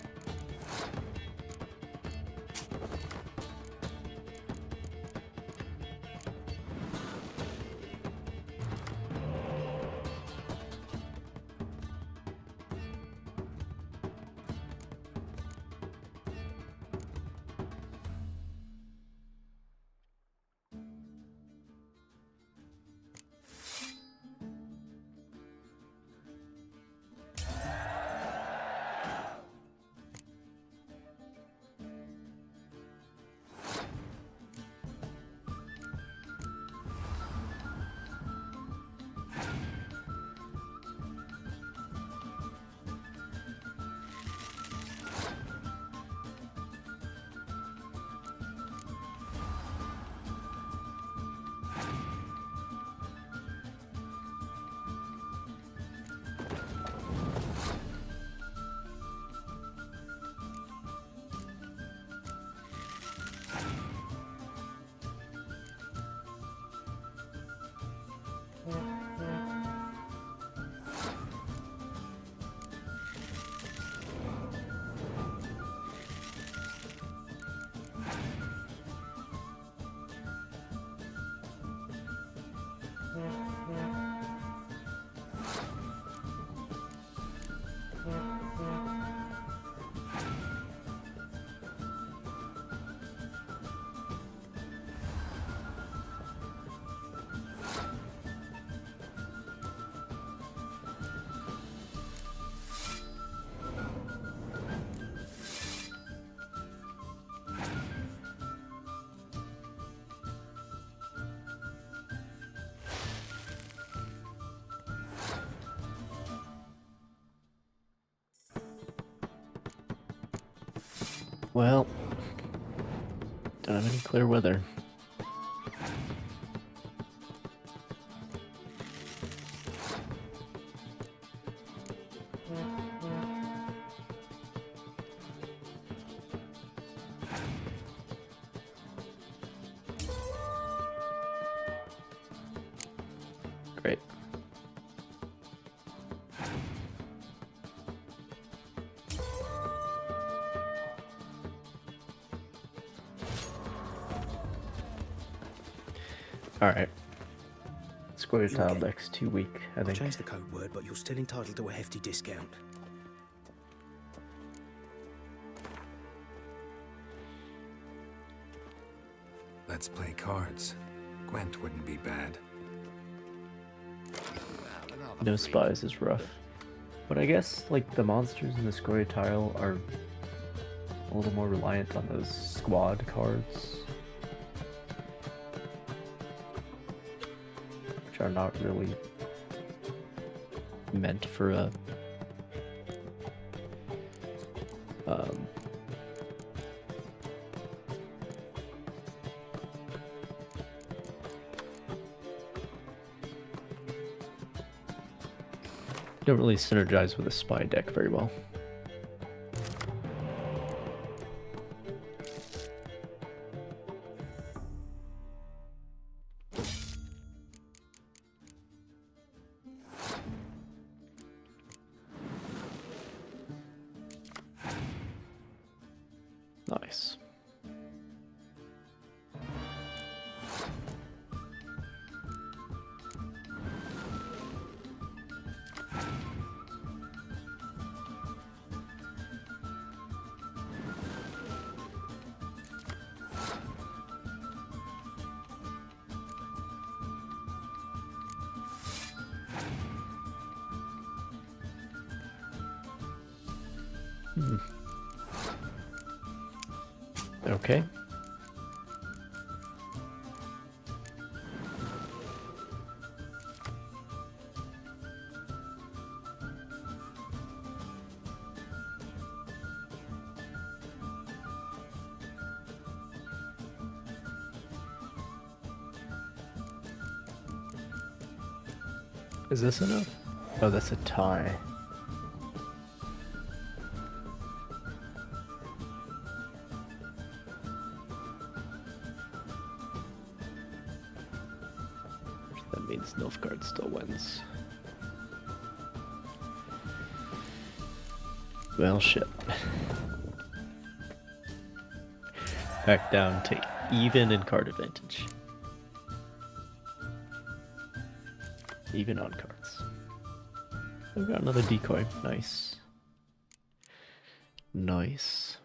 Speaker 1: Well, don't have any clear weather. Great. Alright. Square tile deck's too weak, I
Speaker 16: I've
Speaker 1: think.
Speaker 16: changed the code word, but you're still entitled to a hefty discount.
Speaker 4: Let's play cards. Gwent wouldn't be bad.
Speaker 1: No spies is rough. But I guess, like, the monsters in the square tile are a little more reliant on those squad cards. Which are not really meant for a don't really synergize with a spy deck very well. Nice. Hmm. Okay. Is this enough? Oh, that's a tie. That means Nilfgaard still wins. Well, shit. Back down to even in card advantage. Even on cards. We've got another decoy. Nice. Nice.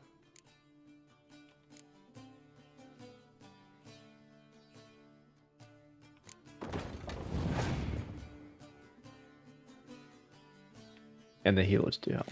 Speaker 1: And the healers do help.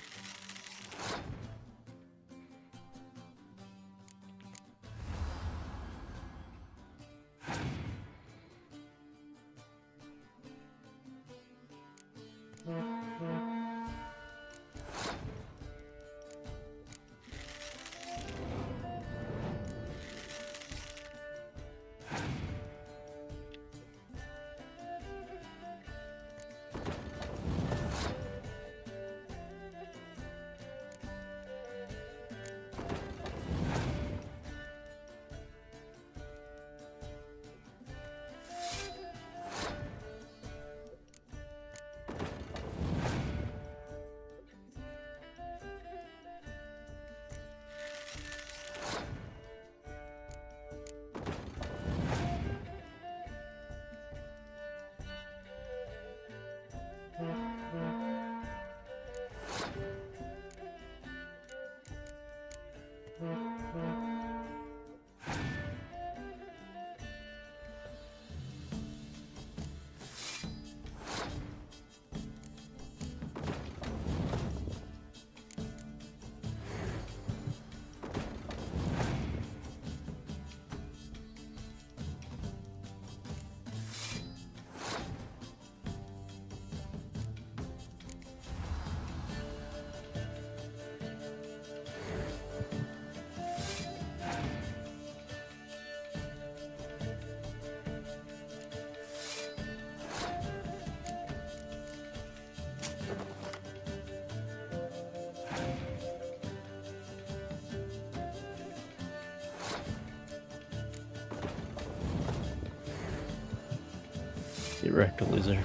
Speaker 1: Get wrecked, loser.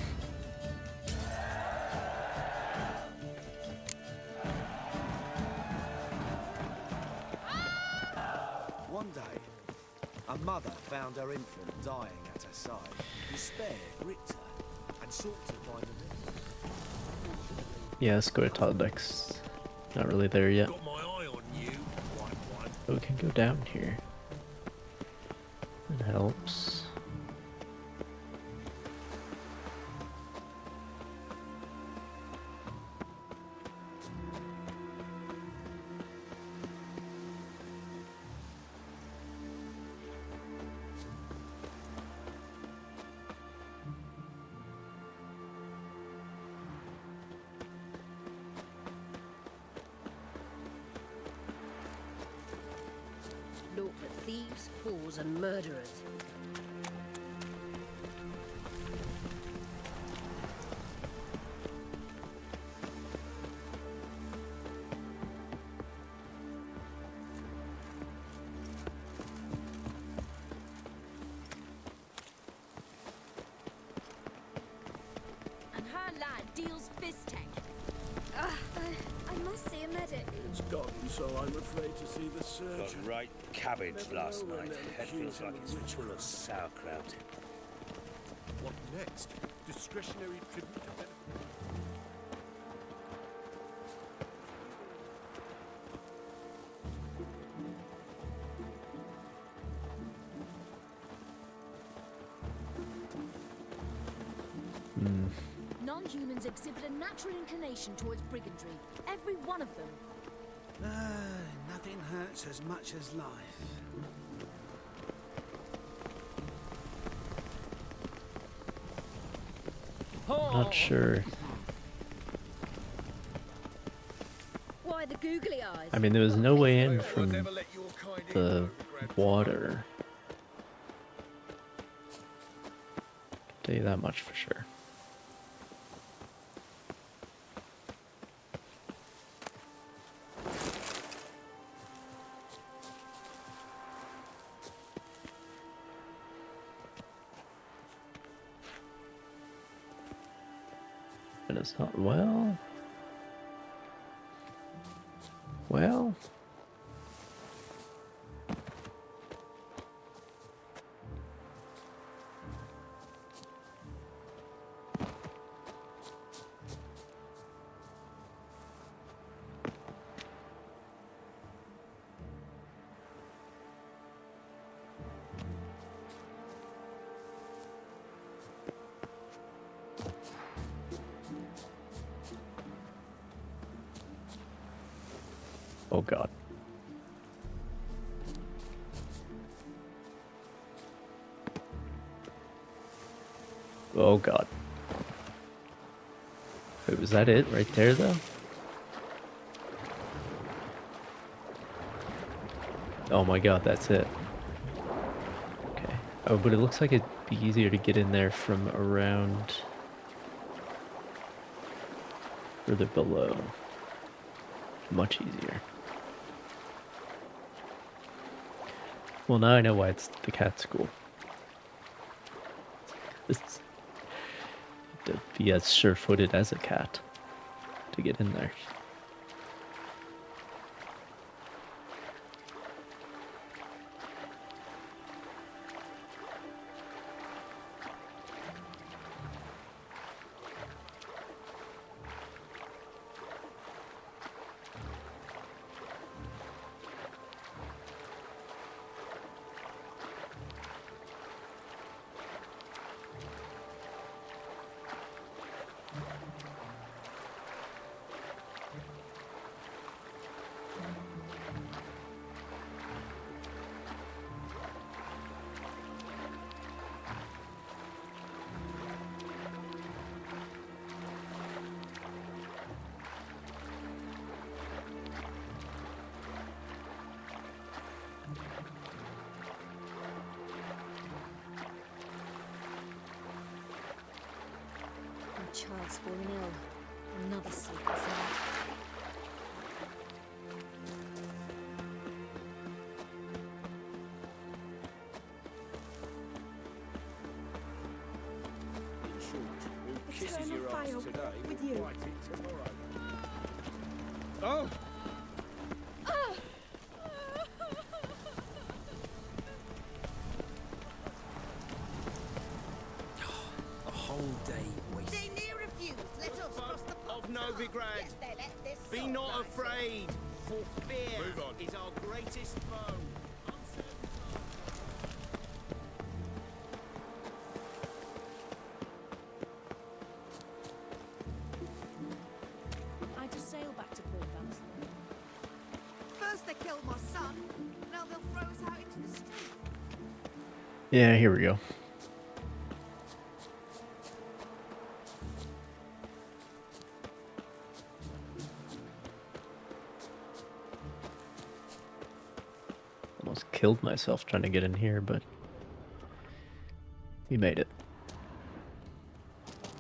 Speaker 19: One day, a mother found her infant dying at her side. Despair gripped her and sought to find a remedy.
Speaker 1: Yeah, let's go to Taldex. Not really there yet.
Speaker 18: Got my eye on you, white one.
Speaker 1: But we can go down here. That helps.
Speaker 3: Naught but thieves, fools, and murderers.
Speaker 6: And her lad deals fist tech. I must see a medic.
Speaker 12: It's gone, so I'm afraid to see the surgeon.
Speaker 23: Got right cabbage last night. Head feels like it's full of sauerkraut.
Speaker 12: What next? Discretionary tribute to benefit.
Speaker 6: Non-humans exhibit a natural inclination towards brigandry. Every one of them.
Speaker 19: Nothing hurts as much as life.
Speaker 1: Not sure.
Speaker 3: Why the googly eyes?
Speaker 1: I mean, there was no way in from the water. I'll tell you that much for sure. And it's not, well... Well... Oh god. Oh god. Wait, was that it right there though? Oh my god, that's it. Okay. Oh, but it looks like it'd be easier to get in there from around further below. Much easier. Well, now I know why it's the cat school. It's to be as sure-footed as a cat to get in there.
Speaker 22: My child's fallen ill. Another sleepless night.
Speaker 7: In short, who kisses your ass today will bite it tomorrow. Oh!
Speaker 10: A whole day wasted.
Speaker 17: They near refuse. Let us cross the
Speaker 7: Of Novigrad,
Speaker 17: Yes, they let this
Speaker 7: be
Speaker 17: sword
Speaker 7: not
Speaker 17: rise.
Speaker 7: afraid, for fear is our greatest foe.
Speaker 6: I just sail back to Port Vance.
Speaker 17: First they killed my son, now they'll throw us out into the street.
Speaker 1: Yeah, here we go. Almost killed myself trying to get in here, but we made it.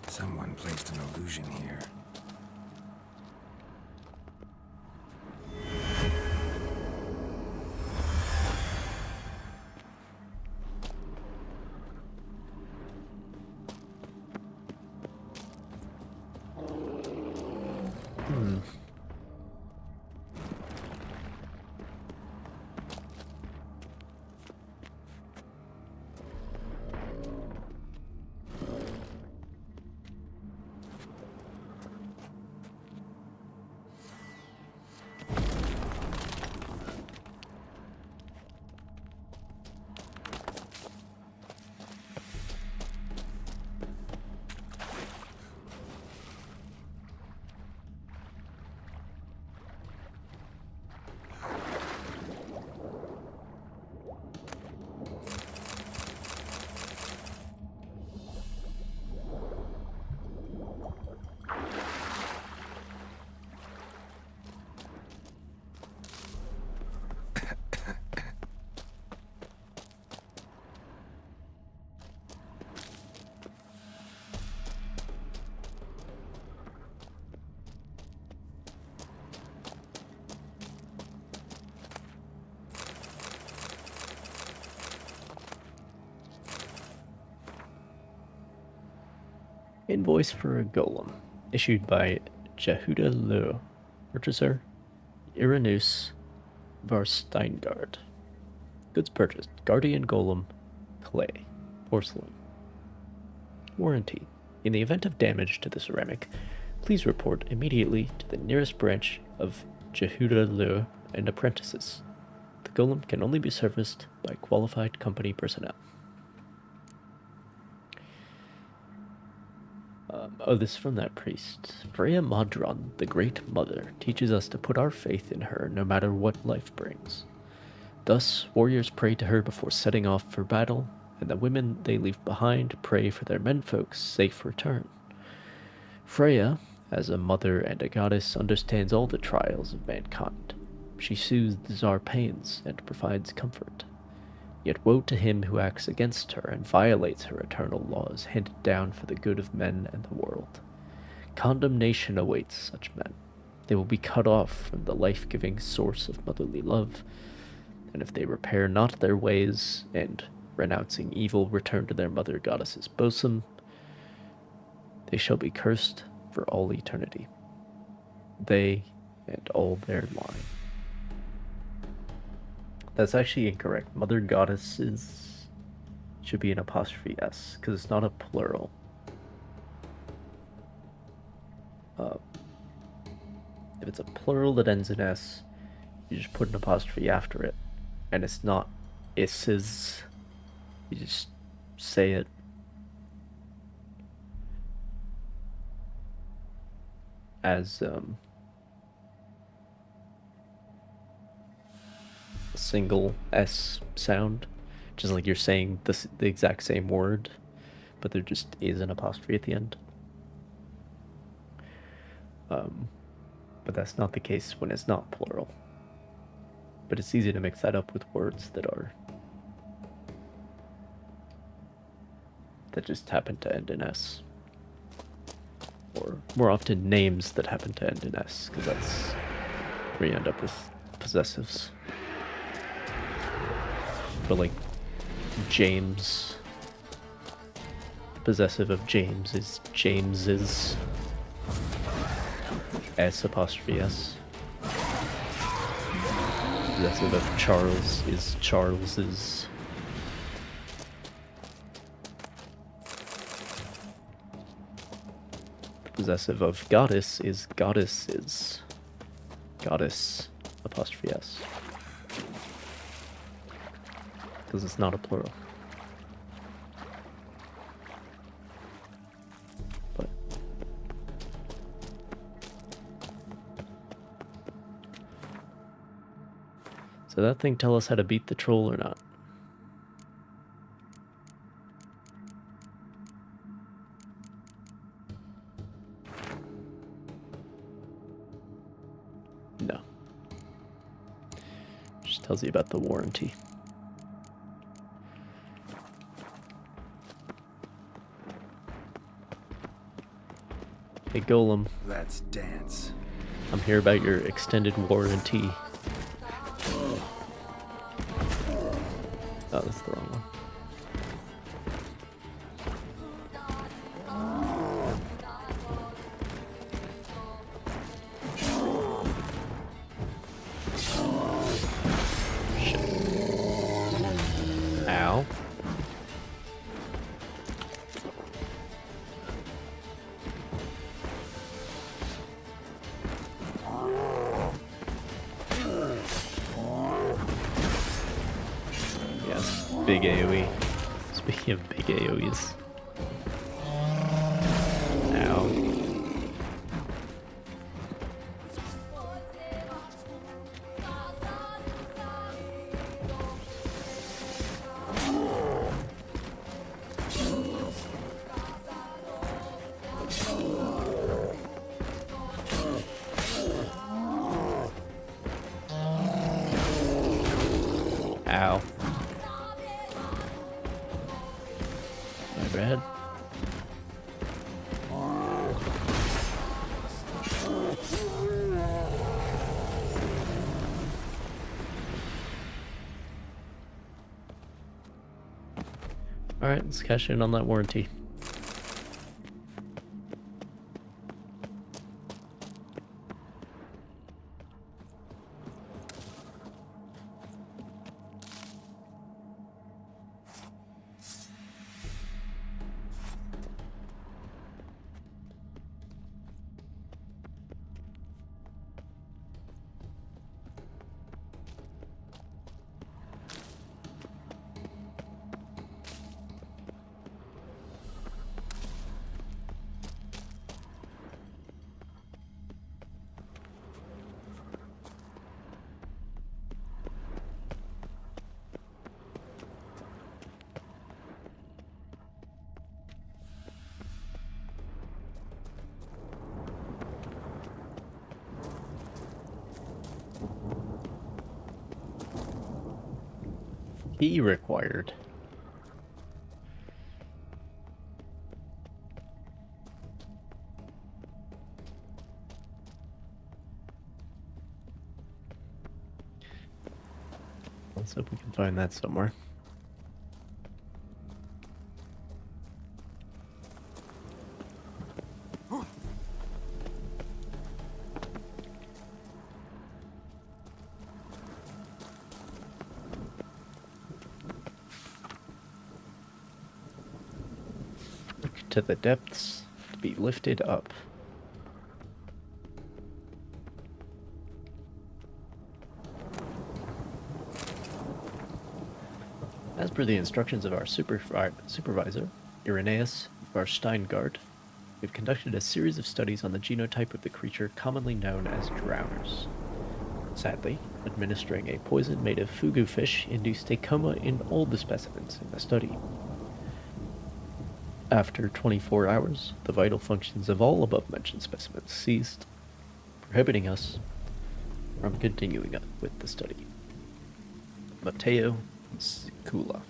Speaker 4: Someone placed an illusion here.
Speaker 1: Hmm. Invoice for a golem, issued by Jehuda Lu, purchaser Irenus Varsteingard. Goods purchased: Guardian Golem, clay, porcelain. Warranty: in the event of damage to the ceramic, please report immediately to the nearest branch of Jehuda Lu and apprentices. The golem can only be serviced by qualified company personnel. This is from that priest. Freya Modron, the Great Mother, teaches us to put our faith in her no matter what life brings. Thus, warriors pray to her before setting off for battle, and the women they leave behind pray for their menfolk's safe return. Freya, as a mother and a goddess, understands all the trials of mankind. She soothes our pains and provides comfort. Yet woe to him who acts against her and violates her eternal laws handed down for the good of men and the world. Condemnation awaits such men. They will be cut off from the life-giving source of motherly love, and if they repair not their ways, and, renouncing evil, return to their mother goddess's bosom, they shall be cursed for all eternity. They and all their line. That's actually incorrect. Mother goddesses should be an apostrophe S, because it's not a plural. If it's a plural that ends in S, you just put an apostrophe after it. And it's not isses. You just say it. As a single S sound, just like you're saying the exact same word, but there just is an apostrophe at the end. But that's not the case when it's not plural. But it's easy to mix that up with words that just happen to end in S. Or more often names that happen to end in S, because that's where you end up with possessives. But like James, possessive of James is James's. S apostrophe S. Possessive of Charles is Charles's. Possessive of goddess is goddess's. Goddess apostrophe S. Because it's not a plural. But so that thing tell us how to beat the troll or not? No. Just tells you about the warranty. Hey Golem.
Speaker 4: Let's dance.
Speaker 1: I'm here about your extended warranty. Oh, that's the wrong one. Shit. Ow. Big AoE. Speaking of big AoEs. Ow. Ow. My bad. Alright, let's cash in on that warranty. Be required. Let's hope we can find that somewhere. Look to the depths to be lifted up. As per the instructions of our supervisor, Irenaeus Varsteingard, we've conducted a series of studies on the genotype of the creature commonly known as drowners. Sadly, administering a poison made of fugu fish induced a coma in all the specimens in the study. After 24 hours, the vital functions of all above-mentioned specimens ceased, prohibiting us from continuing with the study. Mateo Sikula.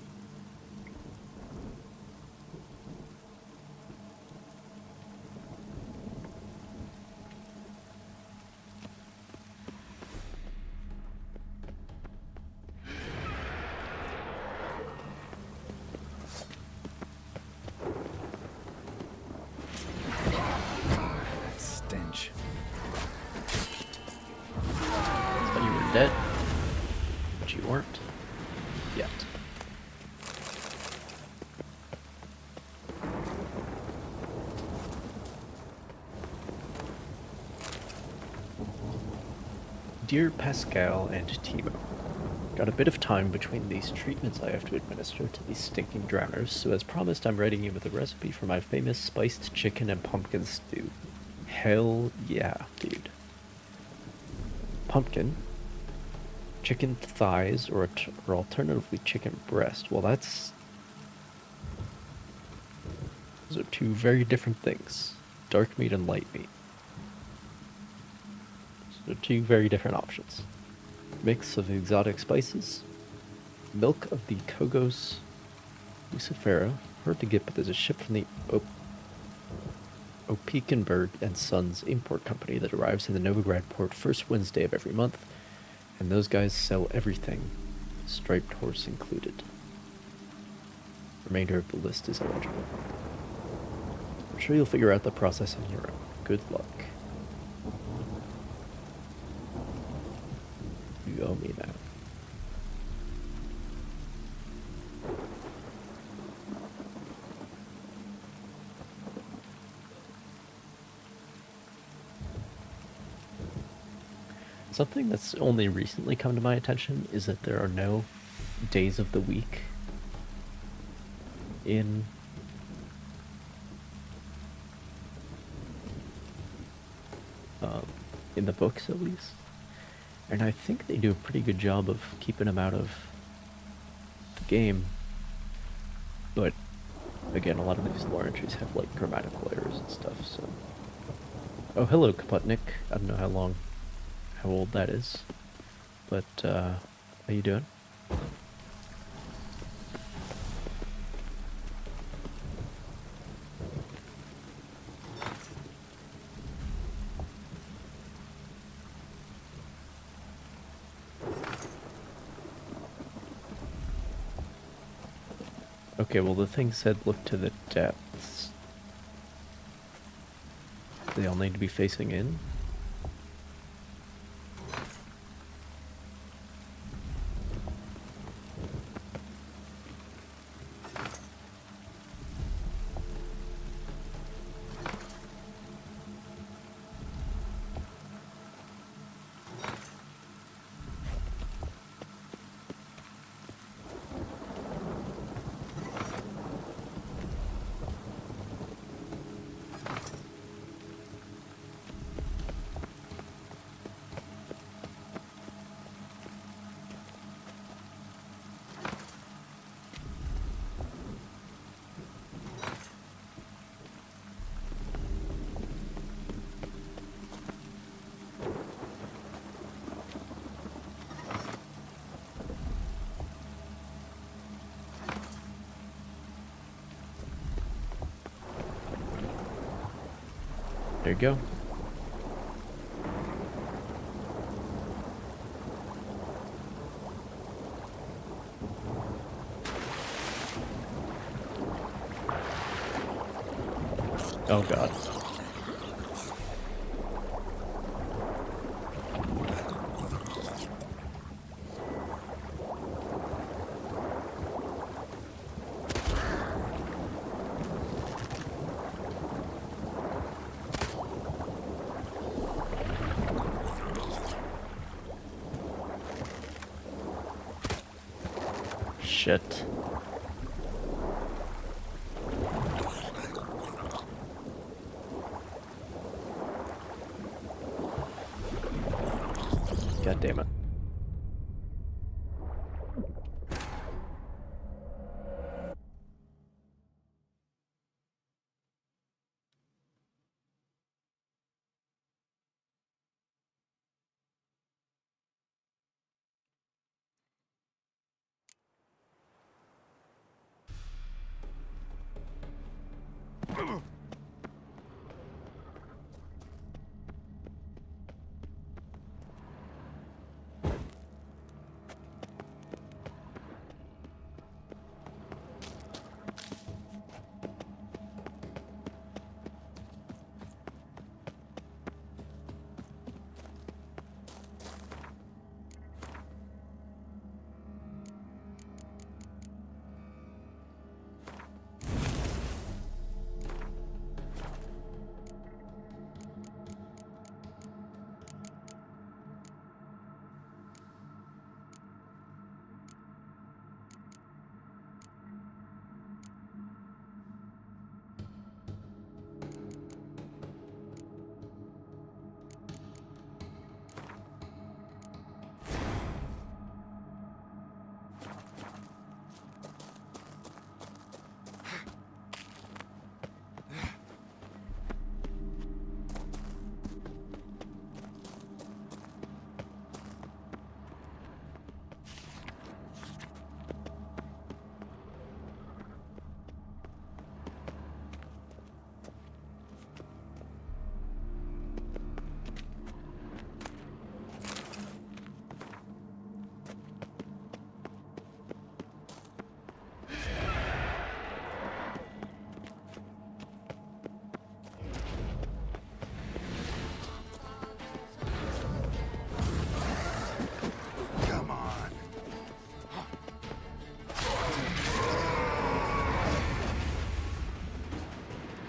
Speaker 4: Stench.
Speaker 1: Thought you were dead, but you weren't yet. Dear Pascal and Timo, got a bit of time between these treatments I have to administer to these stinking drowners, so as promised I'm writing you with a recipe for my famous spiced chicken and pumpkin stew. Hell yeah, dude. Pumpkin, chicken thighs, or alternatively chicken breast. Well, those are two very different things. Dark meat and light meat. Those are two very different options. Mix of exotic spices, milk of the Kogos Lucifera, hard to get, but there's a ship from the Opekenberg and Sons Import Company that arrives in the Novigrad port first Wednesday of every month, and those guys sell everything, striped horse included. Remainder of the list is illegible. I'm sure you'll figure out the process on your own. Good luck. You owe me that. Something that's only recently come to my attention is that there are no days of the week in the books, at least. And I think they do a pretty good job of keeping them out of the game. But again, a lot of these lore entries have like grammatical errors and stuff, so. Oh, hello, Kaputnik. I don't know how old that is. But, how you doing? Okay, well the thing said look to the depths. They all need to be facing in. you go. Oh god. Shit. God damn it.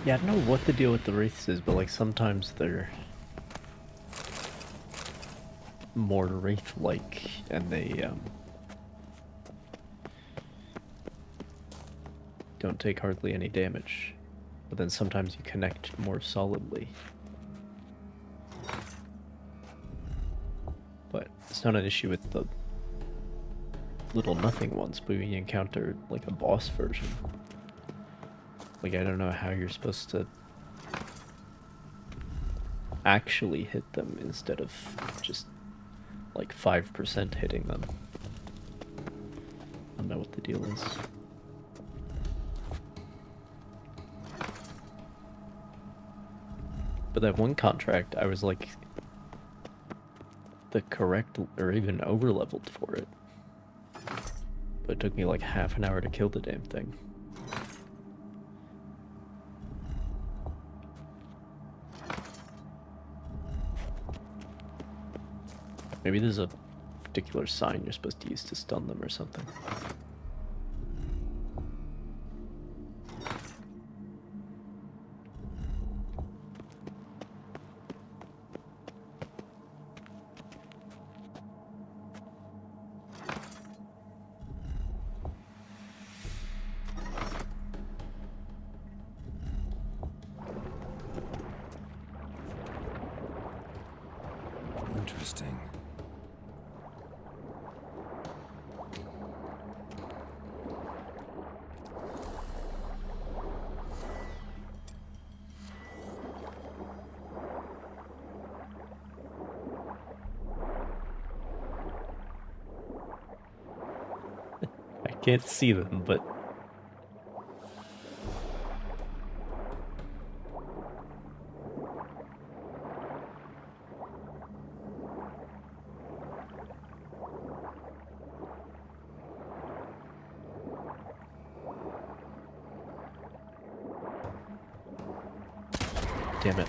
Speaker 1: Yeah, I don't know what the deal with the wraiths is, but like sometimes they're more wraith-like, and they don't take hardly any damage. But then sometimes you connect more solidly. But it's not an issue with the little nothing ones, but when you encounter like a boss version. Like, I don't know how you're supposed to actually hit them instead of just like 5% hitting them. I don't know what the deal is. But that one contract, I was like the correct or even over leveled for it. But it took me like half an hour to kill the damn thing. Maybe there's a particular sign you're supposed to use to stun them or something.
Speaker 4: Interesting.
Speaker 1: I can't see them, but Damn it.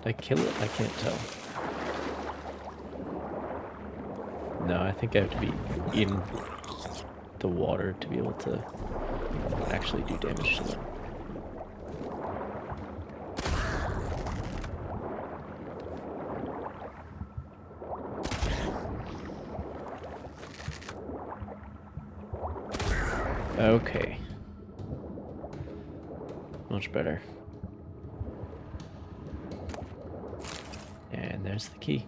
Speaker 1: Did I kill it? I can't tell. No, I think I have to be in the water to be able to actually do damage to them. Okay. Much better. And there's the key.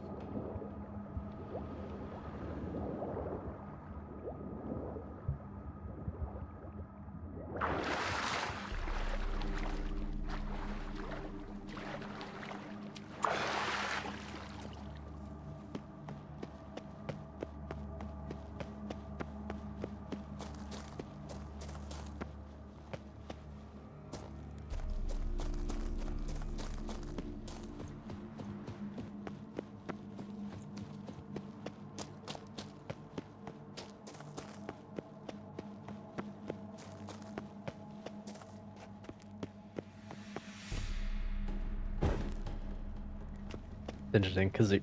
Speaker 1: Interesting, because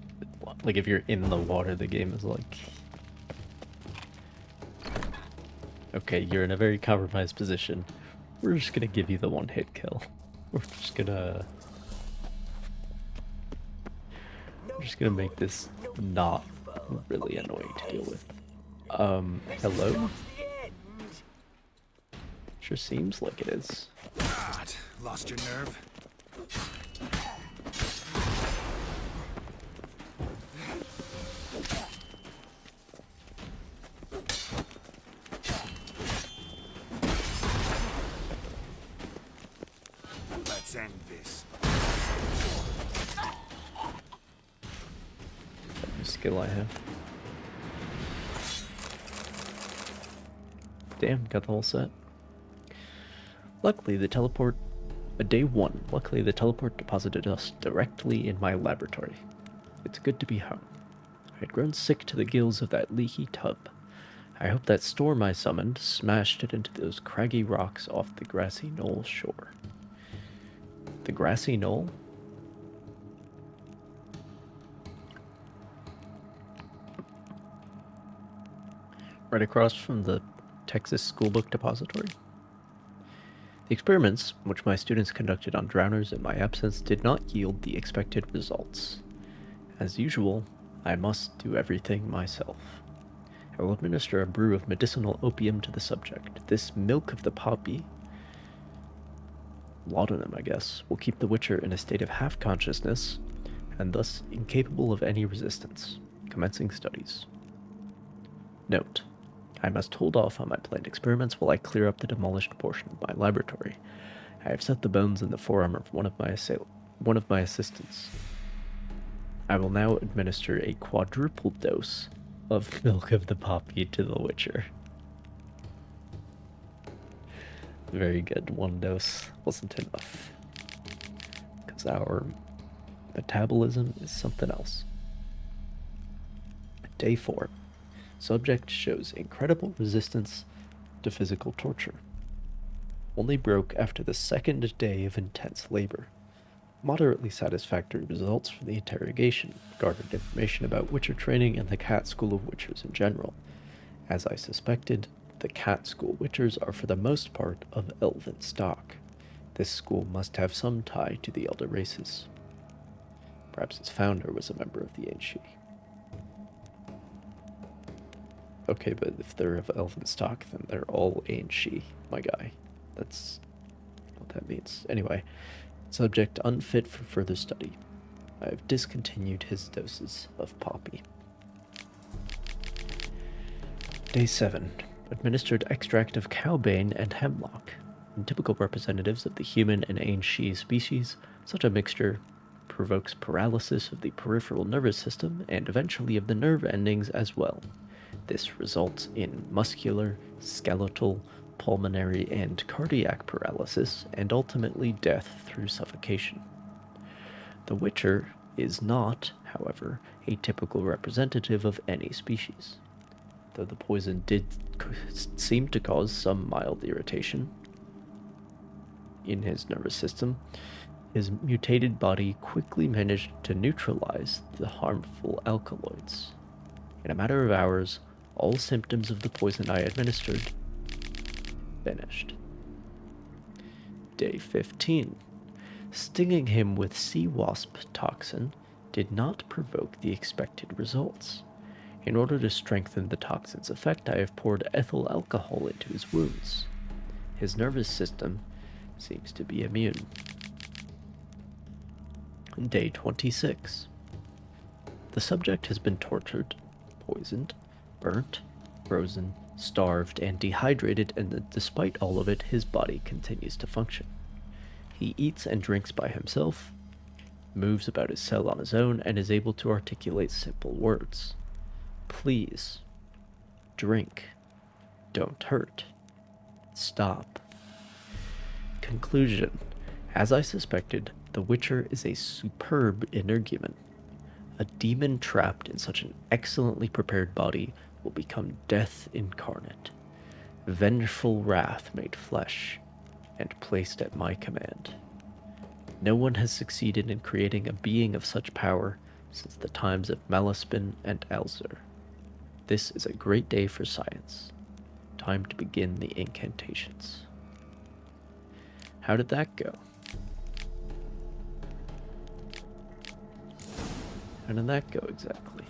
Speaker 1: like if you're in the water, the game is like, okay, you're in a very compromised position. We're just gonna give you the one-hit kill. We're just gonna make this not really annoying to deal with. Hello? Sure seems like it is.
Speaker 4: God, lost your nerve? Let's end this.
Speaker 1: What skill I have. Damn, got the whole set. Luckily, the teleport... Day 1. Luckily, the teleport deposited us directly in my laboratory. It's good to be home. I had grown sick to the gills of that leaky tub. I hope that storm I summoned smashed it into those craggy rocks off the grassy knoll shore. The grassy knoll? Right across from the Texas Schoolbook Depository. The experiments, which my students conducted on drowners in my absence, did not yield the expected results. As usual, I must do everything myself. I will administer a brew of medicinal opium to the subject. This milk of the poppy, laudanum I guess, will keep the Witcher in a state of half-consciousness, and thus incapable of any resistance. Commencing studies. Note: I must hold off on my planned experiments while I clear up the demolished portion of my laboratory. I have set the bones in the forearm of one of my assistants. I will now administer a quadruple dose of milk of the poppy to the Witcher. Very good. One dose wasn't enough. Because our metabolism is something else. Day 4. Subject shows incredible resistance to physical torture. Only broke after the second day of intense labor. Moderately satisfactory results from the interrogation, garnered information about Witcher training and the Cat School of Witchers in general. As I suspected, the Cat School Witchers are for the most part of elven stock. This school must have some tie to the elder races. Perhaps its founder was a member of the Ancient. Okay, but if they're of elven stock, then they're all Ancient, my guy. That's what that means. Anyway, subject unfit for further study. I have discontinued his doses of poppy. Day 7. Administered extract of cowbane and hemlock. In typical representatives of the human and Ancient species, such a mixture provokes paralysis of the peripheral nervous system and eventually of the nerve endings as well. This results in muscular, skeletal, pulmonary, and cardiac paralysis, and ultimately death through suffocation. The Witcher is not, however, a typical representative of any species. Though the poison did seem to cause some mild irritation, in his nervous system, his mutated body quickly managed to neutralize the harmful alkaloids. In a matter of hours, all symptoms of the poison I administered vanished. Day 15. Stinging him with sea wasp toxin did not provoke the expected results. In order to strengthen the toxin's effect, I have poured ethyl alcohol into his wounds. His nervous system seems to be immune. Day 26. The subject has been tortured, poisoned, burnt, frozen, starved, and dehydrated, and despite all of it, his body continues to function. He eats and drinks by himself, moves about his cell on his own, and is able to articulate simple words. Please, drink, don't hurt, stop. Conclusion. As I suspected, the Witcher is a superb energumen. A demon trapped in such an excellently prepared body will become death incarnate, vengeful wrath made flesh, and placed at my command. No one has succeeded in creating a being of such power since the times of Malaspin and Elzer. This is a great day for science. Time to begin the incantations. How did that go? How did that go exactly?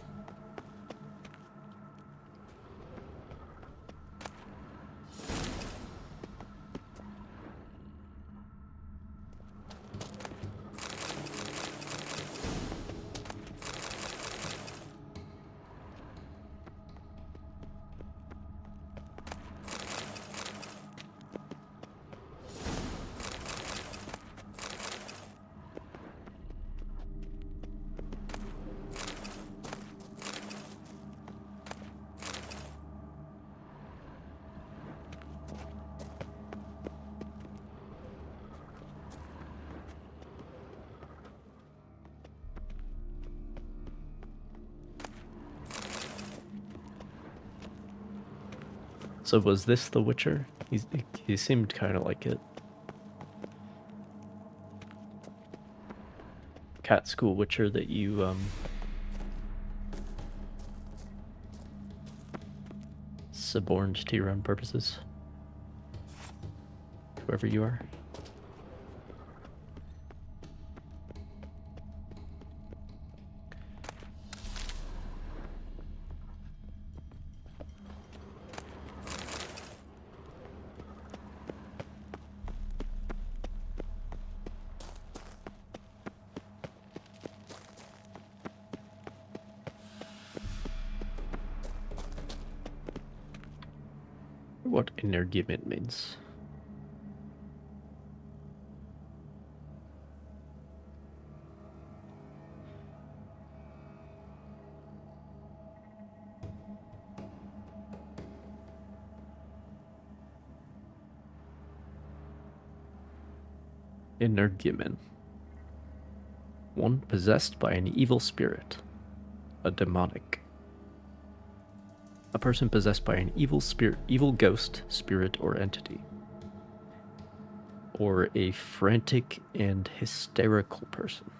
Speaker 1: So was this the Witcher? He seemed kind of like it. Cat school Witcher that you suborned to your own purposes. Whoever you are. What energumen means. Energumen. One possessed by an evil spirit. A demonic. A person possessed by an evil spirit, evil ghost, spirit, or entity. Or a frantic and hysterical person.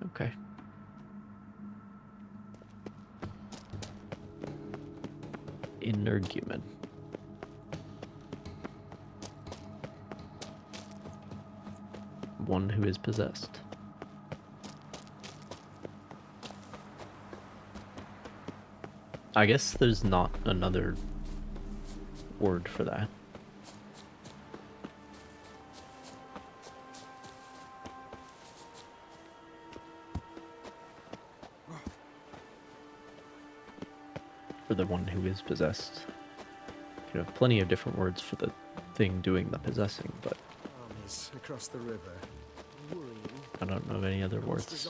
Speaker 1: Okay. Energumen. One who is possessed. I guess there's not another word for that. For the one who is possessed. You can have plenty of different words for the thing doing the possessing, but
Speaker 11: Armies across the river.
Speaker 1: I don't know of any other words.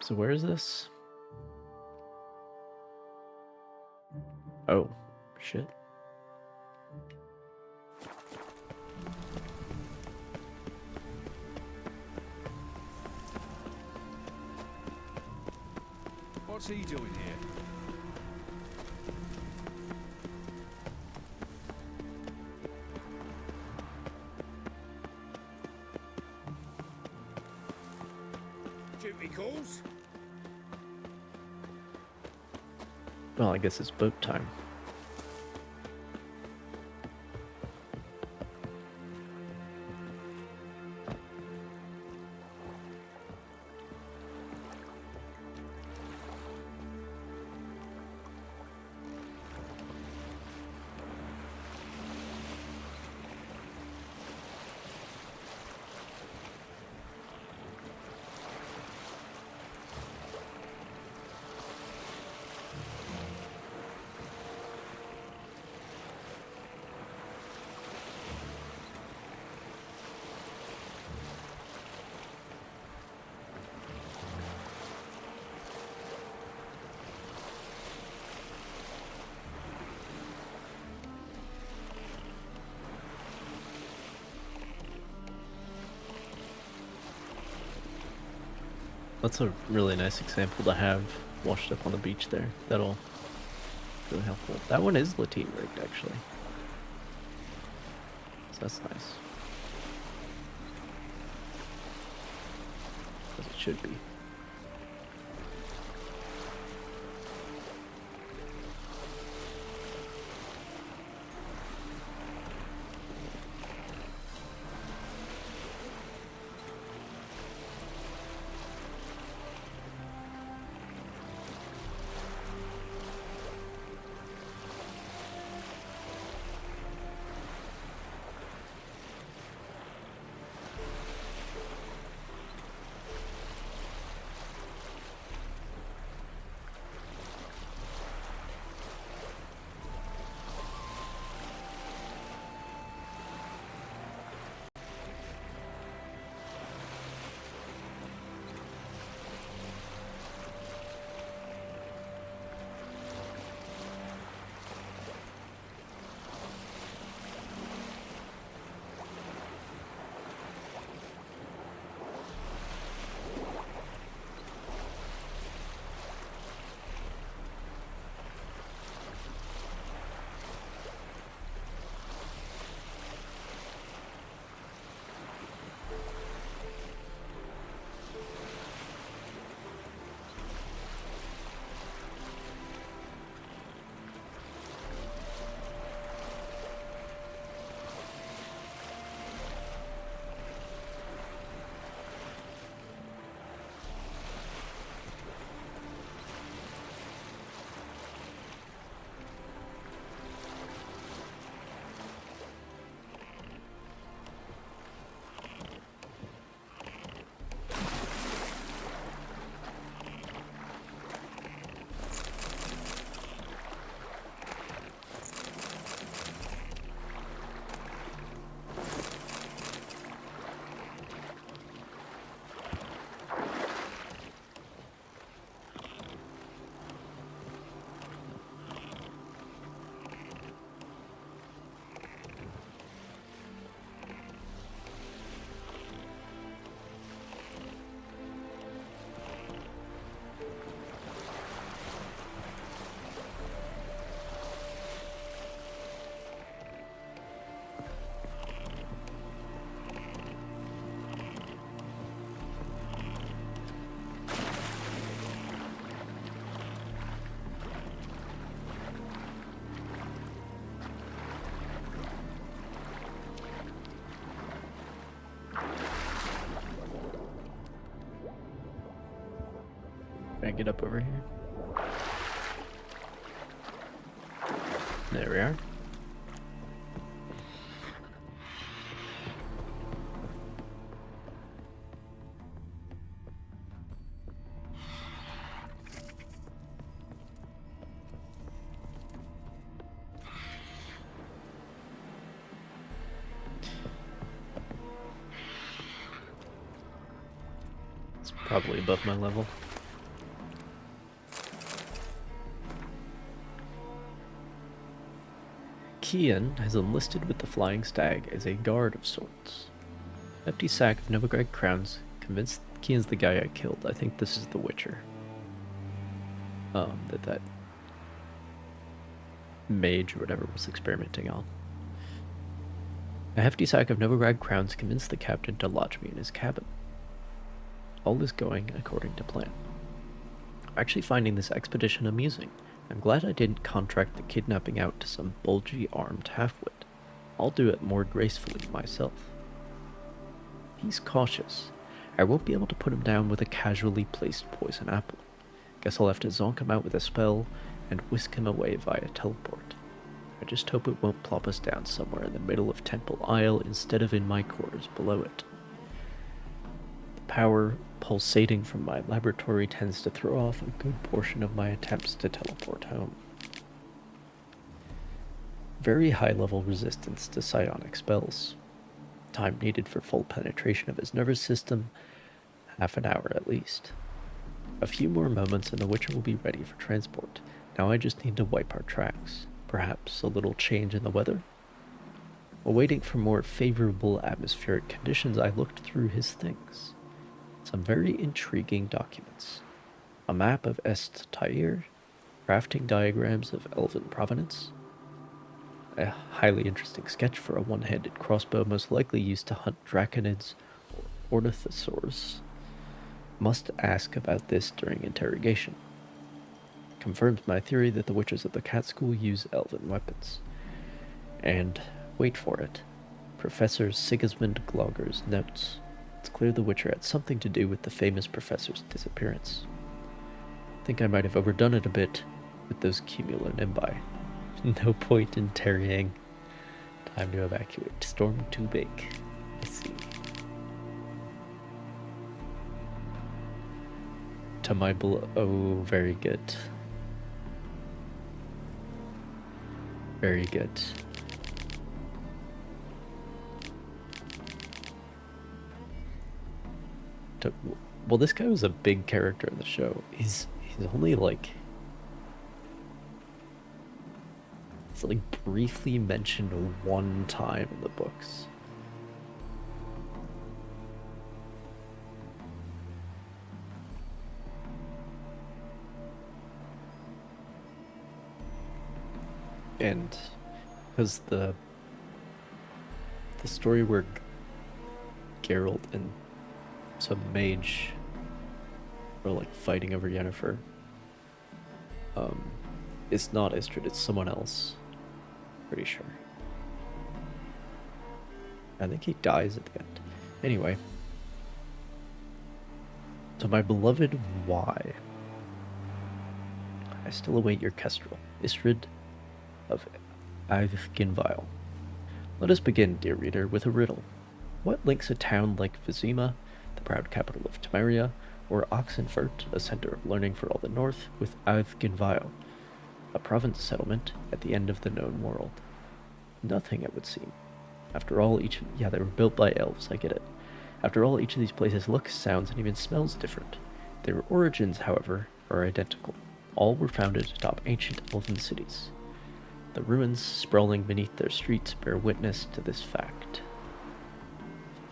Speaker 1: So where is this? Oh, shit.
Speaker 18: What's he doing here?
Speaker 7: Duty calls?
Speaker 1: Well, I guess it's boat time. That's a really nice example to have washed up on the beach there. That'll really helpful. That one is lateen rigged, actually. So that's nice. As it should be. Can I get up over here? There we are. It's probably above my level. Kian has enlisted with the Flying Stag as a guard of sorts. Empty sack of Novigrad crowns. Convinced Kian's the guy I killed. I think this is the Witcher. that mage or whatever was experimenting on. A hefty sack of Novorad crowns convinced the captain to lodge me in his cabin. All is going according to plan. I'm actually finding this expedition amusing. I'm glad I didn't contract the kidnapping out to some bulgy armed halfwit. I'll do it more gracefully myself. He's cautious. I won't be able to put him down with a casually placed poison apple. Guess I'll have to zonk him out with a spell and whisk him away via teleport. I just hope it won't plop us down somewhere in the middle of Temple Isle instead of in my quarters below it. The power pulsating from my laboratory tends to throw off a good portion of my attempts to teleport home. Very high level resistance to psionic spells. Time needed for full penetration of his nervous system, half an hour at least. A few more moments and the Witcher will be ready for transport. Now I just need to wipe our tracks. Perhaps a little change in the weather? While waiting for more favorable atmospheric conditions, I looked through his things. Some very intriguing documents. A map of Est Tyr, crafting diagrams of elven provenance, a highly interesting sketch for a one-handed crossbow most likely used to hunt draconids or ornithosaurs. Must ask about this during interrogation. Confirms my theory that the witches of the Cat School use elven weapons. And, wait for it, Professor Sigismund Glauger's notes. It's clear the Witcher had something to do with the famous professor's disappearance. I think I might have overdone it a bit with those cumulonimbi. No point in tarrying. Time to evacuate. Storm too big. I see. To my oh, very good. Very good. Well, this guy was a big character in the show. He's only like... He's like briefly mentioned one time in the books. And because the story where Geralt and some mage are like fighting over Yennefer, it's not Istrid, it's someone else. Pretty sure. I think he dies at the end. Anyway. So my beloved why? I still await your kestrel, Istrid of Ivginvile. Let us begin, dear reader, with a riddle. What links a town like Vizima, the proud capital of Temeria, or Oxenfurt, a center of learning for all the north, with Ivginvile, a province settlement at the end of the known world? Nothing, it would seem. After all, yeah, they were built by elves, I get it. After all, each of these places looks, sounds, and even smells different. Their origins, however, are identical. All were founded atop ancient elven cities. The ruins sprawling beneath their streets bear witness to this fact.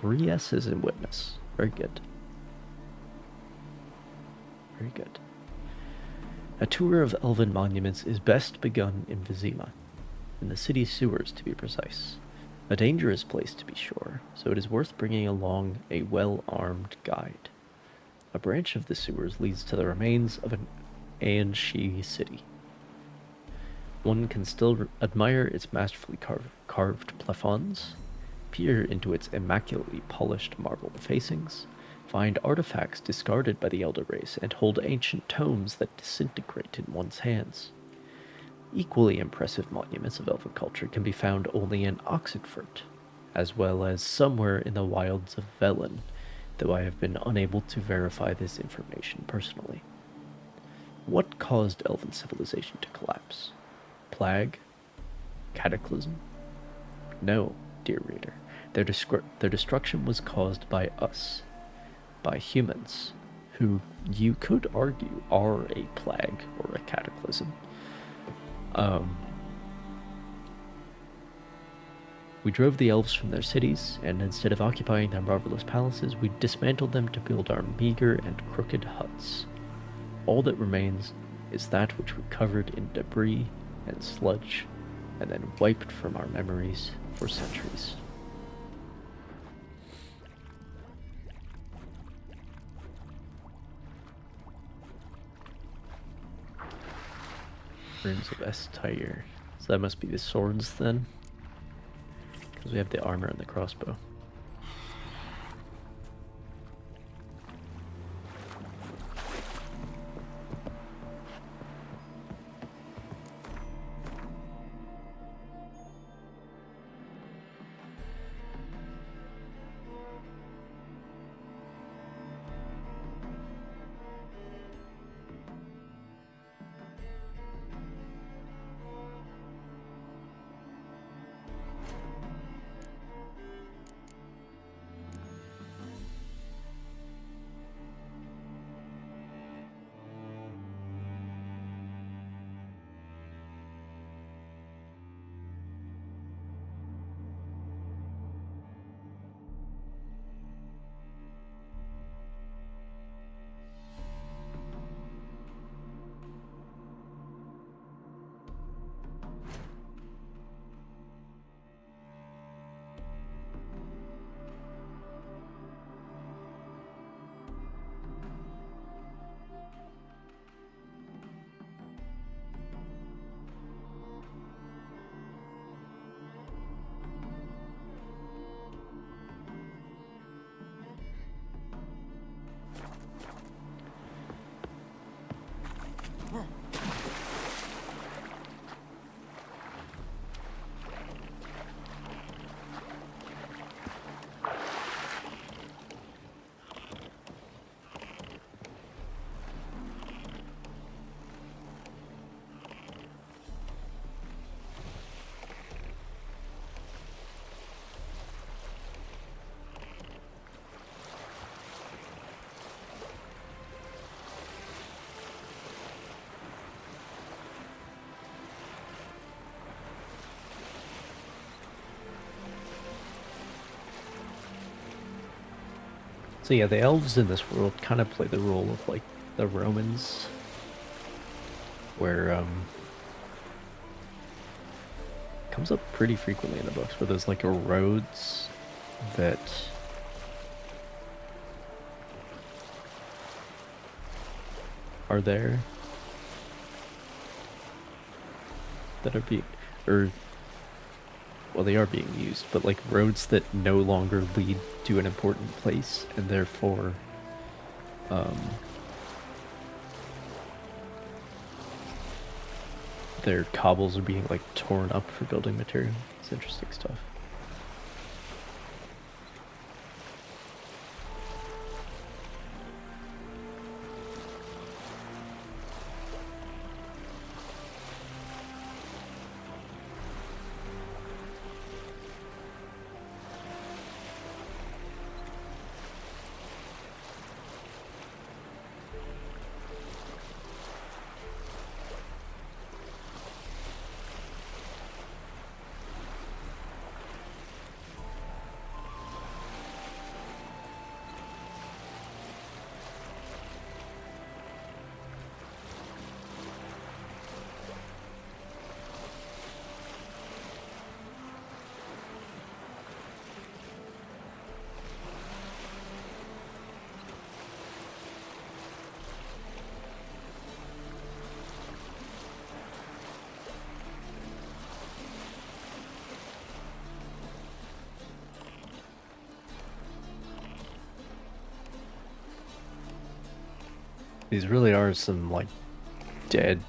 Speaker 1: 3 S's in witness. Very good. Very good. A tour of elven monuments is best begun in Vizima, in the city sewers to be precise. A dangerous place to be sure, so it is worth bringing along a well-armed guide. A branch of the sewers leads to the remains of an Aeonshi city. One can still admire its masterfully carved plafons, peer into its immaculately polished marble facings, find artifacts discarded by the Elder Race, and hold ancient tomes that disintegrate in one's hands. Equally impressive monuments of elven culture can be found only in Oxenfurt, as well as somewhere in the wilds of Velen, though I have been unable to verify this information personally. What caused elven civilization to collapse? Plague? Cataclysm? No, dear reader. Their destruction was caused by us, by humans, who you could argue are a plague or a cataclysm. We drove the elves from their cities, and instead of occupying their marvelous palaces, we dismantled them to build our meager and crooked huts. All that remains is that which we covered in debris and sludge, and then wiped from our memories for centuries. Runes of S-Tyre. So that must be the swords then? Because we have the armor and the crossbow. So yeah, the elves in this world kind of play the role of like the Romans, where comes up pretty frequently in the books, where there's like roads that are there that are being, or well, they are being used, but like roads that no longer lead to an important place, and therefore, their cobbles are being like torn up for building material. It's interesting stuff. These really are some, like, dead,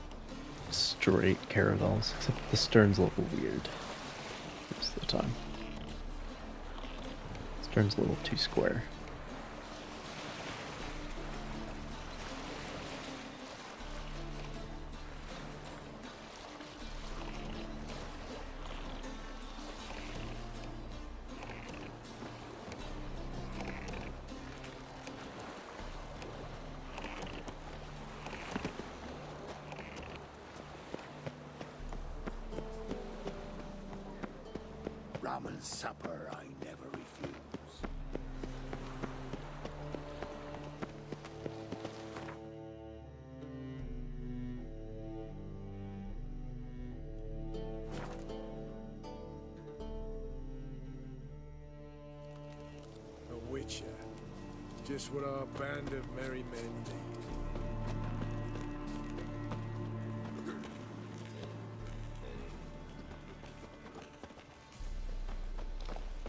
Speaker 1: straight caravels, except the stern's a little weird most of the time. Stern's a little too square.
Speaker 2: Ramen supper I never refuse.
Speaker 11: Just what our band of merry men need.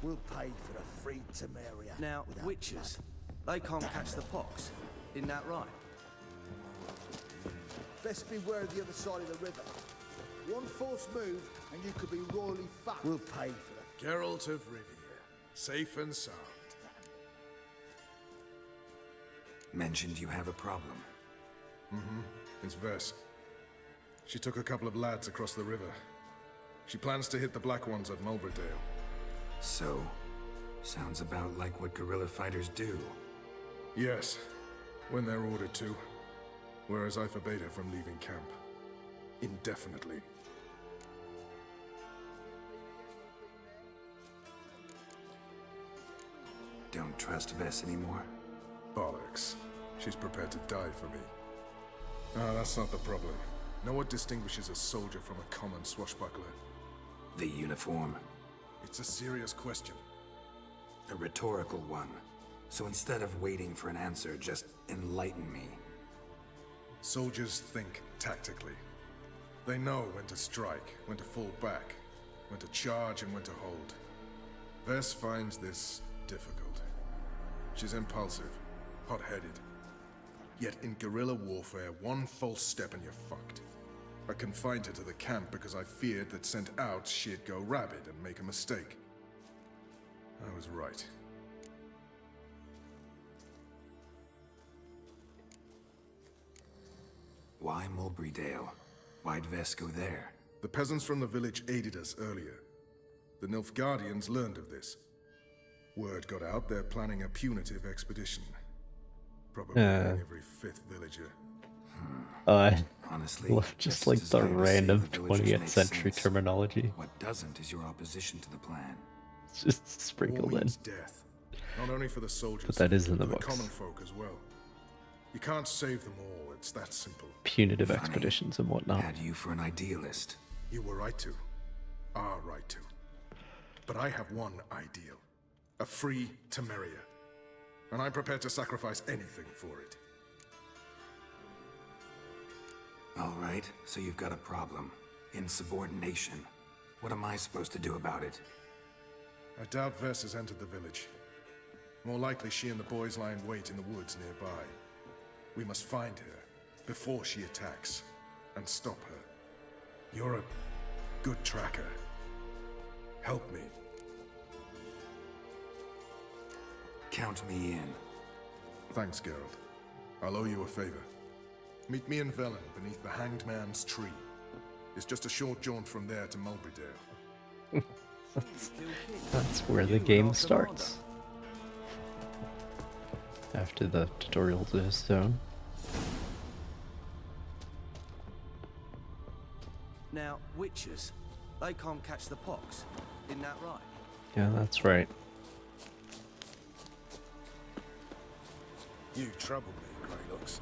Speaker 19: We'll pay for the free Temeria. Now, witches, they can't catch the pox. Isn't that right?
Speaker 12: Best beware of the other side of the river. One false move, and you could be royally fucked.
Speaker 19: We'll pay for the...
Speaker 11: Geralt of Rivia, safe and sound.
Speaker 4: Mentioned you have a problem.
Speaker 11: Mm-hmm. It's Vess. She took a couple of lads across the river. She plans to hit the Black Ones at Mulberdale.
Speaker 4: So, sounds about like what guerrilla fighters do.
Speaker 11: Yes, when they're ordered to. Whereas I forbade her from leaving camp. Indefinitely.
Speaker 4: Don't trust Vess anymore?
Speaker 11: Bollocks. She's prepared to die for me. Ah, that's not the problem. Know what distinguishes a soldier from a common swashbuckler?
Speaker 4: The uniform.
Speaker 11: It's a serious question.
Speaker 4: A rhetorical one. So instead of waiting for an answer, just enlighten me.
Speaker 11: Soldiers think tactically. They know when to strike, when to fall back, when to charge and when to hold. Vess finds this difficult. She's impulsive, hot-headed. Yet in guerrilla warfare, one false step and you're fucked. I confined her to the camp because I feared that sent out she'd go rabid and make a mistake. I was right.
Speaker 4: Why Mulberdale? Why'd Vess go there?
Speaker 11: The peasants from the village aided us earlier. The Nilfgaardians learned of this. Word got out they're planning a punitive expedition. Probably every fifth villager.
Speaker 4: Honestly,
Speaker 1: love just like the random 20th century terminology.
Speaker 4: What doesn't is your opposition to the plan.
Speaker 1: It's just sprinkled
Speaker 11: War
Speaker 1: in.
Speaker 11: means death. Not only for the soldiers,
Speaker 1: But that is in the
Speaker 11: for
Speaker 1: books.
Speaker 11: the common folk as well. You can't save them all, it's that simple.
Speaker 1: Punitive expeditions and whatnot.
Speaker 4: Had you for an idealist.
Speaker 11: You were right to. Are right to. But I have one ideal. A free Temeria. And I'm prepared to sacrifice anything for it.
Speaker 4: All right, so you've got a problem. Insubordination. What am I supposed to do about it?
Speaker 11: I doubt Vess has entered the village. More likely she and the boys lie in wait in the woods nearby. We must find her before she attacks and stop her. You're a good tracker. Help me.
Speaker 4: Count me in.
Speaker 11: Thanks, Geralt. I'll owe you a favor. Meet me in Velen beneath the Hanged Man's tree. It's just a short jaunt from there to Mulberdale.
Speaker 1: That's where the game starts. After the tutorial is done.
Speaker 19: Now, witches, they can't catch the pox. Isn't that right?
Speaker 1: Yeah, that's right.
Speaker 11: You trouble me, Greylocks.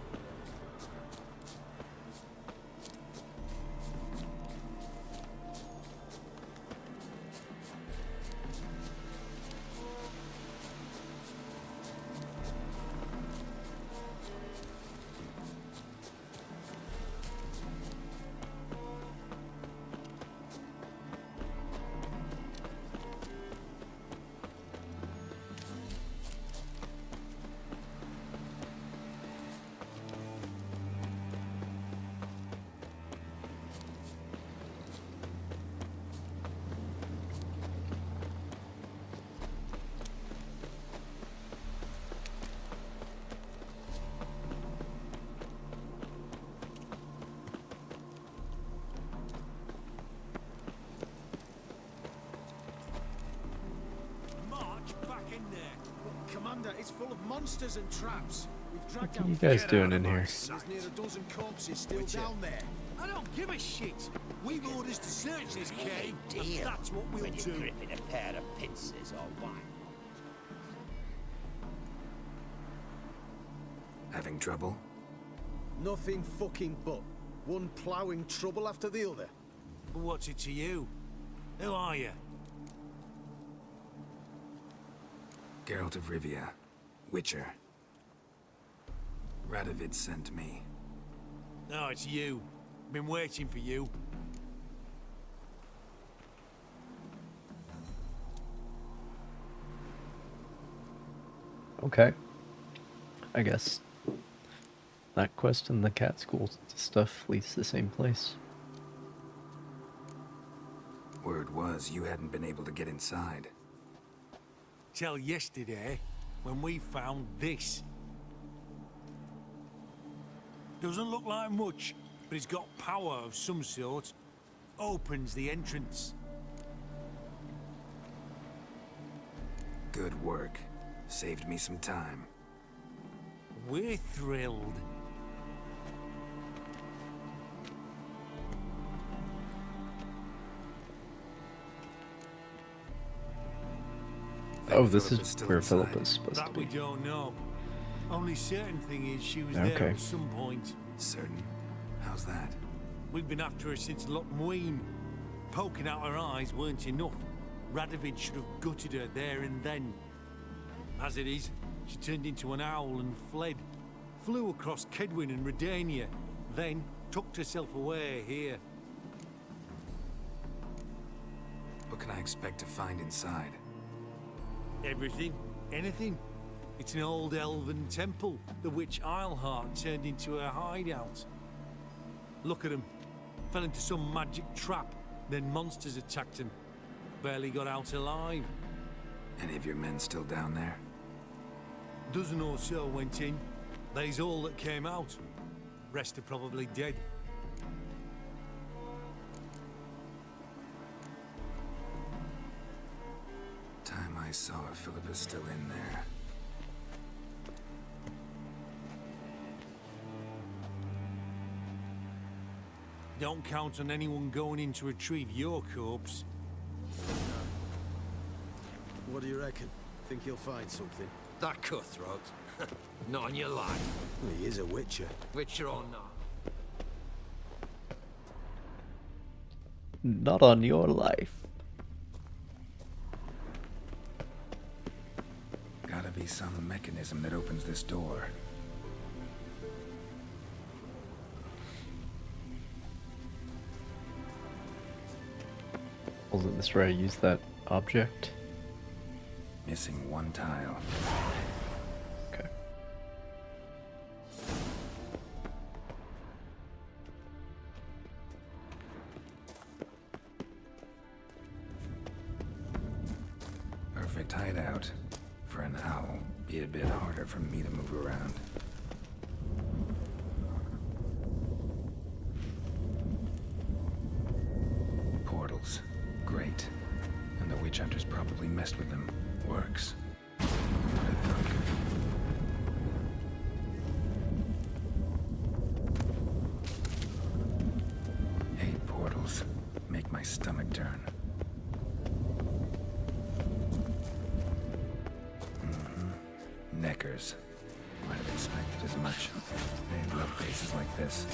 Speaker 15: Commander, it's full of monsters and traps. We've dragged
Speaker 1: What are
Speaker 15: out
Speaker 1: you guys doing in here?
Speaker 15: There's near a dozen corpses still down there. I don't give a shit. We've orders to search this cave, and that's what we'll do.
Speaker 2: Gripping a pair of pincers or what?
Speaker 4: Having trouble?
Speaker 12: Nothing fucking but. One ploughing trouble after the other.
Speaker 18: What's it to you? Who are you?
Speaker 4: Geralt of Rivia. Witcher. Radovid sent me.
Speaker 15: No, it's you. Been waiting for you.
Speaker 1: Okay. I guess that quest and the cat school stuff leads to the same place.
Speaker 4: Word was you hadn't been able to get inside.
Speaker 15: Till yesterday, when we found this. Doesn't look like much, but it's got power of some sort. Opens the entrance.
Speaker 4: Good work. Saved me some time.
Speaker 15: We're thrilled.
Speaker 1: Oh, this is where Philippa is supposed to
Speaker 15: That we
Speaker 1: be.
Speaker 15: don't know. Only certain thing is she was there
Speaker 1: Okay.
Speaker 15: at some point.
Speaker 4: Certain? How's that?
Speaker 15: We've been after her since Lochmuin. Poking out her eyes weren't enough. Radovid should have gutted her there and then. As it is, she turned into an owl and fled. Flew across Kedwin and Redania, then tucked herself away here.
Speaker 4: What can I expect to find inside?
Speaker 15: Everything, anything. It's an old elven temple, the witch Isleheart turned into her hideout. Look at him. Fell into some magic trap, then monsters attacked him. Barely got out alive.
Speaker 4: Any of your men still down there?
Speaker 15: Dozen or so went in. They's all that came out. Rest are probably dead.
Speaker 4: Time I saw her, Philippa's still in there.
Speaker 15: Don't count on anyone going in to retrieve your corpse.
Speaker 19: What do you reckon? Think he'll find something?
Speaker 13: That cutthroat? Not on your life.
Speaker 19: He is a witcher.
Speaker 13: Witcher or not.
Speaker 1: Not on your life.
Speaker 4: Gotta be some mechanism that opens this door.
Speaker 1: Wasn't this where I used that object?
Speaker 4: Missing one tile.
Speaker 1: Okay.
Speaker 4: Perfect hideout. For an owl, be a bit harder for me to move around. Portals. Great. And the witch hunters probably messed with them. Works. Who would have thunk? Hate portals. Make my stomach turn. Neckers. Might have expected as much. They love places like this.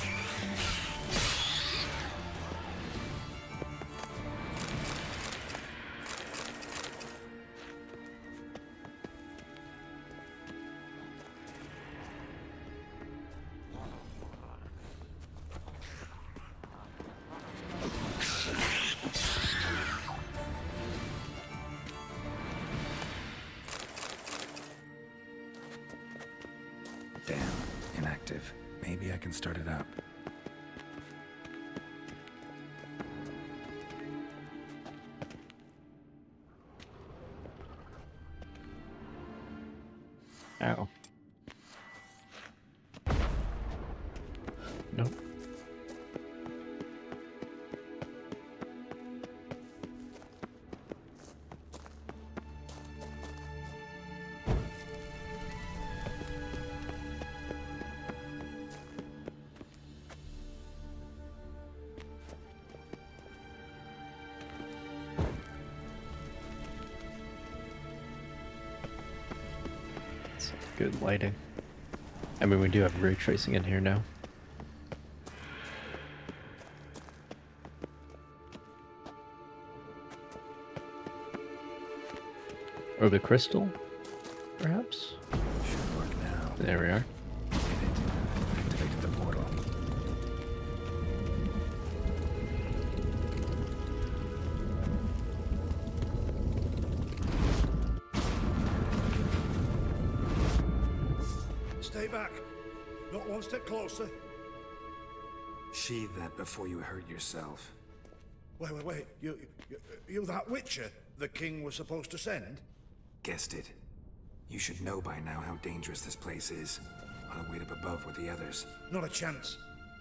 Speaker 4: Damn, inactive. Maybe I can start it up.
Speaker 1: Ow. Nope. Good lighting. I mean, we do have ray tracing in here now. Or the crystal, perhaps?
Speaker 4: Should work now.
Speaker 1: There we are.
Speaker 4: Hit it.
Speaker 23: Stay back. Not one step closer.
Speaker 4: Sheathe that before you hurt yourself.
Speaker 23: Wait. You that Witcher the king was supposed to send?
Speaker 4: Guessed it. You should know by now how dangerous this place is. I'll wait up above with the others.
Speaker 23: Not a chance.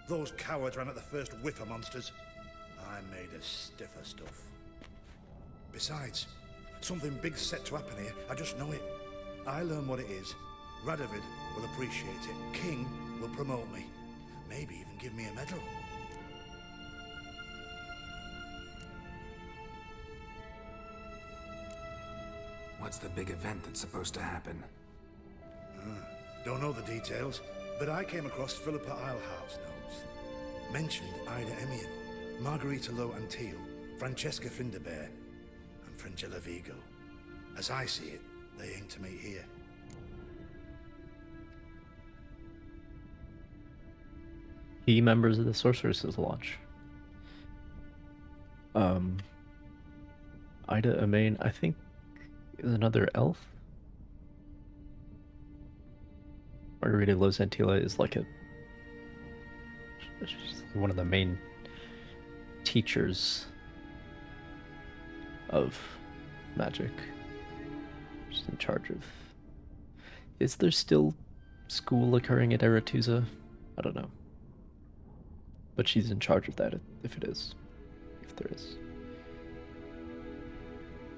Speaker 23: Those cowards ran at the first whiff of monsters. I made a stiffer stuff. Besides, something big's set to happen here. I just know it. I learn what it is. Radovid will appreciate it. King will promote me. Maybe even give me a medal.
Speaker 4: What's the big event that's supposed to happen?
Speaker 23: Don't know the details, but I came across Philippa Eilhart's notes. Mentioned Ida Emian, Margarita Lo Antille, Francesca Finderbear, and Fringilla Vigo. As I see it, they aim to meet here.
Speaker 1: Key members of the Sorceress's Lodge. Ida Emian, I think, is another elf. Margarita Lo Antille is like she's one of the main teachers of magic. She's in charge of... Is there still school occurring at Aretusa? I don't know. But she's in charge of that, if it is. If there is.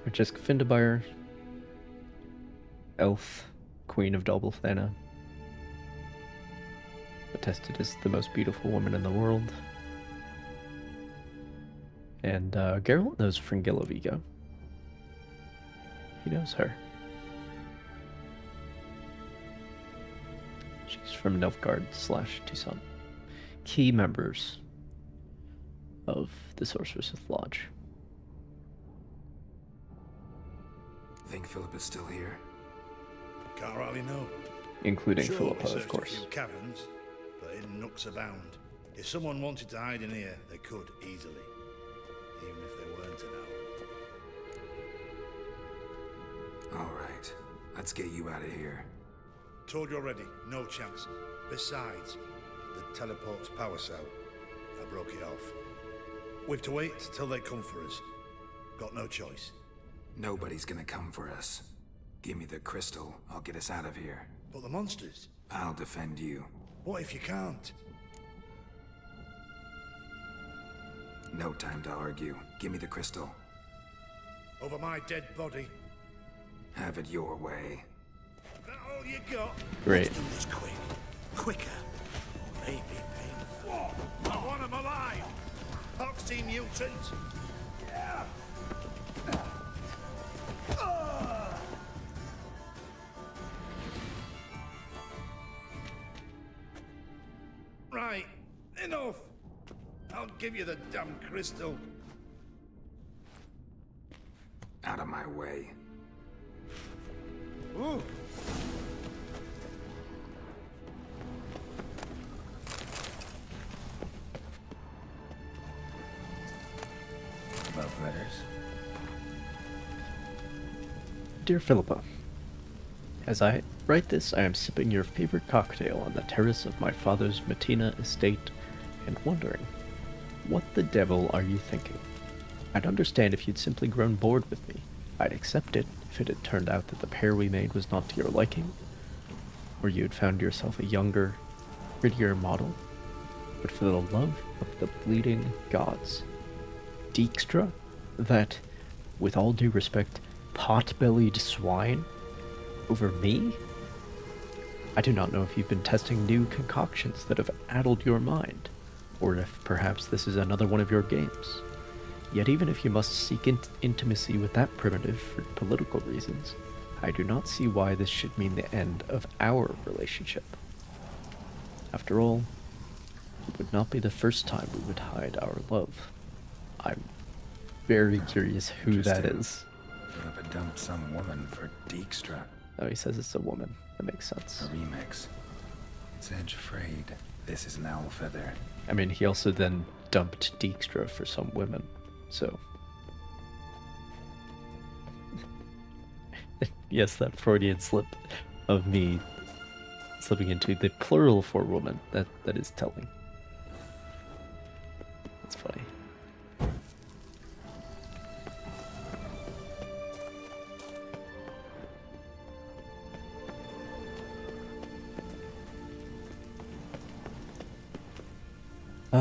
Speaker 1: Francesca Finderbear, elf, queen of Dobbelthana. Attested as the most beautiful woman in the world. And Geralt knows Fringilla Vigo. He knows her. She's from Nilfgaard/Tucson. Key members of the Sorceress's Lodge.
Speaker 4: Think Philippa's still here?
Speaker 23: Can't rightly know.
Speaker 1: Including
Speaker 23: Sure,
Speaker 1: Philippa,
Speaker 23: we
Speaker 1: of
Speaker 23: searched
Speaker 1: course.
Speaker 23: A few caverns, but in nooks abound. If someone wanted to hide in here, they could easily. Even if they weren't to know.
Speaker 4: Alright, let's get you out of here.
Speaker 23: Told you already, no chance. Besides, the teleport's power cell. I broke it off. We've to wait till they come for us. Got no choice.
Speaker 4: Nobody's gonna come for us. Give me the crystal, I'll get us out of here.
Speaker 23: But the monsters?
Speaker 4: I'll defend you.
Speaker 23: What if you can't?
Speaker 4: No time to argue. Give me the crystal.
Speaker 23: Over my dead body?
Speaker 4: Have it your way.
Speaker 23: That all you got?
Speaker 1: Great.
Speaker 23: Let's do this quick. Quicker. Or maybe painful. I want him alive! Oxy mutant! Yeah! Right, enough! I'll give you the damn crystal.
Speaker 4: Out of my way.
Speaker 23: Ooh.
Speaker 4: Love letters.
Speaker 1: Dear Philippa, as I write this, I am sipping your favorite cocktail on the terrace of my father's Matina estate and wondering, what the devil are you thinking? I'd understand if you'd simply grown bored with me. I'd accept it if it had turned out that the pair we made was not to your liking, or you had found yourself a younger, prettier model. But for the love of the bleeding gods, Dijkstra, that, with all due respect, pot-bellied swine, over me? I do not know if you've been testing new concoctions that have addled your mind, or if perhaps this is another one of your games. Yet even if you must seek intimacy with that primitive for political reasons, I do not see why this should mean the end of our relationship. After all, it would not be the first time we would hide our love. I'm very curious who that is.
Speaker 4: Philippa dumped some woman for Dijkstra.
Speaker 1: Oh, he says it's a woman. That makes sense.
Speaker 4: A remix. It's Edge Frayed. This is an owl feather.
Speaker 1: I mean, he also then dumped Dijkstra for some women, so... yes, that Freudian slip of me slipping into the plural for woman. That is telling. That's funny. What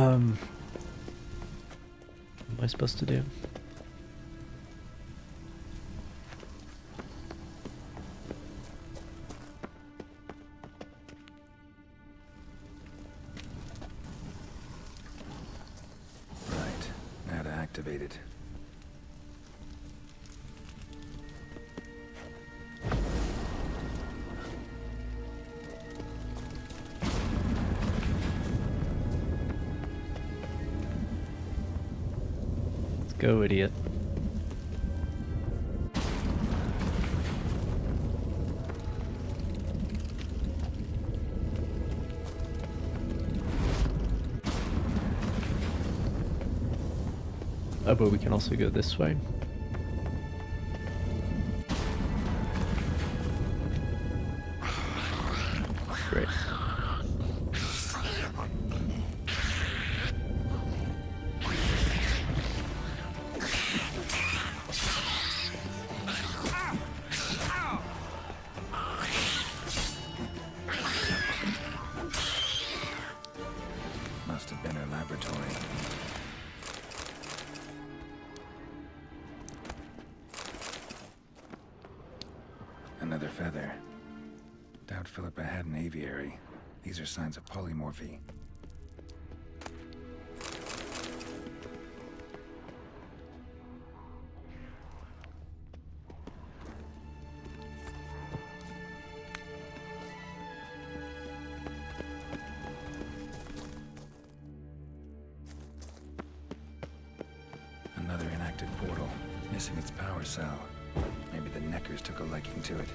Speaker 1: am I supposed to do?
Speaker 4: Right, now to activate it.
Speaker 1: Let's go, idiot. Oh, but we can also go this way. Great.
Speaker 4: Must have been her laboratory. Another feather. Doubt Philippa had an aviary. These are signs of polymorphy. Another inactive portal, missing its power cell. Maybe the Neckers took a liking to it.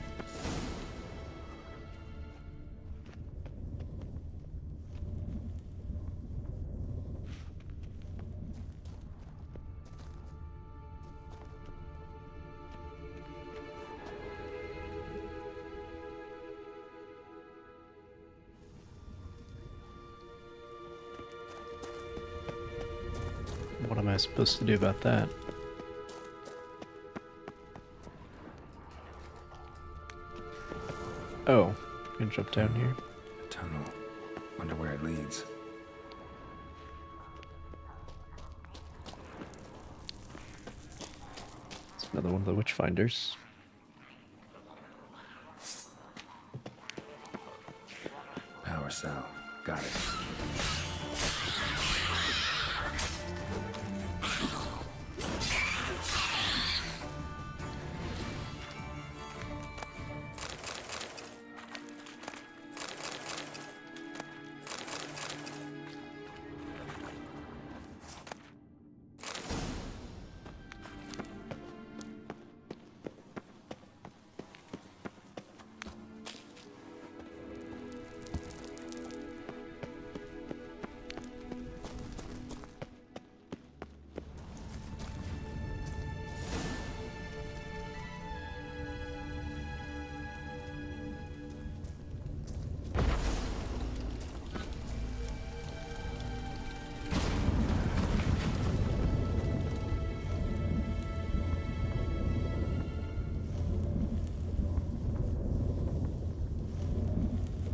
Speaker 1: What am I supposed to do about that? Oh, I can jump down here.
Speaker 4: A tunnel. Wonder where it leads.
Speaker 1: It's another one of the witchfinders.
Speaker 4: Power cell. Got it.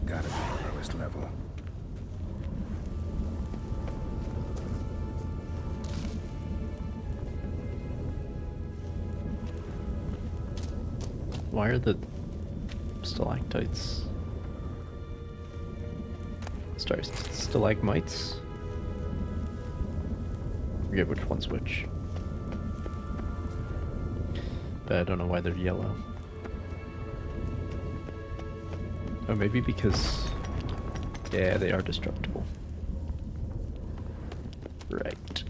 Speaker 4: Gotta be the lowest level.
Speaker 1: Why are the stalactites? Sorry, stalagmites? I forget which one's which. But I don't know why they're yellow. Oh, maybe because... yeah, they are destructible. Right.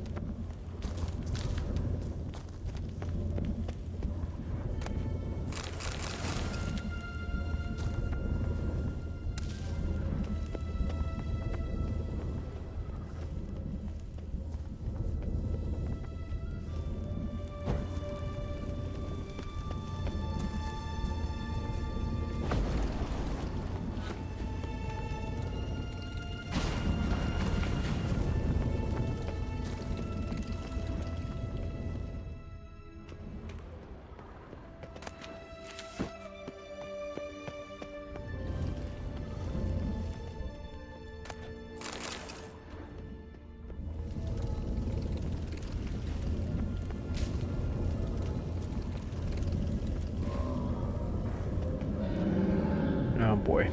Speaker 1: Oh boy.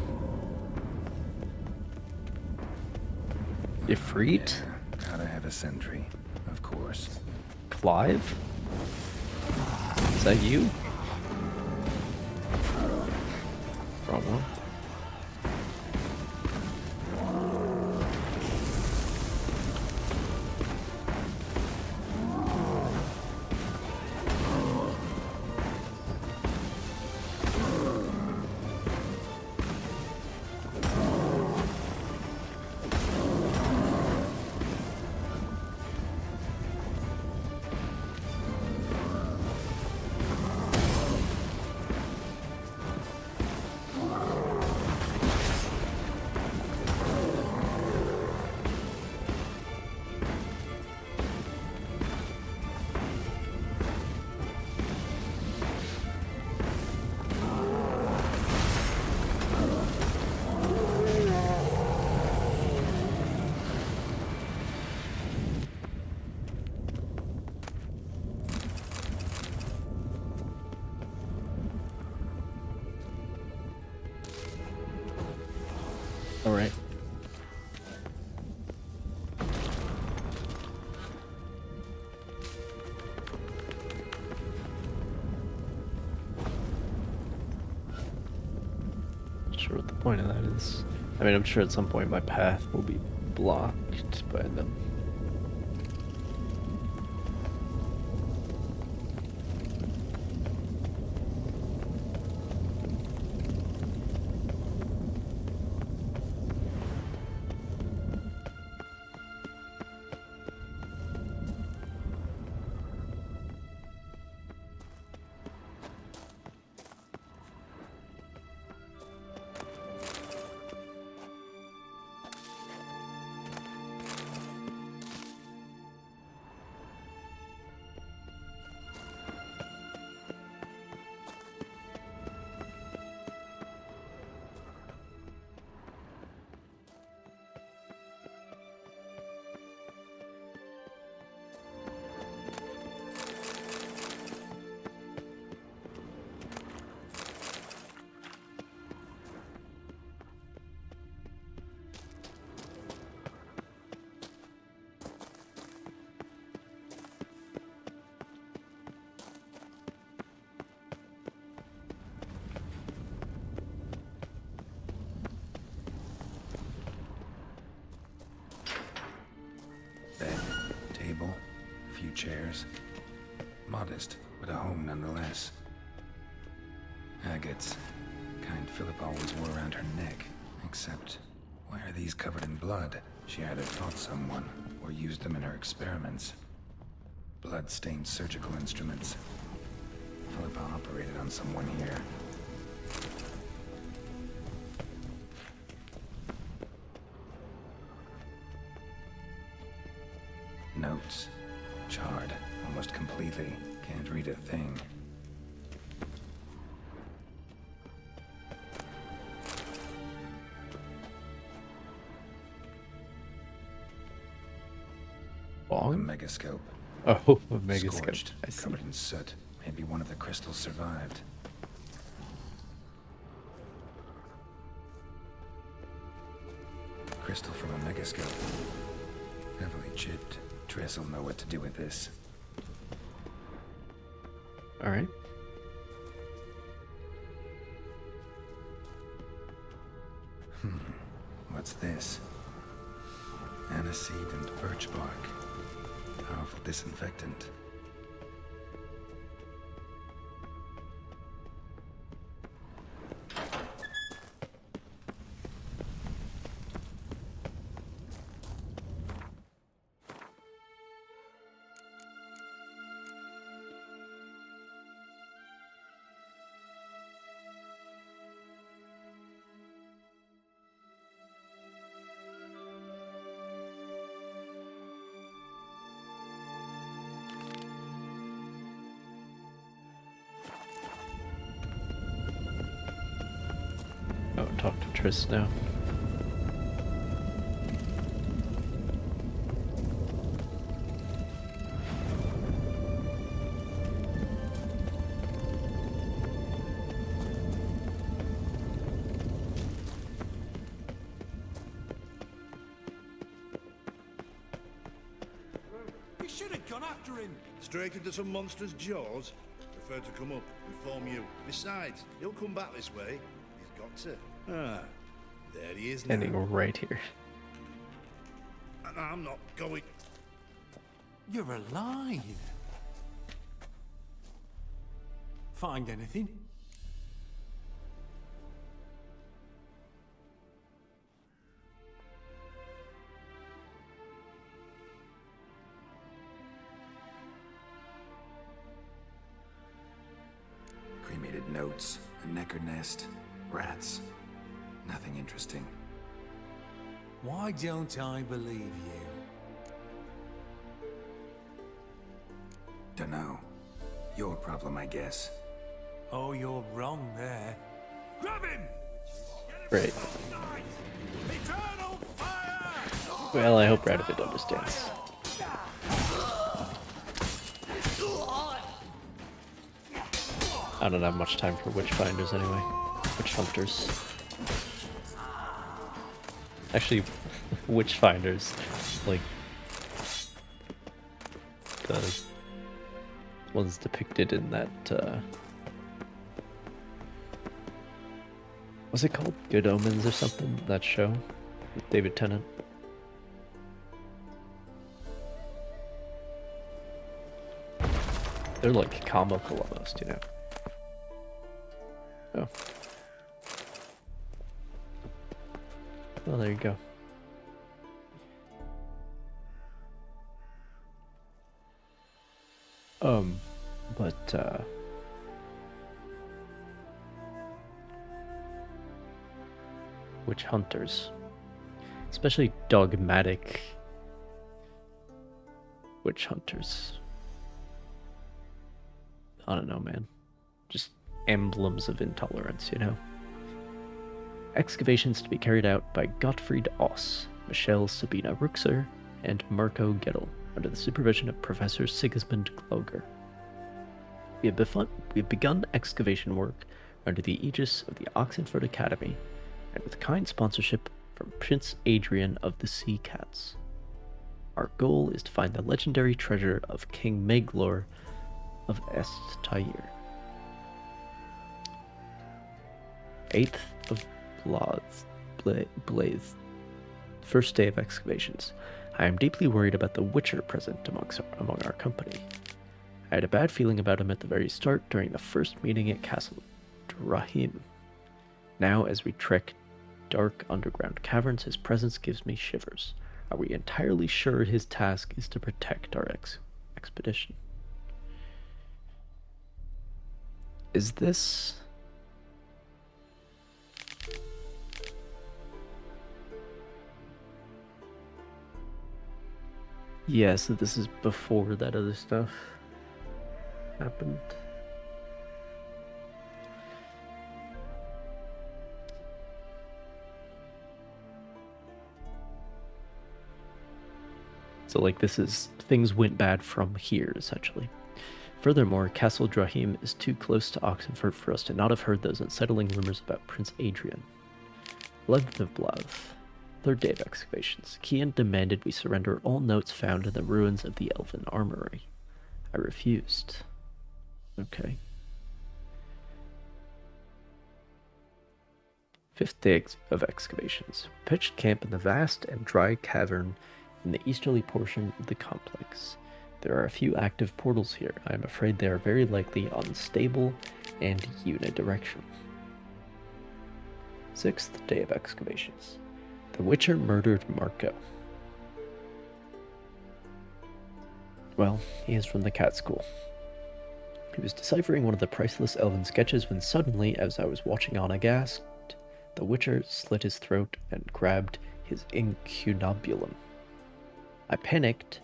Speaker 1: Ifrit?
Speaker 4: Yeah, gotta have a sentry, of course.
Speaker 1: Clive? Is that you? Wrong one. All right. Not sure what the point of that is. I mean, I'm sure at some point my path will be blocked by them.
Speaker 4: Bed, table, a few chairs. Modest, but a home nonetheless. Agates. Kind Philip always wore around her neck. Except, why are these covered in blood? She either fought someone, or used them in her experiments. Blood-stained surgical instruments. Philippa operated on someone here. Notes. Charred, almost completely. Can't read a thing.
Speaker 1: Bong?
Speaker 4: A megascope.
Speaker 1: Oh, a megascope.
Speaker 4: Scorched,
Speaker 1: I see.
Speaker 4: covered in soot. Maybe one of the crystals survived. Crystal from a megascope. Heavily chipped. Triss will know what to do with this.
Speaker 1: All right.
Speaker 4: What's this? Aniseed and birch bark. Powerful disinfectant.
Speaker 1: Oh, talk to Triss now.
Speaker 23: straight into some monster's jaws? Prefer to come up, inform you. Besides, he'll come back this way. He's got to. Ah, there he is now.
Speaker 1: Ending right here.
Speaker 23: And I'm not going...
Speaker 15: You're alive. Find anything?
Speaker 4: Cremated notes, a necker nest, rats. Nothing interesting.
Speaker 15: Why don't I believe you?
Speaker 4: Dunno. Your problem, I guess.
Speaker 15: Oh, you're wrong there. Grab him!
Speaker 1: Great. Well, I hope Radovid understands. I don't have much time for witchfinders anyway. Witch hunters. Actually, witchfinders, like the ones depicted in that, what's it called? Good Omens or something? That show with David Tennant. They're like comical almost, you know. Oh. Well, there you go. But witch hunters, especially dogmatic witch hunters. I don't know, man. Just emblems of intolerance, you know? Excavations to be carried out by Gottfried Oss, Michelle Sabina Ruxer, and Marco Gettel, under the supervision of Professor Sigismund Gloger. We have begun excavation work under the aegis of the Oxenford Academy, and with kind sponsorship from Prince Adrian of the Sea Cats. Our goal is to find the legendary treasure of King Maglor of Est-Tyr. 8th of Blaze. First day of excavations. I am deeply worried about the Witcher present among our company. I had a bad feeling about him at the very start during the first meeting at Castle Drahim. Now, as we trek dark underground caverns, his presence gives me shivers. Are we entirely sure his task is to protect our expedition? Is this... Yeah, so this is before that other stuff happened. So, like, this is... things went bad from here, essentially. Furthermore, Castle Drahim is too close to Oxenford for us to not have heard those unsettling rumors about Prince Adrian. 11th of Blav. Third day of excavations. Kian demanded we surrender all notes found in the ruins of the Elven Armory. I refused. Okay. 5th day of excavations. We pitched camp in the vast and dry cavern in the easterly portion of the complex. There are a few active portals here. I am afraid they are very likely unstable and unidirectional. 6th day of excavations. The Witcher murdered Marco. Well, he is from the cat school. He was deciphering one of the priceless elven sketches when suddenly, as I was watching on aghast, the Witcher slit his throat and grabbed his incunabulum. I panicked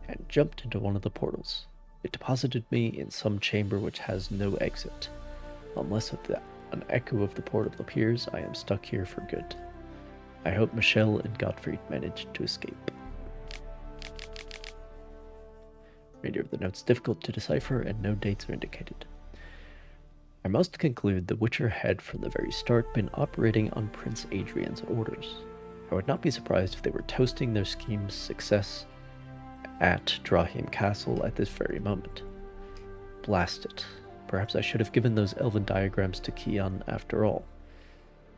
Speaker 1: and jumped into one of the portals. It deposited me in some chamber which has no exit. Unless an echo of the portal appears, I am stuck here for good. I hope Michelle and Gottfried managed to escape. Remainder of the notes difficult to decipher and no dates are indicated. I must conclude the Witcher had from the very start been operating on Prince Adrian's orders. I would not be surprised if they were toasting their scheme's success at Drahim Castle at this very moment. Blast it. Perhaps I should have given those elven diagrams to Kion after all.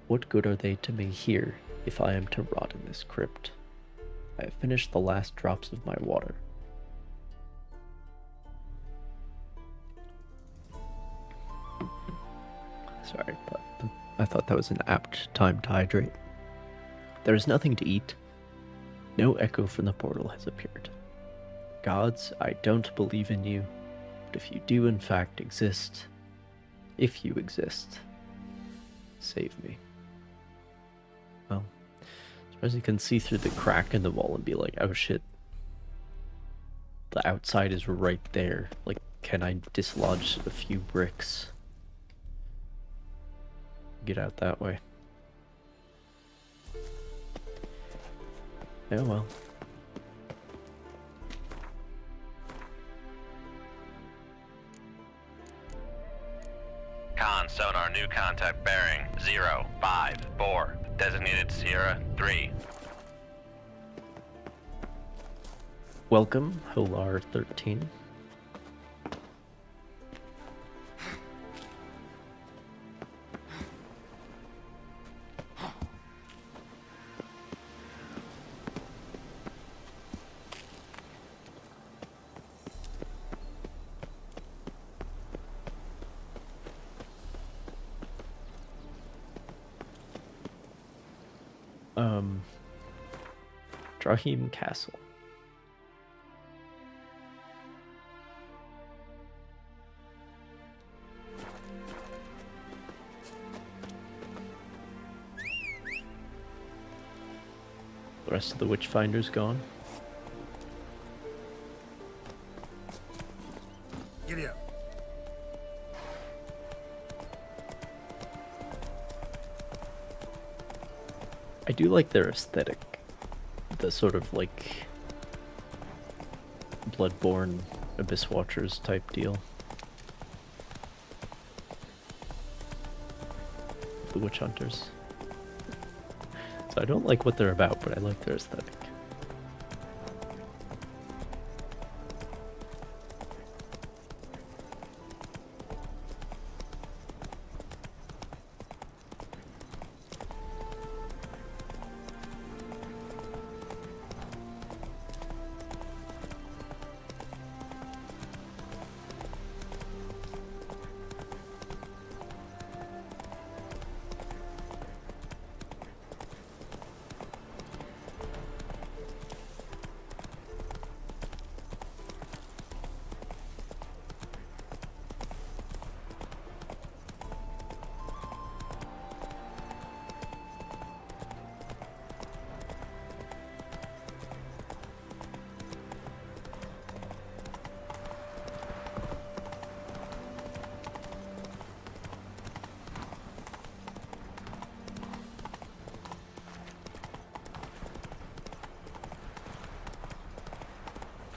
Speaker 1: What good are they to me here if I am to rot in this crypt? I have finished the last drops of my water. Sorry, but I thought that was an apt time to hydrate. There is nothing to eat. No echo from the portal has appeared. Gods, I don't believe in you, but if you do in fact exist, if you exist, save me. Well, I suppose you can see through the crack in the wall and be like, oh shit. The outside is right there. Like, can I dislodge a few bricks? Get out that way. Oh well.
Speaker 8: Con sonar, new contact bearing 054. Designated Sierra 3.
Speaker 1: Welcome, Holar 13. Drahim Castle. The rest of the Witchfinder's gone.
Speaker 23: Giddy up.
Speaker 1: I do like their aesthetic. The sort of like Bloodborne Abyss Watchers type deal. The Witch Hunters. So I don't like what they're about, but I like their aesthetic.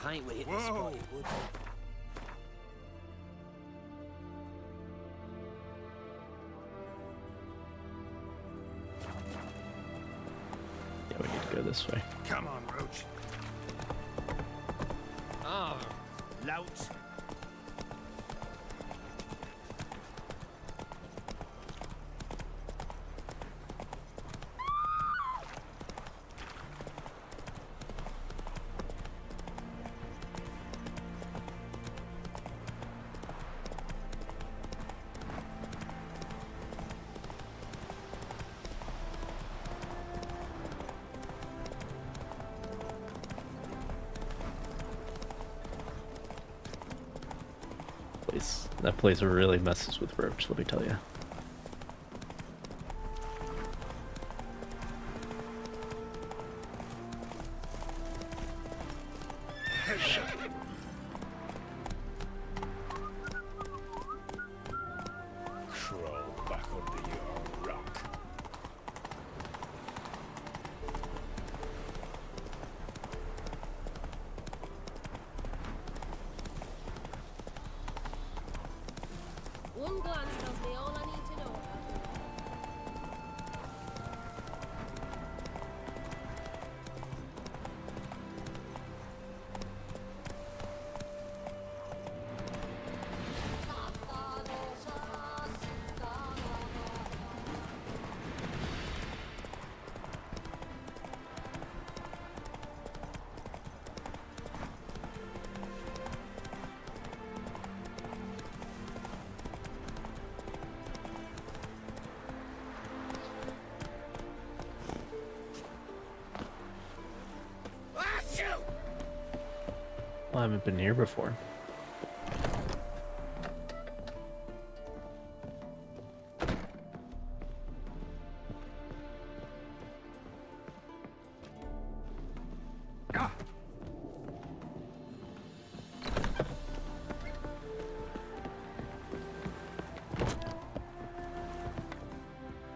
Speaker 9: Ain't we hit the spot, it would.
Speaker 1: Yeah, we need to go this way.
Speaker 23: Come on, Roach.
Speaker 9: Ah, louts.
Speaker 1: That place really messes with Roach, let me tell you.
Speaker 12: Crawl back under your rock.
Speaker 3: One glance tells me all I need to know.
Speaker 1: I haven't been here before.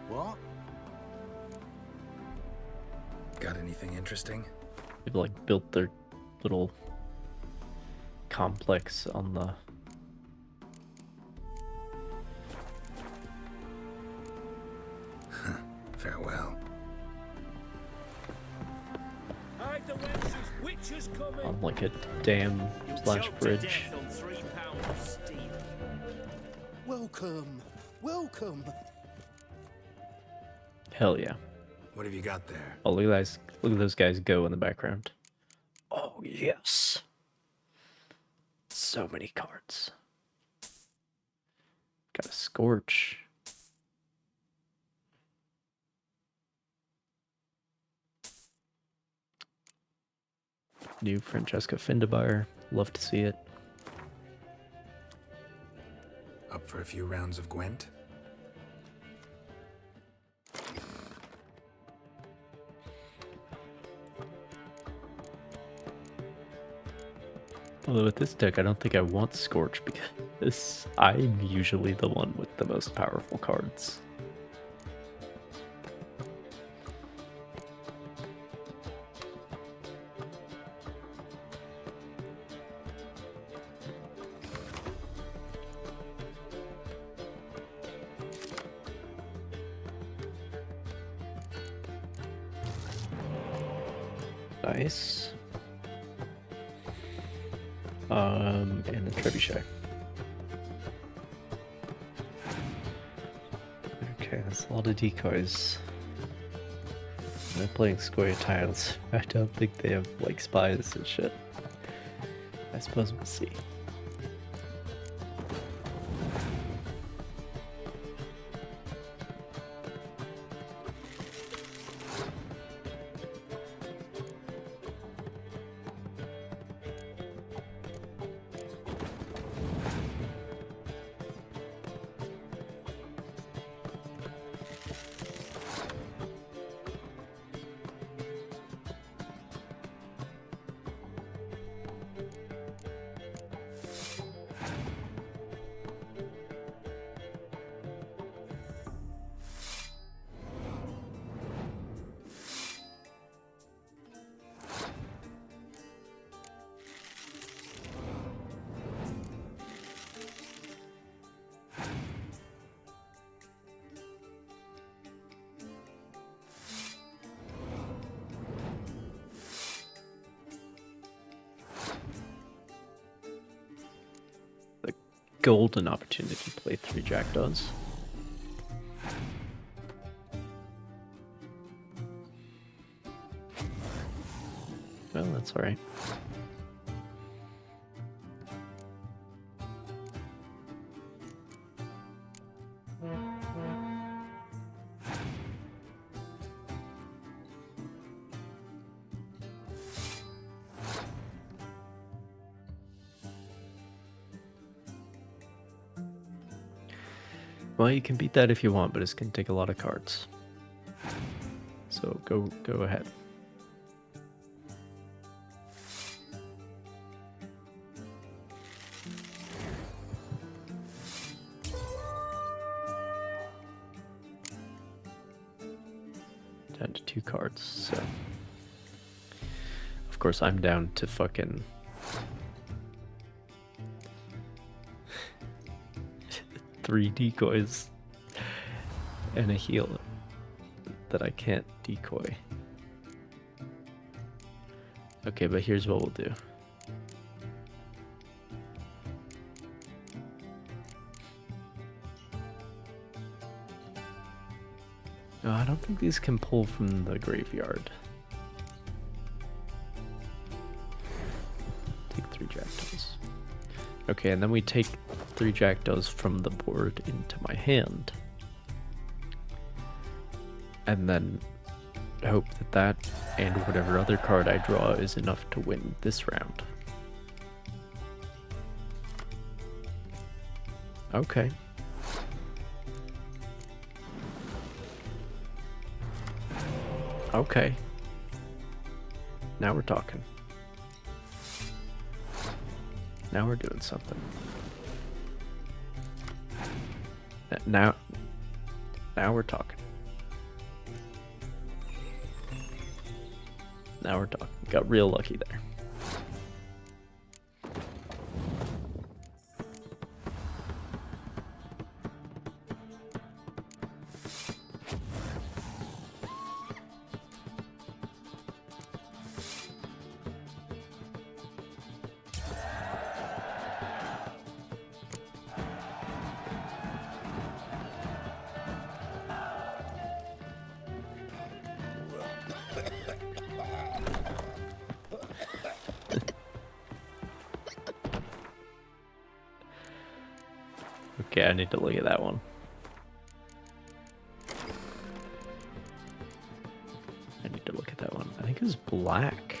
Speaker 4: What? Got anything interesting?
Speaker 1: People like built their little complex on the
Speaker 4: Farewell.
Speaker 7: Hide the wenches, witches coming.
Speaker 1: on like a dam slash bridge.
Speaker 7: On 3 pounds steam.
Speaker 5: Welcome, welcome.
Speaker 1: Hell yeah.
Speaker 4: What have you got there?
Speaker 1: Oh, look at those guys go in the background. Oh yes. So many cards. Got a Scorch. New Francesca Findebuyer. Love to see it.
Speaker 4: Up for a few rounds of Gwent?
Speaker 1: Although with this deck, I don't think I want Scorch because I'm usually the one with the most powerful cards. Nice. And the trebuchet. Okay, that's a lot of decoys. They're playing square tiles. I don't think they have like spies and shit. I suppose we'll see. Golden opportunity to play 3 jackdaws. Well, that's alright. Well, you can beat that if you want, but it's going to take a lot of cards. So go ahead. Down to 2 cards, so... Of course, I'm down to fucking... 3 decoys and a heal that I can't decoy. Okay, but here's what we'll do. No, I don't think these can pull from the graveyard. Take 3 jackdaws. Okay, and then we take 3 jackdaws from the board into my hand. And then hope that that and whatever other card I draw is enough to win this round. Okay. Okay. Now we're talking. Now we're doing something. Now we're talking. Now we're talking. Got real lucky there. Okay, I need to look at that one. I need to look at that one. I think it was black.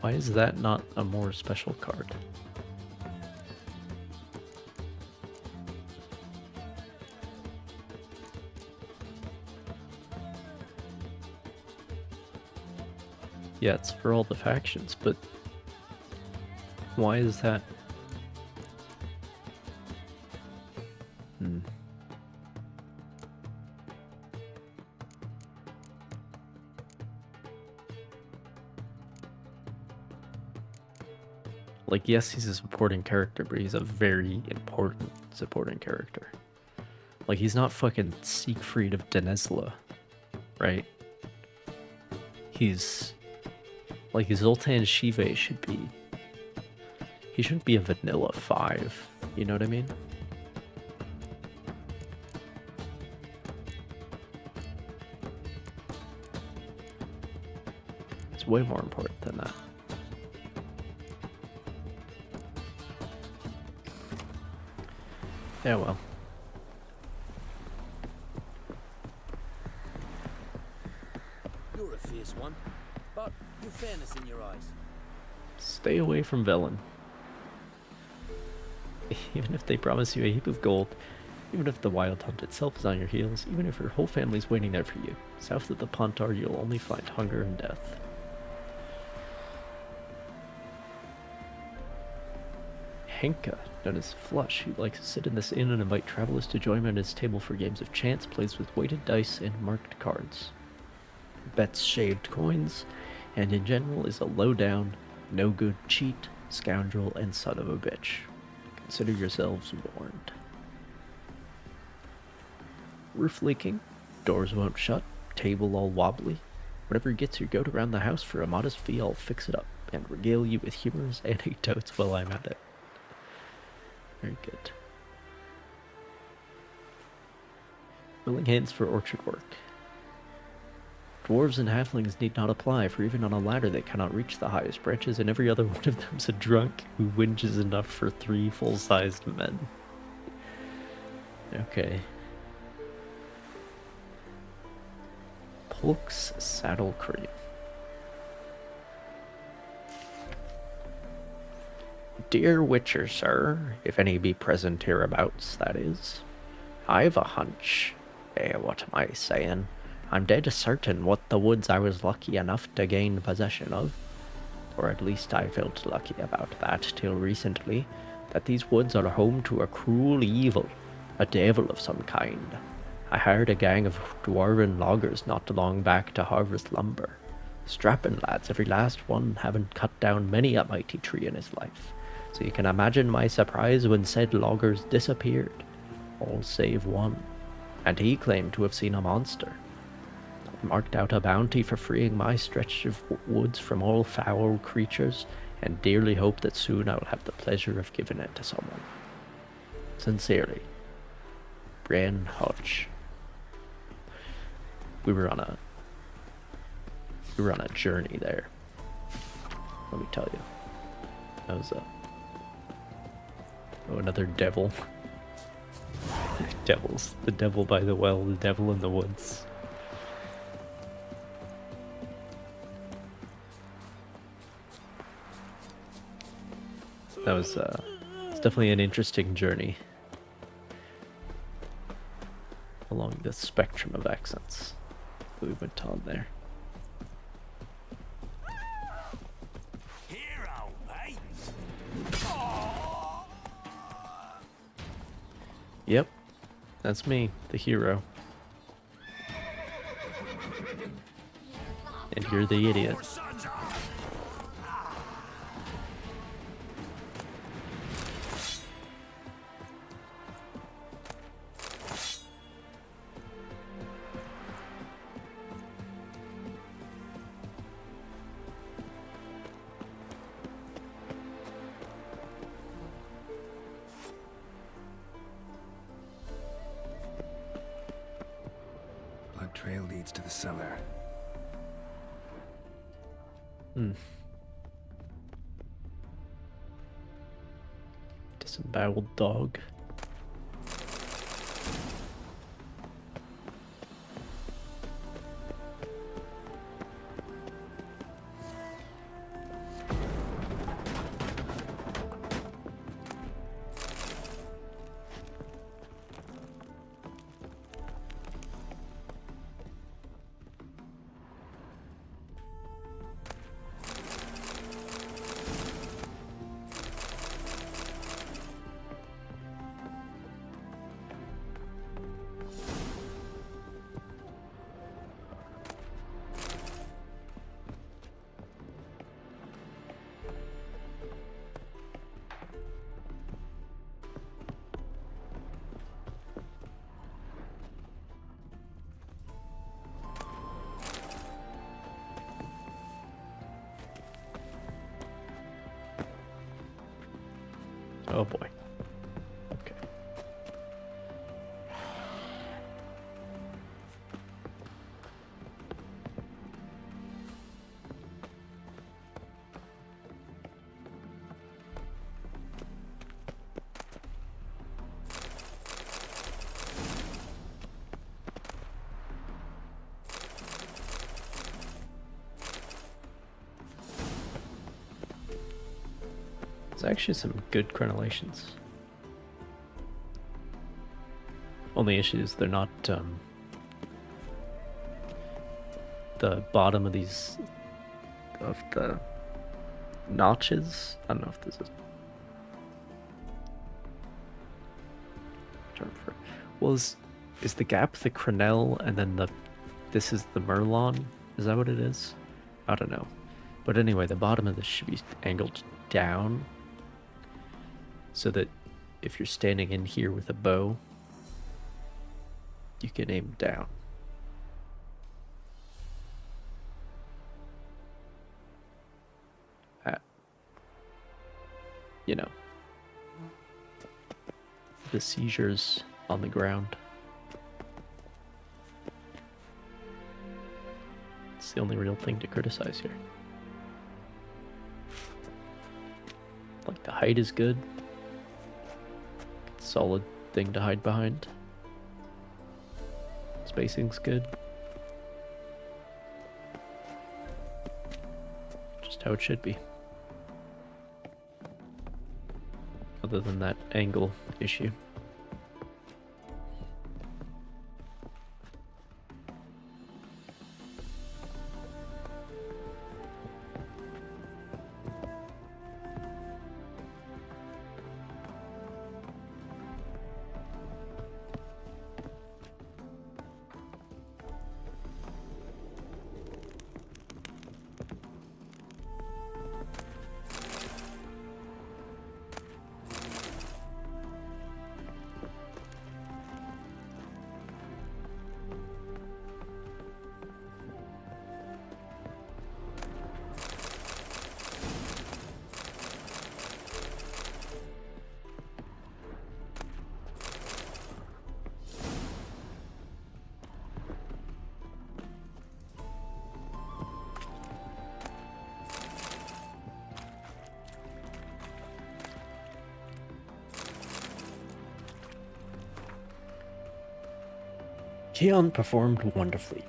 Speaker 1: Why is that not a more special card? Yeah, it's for all the factions, but why is that? Like, yes, he's a supporting character, but he's a very important supporting character. Like, he's not fucking Siegfried of Denesla, right? He's... Like, Zoltan Shive should be... He shouldn't be a vanilla 5, you know what I mean? It's way more important than that. Yeah, well.
Speaker 9: You're a fierce one, but you've fairness in your eyes.
Speaker 1: Stay away from Velen. Even if they promise you a heap of gold, even if the Wild Hunt itself is on your heels, even if your whole family's waiting there for you, south of the Pontar you'll only find hunger and death. Henka, known as Flush, who likes to sit in this inn and invite travelers to join him at his table for games of chance, plays with weighted dice and marked cards. Bets shaved coins, and in general is a low-down, no-good cheat, scoundrel, and son of a bitch. Consider yourselves warned. Roof leaking, doors won't shut, table all wobbly. Whatever gets your goat around the house for a modest fee, I'll fix it up and regale you with humorous anecdotes while I'm at it. Very good. Willing hands for orchard work. Dwarves and halflings need not apply, for even on a ladder they cannot reach the highest branches, and every other one of them's a drunk who whinges enough for 3 full-sized men. Okay. Polk's Saddle Cream. Dear Witcher, sir, if any be present hereabouts, that is. I've a hunch. What am I saying? I'm dead certain what the woods I was lucky enough to gain possession of, or at least I felt lucky about that till recently, that these woods are home to a cruel evil, a devil of some kind. I hired a gang of dwarven loggers not long back to harvest lumber. Strapping lads, every last one, having cut down many a mighty tree in his life. So you can imagine my surprise when said loggers disappeared, all save one, and he claimed to have seen a monster. I marked out a bounty for freeing my stretch of woods from all foul creatures, and dearly hope that soon I will have the pleasure of giving it to someone. Sincerely, Bran Hodge. We were on a journey there. Let me tell you. That was another devil. Devils. The devil by the well, the devil in the woods. That was it's definitely an interesting journey along the spectrum of accents that we went on there.
Speaker 18: Hero, eh?
Speaker 1: Yep, that's me, the hero. And you're the idiot.
Speaker 4: Blood trail leads to the cellar.
Speaker 1: Disemboweled dog. Oh boy. Okay. There's actually some good crenellations. Only issue is they're not, the bottom of these, of the notches, I don't know if this is term for it. Well, is the gap the crenelle and then this is the merlon? Is that what it is? I don't know. But anyway, the bottom of this should be angled down so that if you're standing in here with a bow, you can aim down. At, you know, the seizures on the ground. It's the only real thing to criticize here. Like, the height is good. Solid thing to hide behind. Spacing's good. Just how it should be. Other than that angle issue. Keon performed wonderfully.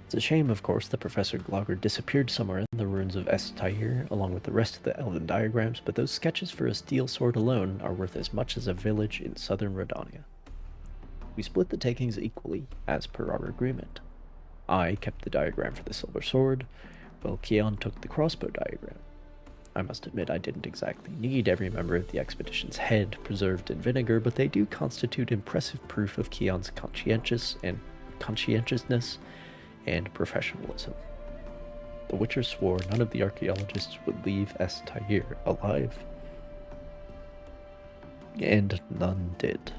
Speaker 1: It's a shame, of course, that Professor Glogger disappeared somewhere in the ruins of Tyr, along with the rest of the elven diagrams, but those sketches for a steel sword alone are worth as much as a village in southern Redania. We split the takings equally, as per our agreement. I kept the diagram for the silver sword, while Keon took the crossbow diagram. I must admit I didn't exactly need every member of the expedition's head preserved in vinegar, but they do constitute impressive proof of Keon's conscientiousness and professionalism. The Witcher swore none of the archaeologists would leave Tyr alive, and none did.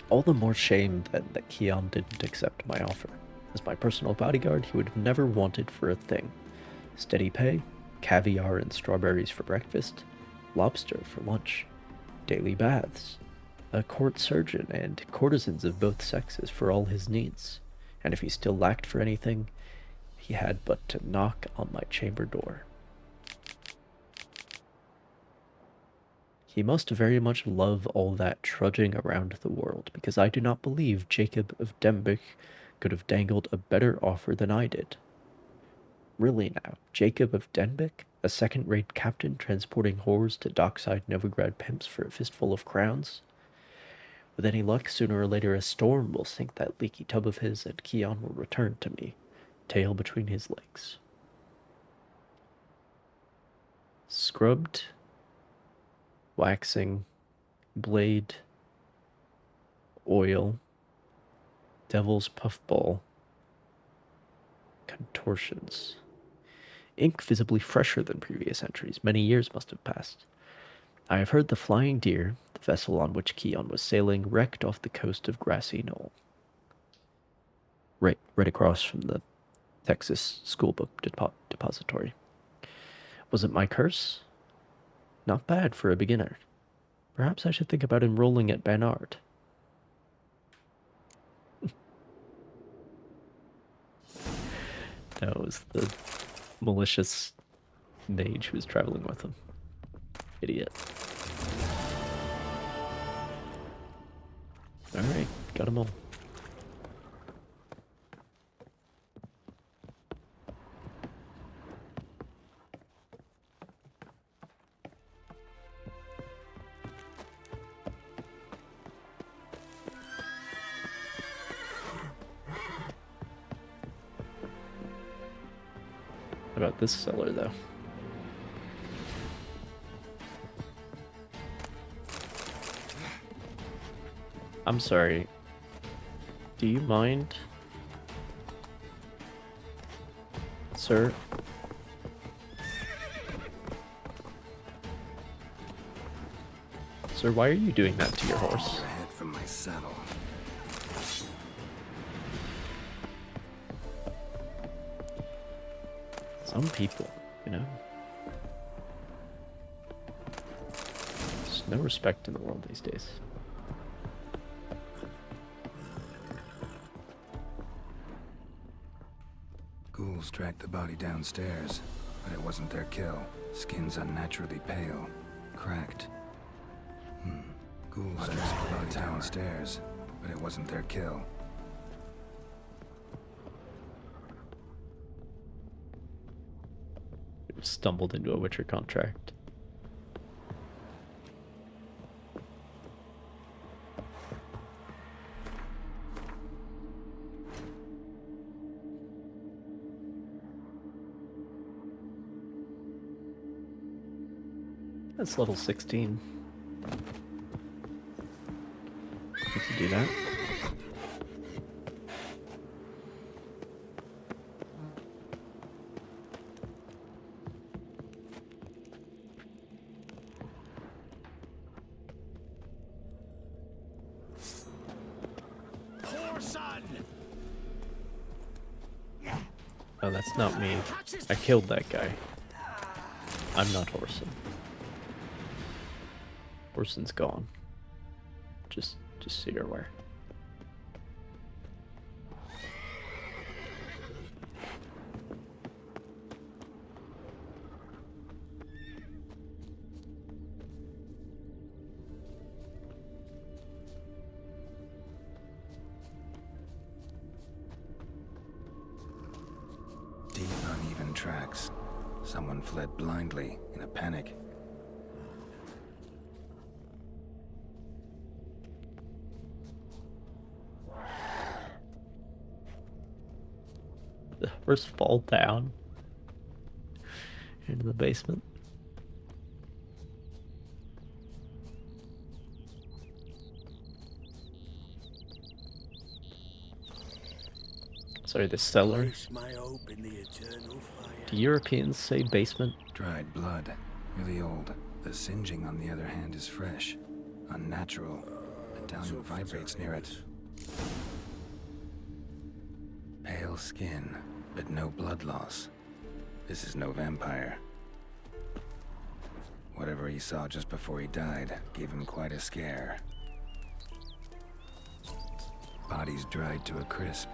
Speaker 1: All the more shame then that Keon didn't accept my offer. As my personal bodyguard, he would have never wanted for a thing. Steady pay, caviar and strawberries for breakfast, lobster for lunch, daily baths, a court surgeon and courtesans of both sexes for all his needs. And if he still lacked for anything, he had but to knock on my chamber door. He must very much love all that trudging around the world, because I do not believe Jacob of Dembic could have dangled a better offer than I did. Really now, Jacob of Denbic, a second-rate captain transporting whores to dockside Novigrad pimps for a fistful of crowns? With any luck, sooner or later a storm will sink that leaky tub of his, and Keon will return to me, tail between his legs. Scrubbed, waxing, blade, oil, devil's puffball, contortions. Ink visibly fresher than previous entries. Many years must have passed. I have heard the Flying Deer, the vessel on which Keon was sailing, wrecked off the coast of Grassy Knoll. Right across from the Texas schoolbook depository. Was it my curse? Not bad for a beginner. Perhaps I should think about enrolling at Bernard. That was the malicious mage who was traveling with him. Idiot. Alright, got them all. What about this cellar, though? I'm sorry. Do you mind, sir? Sir, why are you doing that to your horse?
Speaker 4: Head from my saddle.
Speaker 1: Some people, you know. There's no respect in the world these days.
Speaker 4: Ghouls tracked the body downstairs, but it wasn't their kill. Skin's unnaturally pale, cracked. Ghouls tracked the body downstairs, but it wasn't their kill.
Speaker 1: Stumbled into a Witcher contract. That's level 16. You can do that. Oh, that's not me. I killed that guy. I'm not Horson. Horson's gone. Just so you're aware.
Speaker 4: human tracks. Someone fled blindly in a panic.
Speaker 1: The horse fall down into the basement. Sorry, the cellar. Do Europeans say basement?
Speaker 4: Dried blood. Really old. The singeing, on the other hand, is fresh. Unnatural. Dandelion vibrates near it. Pale skin, but no blood loss. This is no vampire. Whatever he saw just before he died gave him quite a scare. Body's dried to a crisp.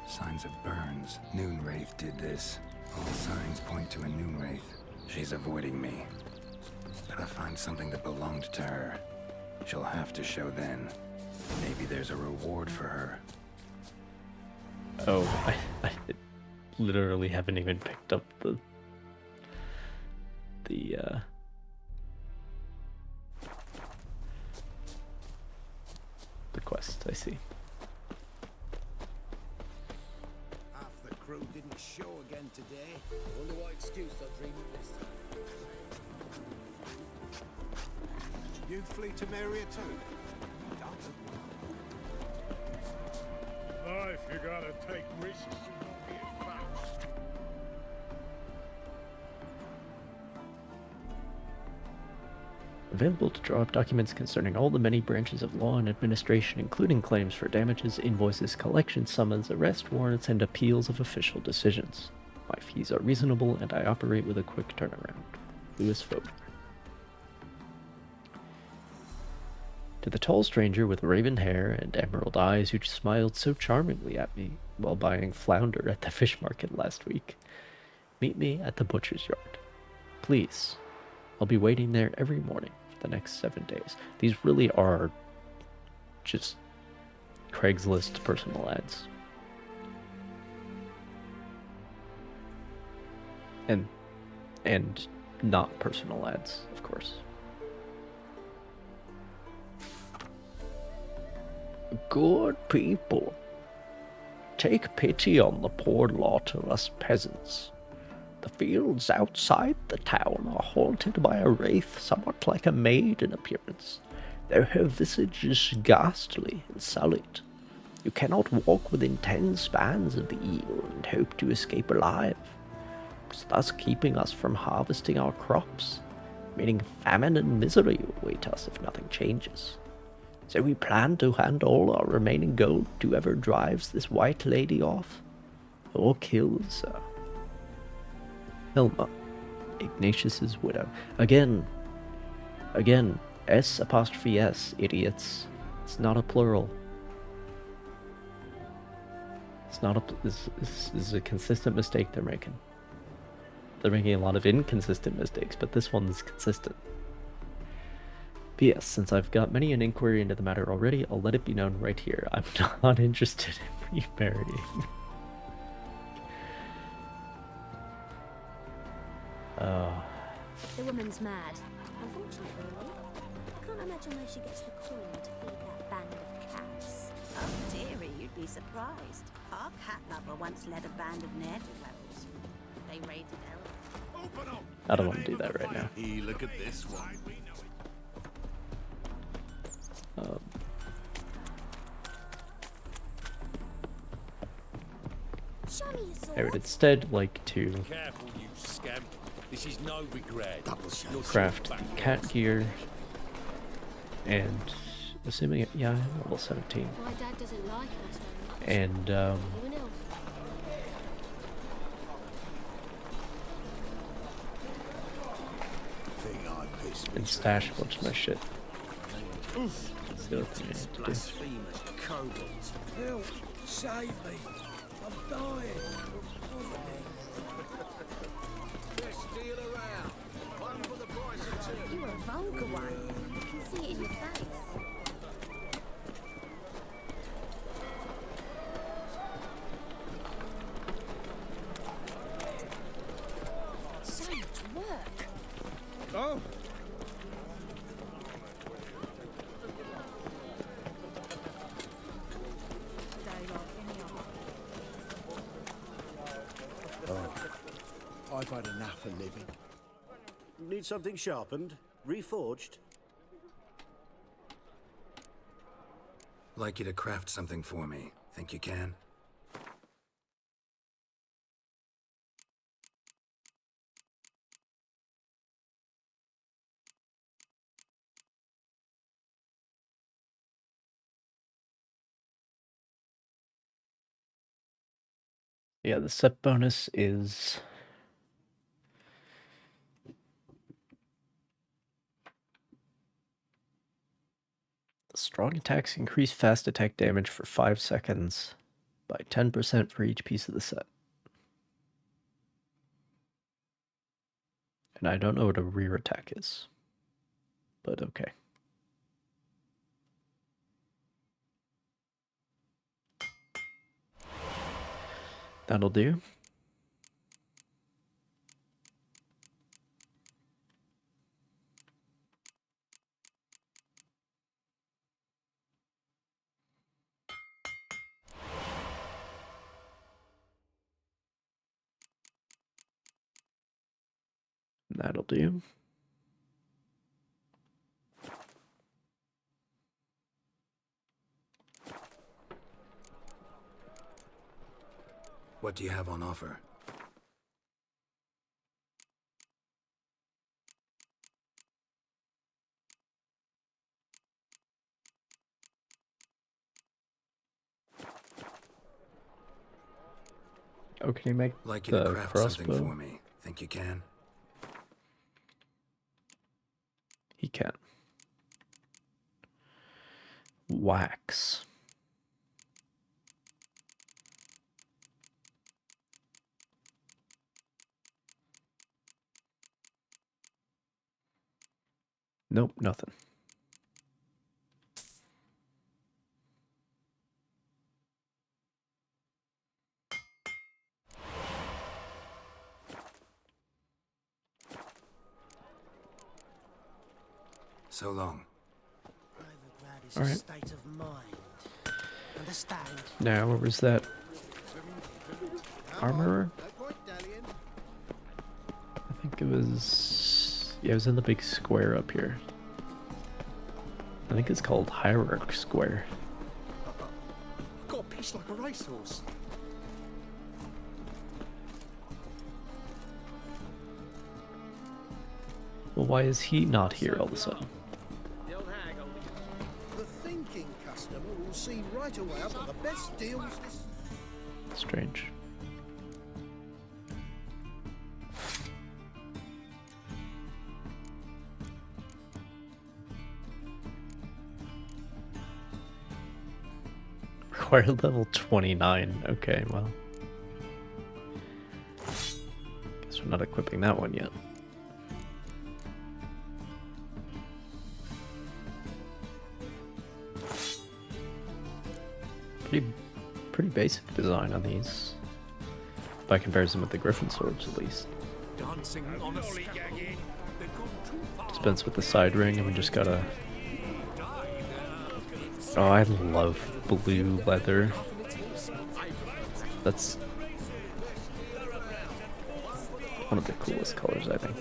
Speaker 4: Signs of burns. Noonwraith did this. All signs point to a Noonwraith. She's avoiding me. Gotta find something that belonged to her. She'll have to show then. Maybe there's a reward for her.
Speaker 1: Oh, I literally haven't even picked up the quest. I see.
Speaker 10: Half the crew didn't show again today. I wonder what excuse they'll dream of this time.
Speaker 23: You flee to Maria too?
Speaker 12: Life, you gotta take risks and not be as fast.
Speaker 1: Available to draw up documents concerning all the many branches of law and administration, including claims for damages, invoices, collection summons, arrest warrants, and appeals of official decisions. My fees are reasonable, and I operate with a quick turnaround. Louis Vogler. To the tall stranger with raven hair and emerald eyes who smiled so charmingly at me while buying flounder at the fish market last week, meet me at the butcher's yard. Please. I'll be waiting there every morning for the next 7 days. These really are just Craigslist personal ads. And not personal ads, of course. Good people, take pity on the poor lot of us peasants. The fields outside the town are haunted by a wraith somewhat like a maid in appearance, though her visage is ghastly and sullied. You cannot walk within 10 spans of the evil and hope to escape alive. It's thus keeping us from harvesting our crops, meaning famine and misery await us if nothing changes. So we plan to hand all our remaining gold to whoever drives this white lady off, or kills her. Hilma, Ignatius's widow. Again, S''S, idiots. It's not a plural. It's not a. This is a consistent mistake they're making. They're making a lot of inconsistent mistakes, but this one's consistent. P.S. Since I've got many an inquiry into the matter already, I'll let it be known right here. I'm not interested in remarrying.
Speaker 22: The woman's mad. Unfortunately, I can't imagine where she gets the coin to feed that band of cats.
Speaker 3: Oh, dearie, you'd be surprised. Our cat lover once led a band of ne'er-do-wells. They raided Elf.
Speaker 1: I don't want to do that right now.
Speaker 18: Hey, look at this one.
Speaker 22: Show me your sword.
Speaker 1: I would instead like to
Speaker 18: Careful, you scamp. This is no regret.
Speaker 1: craft the cat gear, and assuming yeah, I'm level 17.
Speaker 6: My dad doesn't like us very much.
Speaker 1: And
Speaker 6: You an elf?
Speaker 1: and stash a bunch of my shit. That's the other thing I have to do.
Speaker 10: Blasphemous kobolds. Help! Save me! I'm dying! Just steal around. One for the price of two.
Speaker 22: You're a vulgar one. I can see it in your face.
Speaker 12: I've had enough of living.
Speaker 19: Need something sharpened? Reforged?
Speaker 4: Like you to craft something for me. Think you can?
Speaker 1: Yeah, the set bonus is strong attacks increase fast attack damage for 5 seconds by 10% for each piece of the set. And I don't know what a rear attack is, but okay. That'll do. That'll do.
Speaker 4: What do you have on offer?
Speaker 1: Oh, can you make
Speaker 4: Like you to
Speaker 1: the
Speaker 4: craft something
Speaker 1: crossbow?
Speaker 4: for me. Think you can?
Speaker 1: He can. Wax. Nope, nothing.
Speaker 4: So long.
Speaker 1: All right.
Speaker 17: State of mind. Understand?
Speaker 1: Now, where was that armorer? I think it was... Yeah, it was in the big square up here. I think it's called Hierarch Square.
Speaker 12: Got a piece like a racehorse.
Speaker 1: Well, why is he not here all of a sudden?
Speaker 5: The thinking customer will see right away I've got the best deals this...
Speaker 1: Strange. Required level 29. Okay, well. Guess we're not equipping that one yet. Pretty basic design on these. By comparison with the Griffin swords, at least.
Speaker 10: Dancing on a
Speaker 1: Dispense with the side ring, and we just gotta... Oh, I love blue leather. That's one of the coolest colors, I think.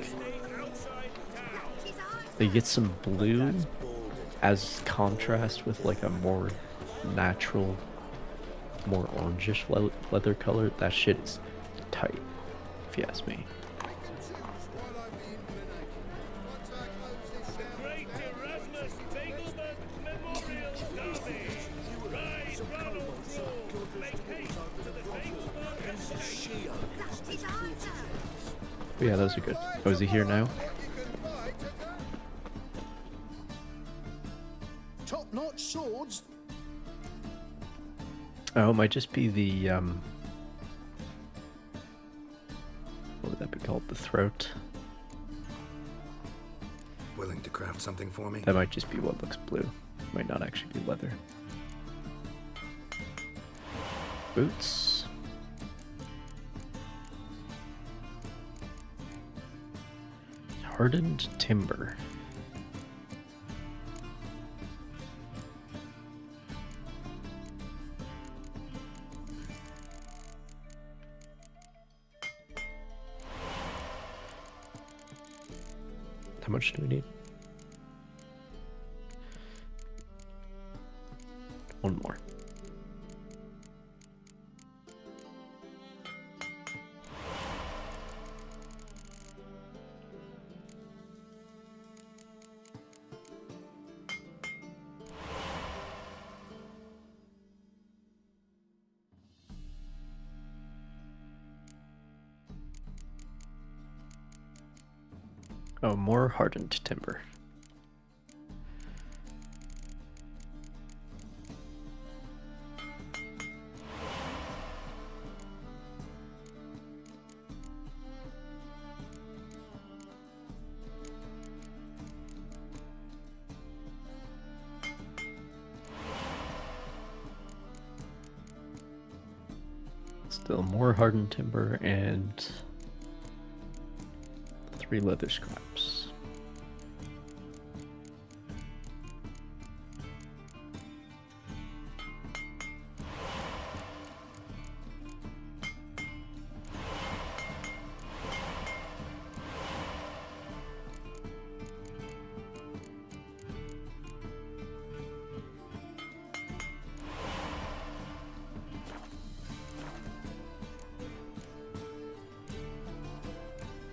Speaker 1: They get some blue as contrast with like a more natural, more orangish leather color. That shit is tight, if you ask me. But yeah, those are good. Oh, is he here now?
Speaker 5: Top-notch swords.
Speaker 1: Oh, it might just be the, what would that be called? The throat?
Speaker 4: Willing to craft something for me?
Speaker 1: That might just be what looks blue. Might not actually be leather. Boots. Hardened timber. much do we need? One more. Oh, more hardened timber. Still more hardened timber and 3 leather scraps.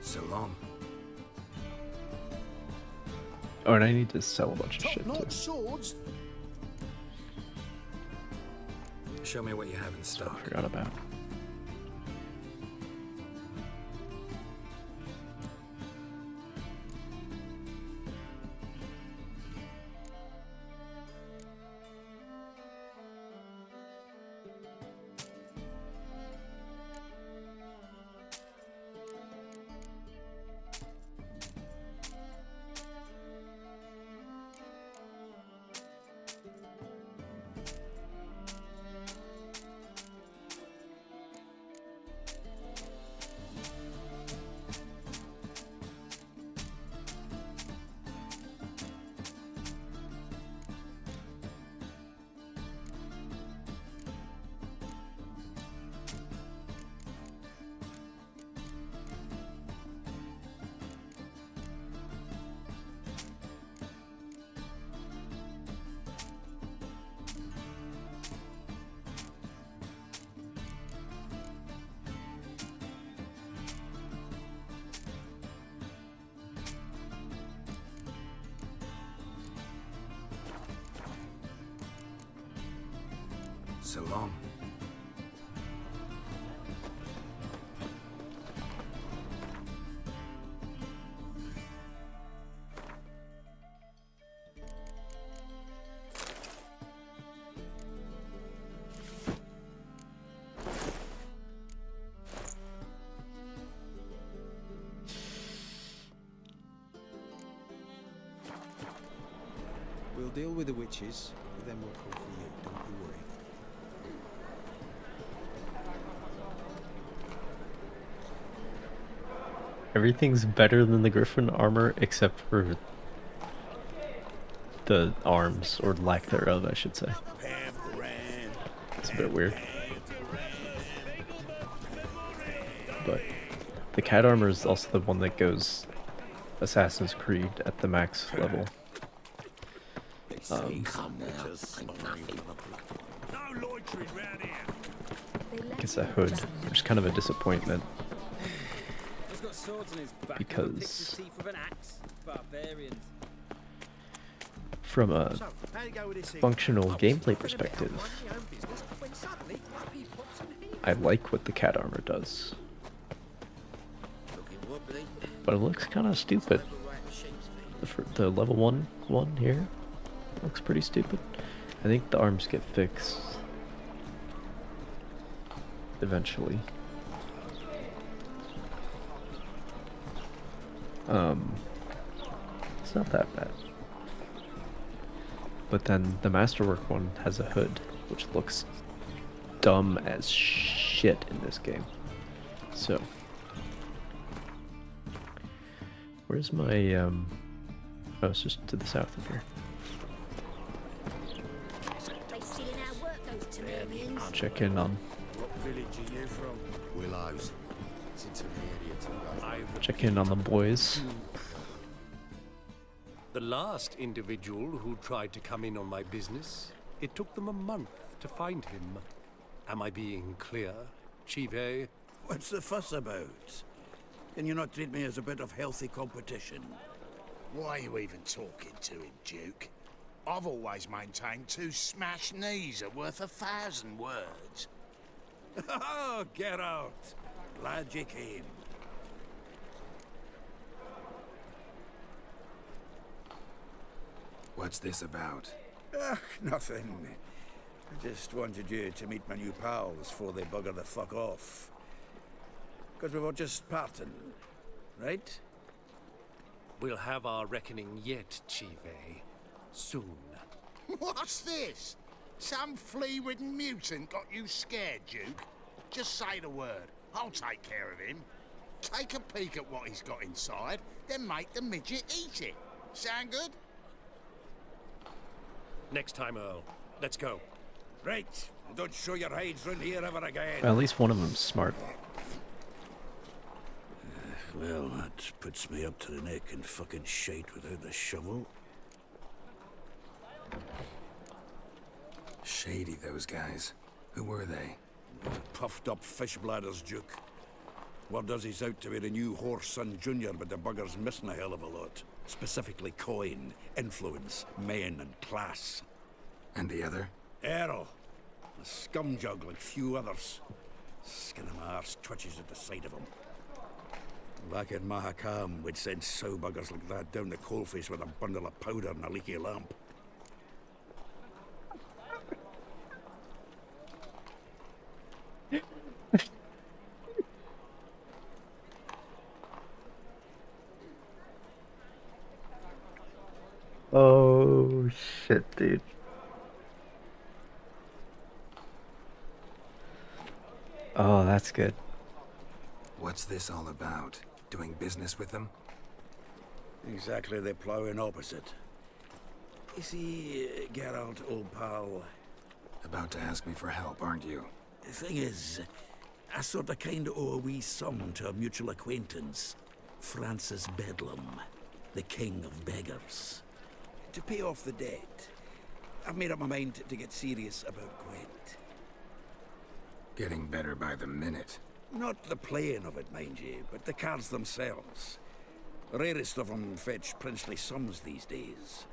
Speaker 4: So long.
Speaker 1: Oh, and I need to sell a bunch of shit too.
Speaker 19: Top-notch swords.
Speaker 4: Show me what you have in stock.
Speaker 1: I forgot about.
Speaker 4: So long.
Speaker 19: We'll deal with the witches, then we'll call for you. Don't you worry.
Speaker 1: Everything's better than the Griffin armor except for the arms, or lack thereof, I should say. It's a bit weird. But the cat armor is also the one that goes Assassin's Creed at the max level. I guess that hood, which is kind of a disappointment. Because from a functional gameplay perspective, I like what the cat armor does. But it looks kind of stupid. The level 1 here looks pretty stupid. I think the arms get fixed eventually. It's not that bad. But then the Masterwork one has a hood, which looks dumb as shit in this game. So, where's my, oh, it's just to the south of here. I'll check in on...
Speaker 12: What village are you from? Willows. It's into the area too.
Speaker 1: Check in on the boys.
Speaker 14: The last individual who tried to come in on my business, it took them a month to find him. Am I being clear, Chive?
Speaker 23: What's the fuss about? Can you not treat me as a bit of healthy competition?
Speaker 12: Why are you even talking to him, Duke? I've always maintained 2 smashed knees are worth 1,000 words.
Speaker 23: Oh, get out! Glad you came.
Speaker 4: What's this about?
Speaker 23: Nothing. I just wanted you to meet my new pals before they bugger the fuck off. Because we were just parting, right?
Speaker 14: We'll have our reckoning yet, Chive. Soon.
Speaker 12: What's this? Some flea-ridden mutant got you scared, Duke? Just say the word. I'll take care of him. Take a peek at what he's got inside, then make the midget eat it. Sound good?
Speaker 14: Next time, Earl. Let's go.
Speaker 23: Right. Don't show your hides round here ever again.
Speaker 1: At least one of them's smart.
Speaker 23: Well, that puts me up to the neck in fucking shite without the shovel.
Speaker 4: Shady, those guys. Who were they?
Speaker 23: Puffed up fish bladders, Duke. Word does he's out to be the new horse son junior, but the bugger's missing a hell of a lot. Specifically coin, influence, men, and class.
Speaker 4: And the other?
Speaker 23: Errol. A scumjug like few others. Skin of my arse twitches at the sight of him. Back in Mahakam, we'd send sow buggers like that down the coalface with a bundle of powder and a leaky lamp.
Speaker 1: Oh shit, dude. Oh, that's good.
Speaker 4: What's this all about? Doing business with them?
Speaker 23: Exactly the ploughing opposite. You see, Geralt, old pal...
Speaker 4: About to ask me for help, aren't you?
Speaker 23: The thing is, I sort of kinda owe a wee sum to a mutual acquaintance. Francis Bedlam, the king of beggars. To pay off the debt, I've made up my mind to get serious about Gwent.
Speaker 4: Getting better by the minute.
Speaker 23: Not the playing of it, mind you, but the cards themselves. The rarest of them fetch princely sums these days.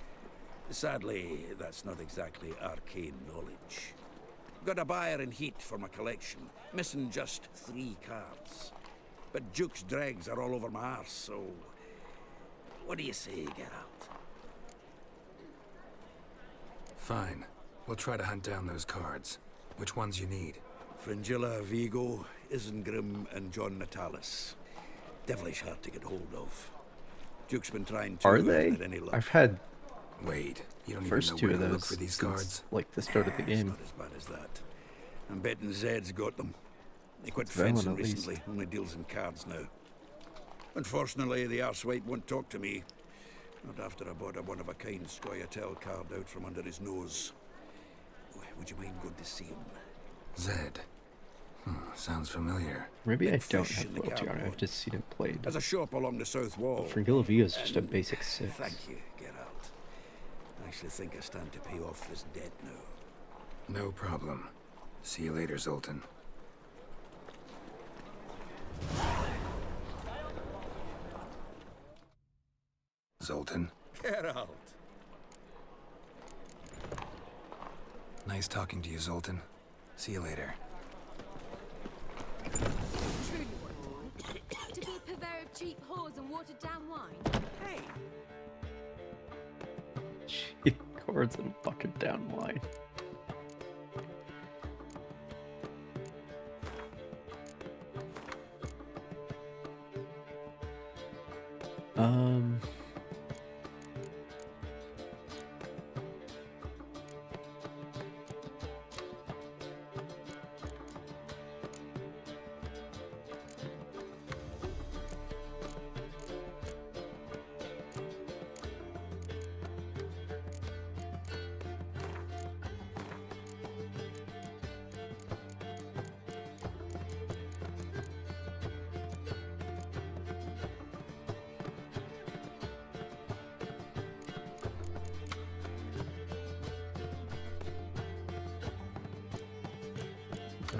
Speaker 23: Sadly, that's not exactly arcane knowledge. Got a buyer in heat for my collection, missing just 3 cards. But Duke's dregs are all over my arse, so... What do you say, Geralt?
Speaker 4: Fine. We'll try to hunt down those cards. Which ones you need?
Speaker 23: Fringilla, Vigo, Isengrim, and John Natalis. Devilish hard to get hold of. Duke's been trying to...
Speaker 1: Are they?
Speaker 23: Had any luck.
Speaker 1: I've had
Speaker 4: Wait, you don't
Speaker 1: first
Speaker 4: even know
Speaker 1: 2
Speaker 4: where
Speaker 1: of
Speaker 4: to
Speaker 1: those
Speaker 4: look for these
Speaker 1: since,
Speaker 4: cards?
Speaker 1: like the start of the game.
Speaker 23: Not as bad as that. I'm betting Zed's got them. He quit
Speaker 1: It's Velen,
Speaker 23: fencing
Speaker 1: at least.
Speaker 23: recently, only deals in cards now. Unfortunately, the arsewite won't talk to me. Not after I bought a one-of-a-kind Scoia'tael card out from under his nose. Would you mind going to see him?
Speaker 4: Zed. Sounds familiar.
Speaker 1: Maybe I
Speaker 23: Big
Speaker 1: don't
Speaker 23: fish
Speaker 1: have
Speaker 23: in the
Speaker 1: loyalty on it.
Speaker 23: cardboard.
Speaker 1: I've just seen it played.
Speaker 23: There's a shop along the south wall.
Speaker 1: Fringilla is just a basic 6.
Speaker 23: Thank you, Geralt. I actually think I stand to pay off this debt now.
Speaker 4: No problem. See you later, Zoltan. Zoltan.
Speaker 23: Geralt!
Speaker 4: Nice talking to you, Zoltan. See you later.
Speaker 6: Truly what? To be a purveyor of cheap whores and watered down wine? Hey!
Speaker 1: Cheap cards and watered down wine.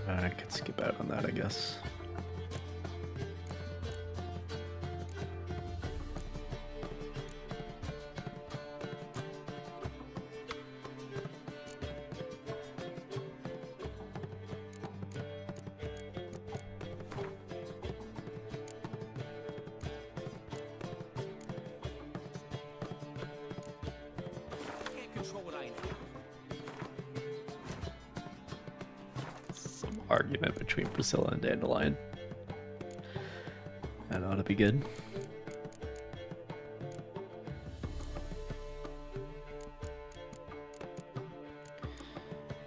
Speaker 1: I could skip out on that, I guess.
Speaker 10: Can't control what I know.
Speaker 1: Some argument between Priscilla and Dandelion. That ought to be good.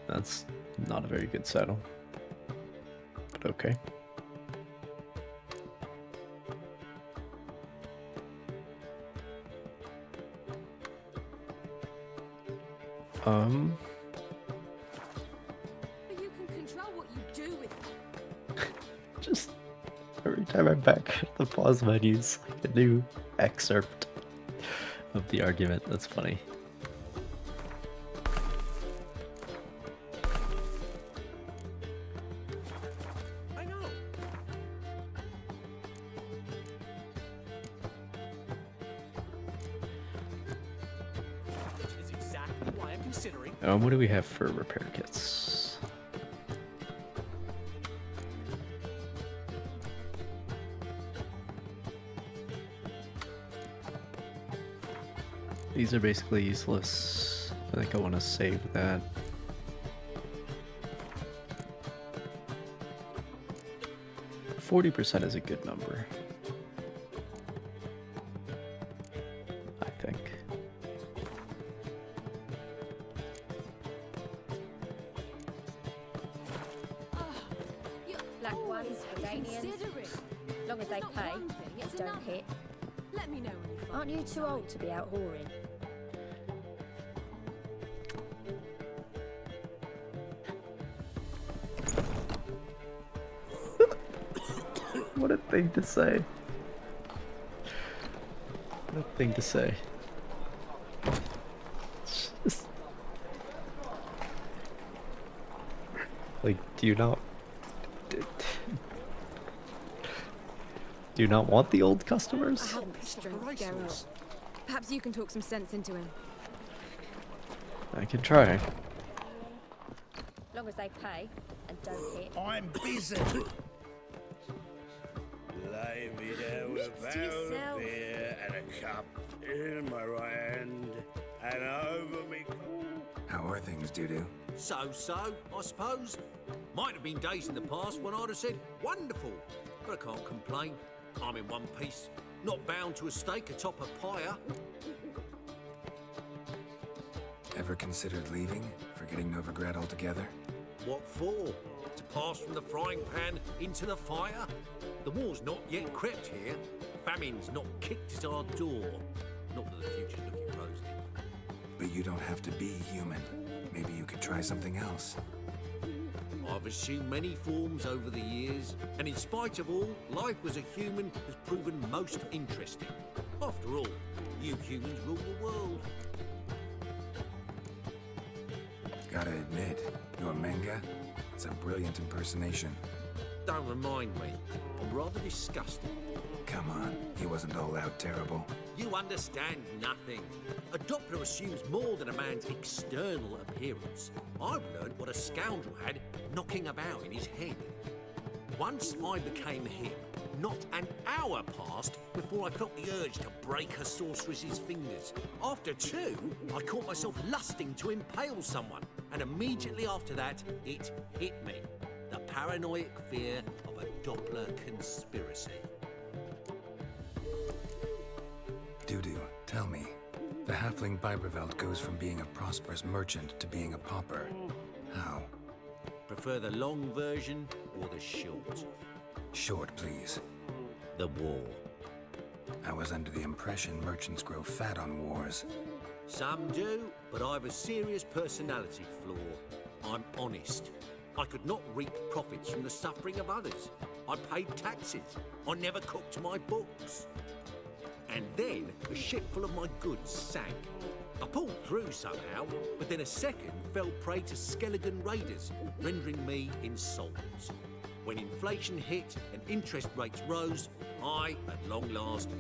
Speaker 1: That's not a very good saddle, but okay.
Speaker 6: But you can control what you do with it.
Speaker 1: Just every time I'm back at the pause menus, like a new excerpt of the argument. That's funny.
Speaker 10: I know. Which is exactly why I'm considering.
Speaker 1: What do we have for repair kits? These are basically useless. I think I want to save that. %40 is a good number, I think.
Speaker 22: Black ones, Dandelions. Long as they pay, don't hit.
Speaker 6: Let me know when you find
Speaker 22: Aren't you too old to be out whoring?
Speaker 1: What a thing to say. What a thing to say. It's just... Like, do you not want the old
Speaker 6: I
Speaker 1: customers?
Speaker 6: haven't the strength, Geralt. Perhaps you can talk some sense into him.
Speaker 1: I can try.
Speaker 22: Long as they pay and don't hit.
Speaker 12: I'm busy. Lay me down with a
Speaker 22: Next to
Speaker 12: barrel of
Speaker 22: yourself.
Speaker 12: beer and a cup in my right hand and over me.
Speaker 4: How are things, Dudu?
Speaker 18: So, I suppose. Might have been days in the past when I'd have said, wonderful. But I can't complain. I'm in one piece. Not bound to a stake atop a pyre.
Speaker 4: Ever considered leaving? Forgetting Novigrad altogether?
Speaker 18: What for? To pass from the frying pan into the fire? The war's not yet crept here. Famine's not kicked at our door. Not that the future's looking rosy.
Speaker 4: But you don't have to be human. Maybe you could try something else.
Speaker 18: I've assumed many forms over the years, and in spite of all, life as a human has proven most interesting. After all, you humans rule the world.
Speaker 4: Gotta admit, your manga? It's a brilliant impersonation.
Speaker 18: Don't remind me. I'm rather disgusted.
Speaker 4: Come on, he wasn't all out terrible.
Speaker 18: You understand nothing. A Doppler assumes more than a man's external appearance. I've learned what a scoundrel had knocking about in his head. Once I became him, not an hour passed before I felt the urge to break a sorceress's fingers. After two, I caught myself lusting to impale someone, and immediately after that, it hit me. The paranoid fear of a Doppler conspiracy.
Speaker 4: Dudu, tell me. The halfling Biberveld goes from being a prosperous merchant to being a pauper. How?
Speaker 18: Prefer the long version or the short?
Speaker 4: Short, please.
Speaker 18: The war.
Speaker 4: I was under the impression merchants grow fat on wars.
Speaker 18: Some do, but I've a serious personality flaw. I'm honest. I could not reap profits from the suffering of others. I paid taxes. I never cooked my books. And then a ship full of my goods sank. I pulled through somehow, but then a second fell prey to skeleton raiders, rendering me insolvent. When inflation hit and interest rates rose, I, at long last,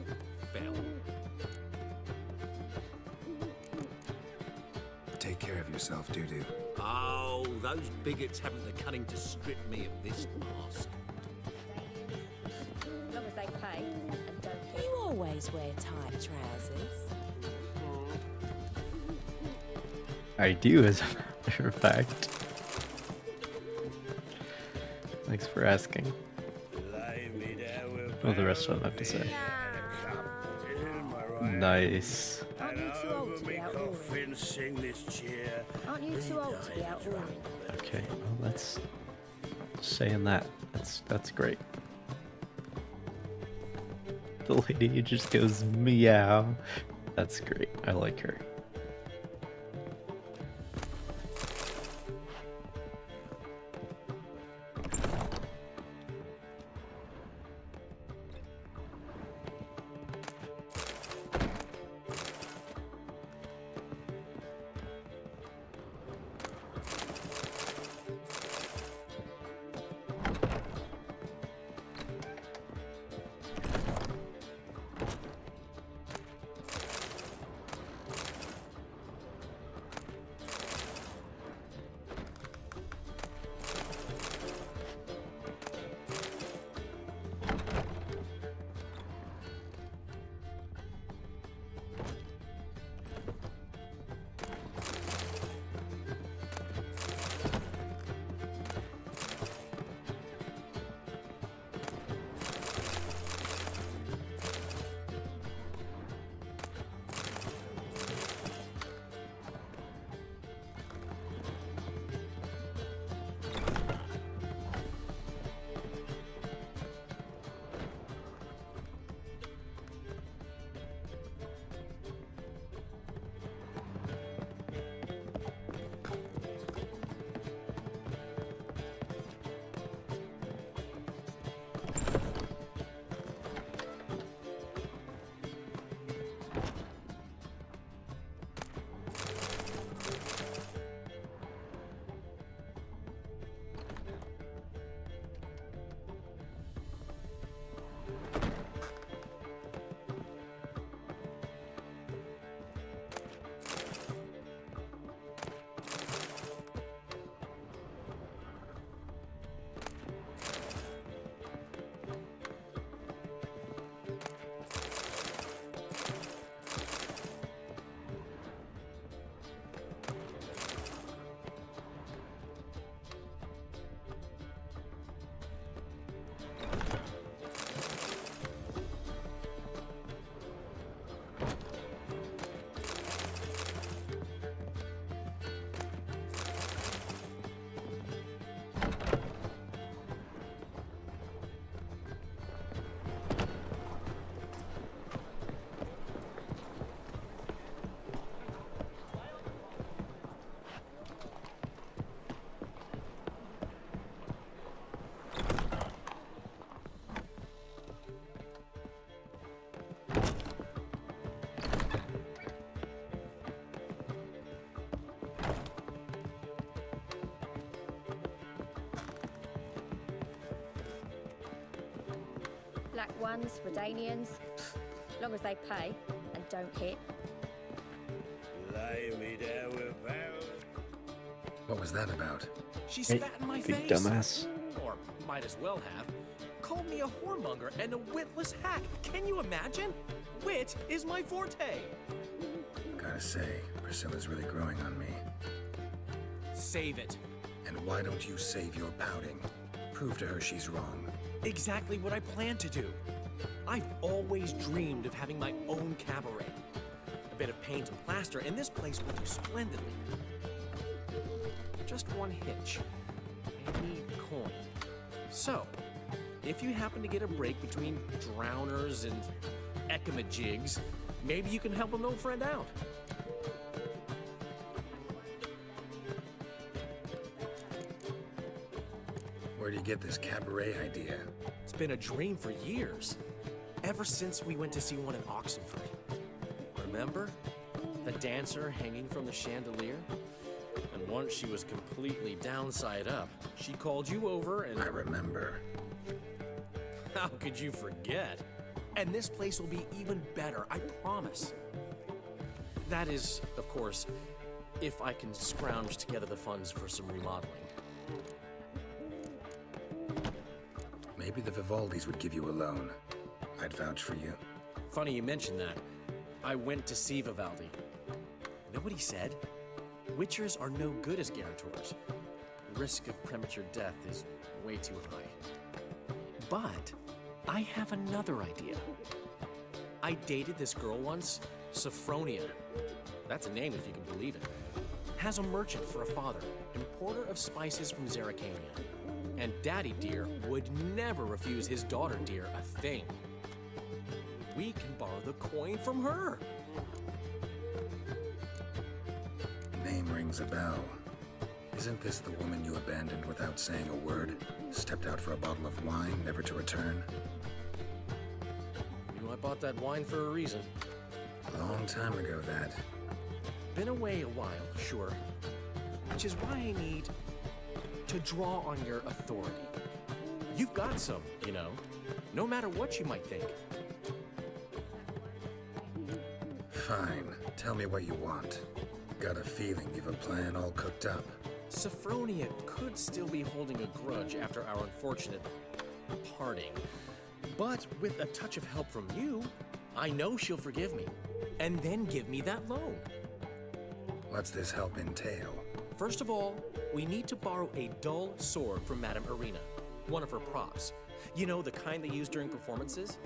Speaker 18: fell.
Speaker 4: Take care of yourself, Doo-Doo.
Speaker 18: Oh, those bigots haven't the cunning to strip me of this mask.
Speaker 22: As long as they pay and don't hit.
Speaker 16: You always wear tight trousers.
Speaker 1: I do, as a matter of fact. Thanks for asking. Well, the rest of them have to say. Nice.
Speaker 22: Aren't you too old to be out whoring? Aren't you too old to be out whoring?
Speaker 1: Okay, well, that's saying that. That's great. The lady who just goes meow. That's great. I like her.
Speaker 22: Black ones, Redanians. As long as they pay and don't hit.
Speaker 12: Lay me down with
Speaker 4: What was that about?
Speaker 20: She
Speaker 1: Hey,
Speaker 20: spat in my
Speaker 1: big
Speaker 20: face.
Speaker 1: dumbass.
Speaker 20: Or might as well have. Called me a whoremonger and a witless hack. Can you imagine? Wit is my forte.
Speaker 4: Gotta say, Priscilla's really growing on me.
Speaker 20: Save it.
Speaker 4: And why don't you save your pouting? Prove to her she's wrong.
Speaker 20: Exactly what I plan to do. I've always dreamed of having my own cabaret. A bit of paint and plaster, and this place will do splendidly. Just one hitch. I need coin. So, if you happen to get a break between drowners and ekamajigs, maybe you can help an old friend out.
Speaker 4: Where do you get this cabaret idea?
Speaker 20: It's been a dream for years. Ever since we went to see one in Oxenford. Remember? The dancer hanging from the chandelier? And once she was completely downside up, she called you over and...
Speaker 4: I remember.
Speaker 20: How could you forget? And this place will be even better, I promise. That is, of course, if I can scrounge together the funds for some remodeling.
Speaker 4: Maybe the Vivaldis would give you a loan. I'd vouch for you.
Speaker 20: Funny you mentioned that. I went to see Vivaldi. Know what he said? Witchers are no good as guarantors. The risk of premature death is way too high. But I have another idea. I dated this girl once, Sophronia. That's a name if you can believe it. Has a merchant for a father, importer of spices from Zerrikania. And Daddy Dear would never refuse his daughter Dear a thing. We can borrow the coin from her.
Speaker 4: Name rings a bell. Isn't this the woman you abandoned without saying a word? Stepped out for a bottle of wine, never to return?
Speaker 20: You know, I bought that wine for a reason.
Speaker 4: A long time ago, that.
Speaker 20: Been away a while, sure. Which is why I need to draw on your authority. You've got some, you know, no matter what you might think.
Speaker 4: Fine. Tell me what you want. Got a feeling you've a plan all cooked up.
Speaker 20: Sophronia could still be holding a grudge after our unfortunate parting. But with a touch of help from you, I know she'll forgive me. And then give me that loan.
Speaker 4: What's this help entail?
Speaker 20: First of all, we need to borrow a dull sword from Madame Arena. One of her props. You know, the kind they use during performances?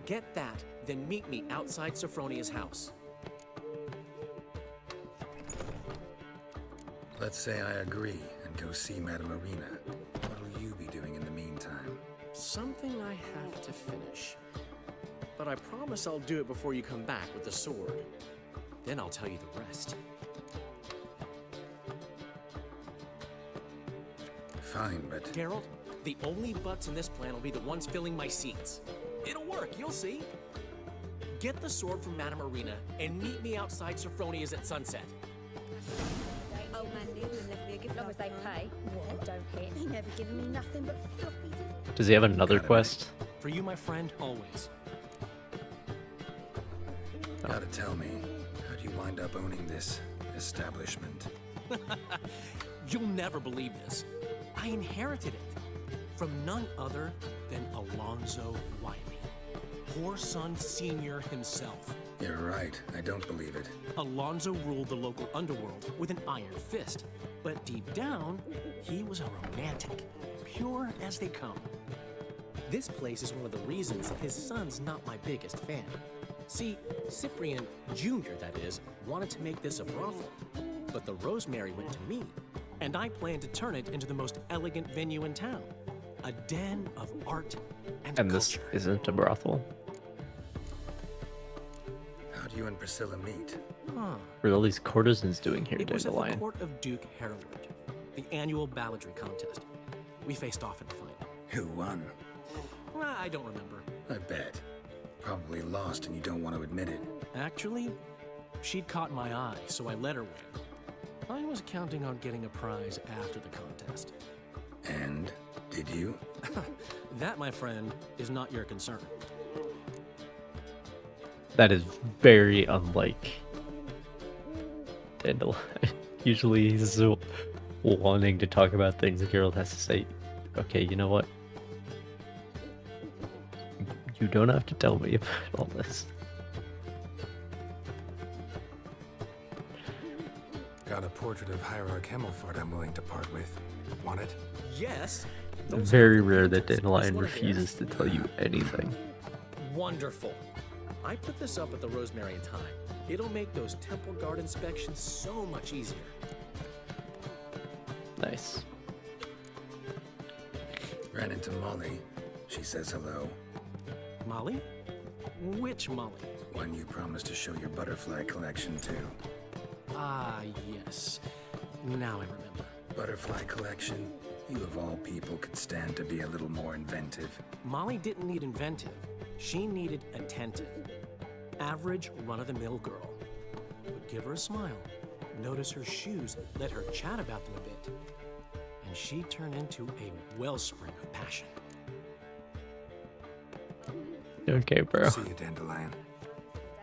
Speaker 20: Get that, then meet me outside Sophronia's house.
Speaker 4: Let's say I agree and go see Madame Arena. What'll you be doing in the meantime?
Speaker 20: Something I have to finish. But I promise I'll do it before you come back with the sword. Then I'll tell you the rest.
Speaker 4: Fine, but...
Speaker 20: Geralt, the only butts in this plan will be the ones filling my seats. It'll work, you'll see. Get the sword from Madame Arena and meet me outside Sophronia's at sunset.
Speaker 22: Old man Neil will never be a gift. As long as they pay. What? Don't hit. He never given me nothing but floppy.
Speaker 1: Does he have another quest?
Speaker 20: For you, my friend, always.
Speaker 4: Gotta tell me, how'd you wind up owning this establishment?
Speaker 20: You'll never believe this. I inherited it from none other than Alonzo Wiley, Whoreson Sr. himself.
Speaker 4: You're right, I don't believe it.
Speaker 20: Alonzo ruled the local underworld with an iron fist, but deep down, he was a romantic, pure as they come. This place is one of the reasons his son's not my biggest fan. See, Cyprian Jr., that is, wanted to make this a brothel, but the Rosemary went to me, and I planned to turn it into the most elegant venue in town. A den of art and
Speaker 1: And
Speaker 20: culture.
Speaker 1: this isn't a brothel.
Speaker 4: How'd you and Priscilla meet?
Speaker 20: Huh.
Speaker 1: What are all these courtesans doing here,
Speaker 20: It was at the
Speaker 1: Dandelion?
Speaker 20: court of Duke Hereward, the annual balladry contest. We faced off in the fight.
Speaker 4: Who won?
Speaker 20: Well, I don't remember.
Speaker 4: I bet. Probably lost and you don't want to admit it.
Speaker 20: Actually, she'd caught my eye, so I let her win. I was counting on getting a prize after the contest.
Speaker 4: And? Did you?
Speaker 20: That, my friend, is not your concern.
Speaker 1: That is very unlike Dandelion. Usually he's so wanting to talk about things, and Geralt has to say, okay, you know what? You don't have to tell me about all this.
Speaker 4: Got a portrait of Hierarch Hemmelfart I'm willing to part with. Want it?
Speaker 20: Yes.
Speaker 1: Very rare that Dandelion refuses to tell you anything.
Speaker 20: Wonderful. I put this up at the Rosemary in time. It'll make those temple guard inspections so much easier.
Speaker 1: Nice.
Speaker 4: Ran into Molly. She says hello.
Speaker 20: Molly? Which Molly?
Speaker 4: One you promised to show your butterfly collection to.
Speaker 20: Ah, yes. Now I remember.
Speaker 4: Butterfly collection? You of all people could stand to be a little more inventive.
Speaker 20: Molly didn't need inventive. She needed attentive. Average, run-of-the-mill girl. But give her a smile. notice her shoes, let her chat about them a bit, and she'd turn into a wellspring of passion.
Speaker 1: Okay, bro.
Speaker 4: See you, Dandelion.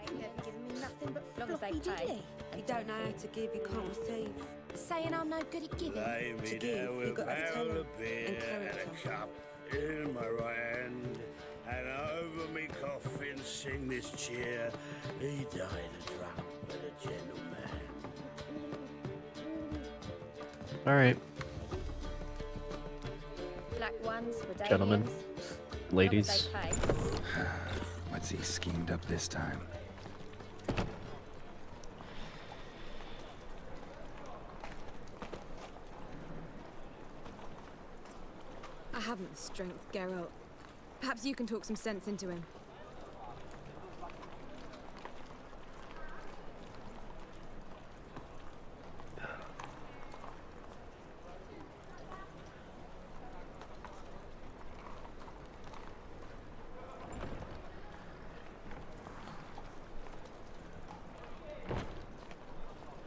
Speaker 6: Giving me nothing but
Speaker 22: Long as they
Speaker 6: floppy
Speaker 22: pay.
Speaker 6: diddly.
Speaker 17: You don't know how to give, you can't receive.
Speaker 6: Saying I'm no good at giving.
Speaker 12: Lay me
Speaker 17: To give,
Speaker 12: down with
Speaker 17: you've got to have
Speaker 12: barrel
Speaker 17: talent
Speaker 12: of beer
Speaker 17: and
Speaker 12: and
Speaker 17: character.
Speaker 12: a cup in my right hand, and over me coffin sing this cheer. He died a drunk, but a gentleman.
Speaker 1: All right,
Speaker 22: Black ones for
Speaker 1: gentlemen,
Speaker 22: Dandelions.
Speaker 1: ladies.
Speaker 22: Long as they pay.
Speaker 4: What's he schemed up this time?
Speaker 6: I haven't the strength, Geralt. Perhaps you can talk some sense into him.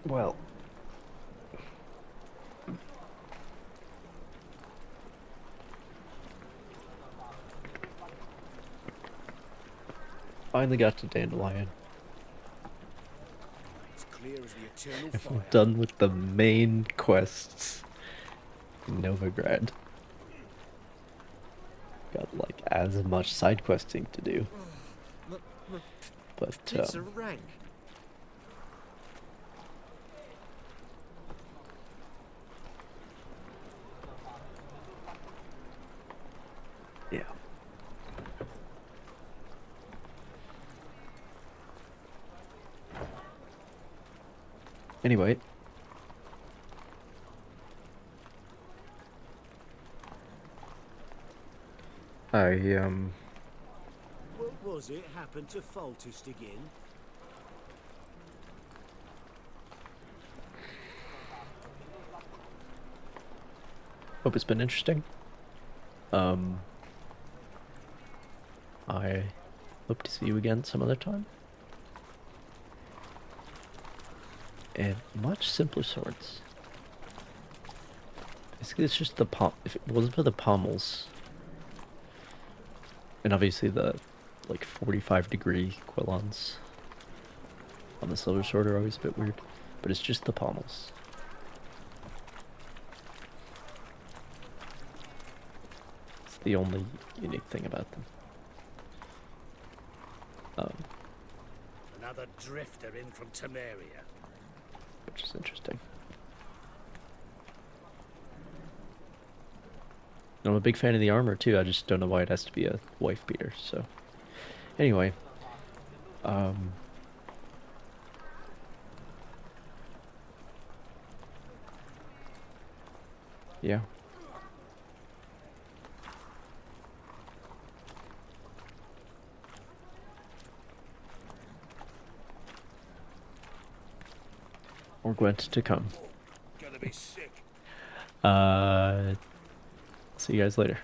Speaker 1: Well, finally got to Dandelion.
Speaker 19: It's clear as the eternal
Speaker 1: I'm
Speaker 19: fire.
Speaker 1: done with the main quests in Novigrad. Got like as much side questing to do, but
Speaker 18: It's a rank.
Speaker 1: yeah. Anyway,
Speaker 19: What was it happened to Foltest again?
Speaker 1: hope it's been interesting. I hope to see you again some other time. And much simpler swords. Basically, it's just the if it wasn't for the pommels, and obviously the like 45-degree quillons on the silver sword are always a bit weird, but it's just the pommels. It's the only unique thing about them.
Speaker 12: Another drifter in from Temeria.
Speaker 1: Which is interesting. I'm a big fan of the armor too, I just don't know why it has to be a wife beater, so. Anyway. Yeah. Or Gwent to come.
Speaker 12: Gonna be sick.
Speaker 1: See you guys later.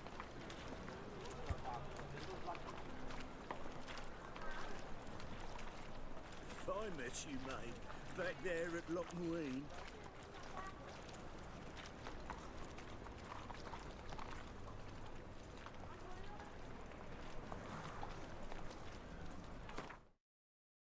Speaker 12: If I met you, mate, back there at Loch Marine,